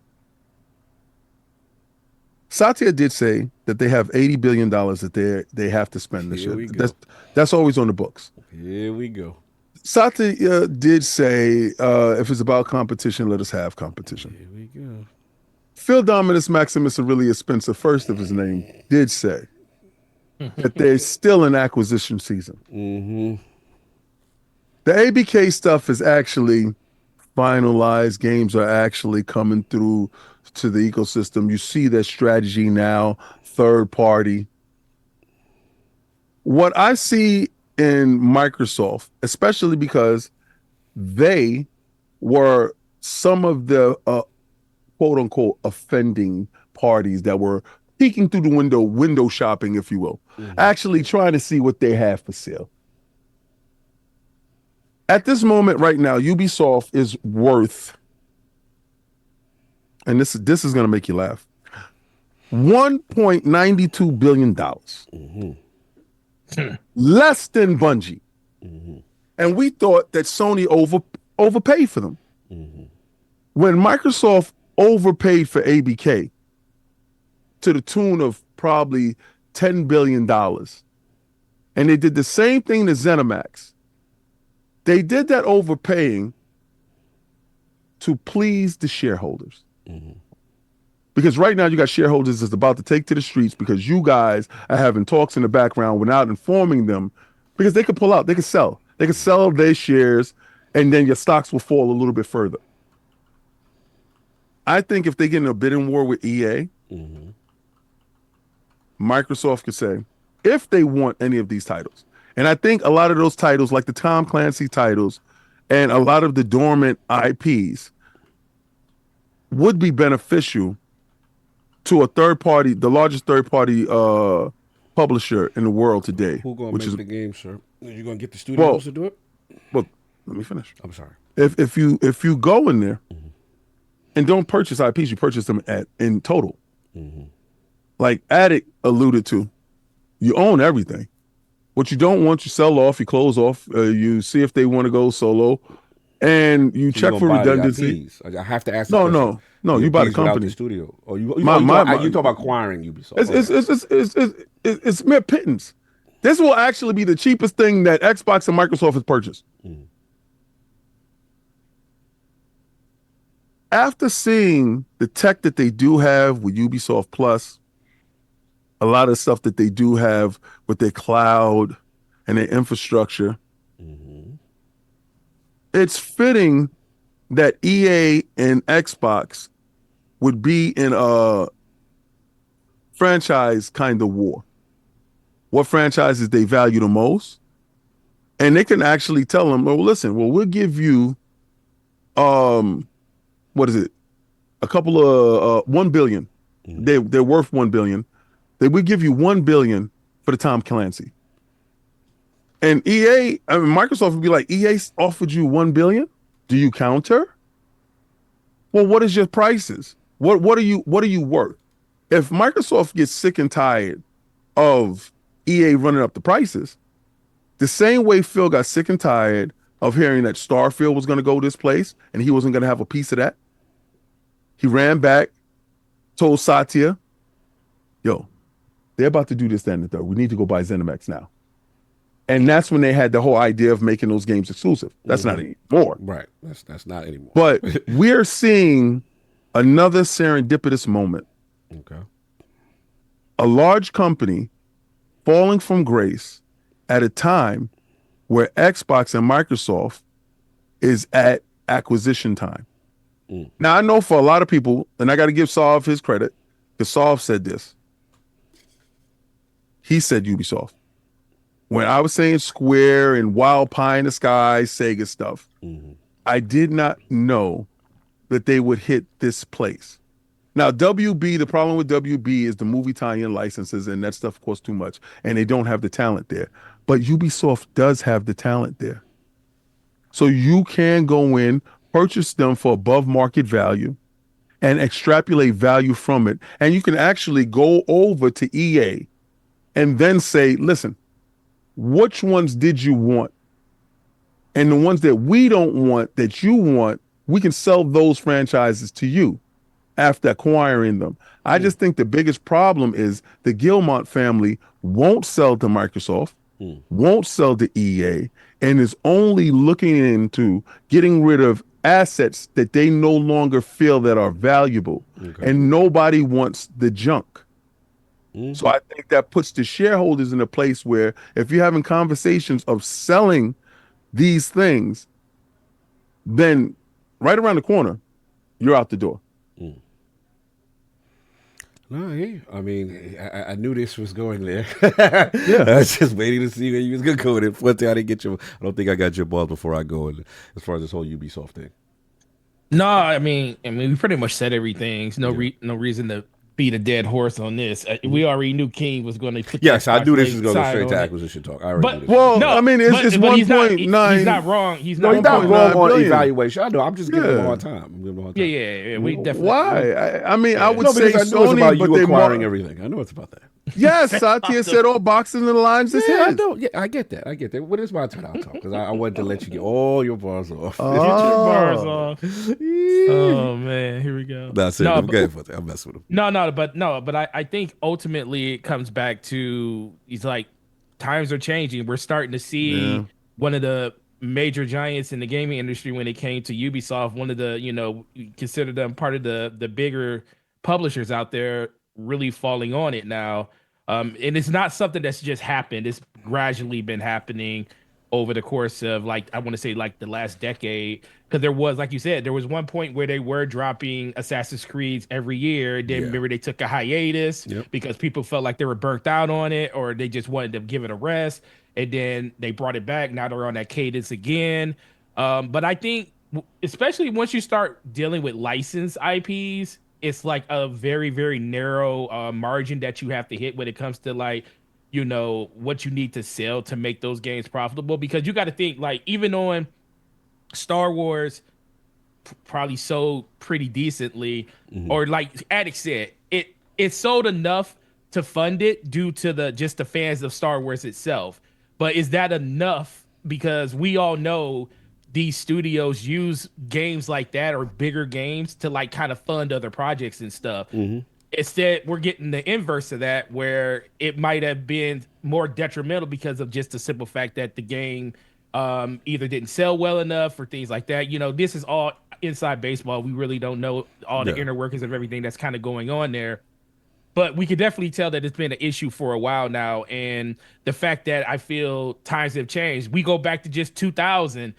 Speaker 7: Satya did say that they have $80 billion that they have to spend this year. That's always on the books.
Speaker 2: Here we go.
Speaker 7: Satya did say, if it's about competition, let us have competition.
Speaker 2: Here we go.
Speaker 7: Phil Dominus Maximus Aurelius Spencer, first of his name, did say that there's still an acquisition season. The ABK stuff is actually finalized. Games are actually coming through to the ecosystem. You see their strategy now, third party. What I see in Microsoft, especially because they were some of the quote unquote offending parties that were peeking through the window shopping, if you will, actually trying to see what they have for sale. At this moment right now, Ubisoft is worth, and this is going to make you laugh, $1.92 billion. Less than Bungie. And we thought that Sony overpaid for them. When Microsoft overpaid for ABK to the tune of probably $10 billion, and they did the same thing to ZeniMax, they did that overpaying to please the shareholders. Because right now you got shareholders that's about to take to the streets because you guys are having talks in the background without informing them, because they could pull out, they could sell. They could sell their shares, and then your stocks will fall a little bit further. I think if they get in a bidding war with EA, Microsoft could say, if they want any of these titles, and I think a lot of those titles, like the Tom Clancy titles and a lot of the dormant IPs, would be beneficial to a third party, the largest third party publisher in the world today.
Speaker 2: Who gonna make the game, sir? Are you gonna get the studios to do it?
Speaker 7: Well, let me finish.
Speaker 2: I'm sorry.
Speaker 7: If you go in there and don't purchase IPs, you purchase them in total. Like Addict alluded to, you own everything. What you don't want, you sell off, you close off, you see if they want to go solo, and you check for redundancy.
Speaker 2: I have to ask.
Speaker 7: No, you buy the company.
Speaker 2: The studio. Or you talk about acquiring Ubisoft.
Speaker 7: It's mere pittance. This will actually be the cheapest thing that Xbox and Microsoft has purchased. After seeing the tech that they do have with Ubisoft Plus, a lot of stuff that they do have with their cloud and their infrastructure, it's fitting that EA and Xbox would be in a franchise kind of war. What franchises they value the most, and they can actually tell them, "Oh, listen, we'll give you, what is it? A couple of $1 billion. They're worth $1 billion. They would give you $1 billion for the Tom Clancy." And Microsoft would be like, "EA offered you $1 billion. Do you counter? Well, what is your prices? What are you worth?" If Microsoft gets sick and tired of EA running up the prices, the same way Phil got sick and tired of hearing that Starfield was going to go this place and he wasn't going to have a piece of that, he ran back, told Satya, "Yo, they're about to do this, that, and the third. We need to go buy ZeniMax now." And that's when they had the whole idea of making those games exclusive. That's not anymore.
Speaker 2: Right. That's not anymore.
Speaker 7: But we're seeing another serendipitous moment.
Speaker 2: Okay.
Speaker 7: A large company falling from grace at a time where Xbox and Microsoft is at acquisition time. Now, I know for a lot of people, and I got to give Solve his credit, because Solve said this. He said Ubisoft. When I was saying Square and Wild Pie in the Sky, Sega stuff, I did not know that they would hit this place. Now, WB, the problem with WB is the movie tie-in licenses, and that stuff costs too much, and they don't have the talent there. But Ubisoft does have the talent there. So you can go in, purchase them for above market value, and extrapolate value from it. And you can actually go over to EA and then say, "Listen, which ones did you want? And the ones that we don't want, that you want, we can sell those franchises to you after acquiring them." I just think the biggest problem is the Gilmont family won't sell to Microsoft, won't sell to EA, and is only looking into getting rid of assets that they no longer feel that are valuable. And nobody wants the junk. So I think that puts the shareholders in a place where if you're having conversations of selling these things, then right around the corner, you're out the door.
Speaker 2: No, yeah. I mean, I knew this was going there.
Speaker 7: Yeah.
Speaker 2: I was just waiting to see where you was gonna go with it. One thing I don't think I got your balls before I go in, as far as this whole Ubisoft thing.
Speaker 1: No, I mean, we pretty much said everything. There's no reason to beat a dead horse on this. We already knew King was going to put.
Speaker 2: Yes, I knew this was
Speaker 1: going
Speaker 2: going to go straight to acquisition talk. I already knew this.
Speaker 7: Well,
Speaker 1: no,
Speaker 7: I mean, it's
Speaker 1: but
Speaker 7: 1.9.
Speaker 1: He's not wrong. He's
Speaker 2: No,
Speaker 1: not
Speaker 2: he's not
Speaker 1: wrong.
Speaker 2: wrong on
Speaker 7: billion.
Speaker 2: evaluation. I know. I'm just giving him a hard time. I'm giving him a hard time.
Speaker 1: Yeah. We definitely.
Speaker 7: Why? I mean, I would
Speaker 2: No,
Speaker 7: say
Speaker 2: because I know it's
Speaker 7: Sony,
Speaker 2: about
Speaker 7: but
Speaker 2: you
Speaker 7: they
Speaker 2: acquiring everything. I know it's about that.
Speaker 7: Yes, Satya said all boxing in the lines is
Speaker 2: Yeah, I
Speaker 7: his.
Speaker 2: know. Yeah, I get that. Well, it's my turn. I'll talk because I wanted to let you get all your bars off.
Speaker 1: Get your bars off. Oh man, here we go.
Speaker 2: That's it. I'm good for that. I'm messing with him.
Speaker 1: But I think ultimately it comes back to he's like times are changing. We're starting to see one of the major giants in the gaming industry when it came to Ubisoft, one of the, consider them part of the bigger publishers out there really falling on it now. And it's not something that's just happened. It's gradually been happening over the course of I want to say the last decade. Because there was, like you said, there was one point where they were dropping Assassin's Creeds every year. Then remember they took a hiatus because people felt like they were burnt out on it or they just wanted to give it a rest. And then they brought it back. Now they're on that cadence again. But I think, especially once you start dealing with licensed IPs, it's like a very, very narrow margin that you have to hit when it comes to what you need to sell to make those games profitable. Because you got to think even on Star Wars probably sold pretty decently, or like Addict said, it sold enough to fund it due to the fans of Star Wars itself. But is that enough? Because we all know these studios use games like that or bigger games to kind of fund other projects and stuff. Instead, we're getting the inverse of that, where it might have been more detrimental because of just the simple fact that the game either didn't sell well enough or things like that. This is all inside baseball. We really don't know all the inner workings of everything that's kind of going on there. But we could definitely tell that it's been an issue for a while now. And the fact that I feel times have changed. We go back to just 2000.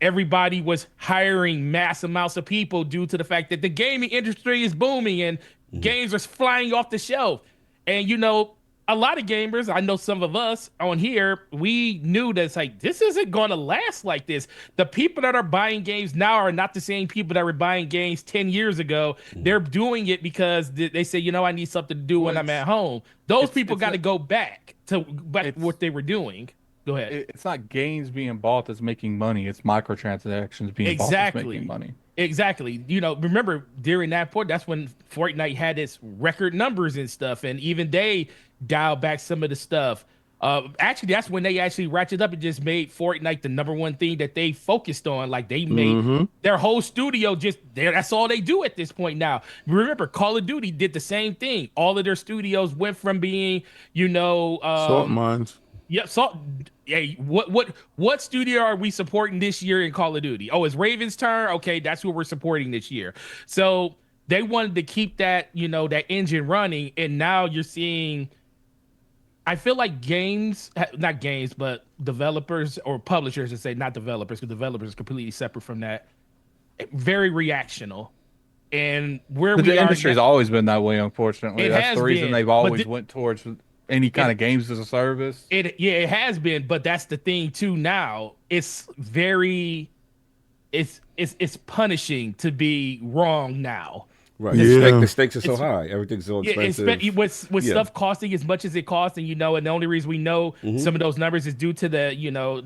Speaker 1: Everybody was hiring mass amounts of people due to the fact that the gaming industry is booming and games are flying off the shelf. And, a lot of gamers, I know some of us on here, we knew that it's this isn't going to last like this. The people that are buying games now are not the same people that were buying games 10 years ago. They're doing it because they say, I need something to do when I'm at home. Those people got to go back to what they were doing. Go ahead.
Speaker 5: It's not games being bought that's making money. It's microtransactions being bought that's making money.
Speaker 1: Exactly. Remember during that point, that's when Fortnite had its record numbers and stuff. And even they dialed back some of the stuff. Actually, that's when they actually ratcheted up and just made Fortnite the number one thing that they focused on. They made their whole studio just there. That's all they do at this point now. Remember, Call of Duty did the same thing. All of their studios went from being,
Speaker 7: salt mines.
Speaker 1: Yep. So, hey, what studio are we supporting this year in Call of Duty? Oh, it's Raven's turn. Okay, that's who we're supporting this year. So they wanted to keep that, that engine running, and now you're seeing. I feel like not games, but developers or publishers, to say not developers, because developers is completely separate from that. Very reactional, and
Speaker 5: the industry's always been that way. Unfortunately, that's the reason they've always went towards any kind of games as a service.
Speaker 1: It has been, but that's the thing too. Now it's very, it's punishing to be wrong now.
Speaker 2: Right. The stakes are so high. Everything's so expensive.
Speaker 1: With stuff costing as much as it costs, and and the only reason we know some of those numbers is due to the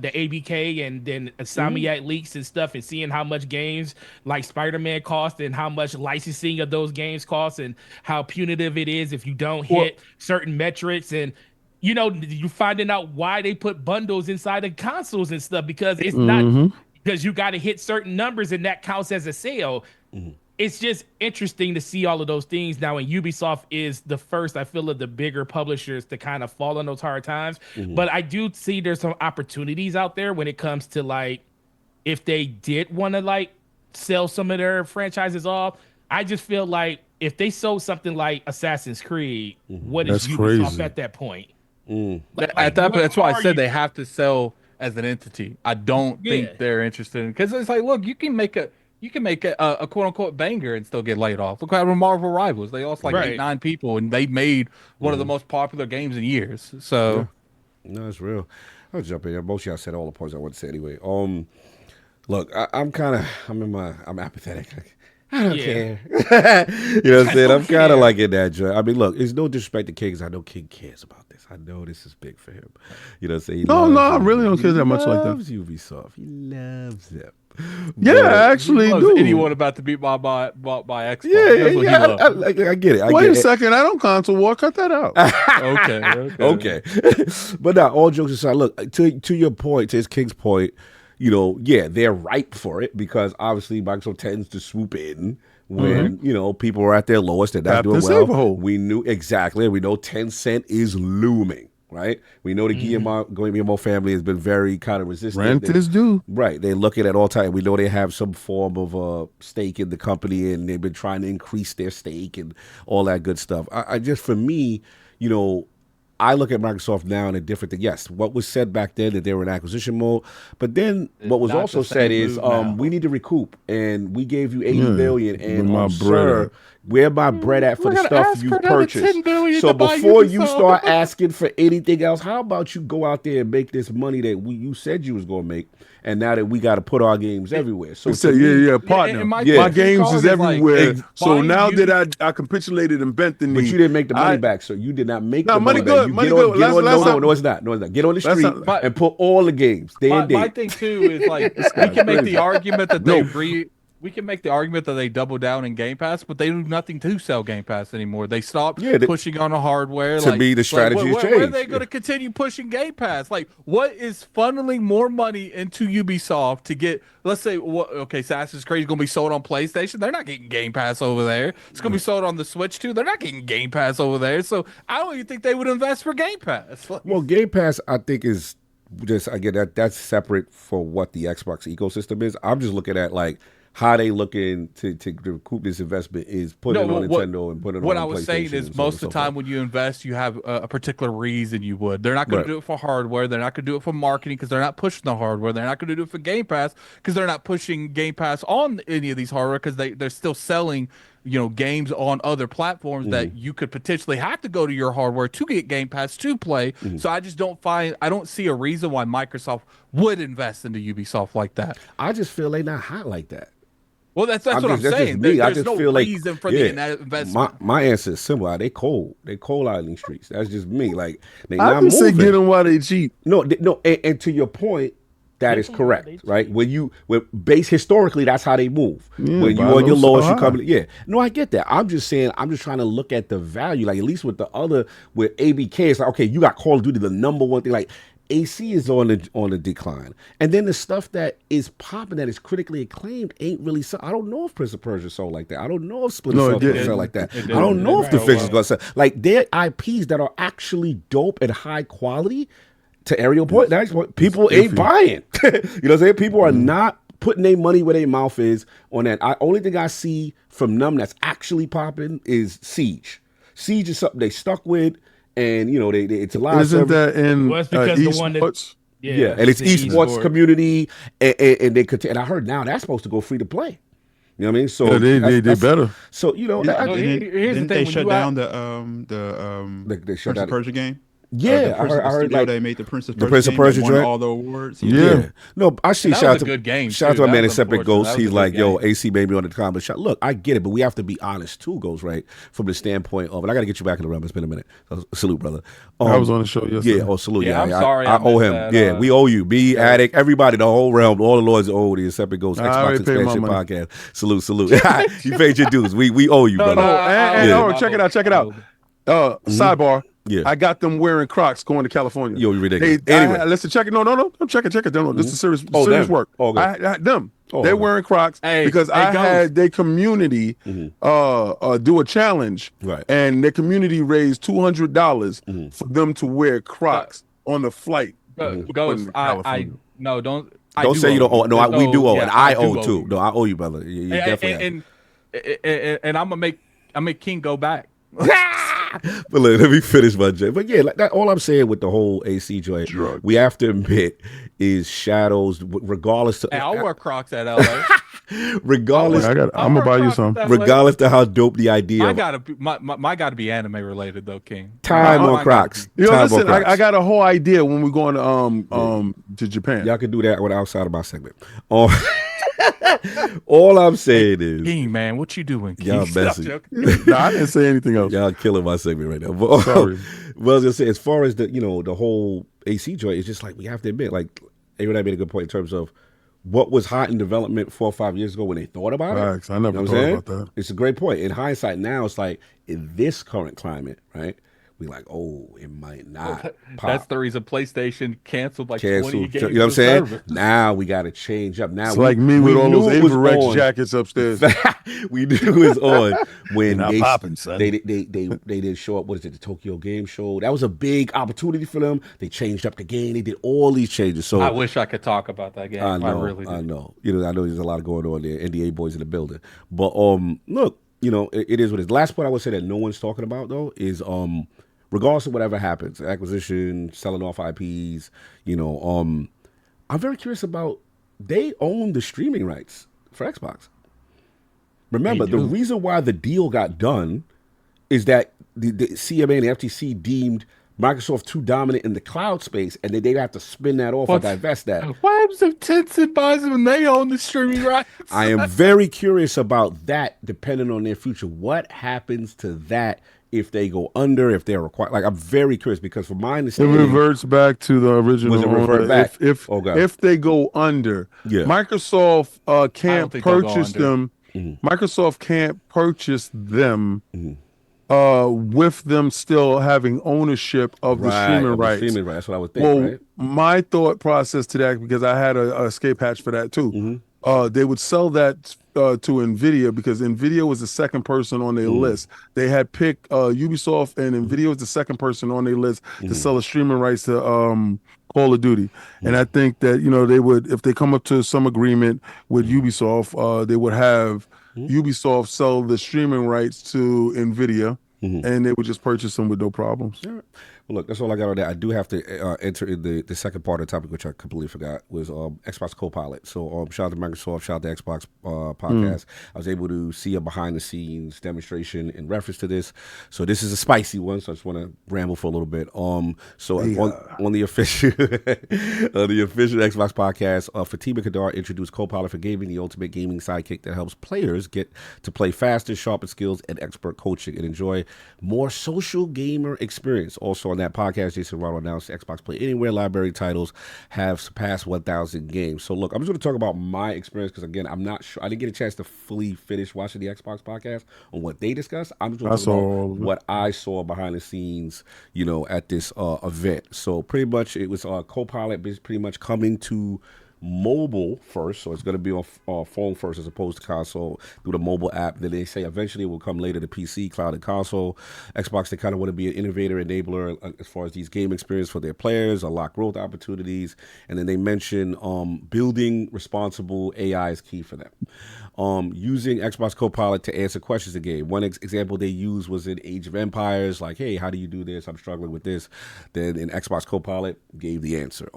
Speaker 1: the ABK and then Insomniac leaks and stuff, and seeing how much games like Spider-Man cost and how much licensing of those games cost and how punitive it is if you don't hit certain metrics, and you're finding out why they put bundles inside of consoles and stuff, because it's not because you got to hit certain numbers and that counts as a sale. It's just interesting to see all of those things now, and Ubisoft is the first, I feel, of the bigger publishers to kind of fall on those hard times. But I do see there's some opportunities out there when it comes to if they did want to sell some of their franchises off. I just feel like if they sold something like Assassin's Creed, what is Ubisoft crazy at that point?
Speaker 5: That's why I said they have to sell as an entity. I don't think they're interested in, because it's look, you can make a quote unquote banger and still get laid off. Look how Marvel Rivals, they lost 8-9 people and they made one of the most popular games in years. So
Speaker 2: no, it's real. I'll jump in here. Most of y'all said all the points I want to say anyway. Look, I'm apathetic. I don't care. You know what I'm saying? I'm kind of like in that joint. I mean, look, it's no disrespect to King, 'cause I know King cares about this. I know this is big for him. You know what I'm saying?
Speaker 7: No, I really don't care that much like that.
Speaker 2: He loves Ubisoft. He loves them.
Speaker 7: Yeah, I actually do.
Speaker 5: Anyone about to be bought by Xbox?
Speaker 2: I get it.
Speaker 7: Wait a second, I don't console war. Cut that out.
Speaker 2: Okay. But now, all jokes aside, look, to your point, to his King's point, you know, yeah, they're ripe for it because obviously Microsoft tends to swoop in when, you know, people are at their lowest, they're not doing well. We knew exactly. We know Tencent is looming. Right, we know the Guillermo family has been very kind of resistant.
Speaker 7: Rent is due.
Speaker 2: Right, they're looking at all time. We know they have some form of stake in the company, and they've been trying to increase their stake and all that good stuff. I just, for me, you know, I look at Microsoft now in a different thing. Yes, what was said back then that they were in acquisition mode, but then what was also said is we need to recoup, and we gave you $80 billion, and sir, where my bread at for the stuff you purchased? So before you start asking for anything else, how about you go out there and make this money that you said you was going to make? And now that we got to put our games everywhere. So
Speaker 7: partner. My games is everywhere. So now that I capitulated and bent the knee.
Speaker 2: But you didn't make the money back, so you did not make the
Speaker 7: money
Speaker 2: back.
Speaker 7: Good, money good.
Speaker 2: No, it's not. Get on the street and put all the games.
Speaker 5: My thing too is like we can make the argument that we can make the argument that they double down in Game Pass, but they do nothing to sell Game Pass anymore. They stopped pushing on the hardware.
Speaker 2: To me, the strategy has changed.
Speaker 5: Where are they going to continue pushing Game Pass? Like, what is funneling more money into Ubisoft to get, let's say, Assassin's Creed is going to be sold on PlayStation. They're not getting Game Pass over there. It's going to be sold on the Switch, too. They're not getting Game Pass over there. So I don't even think they would invest for Game Pass.
Speaker 2: Well, Game Pass, I think, is just, again, that's separate for what the Xbox ecosystem is. I'm just looking at, like, how they looking to recoup this investment is putting it on Nintendo and putting it on PlayStation.
Speaker 5: What I was saying is most of the time when you invest, you have a particular reason you would. They're not going to do it for hardware. They're not going to do it for marketing because they're not pushing the hardware. They're not going to do it for Game Pass because they're not pushing Game Pass on any of these hardware because they're still selling, you know, games on other platforms that you could potentially have to go to your hardware to get Game Pass to play. So I just I don't see a reason why Microsoft would invest into Ubisoft like that.
Speaker 2: I just feel they're not hot like that.
Speaker 5: Well, that's what I'm saying. There's no reason for the investment.
Speaker 2: My answer is simple. They cold. They cold out in these streets. That's just me. Like they
Speaker 7: not moving. Say get them while they cheap.
Speaker 2: No. And to your point, that is correct, right? When historically, that's how they move. When you on your lowest, you come. Yeah. No, I get that. I'm just saying. I'm just trying to look at the value. Like at least with ABK, it's like okay, you got Call of Duty, the number one thing. Like AC is on the decline, and then the stuff that is popping that is critically acclaimed ain't really. I don't know if Prince of Persia sold like that. I don't know if Splinter Cell going to sell like that. I don't know if The Fish is going to sell like their IPs that are actually dope and high quality. To Ariel point, that's what people ain't buying. You know what I'm saying? People are not putting their money where their mouth is on that. Only thing I see from them that's actually popping is Siege. Siege is something they stuck with. And you know, it's a lot.
Speaker 7: Isn't that in
Speaker 2: esports? Yeah, and it's esports community, and they could. And I heard now that's supposed to go free to play. You know what I mean? So
Speaker 7: they better.
Speaker 2: So you know,
Speaker 8: here's the thing: they shut down the
Speaker 2: shut down
Speaker 8: Persia game.
Speaker 2: Yeah, I heard like
Speaker 8: they made the Prince of Persia
Speaker 2: joint,
Speaker 8: all the awards.
Speaker 2: Yeah. No, I see. Shout out to
Speaker 5: good game.
Speaker 2: Shout out to my man in Separate Ghost. He's like, yo, AC made me on the comment. Look, I get it, but we have to be honest too, Ghost, right? From the standpoint of, and I got to get you back in the room. It's been a minute. Salute, brother.
Speaker 7: I was on the show yesterday.
Speaker 2: Yeah. Oh, salute.
Speaker 5: Yeah, I'm sorry.
Speaker 2: I owe him. Yeah, we owe you. Me, Addict, everybody, the whole realm, all the lords owe the Separate Ghost Xbox Expansion Podcast. Salute. You paid your dues. We owe you, brother.
Speaker 7: No, check it out. Sidebar. Yeah, I got them wearing Crocs going to California.
Speaker 2: Yo, you ridiculous. Anyway,
Speaker 7: listen, check it. No, check it. No, this is serious work. They're wearing Crocs because I had their community do a challenge,
Speaker 2: right?
Speaker 7: And their community raised $200 for them to wear Crocs on the flight.
Speaker 5: Don't
Speaker 2: say you don't owe. No, we do owe, and I owe too. No, I owe you, brother. You definitely.
Speaker 5: And I'm gonna make King go back.
Speaker 2: But look, let me finish my joke. But yeah, like that, all I'm saying with the whole AC joint, we have to admit is shadows, regardless to.
Speaker 5: Hey, I'll wear Crocs at LA.
Speaker 2: Regardless,
Speaker 7: I'm gonna buy you some.
Speaker 2: Regardless to how dope the idea.
Speaker 5: My gotta be anime related though, King.
Speaker 2: Time on Crocs.
Speaker 7: Listen, I got a whole idea when we're going to Japan.
Speaker 2: Y'all can do that outside of my segment. All I'm saying is,
Speaker 5: King, man, what you doing? King?
Speaker 2: y'all messing.
Speaker 7: Nah, I didn't say anything else.
Speaker 2: Y'all killing my segment right now. But,
Speaker 7: Sorry.
Speaker 2: Well, I was gonna say, as far as the whole AC joint, it's just like we have to admit, like everybody made a good point in terms of what was hot in development 4 or 5 years ago when they thought about it.
Speaker 7: I never thought about that.
Speaker 2: It's a great point. In hindsight, now it's like in this current climate, right? We like, oh, it might not pop.
Speaker 5: That's the reason PlayStation canceled 20 games.
Speaker 2: You know what I'm saying? Now we got to change up. Now
Speaker 7: it's like me with all those Averex jackets upstairs.
Speaker 2: We knew it was on when they
Speaker 9: popping, son.
Speaker 2: They didn't show up. What is it? The Tokyo Game Show. That was a big opportunity for them. They changed up the game. They did all these changes. So
Speaker 5: I wish I could talk about that game. I really do.
Speaker 2: I know. I know there's a lot going on there. NDA boys in the building. But look, it is what it is. The last point I would say that no one's talking about though is regardless of whatever happens, acquisition, selling off IPs, I'm very curious about, they own the streaming rights for Xbox. Remember, the reason why the deal got done is that the CMA and the FTC deemed Microsoft too dominant in the cloud space, and they'd have to spin that off or divest that.
Speaker 5: What happens if Tencent buys them and they own the streaming rights?
Speaker 2: I am very curious about that, depending on their future. What happens to that if they go under, if they're required? Like, I'm very curious, because from my understanding,
Speaker 7: it reverts back to the original.
Speaker 2: Was it revert back?
Speaker 7: If they go under, Microsoft can't purchase them. Mm-hmm. Microsoft can't purchase them with them still having ownership of the streaming rights.
Speaker 2: That's what I would think. Well,
Speaker 7: my thought process to that, because I had a escape hatch for that too. They would sell that to NVIDIA, because NVIDIA was the second person on their list. They had picked Ubisoft, and NVIDIA was the second person on their list to sell the streaming rights to Call of Duty. And I think that, they would, if they come up to some agreement with Ubisoft, they would have Ubisoft sell the streaming rights to NVIDIA, and they would just purchase them with no problems.
Speaker 2: Well, look, that's all I got on that. I do have to enter in the second part of the topic, which I completely forgot, was Xbox Copilot. So shout out to Microsoft, shout out to Xbox podcast. I was able to see a behind-the-scenes demonstration in reference to this. So this is a spicy one, so I just want to ramble for a little bit. On the official Xbox podcast, Fatima Kadar introduced Copilot for Gaming, the ultimate gaming sidekick that helps players get to play faster, sharpen skills, and expert coaching, and enjoy more social gamer experience. Also on that podcast, Jason Ronald announced Xbox Play Anywhere library titles have surpassed 1,000 games. So look, I'm just going to talk about my experience, because again, I'm not sure. I didn't get a chance to fully finish watching the Xbox podcast on what they discussed. I'm just going to talk about what I saw behind the scenes, at this event. So pretty much it was Copilot pretty much coming to mobile first, so it's going to be on phone first as opposed to console through the mobile app. Then they say eventually it will come later to PC, cloud, and console. Xbox, they kind of want to be an innovator, enabler as far as these game experience for their players, unlock growth opportunities, and then they mention building responsible AI is key for them. Using Xbox Copilot to answer questions in game. One example they used was in Age of Empires, like, hey, how do you do this? I'm struggling with this. Then in Xbox Copilot gave the answer.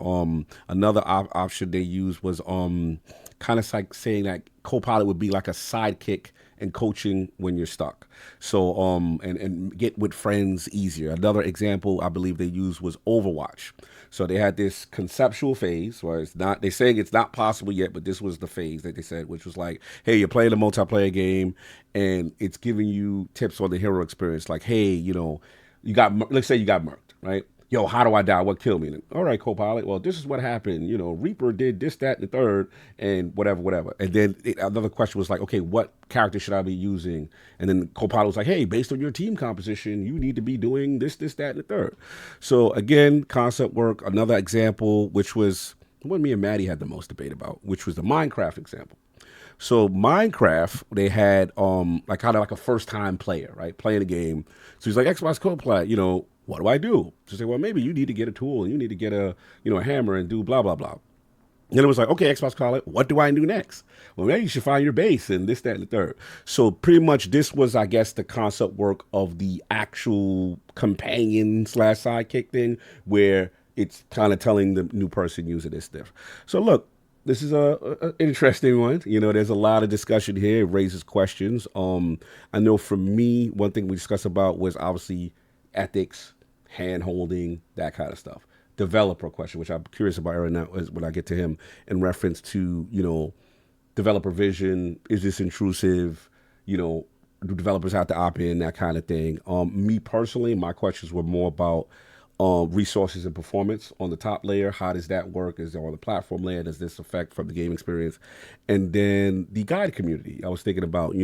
Speaker 2: Another option they used was kind of like saying that Copilot would be like a sidekick and coaching when you're stuck. So and get with friends easier. Another example I believe they used was Overwatch. So they had this conceptual phase where they're saying it's not possible yet, but this was the phase that they said, which was like, hey, you're playing a multiplayer game and it's giving you tips on the hero experience. Like, hey, let's say you got murked, right? Yo, how do I die? What killed me? And, all right, Copilot. Well, this is what happened. Reaper did this, that, and the third, and whatever. And then another question was like, okay, what character should I be using? And then Copilot was like, hey, based on your team composition, you need to be doing this, that, and the third. So again, concept work. Another example, which was what me and Maddie had the most debate about, which was the Minecraft example. So Minecraft, they had like kind of like a first time player, right? Playing the game. So he's like, Xbox Copilot, what do I do? So say, well, maybe you need to get a tool and you need to get a hammer and do blah, blah, blah. And it was like, okay, Xbox Copilot, what do I do next? Well, maybe you should find your base and this, that, and the third. So pretty much this was, I guess, the concept work of the actual companion / sidekick thing, where it's kind of telling the new person using this stuff. So look, this is an interesting one. There's a lot of discussion here. It raises questions. I know for me, one thing we discussed about was obviously ethics, hand-holding, that kind of stuff. Developer question, which I'm curious about right now, is when I get to him in reference to, developer vision? Is this intrusive? You know, do developers have to opt in? That kind of thing. Me personally, my questions were more about resources and performance on the top layer. How does that work? Is there on the platform layer? Does this affect from the game experience? And then the guide community. I was thinking about,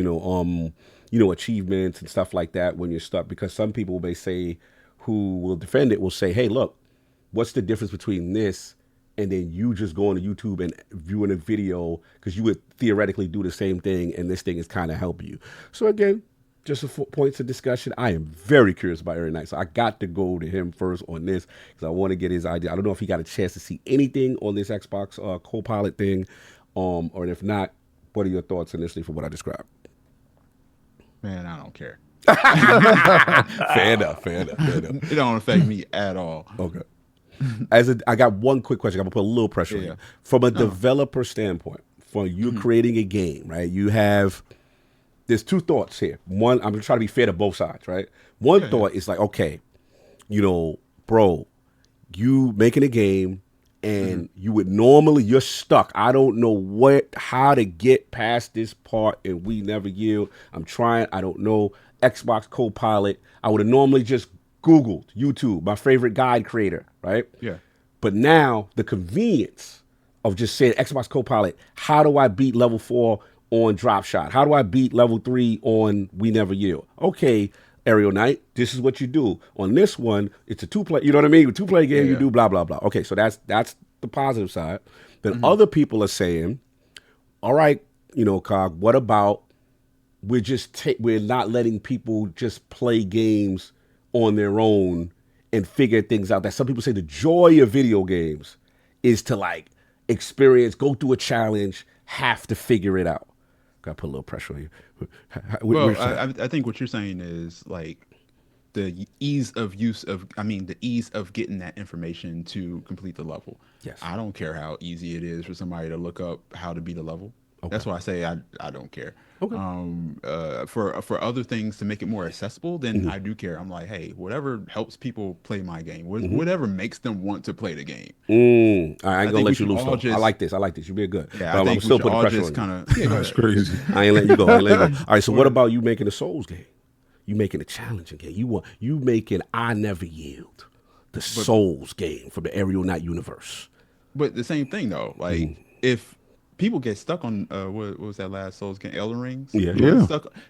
Speaker 2: achievements and stuff like that when you're stuck, because some people may say, who will defend it, will say, hey, look, what's the difference between this and then you just going to YouTube and viewing a video, because you would theoretically do the same thing and this thing is kind of helping you. So again, just points of discussion. I am very curious about Aaron Knight, so I got to go to him first on this because I want to get his idea. I don't know if he got a chance to see anything on this Xbox Copilot thing, or if not, what are your thoughts initially for what I described?
Speaker 8: Man, I don't care.
Speaker 2: Fair enough.
Speaker 8: It don't affect me at all.
Speaker 2: Okay. I got one quick question. I'm gonna put a little pressure on you. From a developer standpoint, for you creating a game, right? There's two thoughts here. One, I'm gonna try to be fair to both sides, right? One thought is like, okay, bro, you making a game and you're stuck. I don't know how to get past this part, and we never yield. I'm trying. I don't know. Xbox Copilot. I would have normally just Googled YouTube, my favorite guide creator, right?
Speaker 8: Yeah.
Speaker 2: But now the convenience of just saying Xbox Copilot, how do I beat level 4 on Dropshot? How do I beat level 3 on We Never Yield? Okay, Aerial Knight, this is what you do. On this one, it's a two-player, you know what I mean? A two-player game, you do blah, blah, blah. Okay, so that's the positive side. Then other people are saying, all right, Cog, what about we're not letting people just play games on their own and figure things out. That some people say the joy of video games is to experience, go through a challenge, have to figure it out. Got to put a little pressure on you.
Speaker 8: Well, I think what you're saying is the ease of getting that information to complete the level.
Speaker 2: Yes.
Speaker 8: I don't care how easy it is for somebody to look up how to beat a level. Okay. That's why I say I don't care.
Speaker 2: Okay.
Speaker 8: For other things to make it more accessible, then I do care. I'm like, hey, whatever helps people play my game, whatever makes them want to play the game.
Speaker 2: I ain't gonna let you loose. I like this. You be good.
Speaker 8: Yeah, I think I'm still putting pressure on you.
Speaker 7: That's crazy.
Speaker 2: I ain't letting you go. All right. So what about you making a Souls game? You making a challenging game. You making I Never Yield, the Souls game from the Aerial Knight universe.
Speaker 8: But the same thing though, if people get stuck on what was that last Souls game, Elden Rings?
Speaker 2: Yeah.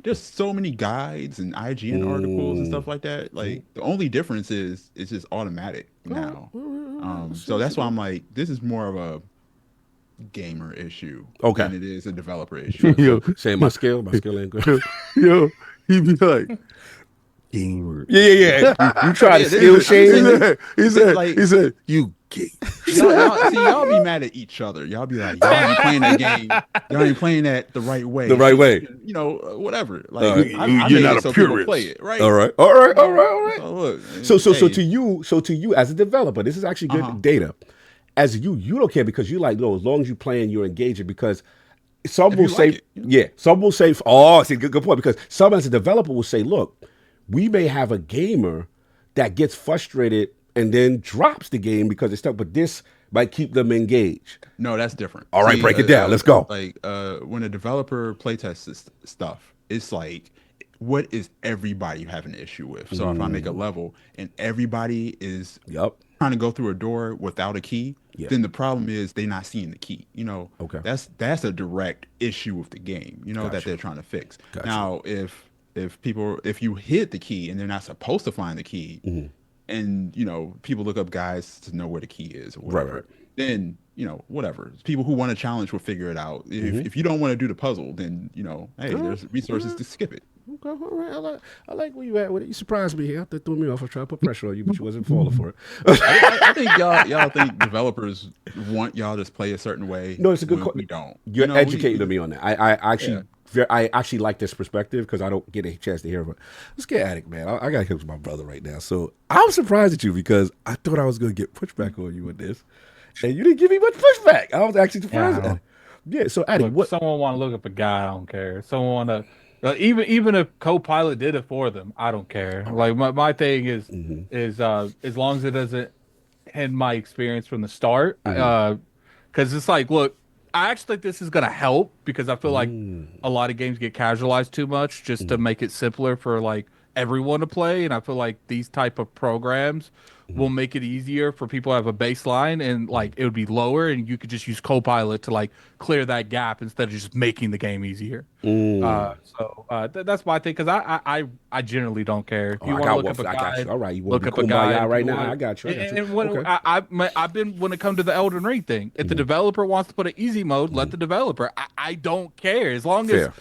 Speaker 8: There's so many guides and IGN articles and stuff like that. The only difference is it's just automatic now. So that's why I'm like, this is more of a gamer issue than it is a developer issue.
Speaker 2: Saying my skill ain't good.
Speaker 7: Yo, he be like, gamer.
Speaker 2: Yeah. You try to skill shame.
Speaker 7: He said, you gay.
Speaker 8: Y'all be mad at each other. Y'all be like, y'all ain't playing that game. Y'all ain't playing that the right way. Whatever.
Speaker 7: You're not a purist.
Speaker 8: Play it, right?
Speaker 2: All right.
Speaker 8: So look.
Speaker 2: So to you as a developer, this is actually good data. As you don't care because you as long as you're playing, you're engaging, because some will say, some will say, good point, because some as a developer will say, look, we may have a gamer that gets frustrated and then drops the game because it's stuck, but this might keep them engaged.
Speaker 8: No, that's different.
Speaker 2: All right, break it down. Let's go.
Speaker 8: When a developer playtests stuff, it's what is everybody having an issue with? So if I make a level and everybody is trying to go through a door without a key, then the problem is they're not seeing the key. That's a direct issue with the game, that they're trying to fix.
Speaker 2: Gotcha.
Speaker 8: Now, if you hit the key and they're not supposed to find the key, and people look up guides to know where the key is or whatever,
Speaker 2: right.
Speaker 8: Then whatever. People who want a challenge will figure it out. If you don't want to do the puzzle, then hey, there's resources to skip it.
Speaker 2: Okay, all right. I like where you at with it. You surprised me here. That threw me off. I tried to put pressure on you, but you wasn't falling for it.
Speaker 8: I think y'all think developers want y'all to play a certain way.
Speaker 2: No, it's a good.
Speaker 8: We don't.
Speaker 2: You're educating me on that. I actually like this perspective because I don't get a chance to hear it. Let's get at it, man. I got to with my brother right now. So I'm surprised at you because I thought I was going to get pushback on you with this, and you didn't give me much pushback. I was actually surprised. Yeah. So Addy,
Speaker 5: what someone want to look up a guy? I don't care. Someone want to. Even if Copilot did it for them, I don't care. My thing is as long as it doesn't end my experience from the start, because it's look, I actually think this is going to help because I feel like a lot of games get casualized too much just to make it simpler for like everyone to play. And I feel like these type of programs will make it easier for people to have a baseline and like it would be lower and you could just use Copilot to like clear that gap instead of just making the game easier. That's my thing because I generally don't care. If you want to look up a guide,
Speaker 2: all right, you want
Speaker 5: look
Speaker 2: to be
Speaker 5: up a
Speaker 2: kumbaya
Speaker 5: guide
Speaker 2: right now? I got you.
Speaker 5: And when I've been when it comes to the Elden Ring thing, if the developer wants to put an easy mode, let the developer. I don't care as long as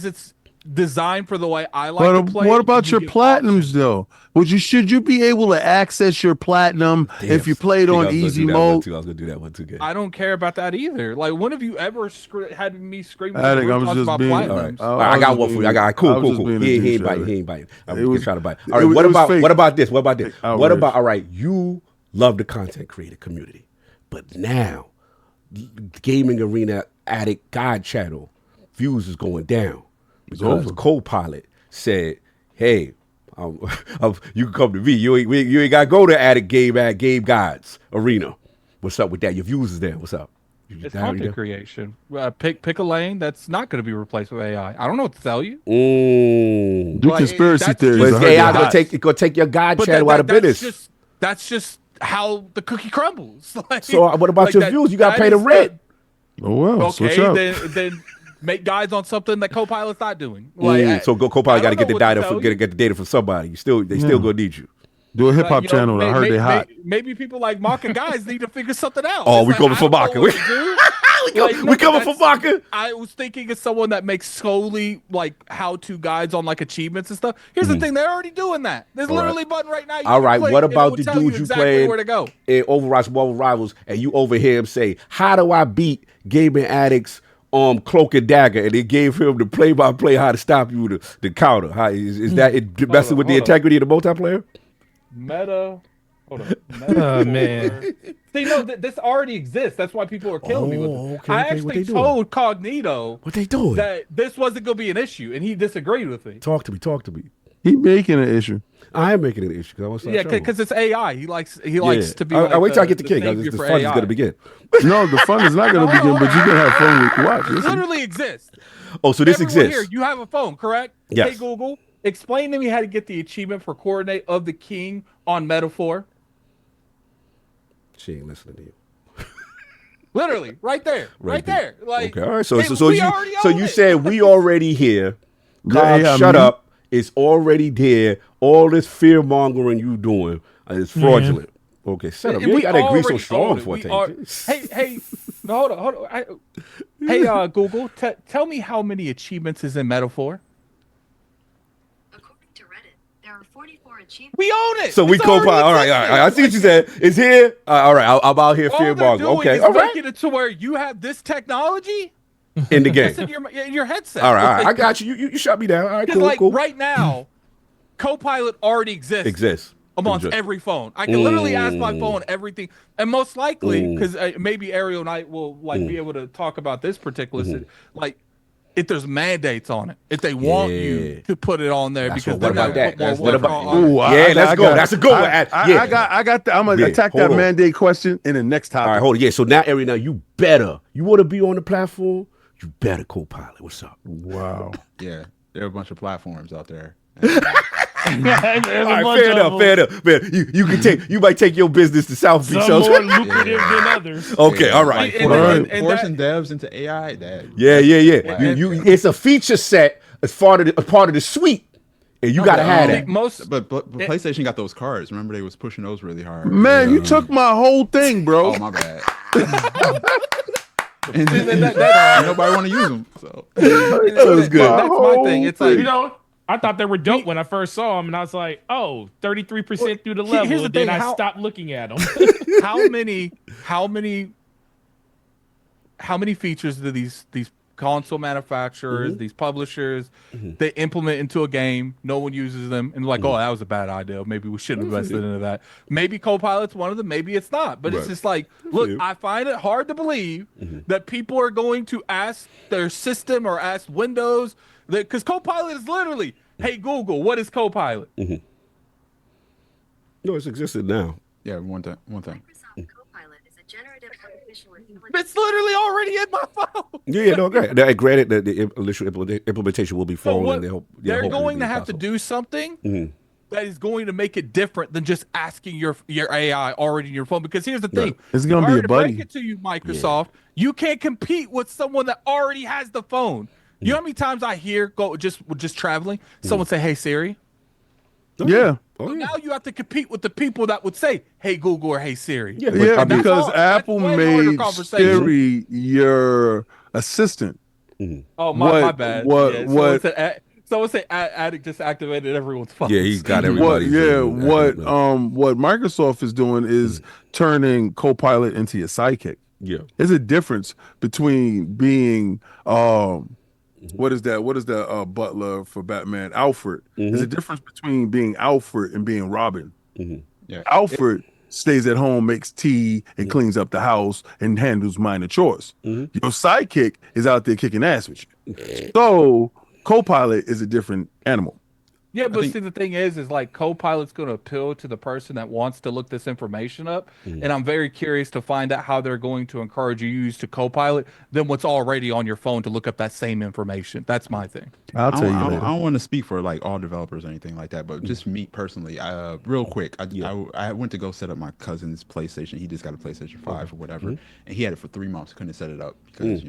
Speaker 5: it's designed for the way I like to play.
Speaker 7: What about your platinums though? Should you be able to access your platinum if you played on easy mode?
Speaker 2: I was gonna do that one too.
Speaker 5: I don't care about that either. Like, when have you ever had me screaming?
Speaker 7: I think I'm just being.
Speaker 2: I got one for you. I got cool. He ain't biting. I'm gonna try to bite. All right. What about this? What about all right? You love the content creator community, but now gaming arena addict God channel views is going down. Because Copilot said, "Hey, you can come to me. You ain't got to go to Addict Game Gods Arena. What's up with that? Your views is there. What's up?"
Speaker 5: It's content creation. Pick a lane that's not going to be replaced with AI. I don't know what to tell you.
Speaker 7: Do conspiracy theories.
Speaker 2: But AI gonna take your God channel out of business.
Speaker 5: That's just how the cookie crumbles. Like,
Speaker 2: so what about your views? You got to pay the rent.
Speaker 7: Oh well.
Speaker 5: Okay, then make guides on something that Copilot's not doing. Like,
Speaker 2: so Copilot got to get the data from somebody. They still gonna need you.
Speaker 7: Do a hip hop channel. I heard they hot.
Speaker 5: Maybe people like Maka guys need to figure something out.
Speaker 2: Oh, we coming for Maka. We coming for Maka.
Speaker 5: I was thinking of someone that makes solely like how-to guides on like achievements and stuff. Here's the thing: they're already doing that. There's literally a button right now.
Speaker 2: All right. What about the dude you played
Speaker 5: where to go
Speaker 2: in Overwatch Marvel Rivals, and you overhear him say, "How do I beat gaming addicts?" Cloak and Dagger, and they gave him the play-by-play how to stop you the counter. How is that it messing with the integrity of the multiplayer?
Speaker 5: Hold on. Man. See, no, this already exists. That's why people are killing me with it.
Speaker 2: Okay,
Speaker 5: I actually told Cognito
Speaker 2: what they doing
Speaker 5: that this wasn't going to be an issue, and he disagreed with me.
Speaker 2: Talk to me.
Speaker 7: He making an issue.
Speaker 2: I am making an issue
Speaker 5: because it's AI. He likes to be.
Speaker 2: I wait till I get the kick. The fun is going to begin.
Speaker 7: No, the fun is not going to begin, but you can have fun with watch.
Speaker 5: It literally exists.
Speaker 2: Oh, so this exists.
Speaker 5: Here, you have a phone, correct?
Speaker 2: Yes.
Speaker 5: Hey Google, explain to me how to get the achievement for Coordinate of the King on Metaphor.
Speaker 2: She ain't listening to you.
Speaker 5: Literally, right there. Like,
Speaker 2: okay, all right. So you said we already here. Shut up. It's already there. All this fear mongering you doing is fraudulent. Okay, shut up. You ain't got to agree so strong for it.
Speaker 5: Hey, hold on. Hey, Google, tell me how many achievements is in Metaphor.
Speaker 6: According to Reddit, there are 44 achievements.
Speaker 5: We own it.
Speaker 2: So we Copilot. All right. I see what you said. It's here. All right. I'm out here fear mongering. Okay.
Speaker 5: All right. Making it to where you have this technology
Speaker 2: in the game.
Speaker 5: in your headset.
Speaker 2: All right. I got you. You shut me down. All right. Cool.
Speaker 5: Right now, Copilot already exists. Amongst every phone. I can literally ask my phone everything. And most likely, because maybe Ariel Knight will be able to talk about this particular, if there's mandates on it, if they want you to put it on there, because
Speaker 2: what about that?
Speaker 5: Let's go.
Speaker 2: That's a good one.
Speaker 7: I got that. I'm gonna attack that mandate question in the next topic.
Speaker 2: All right, hold on. Yeah, so now Ariel, you want to be on the platform, you better Copilot. What's up?
Speaker 7: Wow.
Speaker 8: Yeah, there are a bunch of platforms out there.
Speaker 2: All right, fair enough. Man, you might take your business to South Beach.
Speaker 1: Some more lucrative than others.
Speaker 2: Okay, all right.
Speaker 8: Forcing devs into AI.
Speaker 2: Yeah. It's a feature set as part of the suite, and you gotta have that.
Speaker 8: But PlayStation got those cards. Remember, they was pushing those really hard.
Speaker 7: Man, you took my whole thing, bro.
Speaker 8: Oh my bad. and nobody want to use them. So
Speaker 2: that was good.
Speaker 5: That's my thing. It's like,
Speaker 1: I thought they were dope when I first saw them, and I was like, "Oh, 33% through the level."
Speaker 5: Here's the thing,
Speaker 1: I stopped looking at them.
Speaker 5: how many features do these console manufacturers, these publishers, they implement into a game? No one uses them, and like, oh, that was a bad idea. Maybe we shouldn't have invested into that. Maybe Copilot's one of them. Maybe it's not. But it's just like, look, I find it hard to believe that people are going to ask their system or ask Windows. Because Copilot is literally, hey, Google, what is Copilot?
Speaker 2: No, it's existed now.
Speaker 8: Yeah, one thing.
Speaker 6: Microsoft Copilot is a generative artificial
Speaker 5: It's literally already in my phone.
Speaker 2: Yeah, no, great. Now, granted, the initial implementation will be falling.
Speaker 5: They're going to have to do something that is going to make it different than just asking your AI already in your phone. Because here's the thing:
Speaker 7: it's going to be a buddy.
Speaker 5: Break it to you, Microsoft. You can't compete with someone that already has the phone. You know how many times I hear just traveling, someone say, "Hey Siri."
Speaker 7: Yeah.
Speaker 5: So now you have to compete with the people that would say, "Hey Google" or "Hey Siri."
Speaker 7: Yeah, because Apple made Siri your assistant.
Speaker 5: Oh, my bad. Someone said Addict just activated everyone's phone.
Speaker 2: Yeah, he's got everybody.
Speaker 7: What Microsoft is doing is turning Copilot into your sidekick.
Speaker 2: Yeah.
Speaker 7: There's a difference between being what is that butler for Batman? Alfred. There's a difference between being Alfred and being Robin.
Speaker 8: Yeah.
Speaker 7: Alfred stays at home, makes tea, and cleans up the house and handles minor chores. Your sidekick is out there kicking ass with you. So Copilot is a different animal.
Speaker 5: Yeah, but see, the thing is like Copilot's going to appeal to the person that wants to look this information up, and I'm very curious to find out how they're going to encourage you to use to Copilot than what's already on your phone to look up that same information. That's my thing.
Speaker 7: I'll tell you later.
Speaker 8: I don't want to speak for like all developers or anything like that, but just me personally, real quick, I went to go set up my cousin's PlayStation. He just got a PlayStation 5 or whatever, and he had it for 3 months. Couldn't set it up because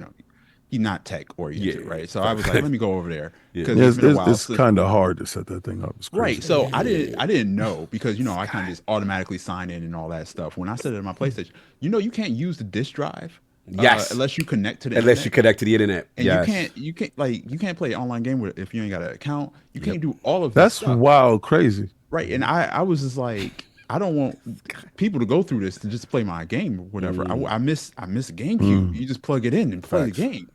Speaker 8: he's not tech oriented, right? So I was like, let me go over there.
Speaker 7: It's kind of hard to set that thing up.
Speaker 8: Right. So I didn't know because I kind of just automatically sign in and all that stuff. When I set it on my PlayStation, you can't use the disk drive. Unless you connect to the
Speaker 2: internet.
Speaker 8: And you can't play an online game if you ain't got an account. You can't do all of that.
Speaker 7: That's wild, crazy.
Speaker 8: Right. And I was just like, I don't want people to go through this to just play my game or whatever. I miss GameCube. You just plug it in and play the game,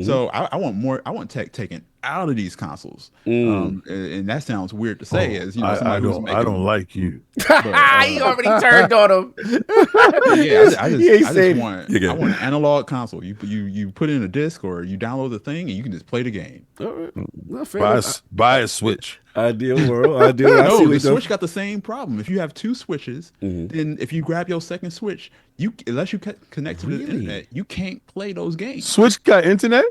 Speaker 8: So I want more. I want tech taken out of these consoles. And that sounds weird to say,
Speaker 7: I don't like you.
Speaker 2: But, he already turned on him.
Speaker 8: I want an analog console. You put in a disc or you download the thing and you can just play the game.
Speaker 7: Buy a Switch.
Speaker 2: Ideal world.
Speaker 8: No, the Switch got the same problem. If you have two Switches, then if you grab your second Switch, unless you connect to the internet, you can't play those games.
Speaker 7: Switch got internet?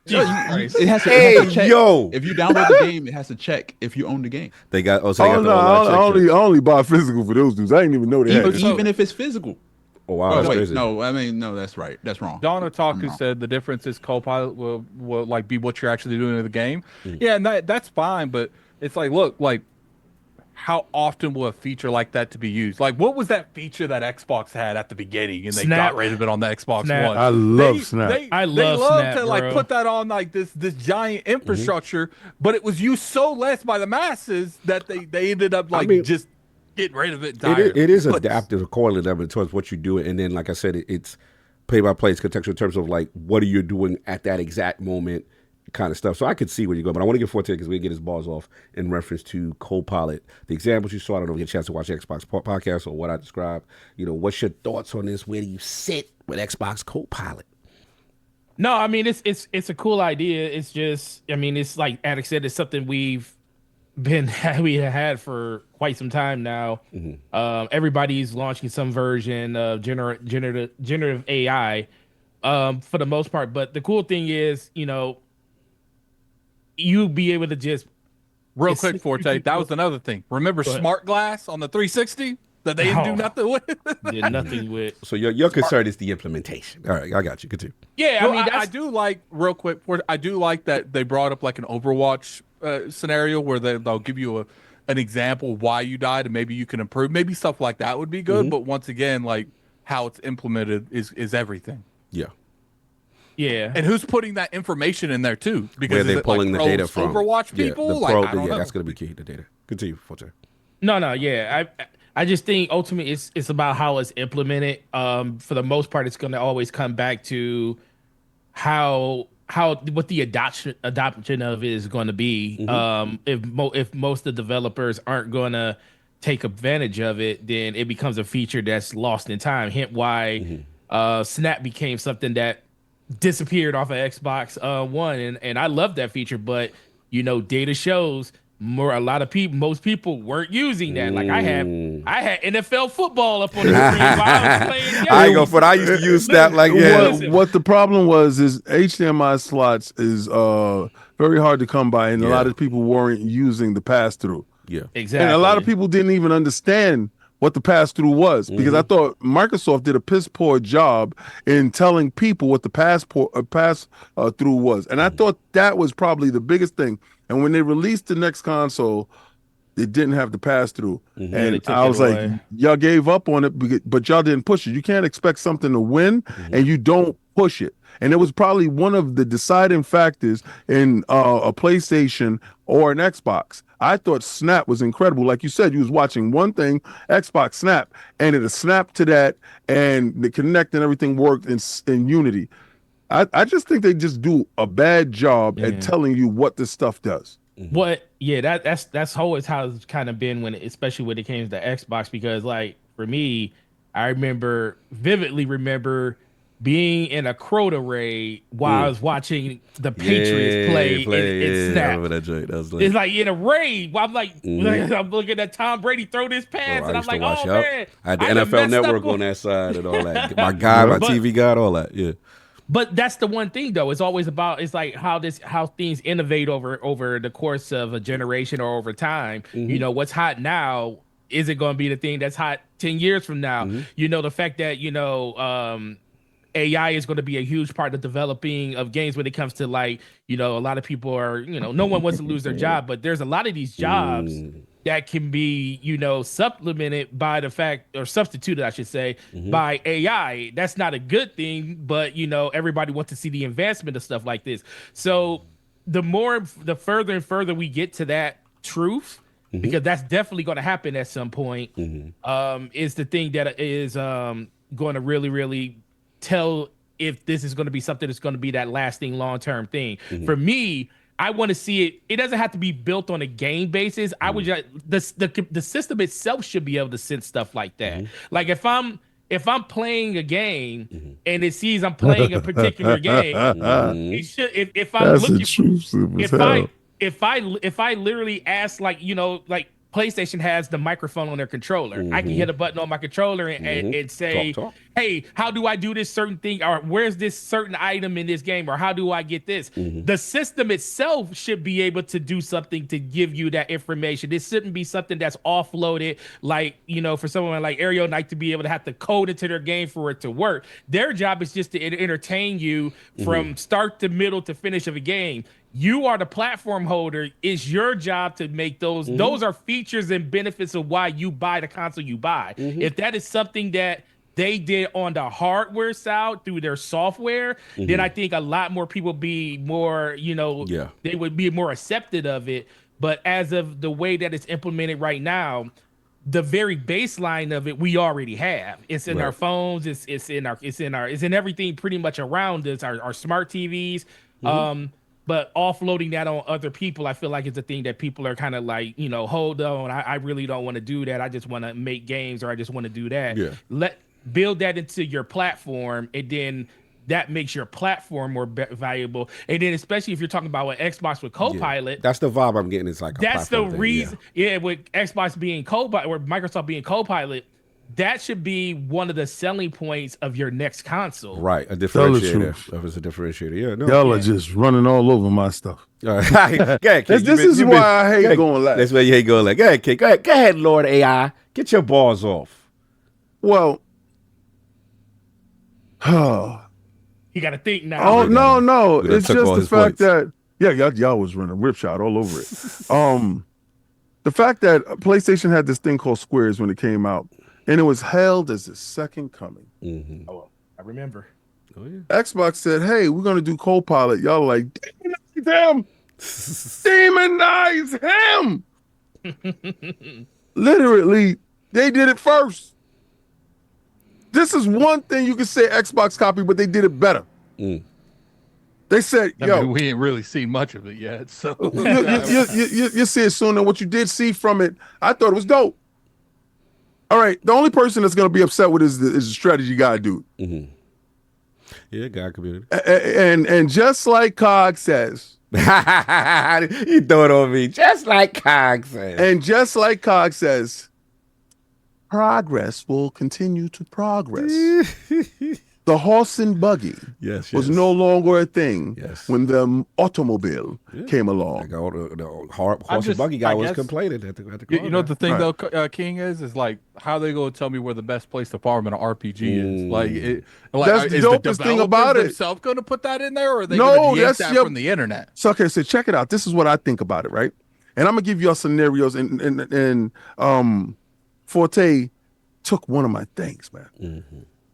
Speaker 8: It has to check. If you download the game, it has to check if you own the game.
Speaker 7: I only buy physical for those dudes. I didn't even know they had
Speaker 8: even if it's physical.
Speaker 2: Oh wow! That's
Speaker 8: wait,
Speaker 2: crazy.
Speaker 8: No, that's right. That's wrong.
Speaker 5: Don Otaku said the difference is Copilot will like be what you're actually doing in the game. Yeah, and that's fine, but it's like, look, like how often will a feature like that to be used? Like, what was that feature that Xbox had at the beginning, and they got rid of it on the Xbox One?
Speaker 7: I love Snap.
Speaker 5: They love to like put that on like this giant infrastructure, but it was used so less by the masses that they ended up just getting rid of it entirely.
Speaker 2: It is adaptive accordingly towards what you do, and then like I said, it's play by play, it's contextual in terms of like what are you doing at that exact moment, kind of stuff. So I could see where you go, but I want to get Forte because we get his balls off in reference to Copilot. The examples you saw, I don't know if you get a chance to watch the Xbox podcast or what I described. What's your thoughts on this? Where do you sit with Xbox Copilot?
Speaker 1: No, I mean it's a cool idea. It's just, I mean, it's like Addict said, it's something we had for quite some time now. Everybody's launching some version of generative AI for the most part. But the cool thing is, you be able to just
Speaker 5: real quick, Forte. That was another thing. Remember Smart Glass on the 360 that they didn't do nothing with?
Speaker 1: Did nothing with.
Speaker 2: So your concern is the implementation. All right, I got you. Continue.
Speaker 1: Yeah,
Speaker 5: well, I do like real quick. I do like that they brought up like an Overwatch scenario where they'll give you an example why you died and maybe you can improve. Maybe stuff like that would be good. But once again, like how it's implemented is everything.
Speaker 2: Yeah.
Speaker 1: Yeah.
Speaker 5: And who's putting that information in there too? Because
Speaker 2: where they're pulling the data from
Speaker 5: Overwatch people?
Speaker 2: That's going to be key. The data. Continue, Forte.
Speaker 1: No. Yeah. I just think ultimately it's about how it's implemented. For the most part, it's going to always come back to what the adoption of it is going to be. If most of the developers aren't going to take advantage of it, then it becomes a feature that's lost in time. Hence why Snap became something that disappeared off of Xbox One, and I love that feature. But data shows most people weren't using that. Like I had NFL football up on the screen while I was playing games.
Speaker 2: I ain't gonna front. I used to use Snap like
Speaker 7: What the problem was is HDMI slots is very hard to come by, and a lot of people weren't using the pass through.
Speaker 2: Yeah,
Speaker 1: exactly.
Speaker 7: And a lot of people didn't even understand what the pass through was, because I thought Microsoft did a piss poor job in telling people what the pass through was, and I thought that was probably the biggest thing. And when they released the next console, it didn't have the pass through, and I was like, y'all gave up on it, but y'all didn't push it. You can't expect something to win and you don't push it. And it was probably one of the deciding factors in a PlayStation or an Xbox. I thought Snap was incredible. Like you said, you was watching one thing, Xbox Snap, and it snapped to that, and the Kinect and everything worked in Unity. I just think they just do a bad job at telling you what this stuff does.
Speaker 1: What? Yeah, that's always how it's kind of been especially when it came to the Xbox, because like for me, I vividly remember being in a Crota raid while I was watching the Patriots play in Snap.
Speaker 2: I remember that joint. That was
Speaker 1: it's like in a raid. I'm like, I'm looking at Tom Brady throw this pass, and I'm like, oh man,
Speaker 2: I had the NFL Network on that side and all that. My TV guy, all that. Yeah.
Speaker 1: But that's the one thing though. It's always about like how things innovate over the course of a generation or over time. You know, what's hot now isn't going to be the thing that's hot 10 years from now. You know, the fact that AI is going to be a huge part of developing of games when it comes to like, a lot of people are, no one wants to lose their job, but there's a lot of these jobs that can be, supplemented by the fact, or substituted, I should say, by AI. That's not a good thing, but, everybody wants to see the advancement of stuff like this. So the further and further we get to that truth, because that's definitely going to happen at some point, is the thing that is going to really, really tell if this is going to be something that's going to be that lasting long-term thing. For me, I want to see it. It doesn't have to be built on a game basis. I would just the system itself should be able to sense stuff like that. Like if I'm playing a game and it sees I'm playing a particular game, it should. If I'm looking, if I literally ask like PlayStation has the microphone on their controller. I can hit a button on my controller and say, talk. Hey, how do I do this certain thing? Or where's this certain item in this game? Or how do I get this? The system itself should be able to do something to give you that information. This shouldn't be something that's offloaded, like, for someone like AerialKnight to be able to have to code into their game for it to work. Their job is just to entertain you from start to middle to finish of a game. You are the platform holder. It's your job to make those. Those are features and benefits of why you buy the console you buy. If that is something that they did on the hardware side through their software, then I think a lot more people be more, they would be more accepted of it. But as of the way that it's implemented right now, the very baseline of it we already have. It's in our phones. It's in everything pretty much around us. Our smart TVs. But offloading that on other people, I feel like it's a thing that people are kind of like, hold on, I really don't want to do that. I just want to make games, or I just want to do that. Build that into your platform, and then that makes your platform more valuable. And then especially if you're talking about what Xbox with Copilot.
Speaker 2: That's the vibe I'm getting. It's like
Speaker 1: that's the reason. With Xbox being Copilot or Microsoft being Copilot, that should be one of the selling points of your next console.
Speaker 2: Right, a differentiator. That was a differentiator. Yeah, no.
Speaker 7: Y'all are just running all over my stuff.
Speaker 2: All right. This
Speaker 7: is why I hate going live.
Speaker 2: That's why you hate going live. Go ahead, Kid. Go ahead, Lord AI. Get your balls off.
Speaker 7: Well,
Speaker 1: you got to think now.
Speaker 7: Oh, no. It's just the fact that, y'all was running Ripshot all over it. The fact that PlayStation had this thing called Squares when it came out, and it was hailed as the second coming.
Speaker 1: Oh, I remember.
Speaker 2: Oh, yeah.
Speaker 7: Xbox said, hey, we're going to do Copilot. Y'all like, demonize him. Literally, they did it first. This is one thing you can say Xbox copy, but they did it better. They said,
Speaker 5: we ain't really seen much of it yet. So
Speaker 7: you see it soon. And what you did see from it, I thought it was dope. All right, the only person that's going to be upset with is the strategy guy dude.
Speaker 2: Yeah, guy community.
Speaker 7: And just like Cog says,
Speaker 2: You throw it on me, just like Cog says.
Speaker 7: And just like Cog says, progress will continue to progress. The horse and buggy was no longer a thing when the automobile came along.
Speaker 2: The horse and buggy guy was complaining at the
Speaker 5: you know the thing though, King is like how they going to tell me where the best place to farm in an RPG is.
Speaker 7: That's the dopest thing about it.
Speaker 5: Themselves going to put that in there, or are they going to yank that from the internet?
Speaker 7: So okay, so check it out. This is what I think about it, right? And I'm gonna give y'all scenarios. And Forte took one of my things, man.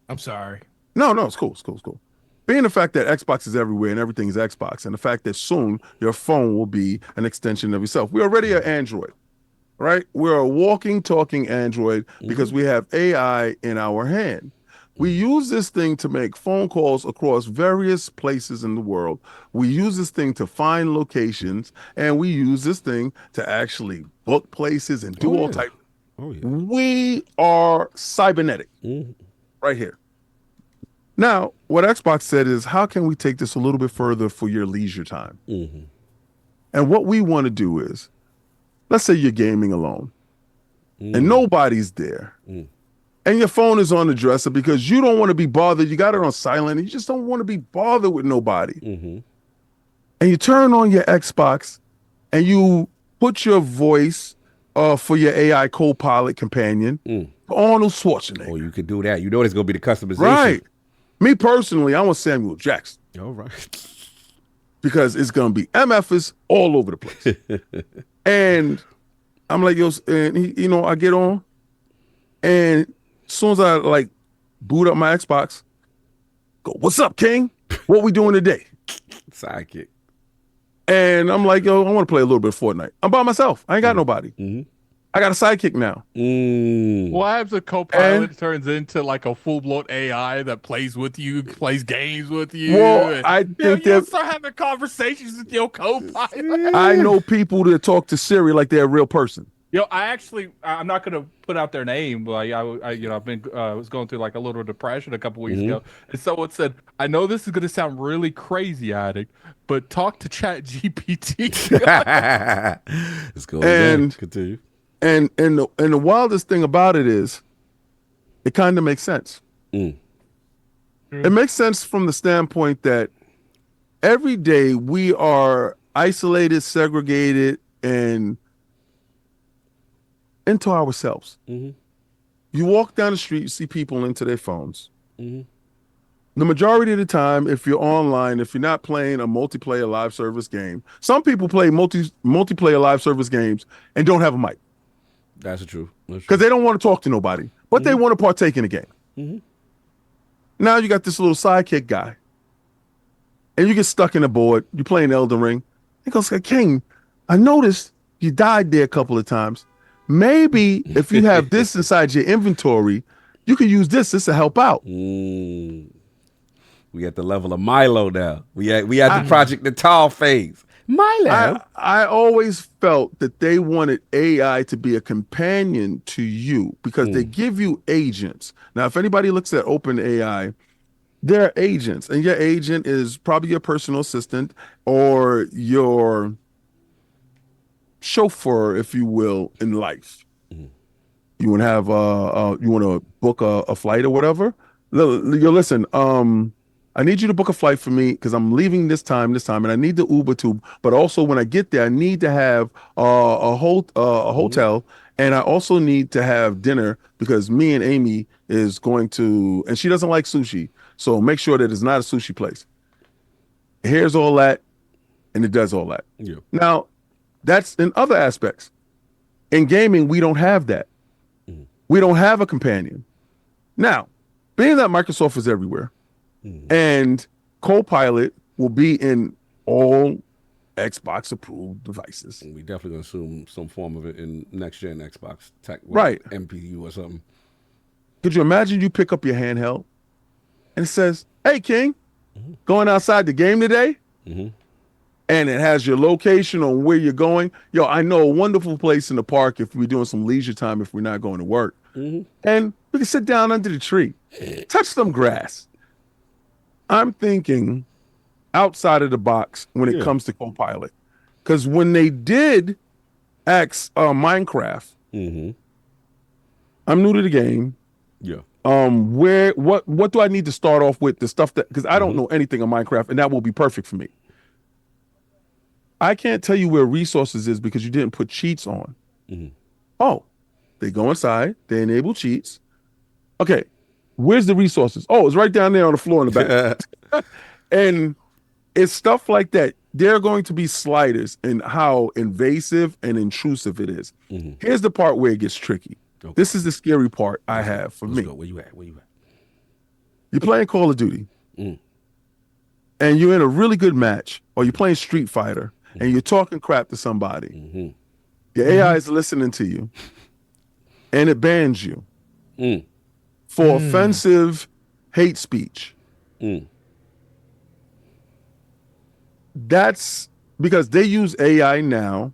Speaker 1: I'm sorry.
Speaker 7: No, it's cool. It's cool. Being the fact that Xbox is everywhere and everything is Xbox, and the fact that soon your phone will be an extension of yourself. We already are Android, right? We're a walking, talking Android because we have AI in our hand. We use this thing to make phone calls across various places in the world. We use this thing to find locations, and we use this thing to actually book places and do all types. We are cybernetic right here. Now, what Xbox said is, how can we take this a little bit further for your leisure time? And what we want to do is, let's say you're gaming alone and nobody's there. And your phone is on the dresser because you don't want to be bothered. You got it on silent. And you just don't want to be bothered with nobody. And you turn on your Xbox and you put your voice for your AI co-pilot companion, Arnold Schwarzenegger.
Speaker 2: Oh, you could do that. You know there's going to be the customization.
Speaker 7: Right. Me personally, I want Samuel Jackson.
Speaker 2: All right.
Speaker 7: Because it's going to be MFs all over the place. And I'm like, yo, and he, I get on. And as soon as I boot up my Xbox, go, what's up, King? What we doing today?
Speaker 2: Sidekick.
Speaker 7: And I'm like, yo, I want to play a little bit of Fortnite. I'm by myself. I ain't got nobody. I got a sidekick now.
Speaker 5: What happens if Copilot turns into like a full-blown AI that plays with you, plays games with you?
Speaker 7: Well, I think
Speaker 5: you start having conversations with your Copilot.
Speaker 7: I know people that talk to Siri like they're a real person.
Speaker 5: I'm not gonna put out their name, but I was going through like a little depression a couple weeks ago, and someone said, "I know this is gonna sound really crazy, Addict, but talk to Chat GPT."
Speaker 2: Let's go and continue.
Speaker 7: And the wildest thing about it is, it kind of makes sense. It makes sense from the standpoint that every day we are isolated, segregated, and into ourselves. You walk down the street, you see people into their phones. The majority of the time, if you're online, if you're not playing a multiplayer live service game, some people play multiplayer live service games and don't have a mic.
Speaker 2: That's true.
Speaker 7: Because they don't want to talk to nobody, but they want to partake in the game. Now you got this little sidekick guy, and you get stuck in a board. You're playing Elden Ring. He goes, King, I noticed you died there a couple of times. Maybe if you have this inside your inventory, you can use this. This will help out.
Speaker 2: We at the level of Milo now. We at the Project Natal phase. Milo.
Speaker 7: I always felt that they wanted AI to be a companion to you because they give you agents. Now, if anybody looks at OpenAI, they're agents, and your agent is probably your personal assistant or your chauffeur, if you will, in life. You want to have you want to book a flight or whatever. Listen, I need you to book a flight for me because I'm leaving this time, and I need the Uber too. But also, when I get there, I need to have a hotel, and I also need to have dinner because me and Amy is going to, and she doesn't like sushi, so make sure that it's not a sushi place. Here's all that, and it does all that. Now, that's in other aspects. In gaming, we don't have that. We don't have a companion. Now, being that Microsoft is everywhere, and Copilot will be in all Xbox approved devices.
Speaker 2: We definitely gonna assume some form of it in next gen Xbox tech,
Speaker 7: right?
Speaker 2: MPU or something.
Speaker 7: Could you imagine you pick up your handheld and it says, "Hey King, going outside the game today?" And it has your location on where you're going. Yo, I know a wonderful place in the park if we're doing some leisure time, if we're not going to work. And we can sit down under the tree, touch some grass. I'm thinking outside of the box when it comes to Copilot. Because when they did ask Minecraft, I'm new to the game.
Speaker 2: Yeah.
Speaker 7: What do I need to start off with? The stuff that, because I don't know anything on Minecraft, and that will be perfect for me. I can't tell you where resources is because you didn't put cheats on. Oh, they go inside, they enable cheats. Okay, where's the resources? Oh, it's right down there on the floor in the back. And it's stuff like that. There are going to be sliders in how invasive and intrusive it is. Here's the part where it gets tricky. Okay. This is the scary part I have for me.
Speaker 2: Go. Where you at?
Speaker 7: You're playing Call of Duty, and you're in a really good match, or you're playing Street Fighter, and you're talking crap to somebody. Your AI is listening to you, and it bans you for offensive hate speech. That's because they use AI now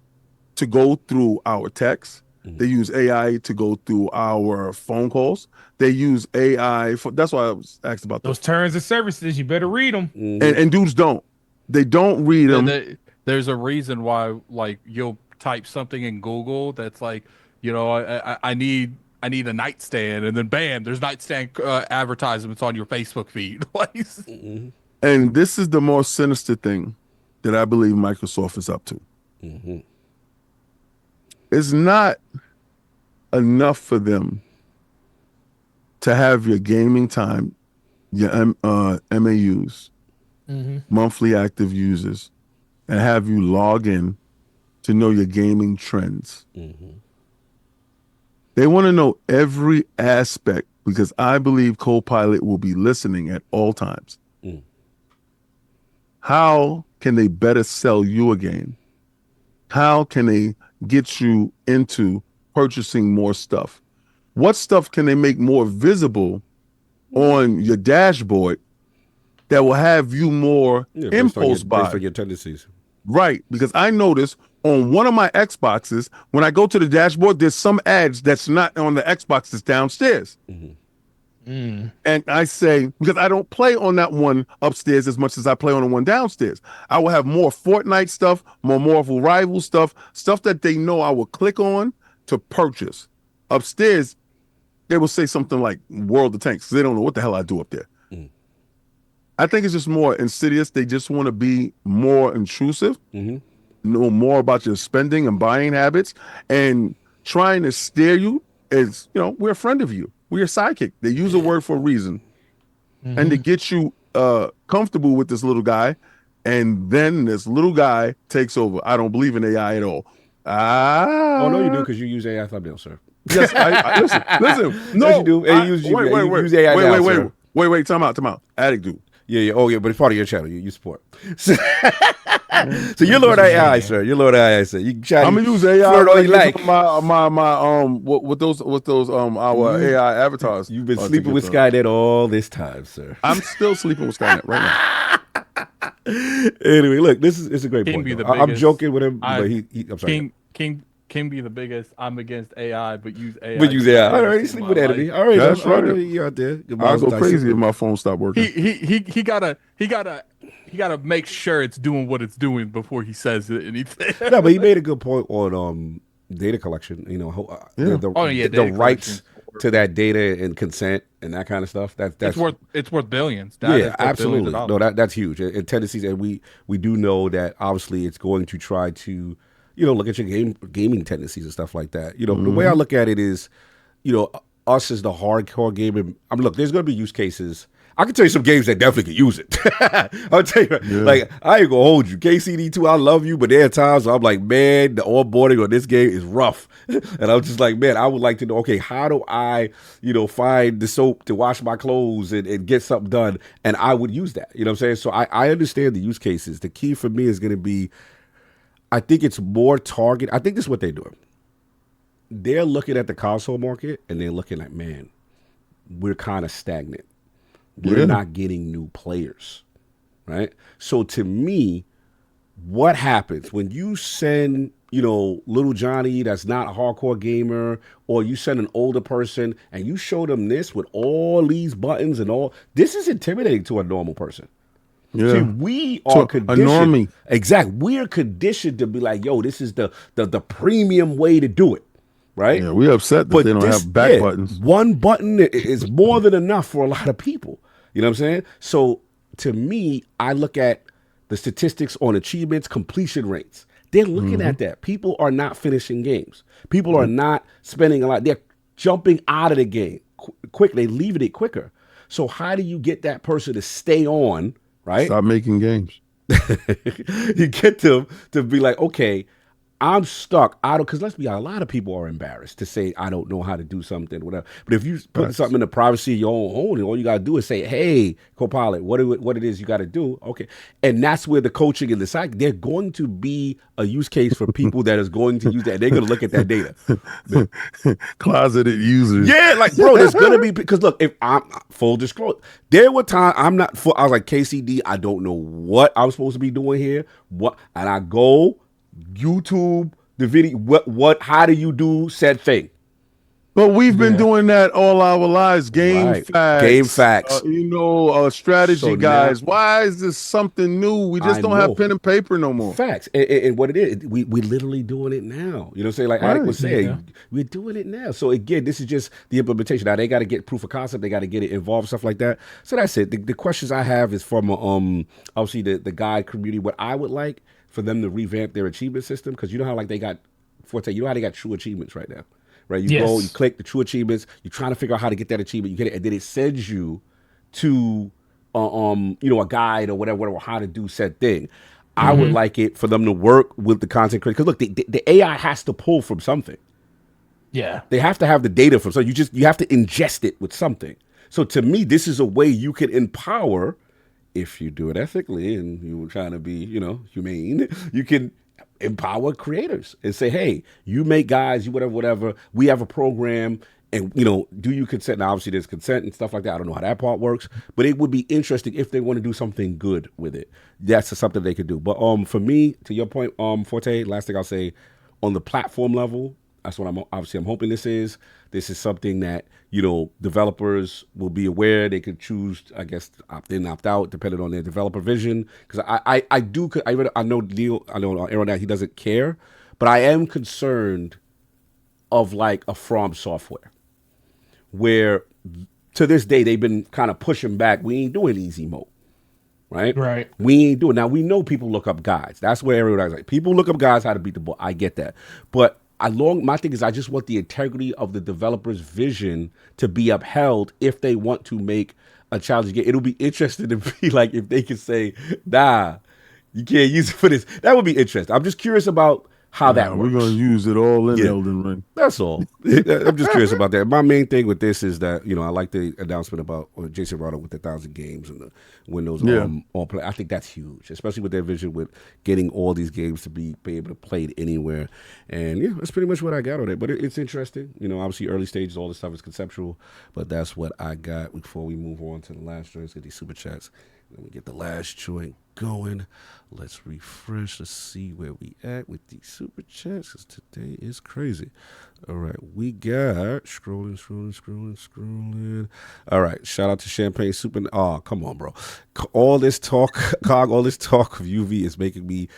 Speaker 7: to go through our texts. They use AI to go through our phone calls. They use AI for, that's why I was asked about
Speaker 1: those terms of services. You better read them.
Speaker 7: And dudes don't. They don't read them.
Speaker 5: There's a reason why, like, you'll type something in Google that's like, you know, I need a nightstand, and then bam, there's nightstand advertisements on your Facebook feed.
Speaker 7: And this is the more sinister thing that I believe Microsoft is up to. It's not enough for them to have your gaming time, your MAUs, monthly active users, and have you log in to know your gaming trends. They want to know every aspect because I believe Copilot will be listening at all times. How can they better sell you a game? How can they get you into purchasing more stuff? What stuff can they make more visible on your dashboard that will have you more impulse buy?
Speaker 2: Based on your tendencies.
Speaker 7: Right, because I notice on one of my Xboxes, when I go to the dashboard, there's some ads that's not on the Xbox that's downstairs. And I say, because I don't play on that one upstairs as much as I play on the one downstairs. I will have more Fortnite stuff, more Marvel Rival stuff that they know I will click on to purchase. Upstairs, they will say something like World of Tanks, because they don't know what the hell I do up there. I think it's just more insidious. They just want to be more intrusive, know more about your spending and buying habits, and trying to steer you as, you know, we're a friend of you. We're your sidekick. They use a word for a reason. And to get you comfortable with this little guy, and then this little guy takes over. I don't believe in AI at all.
Speaker 2: Oh, no, you do, because you use AI thumbnail, sir.
Speaker 7: Yes, I listen. No,
Speaker 2: yes, you do. And use AI
Speaker 7: wait, time out. Addict dude.
Speaker 2: Yeah. Oh, yeah, but it's part of your channel. You support. So you're Lord AI, sir. You're Lord AI, sir. I'm
Speaker 7: gonna use AI all you like. With those our AI avatars.
Speaker 2: You've been sleeping with Skynet all this time, sir.
Speaker 7: I'm still sleeping with Skynet right
Speaker 2: now. Anyway, look, it's a great point. I'm joking with him, but I'm sorry.
Speaker 5: King be the biggest. I'm against AI, but use AI.
Speaker 2: All right, you sleep with enemy. All right,
Speaker 7: that's right.
Speaker 2: You out there.
Speaker 7: I'll go crazy if my phone stopped working.
Speaker 5: He gotta make sure it's doing what it's doing before he says anything.
Speaker 2: No, but he made a good point on data collection. You know, the rights to that data and consent and that kind of stuff. That's
Speaker 5: worth billions.
Speaker 2: Absolutely. No, that's huge. And tendencies, and we do know that obviously it's going to try to, you know, look at your gaming tendencies and stuff like that. You know, the way I look at it is, you know, us as the hardcore gamer. Look, there's going to be use cases. I can tell you some games that definitely can use it. I'll tell you, like, I ain't gonna hold you. KCD2, I love you, but there are times where I'm like, man, the onboarding on this game is rough. And I'm just like, man, I would like to know, okay, how do I, you know, find the soap to wash my clothes and get something done? And I would use that. You know what I'm saying? So I understand the use cases. The key for me is going to be, I think it's more target. I think this is what they're doing. They're looking at the console market and they're looking at, man, we're kind of stagnant. We're not getting new players, right? So to me, what happens when you send, you know, little Johnny that's not a hardcore gamer, or you send an older person and you show them this with all these buttons and all, this is intimidating to a normal person.
Speaker 7: Yeah.
Speaker 2: See, we are conditioned.
Speaker 7: A normie.
Speaker 2: Exactly. We're conditioned to be like, yo, this is the premium way to do it. Right?
Speaker 7: Yeah, we're upset that they don't have back buttons.
Speaker 2: One button is more than enough for a lot of people. You know what I'm saying? So to me, I look at the statistics on achievements, completion rates. They're looking at that. People are not finishing games. People are not spending a lot. They're jumping out of the game quick. They leaving it quicker. So how do you get that person to stay on, right?
Speaker 7: Stop making games.
Speaker 2: You get them to be like, okay, I'm stuck. Because let's be honest, a lot of people are embarrassed to say, I don't know how to do something, whatever. But if you put something in the privacy of your own home, all you got to do is say, hey, Copilot, what it is you got to do. Okay. And that's where the coaching and the side, they're going to be a use case for people that is going to use that. They're going to look at that data.
Speaker 7: Closeted users.
Speaker 2: Yeah, like, bro, there's going to be, because look, if I'm full disclosure, there were times I was like, KCD, I don't know what I'm supposed to be doing here. And I go, YouTube, the video, how do you do said thing?
Speaker 7: But we've been doing that all our lives. Game facts. Strategy guys. Why is this something new? We just don't have pen and paper no more.
Speaker 2: Facts. And what it is, we literally doing it now. You know what I'm saying? Like Attic was saying, we're doing it now. So again, this is just the implementation. Now they got to get proof of concept. They got to get it involved, stuff like that. So that's it. The questions I have is from obviously the guide community. What I would like for them to revamp their achievement system, because you know how like they got Forte, you know how they got true achievements right now, right? You go, you click the true achievements, you're trying to figure out how to get that achievement, you get it, and then it sends you to a guide or whatever, how to do said thing. I would like it for them to work with the content creator, because look, the AI has to pull from something.
Speaker 1: Yeah,
Speaker 2: they have to have the data from, so you have to ingest it with something. So to me, this is a way you can empower. If you do it ethically and you're trying to be, humane, you can empower creators and say, hey, you make guys, you whatever. We have a program and, do you consent? Now, obviously, there's consent and stuff like that. I don't know how that part works, but it would be interesting if they want to do something good with it. That's something they could do. But for me, to your point, Forte, last thing I'll say, on the platform level, that's what I'm hoping this is. This is something that, developers will be aware. They could choose, I guess, opt in, opt out, depending on their developer vision. Because I know Neil, I know Aaron that he doesn't care, but I am concerned of like a From Software, where to this day they've been kind of pushing back. We ain't doing easy mode. Right. We ain't doing. Now we know people look up guides. That's where everybody's like, people look up guides how to beat the ball. I get that, but my thing is, I just want the integrity of the developer's vision to be upheld if they want to make a challenge game. It'll be interesting to be like if they can say, nah, you can't use it for this. That would be interesting. I'm just curious about how that works.
Speaker 7: We're going to use it all in Elden Ring.
Speaker 2: That's all. I'm just curious about that. My main thing with this is that, I like the announcement about Jason Rado with the 1,000 games and the Windows all play. I think that's huge, especially with their vision with getting all these games to be able to play it anywhere. And that's pretty much what I got on it. But it's interesting. Obviously early stages, all this stuff is conceptual, but that's what I got before we move on to the last joint. Let's get these super chats. Let me get the last joint going. Let's refresh. Let's see where we at with these super chats, because today is crazy. All right, we got scrolling. All right, shout out to Champagne Super. Oh, come on, bro. All this talk of UV is making me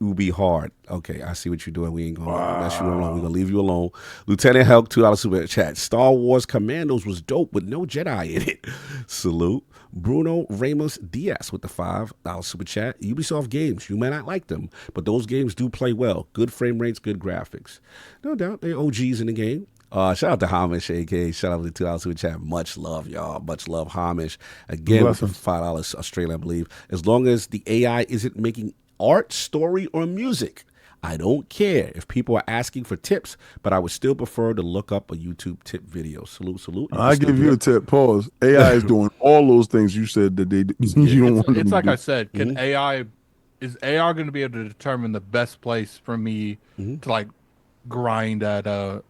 Speaker 2: Ubi hard. Okay, I see what you're doing. We ain't gonna let you alone. We're gonna leave you alone. Lieutenant Helk, $2 super chat. Star Wars Commandos was dope with no Jedi in it. Salute. Bruno Ramos Diaz with the $5 super chat. Ubisoft games, you may not like them, but those games do play well. Good frame rates, good graphics. No doubt, they're OGs in the game. Shout out to Hamish, AK. Shout out to the $2 super chat. Much love, y'all. Much love, Hamish. Again, with $5 Australian, I believe. As long as the AI isn't making art, story, or music, I don't care if people are asking for tips, but I would still prefer to look up a YouTube tip video. Salute.
Speaker 7: I give you a tip. Pause. AI is doing all those things you said that they do. You don't want.
Speaker 5: It's like I said. Is AI going to be able to determine the best place for me to like grind at a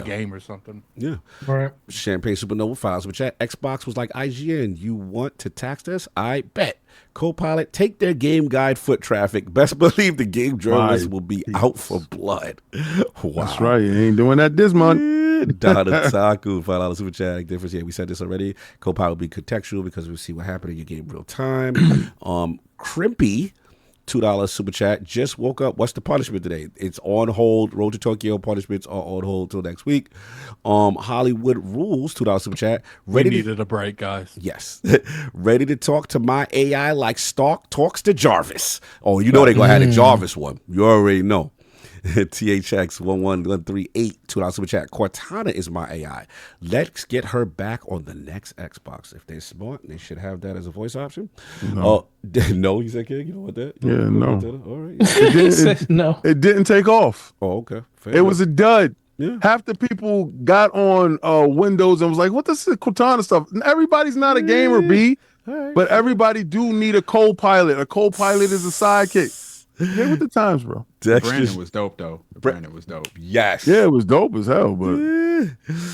Speaker 5: game or something?
Speaker 2: Yeah.
Speaker 1: Right.
Speaker 2: Champagne Supernova files. But chat, Xbox was like, IGN, you want to tax us? I bet. Copilot, take their game guide foot traffic. Best believe the game journalists will be out for blood. Wow.
Speaker 7: That's right. You ain't doing that this month.
Speaker 2: Donna Taku, $5 super chat. Difference. Yeah, we said this already. Copilot will be contextual because we see what happened in your game real time. Crimpy, $2 super chat. Just woke up. What's the punishment today? It's on hold. Road to Tokyo punishments are on hold till next week. Hollywood Rules, $2 super chat.
Speaker 5: We needed a break, guys.
Speaker 2: Yes. Ready to talk to my AI like Stark talks to Jarvis. Oh, you know they're going to have the Jarvis one. You already know. THX11138, $2 super chat. Cortana is my AI. Let's get her back on the next Xbox. If they're smart, they should have that as a voice option. No, no, he said, King, you know what that?
Speaker 7: Yeah, no.
Speaker 2: All right.
Speaker 1: No.
Speaker 7: It didn't take off.
Speaker 2: Oh, okay. Fair
Speaker 7: it
Speaker 2: enough.
Speaker 7: was a dud.
Speaker 2: Yeah.
Speaker 7: Half the people got on Windows and was like, what this is Cortana stuff? And everybody's not a gamer, B.
Speaker 2: Right.
Speaker 7: But everybody do need a co-pilot. A co-pilot is a sidekick. Get with the times, bro.
Speaker 8: Brandon was dope, though. Brandon was dope.
Speaker 2: Yes.
Speaker 7: Yeah, it was dope as hell, but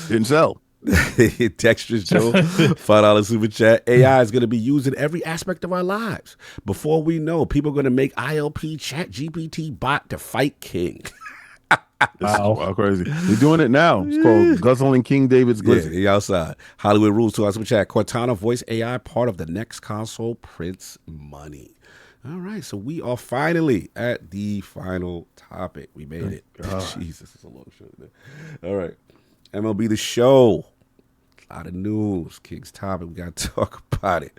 Speaker 7: didn't sell.
Speaker 2: Dexter's Joe, $5 super chat. AI is going to be used in every aspect of our lives. Before we know, people are going to make ILP Chat GPT bot to fight King.
Speaker 7: Wow, crazy. We're doing it now. It's called Guzzling King David's Glizzy.
Speaker 2: Yeah, he outside. Hollywood Rules, $2 super chat. Cortana voice AI part of the next console prints money. All right, so we are finally at the final topic. We made it. Jesus, it's a long show today. All right, MLB The Show. A lot of news. King's topic. We got to talk about it.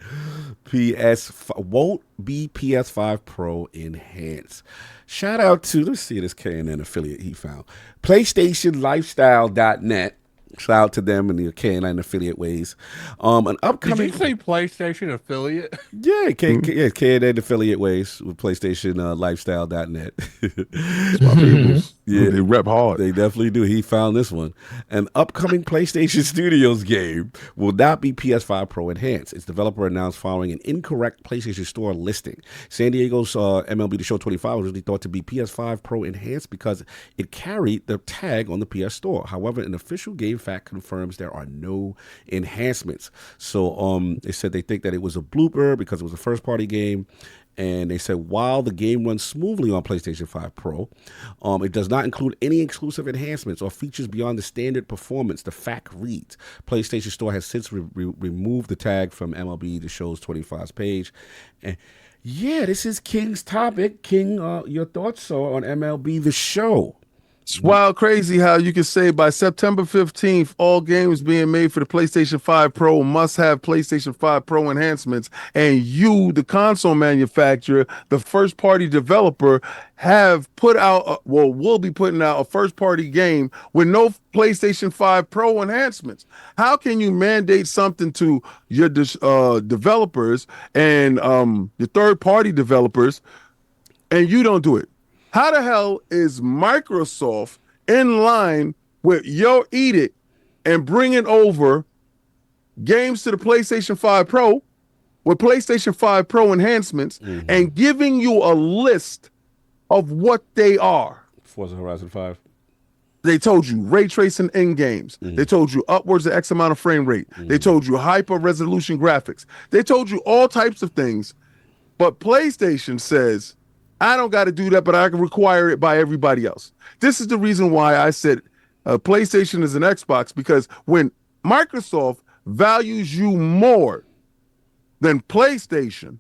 Speaker 2: Won't be PS5 Pro enhanced. Shout out to, let's see this Kennan affiliate he found. PlayStationLifestyle.net. Shout out to them and the Kennan affiliate ways. An upcoming.
Speaker 5: Did you say PlayStation affiliate?
Speaker 2: Yeah, Kennan affiliate ways with PlayStationLifestyle.net.
Speaker 7: It's my peoples. Yeah, they rep hard.
Speaker 2: They definitely do. He found this one. An upcoming PlayStation Studios game will not be PS5 Pro enhanced. Its developer announced following an incorrect PlayStation Store listing. San Diego's MLB The Show 25 was really thought to be PS5 Pro enhanced because it carried the tag on the PS Store. However, an official game fact confirms there are no enhancements. So they said they think that it was a blooper because it was a first-party game. And they said while the game runs smoothly on PlayStation 5 Pro, it does not include any exclusive enhancements or features beyond the standard performance, the fact reads. PlayStation Store has since removed the tag from MLB The Show's 25's page. And yeah, this is King's topic. King, your thoughts are on MLB The Show.
Speaker 7: It's wild crazy how you can say by September 15th, all games being made for the PlayStation 5 Pro must have PlayStation 5 Pro enhancements. And you, the console manufacturer, the first party developer, have put out, will be putting out a first party game with no PlayStation 5 Pro enhancements. How can you mandate something to your developers and your third party developers and you don't do it? How the hell is Microsoft in line with your edict and bringing over games to the PlayStation 5 Pro with PlayStation 5 Pro enhancements and giving you a list of what they are?
Speaker 2: Forza Horizon 5.
Speaker 7: They told you ray tracing in games. They told you upwards of X amount of frame rate. They told you hyper resolution graphics. They told you all types of things. But PlayStation says, I don't got to do that, but I can require it by everybody else. This is the reason why I said PlayStation is an Xbox, because when Microsoft values you more than PlayStation,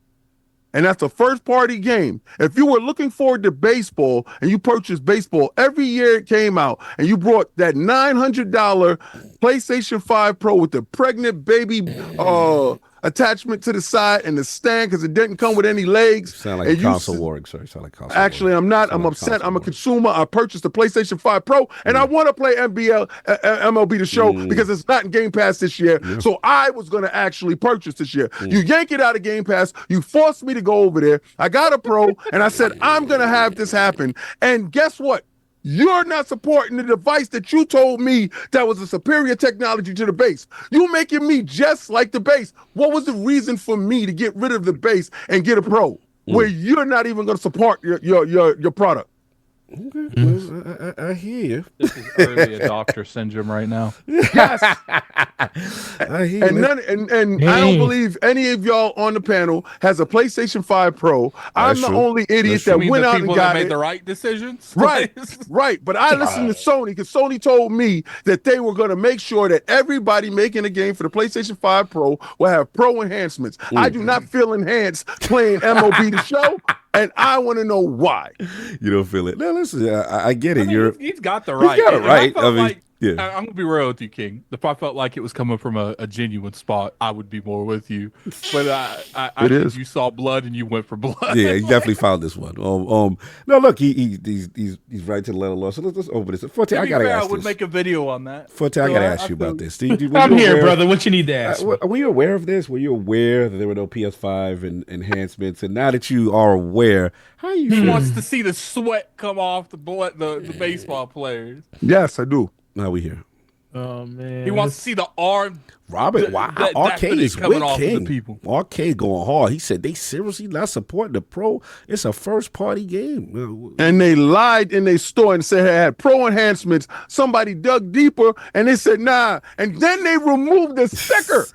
Speaker 7: and that's a first-party game. If you were looking forward to baseball and you purchased baseball every year it came out, and you brought that $900 PlayStation 5 Pro with the pregnant baby attachment to the side and the stand because it didn't come with any legs.
Speaker 2: Sound like a console warring, sorry. Sound like console.
Speaker 7: Actually, I'm not. I'm upset. I'm a consumer. I purchased the PlayStation 5 Pro, and I want to play MLB The Show because it's not in Game Pass this year. So I was going to actually purchase this year. You yank it out of Game Pass. You forced me to go over there. I got a Pro, and I said, I'm going to have this happen. And guess what? You're not supporting the device that you told me that was a superior technology to the base. You making me just like the base. What was the reason for me to get rid of the base and get a Pro where you're not even going to support your product?
Speaker 2: Okay. I hear you.
Speaker 5: This is early adopter syndrome right now.
Speaker 7: Yes.
Speaker 2: I hear
Speaker 7: And
Speaker 2: you.
Speaker 7: I don't believe any of y'all on the panel has a PlayStation 5 Pro. I'm
Speaker 2: That's
Speaker 7: the
Speaker 2: true.
Speaker 7: only idiot that went out and got
Speaker 5: made
Speaker 7: it.
Speaker 5: the right decisions.
Speaker 7: Right, right. But I listened to Sony because Sony told me that they were going to make sure that everybody making a game for the PlayStation 5 Pro will have pro enhancements. I do not feel enhanced playing MLB The Show, and I want to know why.
Speaker 2: You don't feel it. No, listen, I get it.
Speaker 5: I mean, he's got the
Speaker 2: He's
Speaker 5: right.
Speaker 2: got it right. I mean, yeah.
Speaker 5: I'm gonna be real with you, King. If I felt like it was coming from a genuine spot, I would be more with you. But I think you saw blood and you went for blood.
Speaker 2: Yeah, he definitely found this one. No, look, he's right to the letter law. So let's open this. Forte, I gotta ask
Speaker 5: I would
Speaker 2: this.
Speaker 5: make a video on that.
Speaker 2: Forte, I gotta ask you about this.
Speaker 1: I'm here, brother. What you need to ask?
Speaker 2: Were you aware of this? Were you aware that there were no PS5 and enhancements? And now that you are aware, how you?
Speaker 5: He wants to see the sweat come off the baseball players.
Speaker 7: Yes, I do.
Speaker 2: Now we here.
Speaker 1: Oh man,
Speaker 5: he wants to see the arm.
Speaker 2: Robert, wow, Arcade is
Speaker 5: coming
Speaker 2: with
Speaker 5: off
Speaker 2: King.
Speaker 5: of the people.
Speaker 2: Arcade going hard. He said they seriously not supporting the Pro. It's a first party game.
Speaker 7: And they lied in their store and said it had pro enhancements. Somebody dug deeper and they said nah. And then they removed the sticker.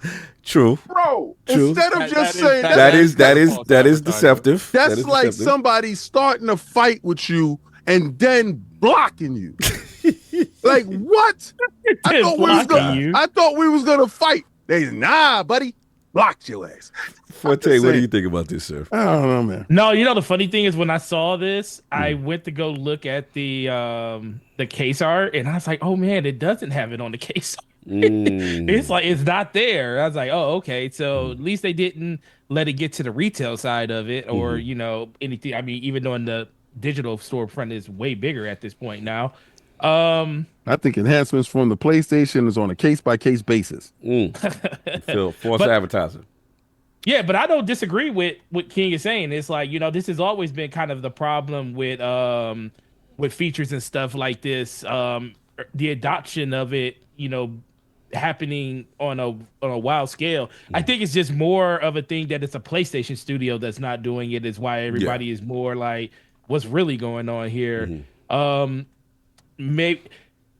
Speaker 2: True.
Speaker 7: Bro,
Speaker 2: True.
Speaker 7: instead of just saying
Speaker 2: that is deceptive.
Speaker 7: That's
Speaker 2: that is
Speaker 7: like
Speaker 2: deceptive.
Speaker 7: somebody starting a fight with you and then blocking you. Like what? I thought we was gonna fight. They nah, buddy, blocked your ass.
Speaker 2: Forte, what do you think about this, sir?
Speaker 7: I don't know, man.
Speaker 1: No, the funny thing is when I saw this, I went to go look at the case art, and I was like, oh man, it doesn't have it on the case art. It's like it's not there. I was like, oh, okay. So at least they didn't let it get to the retail side of it, or anything. I mean, even though in the digital storefront is way bigger at this point now.
Speaker 7: I think enhancements from the PlayStation is on a case-by-case basis.
Speaker 2: Phil, forced advertising.
Speaker 1: Yeah, but I don't disagree with what King is saying. It's like, this has always been kind of the problem with features and stuff like this. The adoption of it, happening on a wild scale. I think it's just more of a thing that it's a PlayStation studio that's not doing it, is why everybody is more like, what's really going on here?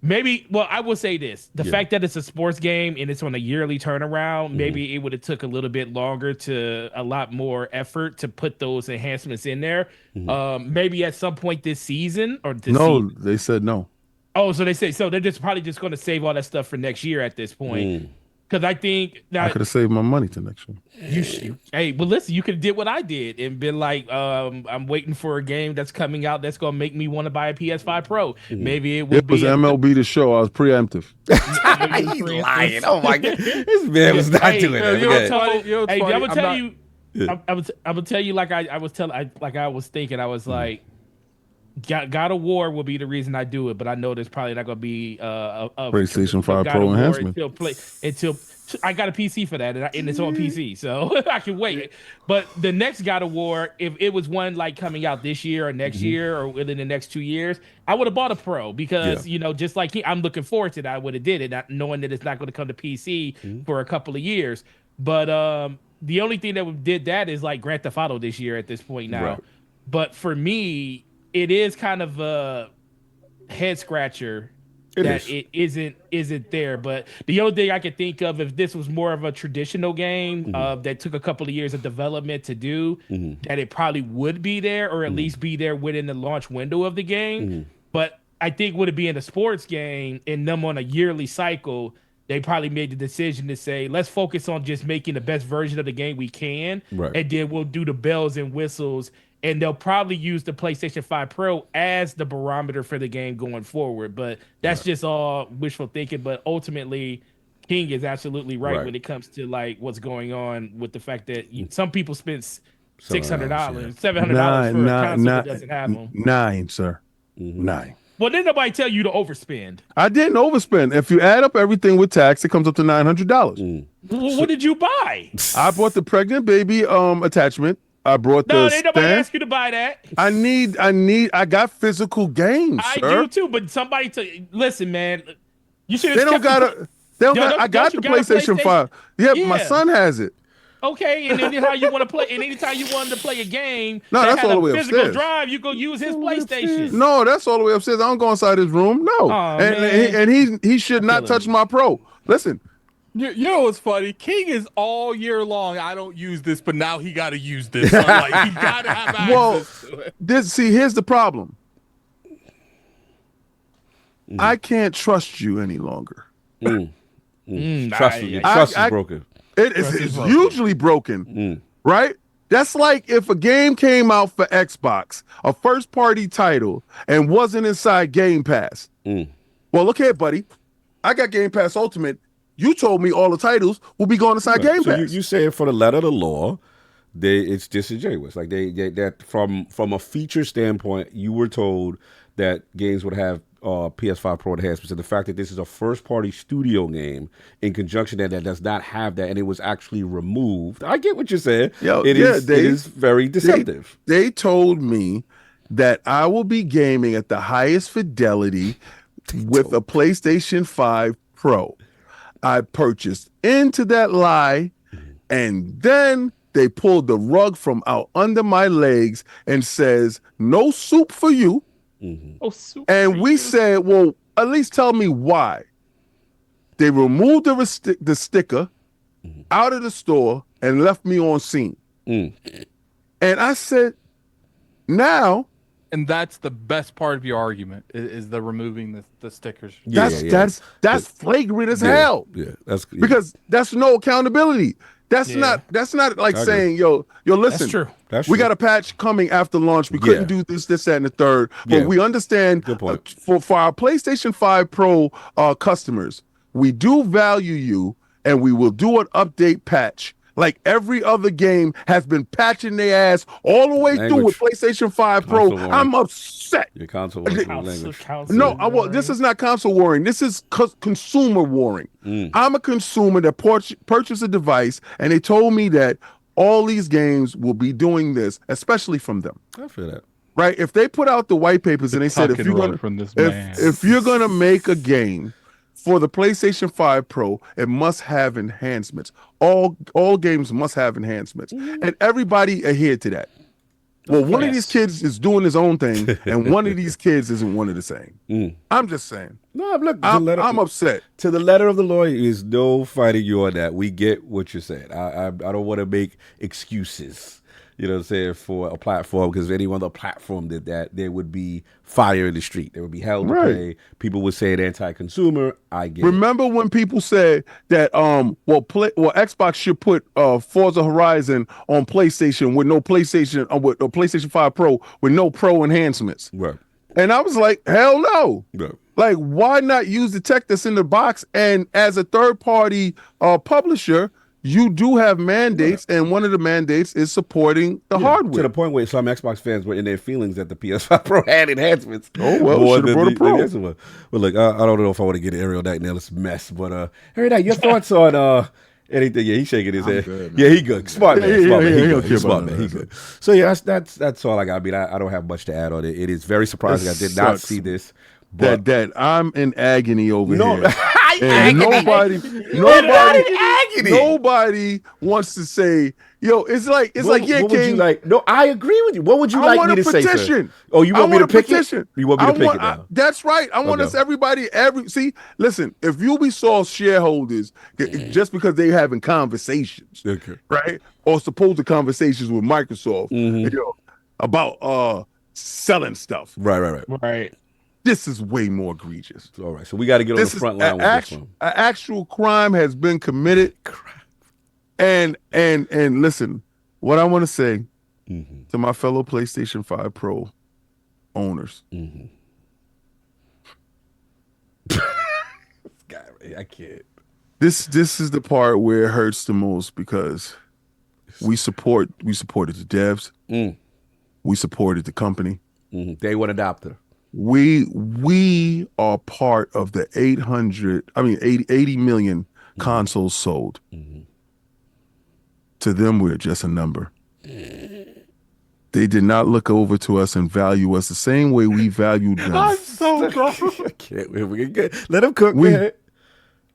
Speaker 1: Maybe well, I will say this: the fact that it's a sports game and it's on a yearly turnaround, maybe it would have took a little bit longer, to a lot more effort to put those enhancements in there. Maybe at some point this season or this season.
Speaker 7: They said no.
Speaker 1: Oh, so they say so. They're just probably just going to save all that stuff for next year at this point. Because I think
Speaker 7: I could have saved my money to next year.
Speaker 1: Hey, well, listen, you could have did what I did and been like, I'm waiting for a game that's coming out that's gonna make me want to buy a PS5 Pro. Maybe it would
Speaker 7: be. It was MLB The Show. I was preemptive.
Speaker 2: He's lying. Oh my god, this man was not doing that.
Speaker 1: I would tell you like I was thinking. I was like, God of War will be the reason I do it, but I know there's probably not going to be a
Speaker 7: PlayStation 5 Pro enhancement
Speaker 1: until I got a PC for that, and it's on PC, so I can wait. But the next God of War, if it was one like coming out this year or next year or within the next 2 years, I would have bought a Pro because just like I'm looking forward to that. I would have did it, not knowing that it's not going to come to PC for a couple of years. But the only thing that did that is like Grand Theft Auto this year at this point now. Right. But for me, it is kind of a head scratcher it isn't there. But the only thing I could think of, if this was more of a traditional game that took a couple of years of development to do, that it probably would be there, or at least be there within the launch window of the game. But I think would it be in a sports game and them on a yearly cycle, they probably made the decision to say, let's focus on just making the best version of the game we can, and then we'll do the bells and whistles. And they'll probably use the PlayStation 5 Pro as the barometer for the game going forward. But that's just all wishful thinking. But ultimately, King is absolutely right when it comes to like what's going on with the fact that some people spend $600, $700 for a console that doesn't have them.
Speaker 7: $9, sir. $9.
Speaker 1: Well, didn't nobody tell you to overspend?
Speaker 7: I didn't overspend. If you add up everything with tax, it comes up to $900.
Speaker 1: Well, what did you buy?
Speaker 7: I bought the pregnant baby attachment. I brought
Speaker 1: no, ain't nobody asked you to buy that.
Speaker 7: I got physical games.
Speaker 1: I do too, but somebody listen, man. You should.
Speaker 7: I got the PlayStation 5. Yeah, my son has it.
Speaker 1: Okay, and then how you want to play, and anytime you wanted to play a game
Speaker 7: No,
Speaker 1: that
Speaker 7: that's
Speaker 1: has
Speaker 7: all the
Speaker 1: a
Speaker 7: way
Speaker 1: physical
Speaker 7: upstairs.
Speaker 1: drive, you go use his PlayStation.
Speaker 7: No, that's all the way upstairs. I don't go inside his room. No,
Speaker 1: Aw,
Speaker 7: and he should not
Speaker 1: killing
Speaker 7: touch
Speaker 1: me.
Speaker 7: my Pro. Listen,
Speaker 5: You know what's funny? King is all year long. I don't use this, but now he got to use this. I'm like, he got to have access
Speaker 7: well,
Speaker 5: to it.
Speaker 7: here's the problem. I can't trust you any longer.
Speaker 2: Trust is broken.
Speaker 7: It's usually broken, right? That's like if a game came out for Xbox, a first-party title, and wasn't inside Game Pass. Well, look here, buddy. I got Game Pass Ultimate. You told me all the titles will be going inside Game Pass.
Speaker 2: You say for the letter of the law, it's disingenuous. Like that from a feature standpoint, you were told that games would have PS5 Pro enhancements, and the fact that this is a first-party studio game in conjunction that does not have that, and it was actually removed. I get what you're saying. It is very deceptive.
Speaker 7: They told me that I will be gaming at the highest fidelity with a PlayStation 5 Pro. I purchased into that lie, and then they pulled the rug from out under my legs and says, no soup for you. And we said, well, at least tell me why. They removed the sticker out of the store and left me on scene. And I said, now.
Speaker 5: And that's the best part of your argument is the removing the stickers.
Speaker 7: That's flagrant as hell. Because that's no accountability. That's not like saying, yo, listen.
Speaker 1: That's true.
Speaker 7: We got a patch coming after launch. We couldn't do this, that, and the third. But we understand for our PlayStation 5 Pro customers, we do value you, and we will do an update patch. Like every other game has been patching their ass all the way through with PlayStation 5 Pro. I'm upset.
Speaker 2: Your console
Speaker 7: No, this is not console warring. This is consumer warring. I'm a consumer that purchased a device, and they told me that all these games will be doing this, especially from them.
Speaker 2: I feel that.
Speaker 7: Right? If they put out the white papers and they said, if you're gonna make a game for the PlayStation 5 Pro, it must have enhancements. All games must have enhancements. And everybody adhered to that. Well, one of these kids is doing his own thing, and one of these kids isn't one of the same. I'm just saying.
Speaker 2: No, look,
Speaker 7: I'm upset.
Speaker 2: To the letter of the law, is no fighting you on that. We get what you're saying. I don't want to make excuses. You know what I'm saying, for a platform, because if any other platform did that, there would be fire in the street. There would be hell to pay. People would say it anti-consumer. I get
Speaker 7: Remember when people said that Xbox should put Forza Horizon on PlayStation with no PlayStation with a PlayStation 5 Pro with no Pro enhancements.
Speaker 2: Right.
Speaker 7: And I was like, hell no.
Speaker 2: Right.
Speaker 7: Like, why not use the tech that's in the box? And as a third-party publisher, you do have mandates, and one of the mandates is supporting the hardware.
Speaker 2: To the point where some Xbox fans were in their feelings that the PS5 Pro had enhancements.
Speaker 7: Oh, well, should have brought a Pro.
Speaker 2: But look, I don't know if I want to get Ariel Knight in this mess, but Ariel Knight, your thoughts on anything? Yeah, he's shaking his head.
Speaker 8: Good,
Speaker 2: yeah, he good. Smart man. Smart man.
Speaker 7: He
Speaker 2: good. So yeah, that's all I got. I mean, I don't have much to add on it. It is very surprising. I did not see this. But
Speaker 7: that I'm in agony over here.
Speaker 2: And
Speaker 7: nobody wants to say, yo, it's like
Speaker 2: King. No, I agree with you. What would you like me to say, sir? Oh, you want me to pick it? You want me to pick it now?
Speaker 7: That's right. I want us listen, if Ubisoft shareholders, just because they having conversations, right? Or supposed conversations with Microsoft, about selling stuff.
Speaker 2: Right.
Speaker 7: This is way more egregious.
Speaker 2: All right, so we got to get on the front line with this one.
Speaker 7: An actual crime has been committed. And listen, what I want to say to my fellow PlayStation 5 Pro owners.
Speaker 2: I can't.
Speaker 7: This is the part where it hurts the most, because we supported the devs. We supported the company.
Speaker 2: They would adopt her.
Speaker 7: We are part of the 80 million consoles sold. To them, we're just a number. They did not look over to us and value us the same way we valued them.
Speaker 2: I'm so gross. I can't wait. Let them cook.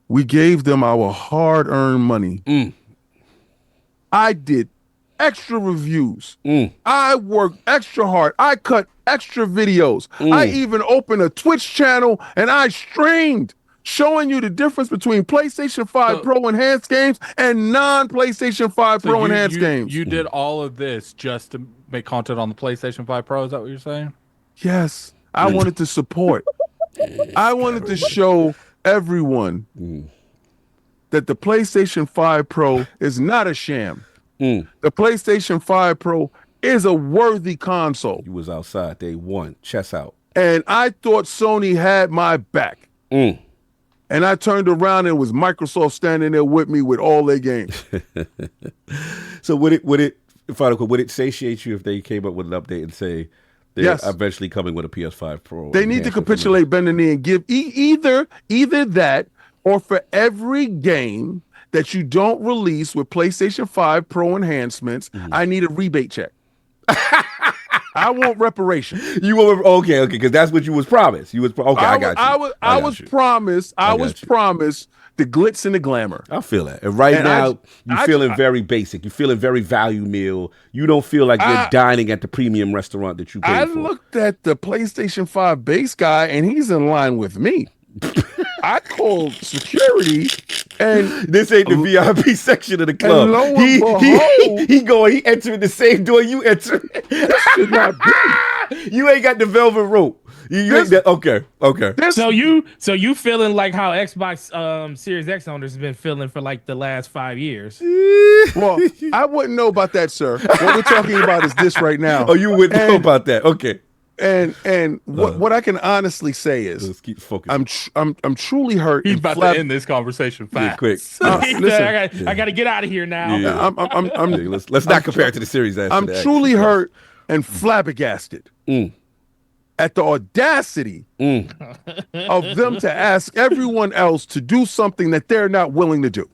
Speaker 7: We gave them our hard-earned money. I did extra reviews. I worked extra hard. I cut extra videos. I even opened a Twitch channel and I streamed, showing you the difference between PlayStation 5 Pro enhanced games and non-PlayStation 5 Pro enhanced games.
Speaker 5: You did all of this just to make content on the PlayStation 5 Pro. Is that what you're saying?
Speaker 7: Yes. I wanted to support. I wanted to show everyone that the PlayStation 5 Pro is not a sham. The PlayStation 5 Pro is a worthy console.
Speaker 2: You was outside day one, chest out.
Speaker 7: And I thought Sony had my back. And I turned around and it was Microsoft standing there with me with all their games.
Speaker 2: So would it satiate you if they came up with an update and say they're eventually coming with a PS5 Pro?
Speaker 7: They need to capitulate, bend the knee, and give either that, or for every game that you don't release with PlayStation 5 Pro enhancements, I need a rebate check. I want reparation.
Speaker 2: You want okay, because that's what you was promised. You was okay. I got you.
Speaker 7: I was promised the glitz and the glamour.
Speaker 2: I feel that. And now you're feeling very basic. You're feeling very value meal. You don't feel like you're dining at the premium restaurant that you paid for.
Speaker 7: I looked at the PlayStation 5 base guy, and he's in line with me. I called security, and
Speaker 2: this ain't the VIP section of the club. He entering the same door you enter.
Speaker 7: That should not be.
Speaker 2: You ain't got the velvet rope. You ain't that. Okay.
Speaker 1: So you feeling like how Xbox Series X owners have been feeling for like the last 5 years?
Speaker 7: Well, I wouldn't know about that, sir. What we're talking about is this right now.
Speaker 2: Oh, you wouldn't know about that? Okay.
Speaker 7: And what I can honestly say is,
Speaker 2: let's keep focusing.
Speaker 7: I'm truly hurt.
Speaker 5: He's about to end this conversation fast.
Speaker 2: Quick.
Speaker 1: Listen, I got to get out of here now.
Speaker 2: Yeah. Let's not compare it to the Series X.
Speaker 7: I'm truly hurt and flabbergasted at the audacity of them to ask everyone else to do something that they're not willing to do.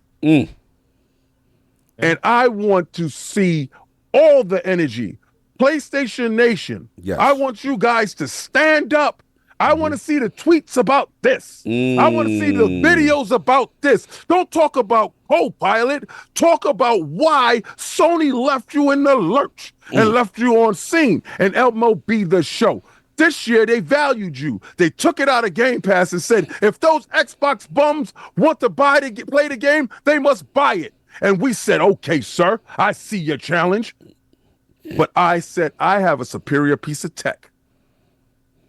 Speaker 7: And I want to see all the energy. PlayStation Nation, I want you guys to stand up. I want to see the tweets about this. I want to see the videos about this. Don't talk about Copilot. Talk about why Sony left you in the lurch and left you on scene and MLB The Show. This year, they valued you. They took it out of Game Pass and said, if those Xbox bums want to play the game, they must buy it. And we said, okay, sir, I see your challenge. But I said, I have a superior piece of tech.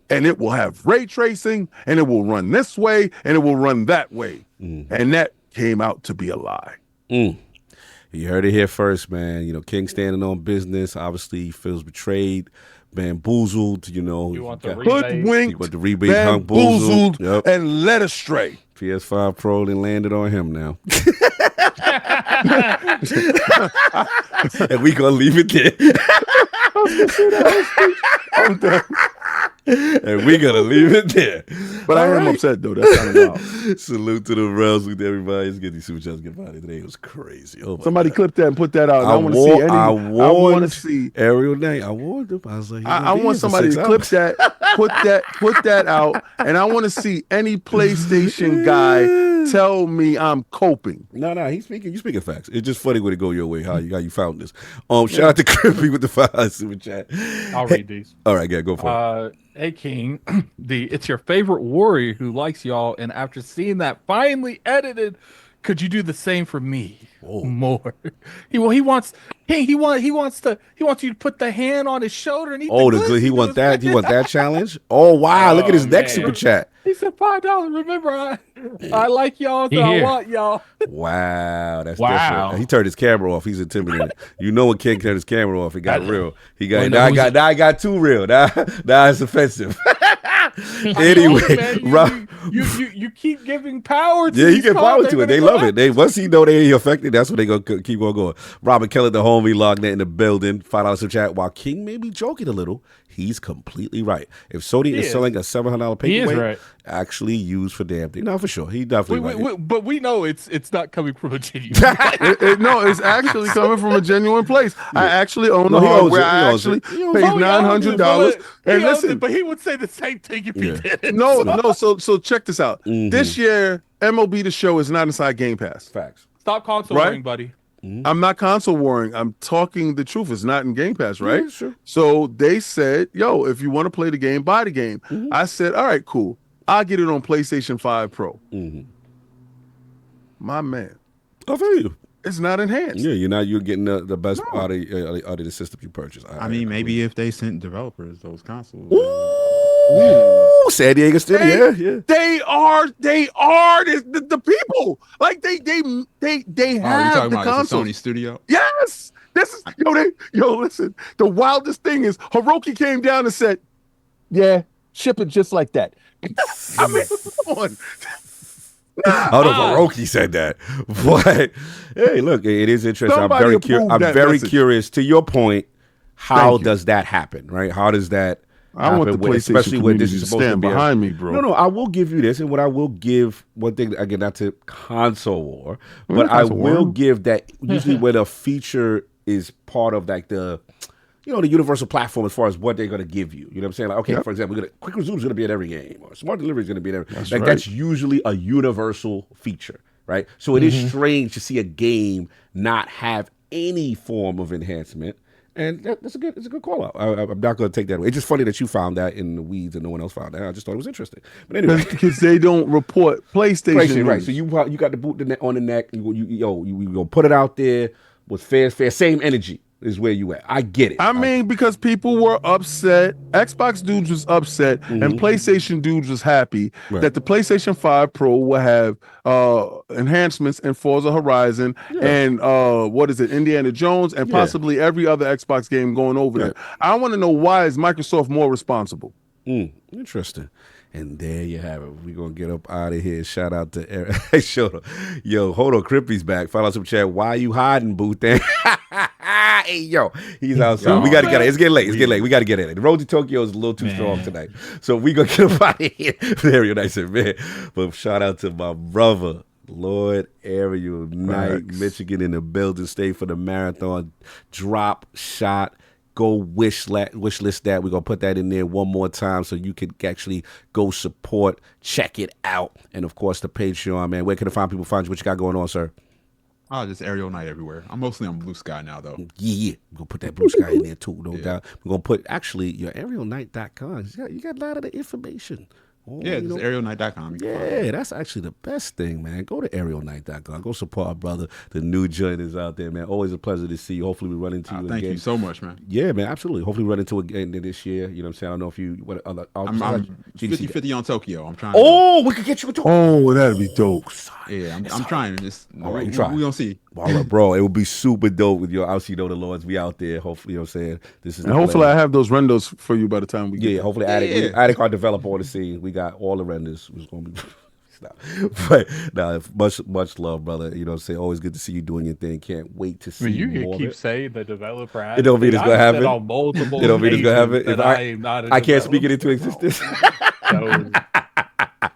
Speaker 7: And it will have ray tracing, and it will run this way, and it will run that way. And that came out to be a lie.
Speaker 2: You heard it here first, man. You know, King standing on business. Obviously, he feels betrayed, bamboozled. You know,
Speaker 7: hoodwinked,
Speaker 2: the rebate,
Speaker 7: bamboozled, and led astray.
Speaker 2: PS5 Pro then landed on him now. And we gonna leave it there.
Speaker 7: I'm done.
Speaker 2: And we gonna leave it there.
Speaker 7: But I am upset though. That's kind of wild.
Speaker 2: Salute to the realms with everybody. Let's get these Superchats get by today. It was crazy. Oh
Speaker 7: somebody clip that and put that out. I want to see
Speaker 2: Ariel Knight. I warned him. I was like,
Speaker 7: I want somebody to clip that, put that out, and I want to see any PlayStation guy tell me I'm coping.
Speaker 2: No, you speaking facts. It's just funny when it go your way. How you found this. Shout out to Crippy with the 5 super chat.
Speaker 5: I'll read these.
Speaker 2: All right, go for it.
Speaker 5: Hey King, it's your favorite warrior who likes y'all, and after seeing that finally edited, could you do the same for me? More. He wants you to put the hand on his shoulder and eat
Speaker 2: he want that challenge? Oh wow, look at his next super chat.
Speaker 5: He said $5. Remember, I like y'all, so I want y'all.
Speaker 2: Wow, that's different. He turned his camera off. He's intimidated. You know when King turned his camera off, it got real. I got too real. Now it's offensive. Anyway,
Speaker 5: you keep giving power to
Speaker 2: he get power to it. They love it. Once he know they ain't affected, that's what they gonna keep on going. Robert Keller, the homie, logged in the building. $5 super chat. While King may be joking a little, he's completely right. If Sony is selling a $700 paperweight, actually used for damn thing. No, for sure. He definitely right.
Speaker 5: But we know it's not coming from a genuine
Speaker 7: No, it's actually coming from a genuine place. I actually own the hardware. I actually paid $900. And listen,
Speaker 5: but he would say the same thing if he did.
Speaker 7: No. So check this out. This year, MLB The Show is not inside Game Pass.
Speaker 2: Facts.
Speaker 5: Stop consoling, buddy.
Speaker 7: I'm not console warring. I'm talking the truth. It's not in Game Pass, right?
Speaker 2: Yeah, sure.
Speaker 7: So they said, yo, if you want to play the game, buy the game. I said, all right, cool. I'll get it on PlayStation 5 Pro. My man.
Speaker 2: I feel you.
Speaker 7: It's not enhanced.
Speaker 2: Yeah, you're getting the best out of the system you purchase.
Speaker 8: I mean, maybe if they sent developers those consoles.
Speaker 2: Ooh, San Diego Studio. Yeah.
Speaker 7: They are the people. Like they
Speaker 8: You
Speaker 7: have
Speaker 8: talking
Speaker 7: the
Speaker 8: about
Speaker 7: console.
Speaker 8: Sony Studio?
Speaker 7: Yes. This is listen. The wildest thing is Hiroki came down and said, "Yeah, ship it just like that." I mean, come on.
Speaker 2: I don't know if Hiroki said that, but hey, look, it is interesting.
Speaker 7: Somebody
Speaker 2: I'm very curious. To your point, how does that happen? Right? How does that?
Speaker 7: I want the PlayStation
Speaker 2: especially when this is supposed
Speaker 7: stand
Speaker 2: to be
Speaker 7: behind me, bro.
Speaker 2: No, I will give you this, and what I will give one thing again, not to console war, but I will give that usually when a feature is part of like the universal platform as far as what they're going to give you. You know what I'm saying? Like, okay, for example, quick resume is going to be in every game, or smart delivery is going to be in every. That's usually a universal feature, right? So it is strange to see a game not have any form of enhancement. And it's a good call out. I'm not going to take that away. It's just funny that you found that in the weeds and no one else found that. I just thought it was interesting. But anyway,
Speaker 7: because they don't report PlayStation,
Speaker 2: right? So you got the boot on the neck. You go put it out there with fair, same energy is where you at. I get it.
Speaker 7: I mean, because people were upset. Xbox dudes was upset, and PlayStation dudes was happy that the PlayStation 5 Pro will have enhancements in Forza Horizon and Indiana Jones, and possibly every other Xbox game going over there. I want to know, why is Microsoft more responsible?
Speaker 2: Interesting. And there you have it. We're going to get up out of here. Shout out to Eric. Yo, hold on. Crippy's back. Follow some chat. Why you hiding, Booth? Hey, yo. He's outside. We got to get it. It's getting late. We got to get it. The road to Tokyo is a little too strong tonight. So we going to get up out of here. Very nice, man. But shout out to my brother, Lord Ariel Knight, Michigan in the building. Stay for the marathon. Dropshot. Go wish list that. We're going to put that in there one more time so you can actually go support, check it out. And, of course, the Patreon, man. Where can find you? What you got going on, sir?
Speaker 8: Oh, just Ariel Knight everywhere. I'm mostly on Blue Sky now, though.
Speaker 2: Yeah. We're going to put that Blue Sky in there, too, no doubt. We're going to put, actually, your AerialKnight.com. You got a lot of the information.
Speaker 8: Yeah, just AerialKnight.com.
Speaker 2: Yeah, that's actually the best thing, man. Go to AerialKnight.com. Go support our brother. The new joint is out there, man. Always a pleasure to see you. Hopefully we run into you again.
Speaker 8: Thank you so much, man.
Speaker 2: Yeah, man, absolutely. Hopefully we run into again this year. You know what I'm saying? I don't know if you... What other?
Speaker 8: I'm 50-50 on Tokyo. I'm trying.
Speaker 2: We could get you a Tokyo.
Speaker 7: Oh, that'd be dope.
Speaker 8: Yeah, I'm trying to just...
Speaker 2: All right,
Speaker 8: we're going to see.
Speaker 2: Bro, it would be super dope with your the Lords. We out there. Hopefully, you know what I'm saying? This is
Speaker 7: and hopefully I have those renders for you by the time we get
Speaker 2: there. Hopefully Attic our developer on the scene. We got all the renders. It's going to be... But much love, brother. You know what I'm saying? Always good to see you doing your thing. Can't wait to see
Speaker 5: you
Speaker 2: more.
Speaker 5: You keep saying the developer.
Speaker 2: It don't mean it's gonna happen.
Speaker 5: On multiple
Speaker 2: it don't mean it's gonna happen. If
Speaker 5: I am not.
Speaker 2: I can't speak it into existence.
Speaker 8: I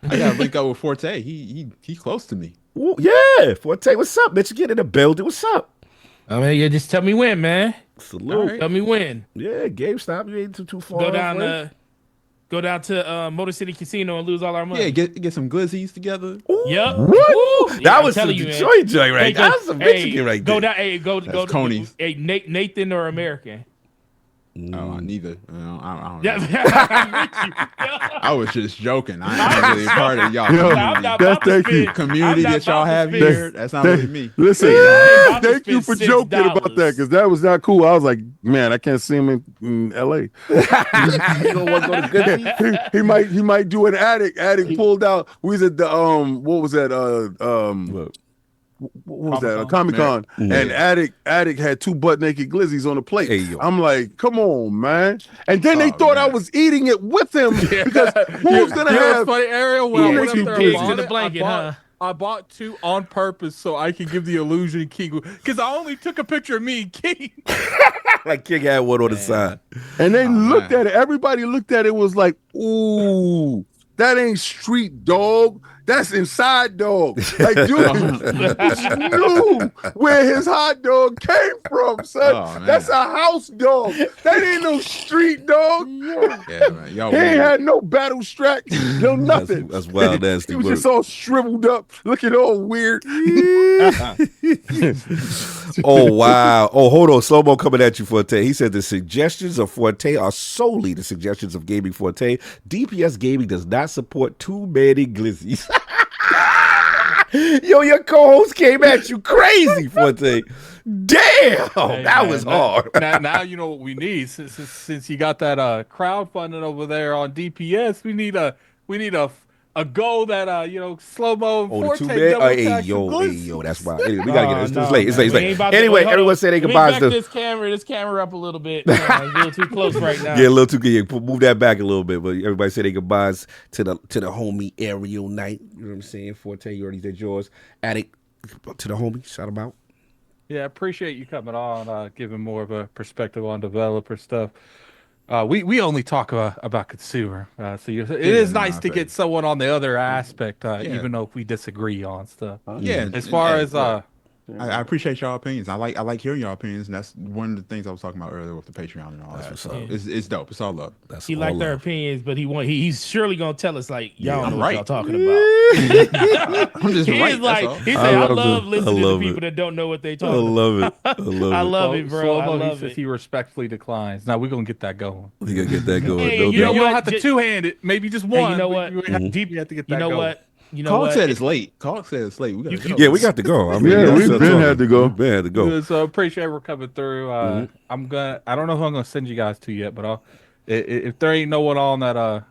Speaker 8: gotta link up with Forte. He close to me.
Speaker 2: Ooh, yeah, Forte. What's up, bitch? You get in the building. What's up?
Speaker 1: I mean, yeah, just tell me when, man.
Speaker 2: Salute.
Speaker 1: Right. Tell me when.
Speaker 2: Yeah, GameStop. You ain't too far.
Speaker 1: Go down to Motor City Casino and lose all our money.
Speaker 8: Yeah, get some glizzies together.
Speaker 1: Yep.
Speaker 2: What? That was some Detroit joint right there. That was some Michigan right there.
Speaker 1: Go down. Go to
Speaker 8: Coney's.
Speaker 1: Hey, Nathan or American?
Speaker 8: Oh, neither. I don't
Speaker 1: Yeah.
Speaker 8: know. I was just joking. I ain't really a part of y'all community that y'all have here. That's not really me.
Speaker 7: Listen, thank you for joking about that, because that was not cool. I was like, man, I can't see him in L.A. He might do an Attic. Attic pulled out. We was at the what was that? What was that? Comic-Con. And Attic had 2 butt-naked glizzies on the plate.
Speaker 2: Hey,
Speaker 7: I'm like, come on, man. And then they thought I was eating it with him because who's going to have...
Speaker 5: funny, Ariel, when I went up there
Speaker 1: pigs in the blanket,
Speaker 5: I bought 2 on purpose so I could give the illusion King... Because I only took a picture of me and King.
Speaker 2: Like King had one on the side.
Speaker 7: And they looked at it. Everybody looked at it, was like, ooh, that ain't street dog. That's inside dog. Like, dude, knew where his hot dog came from, son. That's a house dog. That ain't no street dog.
Speaker 8: Yeah, man.
Speaker 7: He ain't had no battle strap, no nothing.
Speaker 2: That's wild, nasty.
Speaker 7: He was just all shriveled up, looking all weird.
Speaker 2: Oh, wow. Oh, hold on. Slow-mo coming at you, Forte. He said the suggestions of Forte are solely the suggestions of Gaming Forte. DPS Gaming does not support too many glizzies. Yo, your co-host came at you crazy, Forte. Damn, that was hard.
Speaker 5: Now you know what we need. Since you got that crowdfunding over there on DPS, we need a goal that slow-mo and Forte
Speaker 2: hey, yo, that's wild. Anyway, we gotta get this. It's late. Anyway, everyone say they goodbyes.
Speaker 1: This camera up a little bit. It's a little too close right now.
Speaker 2: Yeah, a little too good. Move that back a little bit. But everybody say they goodbyes to the homie Aerial Knight. You know what I'm saying? Forte, you already did yours. Addict to the homie. Shout him out.
Speaker 5: Yeah, I appreciate you coming on, giving more of a perspective on developer stuff. We only talk about consumer, so it is nice to get someone on the other aspect, even though if we disagree on stuff. As far as
Speaker 8: I appreciate y'all opinions. I like hearing y'all opinions, and that's one of the things I was talking about earlier with the Patreon and all that. So it's dope. It's all love.
Speaker 1: He liked their opinions, but he's surely gonna tell us like y'all know what y'all talking about.
Speaker 8: I'm just right.
Speaker 1: He said I love listening to people that don't know what they talking.
Speaker 2: I love it.
Speaker 1: I love it, bro. I love it.
Speaker 5: He respectfully declines. Now we're gonna get that going.
Speaker 2: We gotta get that going.
Speaker 1: Hey,
Speaker 5: you don't have to two-hand it. Maybe just one.
Speaker 1: Hey, you know what?
Speaker 5: You have to get that going.
Speaker 1: You know what?
Speaker 8: Cog said it's late. Cog said it's late. We gotta go.
Speaker 2: Yeah, we got to go. I mean,
Speaker 7: we've been had to go.
Speaker 5: So appreciate everyone coming through. I don't know who I'm gonna send you guys to yet, but if there ain't no one on that I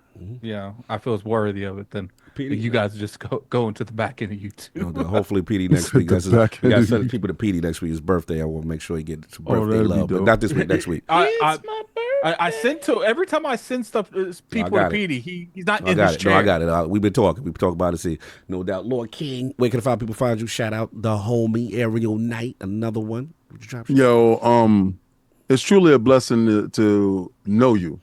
Speaker 5: feel is worthy of it, then you guys just go into the back end of YouTube.
Speaker 2: Hopefully PD next week. We got to send people to PD next week. His birthday. I will make sure he gets some birthday love, but not this week. Next week.
Speaker 5: I send to every time I send stuff people to PD. He's not in his chair.
Speaker 2: No, I got it. We've been talking. We've talked about it. See, no doubt. Lord King, where can people find you? Shout out the homie Aerial Knight. Another one.
Speaker 7: Yo, it's truly a blessing to know you.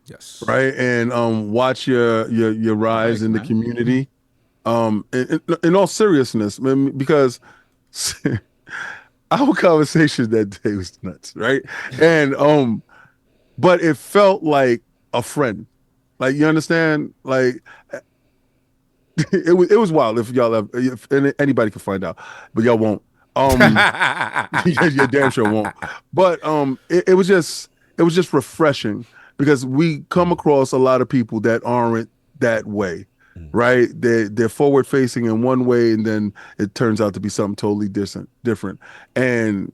Speaker 2: Yes.
Speaker 7: Right. And watch your rise in the community. In all seriousness, because our conversation that day was nuts, right? And but it felt like a friend. Like, you understand? Like it was wild. If anybody could find out, but y'all won't. You damn sure won't. But it was just refreshing. Because we come across a lot of people that aren't that way, right? They're forward facing in one way, and then it turns out to be something totally different. And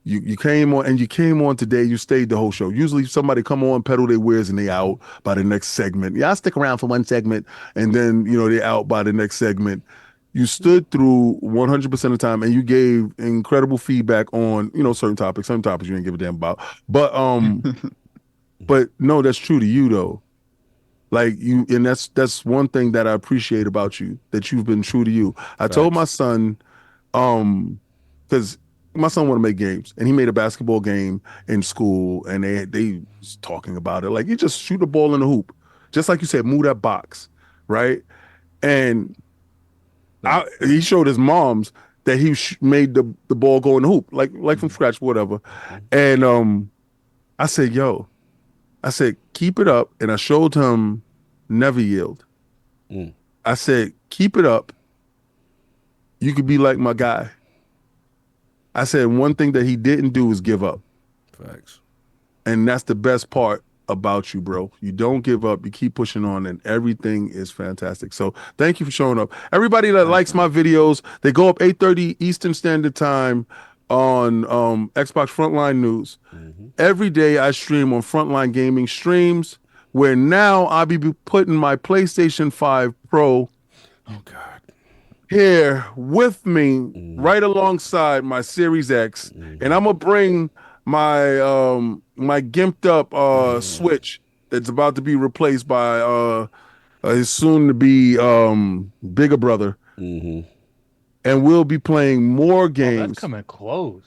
Speaker 7: you came on today. You stayed the whole show. Usually somebody come on, pedal their wares, and they out by the next segment. Yeah, I stick around for one segment, and then they're out by the next segment. You stood through 100% of the time, and you gave incredible feedback on certain topics. Some topics you didn't give a damn about, but But no, that's true to you though. Like and that's one thing that I appreciate about you, that you've been true to you. I told my son, because my son want to make games, and he made a basketball game in school, and they was talking about it. Like, you just shoot a ball in the hoop, just like you said, move that box, right? And he showed his moms that he made the ball go in the hoop, like from scratch, whatever. And I said, keep it up. And I showed him never yield. I said, keep it up. You could be like my guy. I said, one thing that he didn't do is give up.
Speaker 2: Facts.
Speaker 7: And that's the best part about you, bro. You don't give up. You keep pushing on, and everything is fantastic. So thank you for showing up. Everybody that likes my videos, they go up 8:30 Eastern Standard Time on Xbox Frontline News. Every day I stream on Frontline Gaming Streams, where now I'll be putting my PlayStation 5 Pro here with me, right alongside my Series X, and I'm gonna bring my my gimped up Switch that's about to be replaced by his soon to be bigger brother. And we'll be playing more games.
Speaker 5: That's coming close.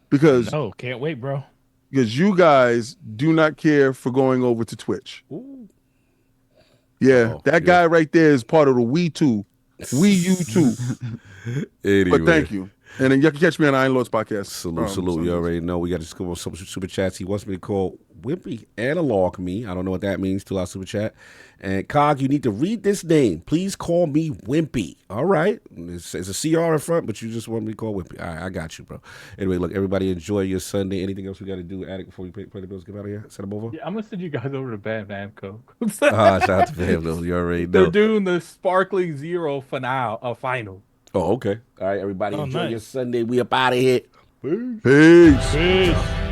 Speaker 7: Because
Speaker 1: can't wait, bro.
Speaker 7: Because you guys do not care for going over to Twitch. Yeah, that guy right there is part of the We U too.
Speaker 2: Anyway.
Speaker 7: But thank you. And then you can catch me on Iron Lords podcast.
Speaker 2: Salute. You already know. We got to go on some super chats. He wants me to call Wimpy Analog me. I don't know what that means. 2 hour super chat. And Cog, you need to read this name. Please call me Wimpy. All right. It's a CR in front, but you just want me to call Wimpy. All right, I got you, bro. Anyway, look, everybody enjoy your Sunday. Anything else we got to do, Attic, before we play the bills? Get out of here. Send them over.
Speaker 5: Yeah, I'm gonna send you guys over to Bam Namco.
Speaker 2: Shout out to Bam, though. You already know.
Speaker 5: They're doing the Sparkling Zero final.
Speaker 2: Oh, okay. All right, everybody. Enjoy
Speaker 1: nice.
Speaker 2: your Sunday. We up out of here.
Speaker 7: Peace.
Speaker 1: Peace.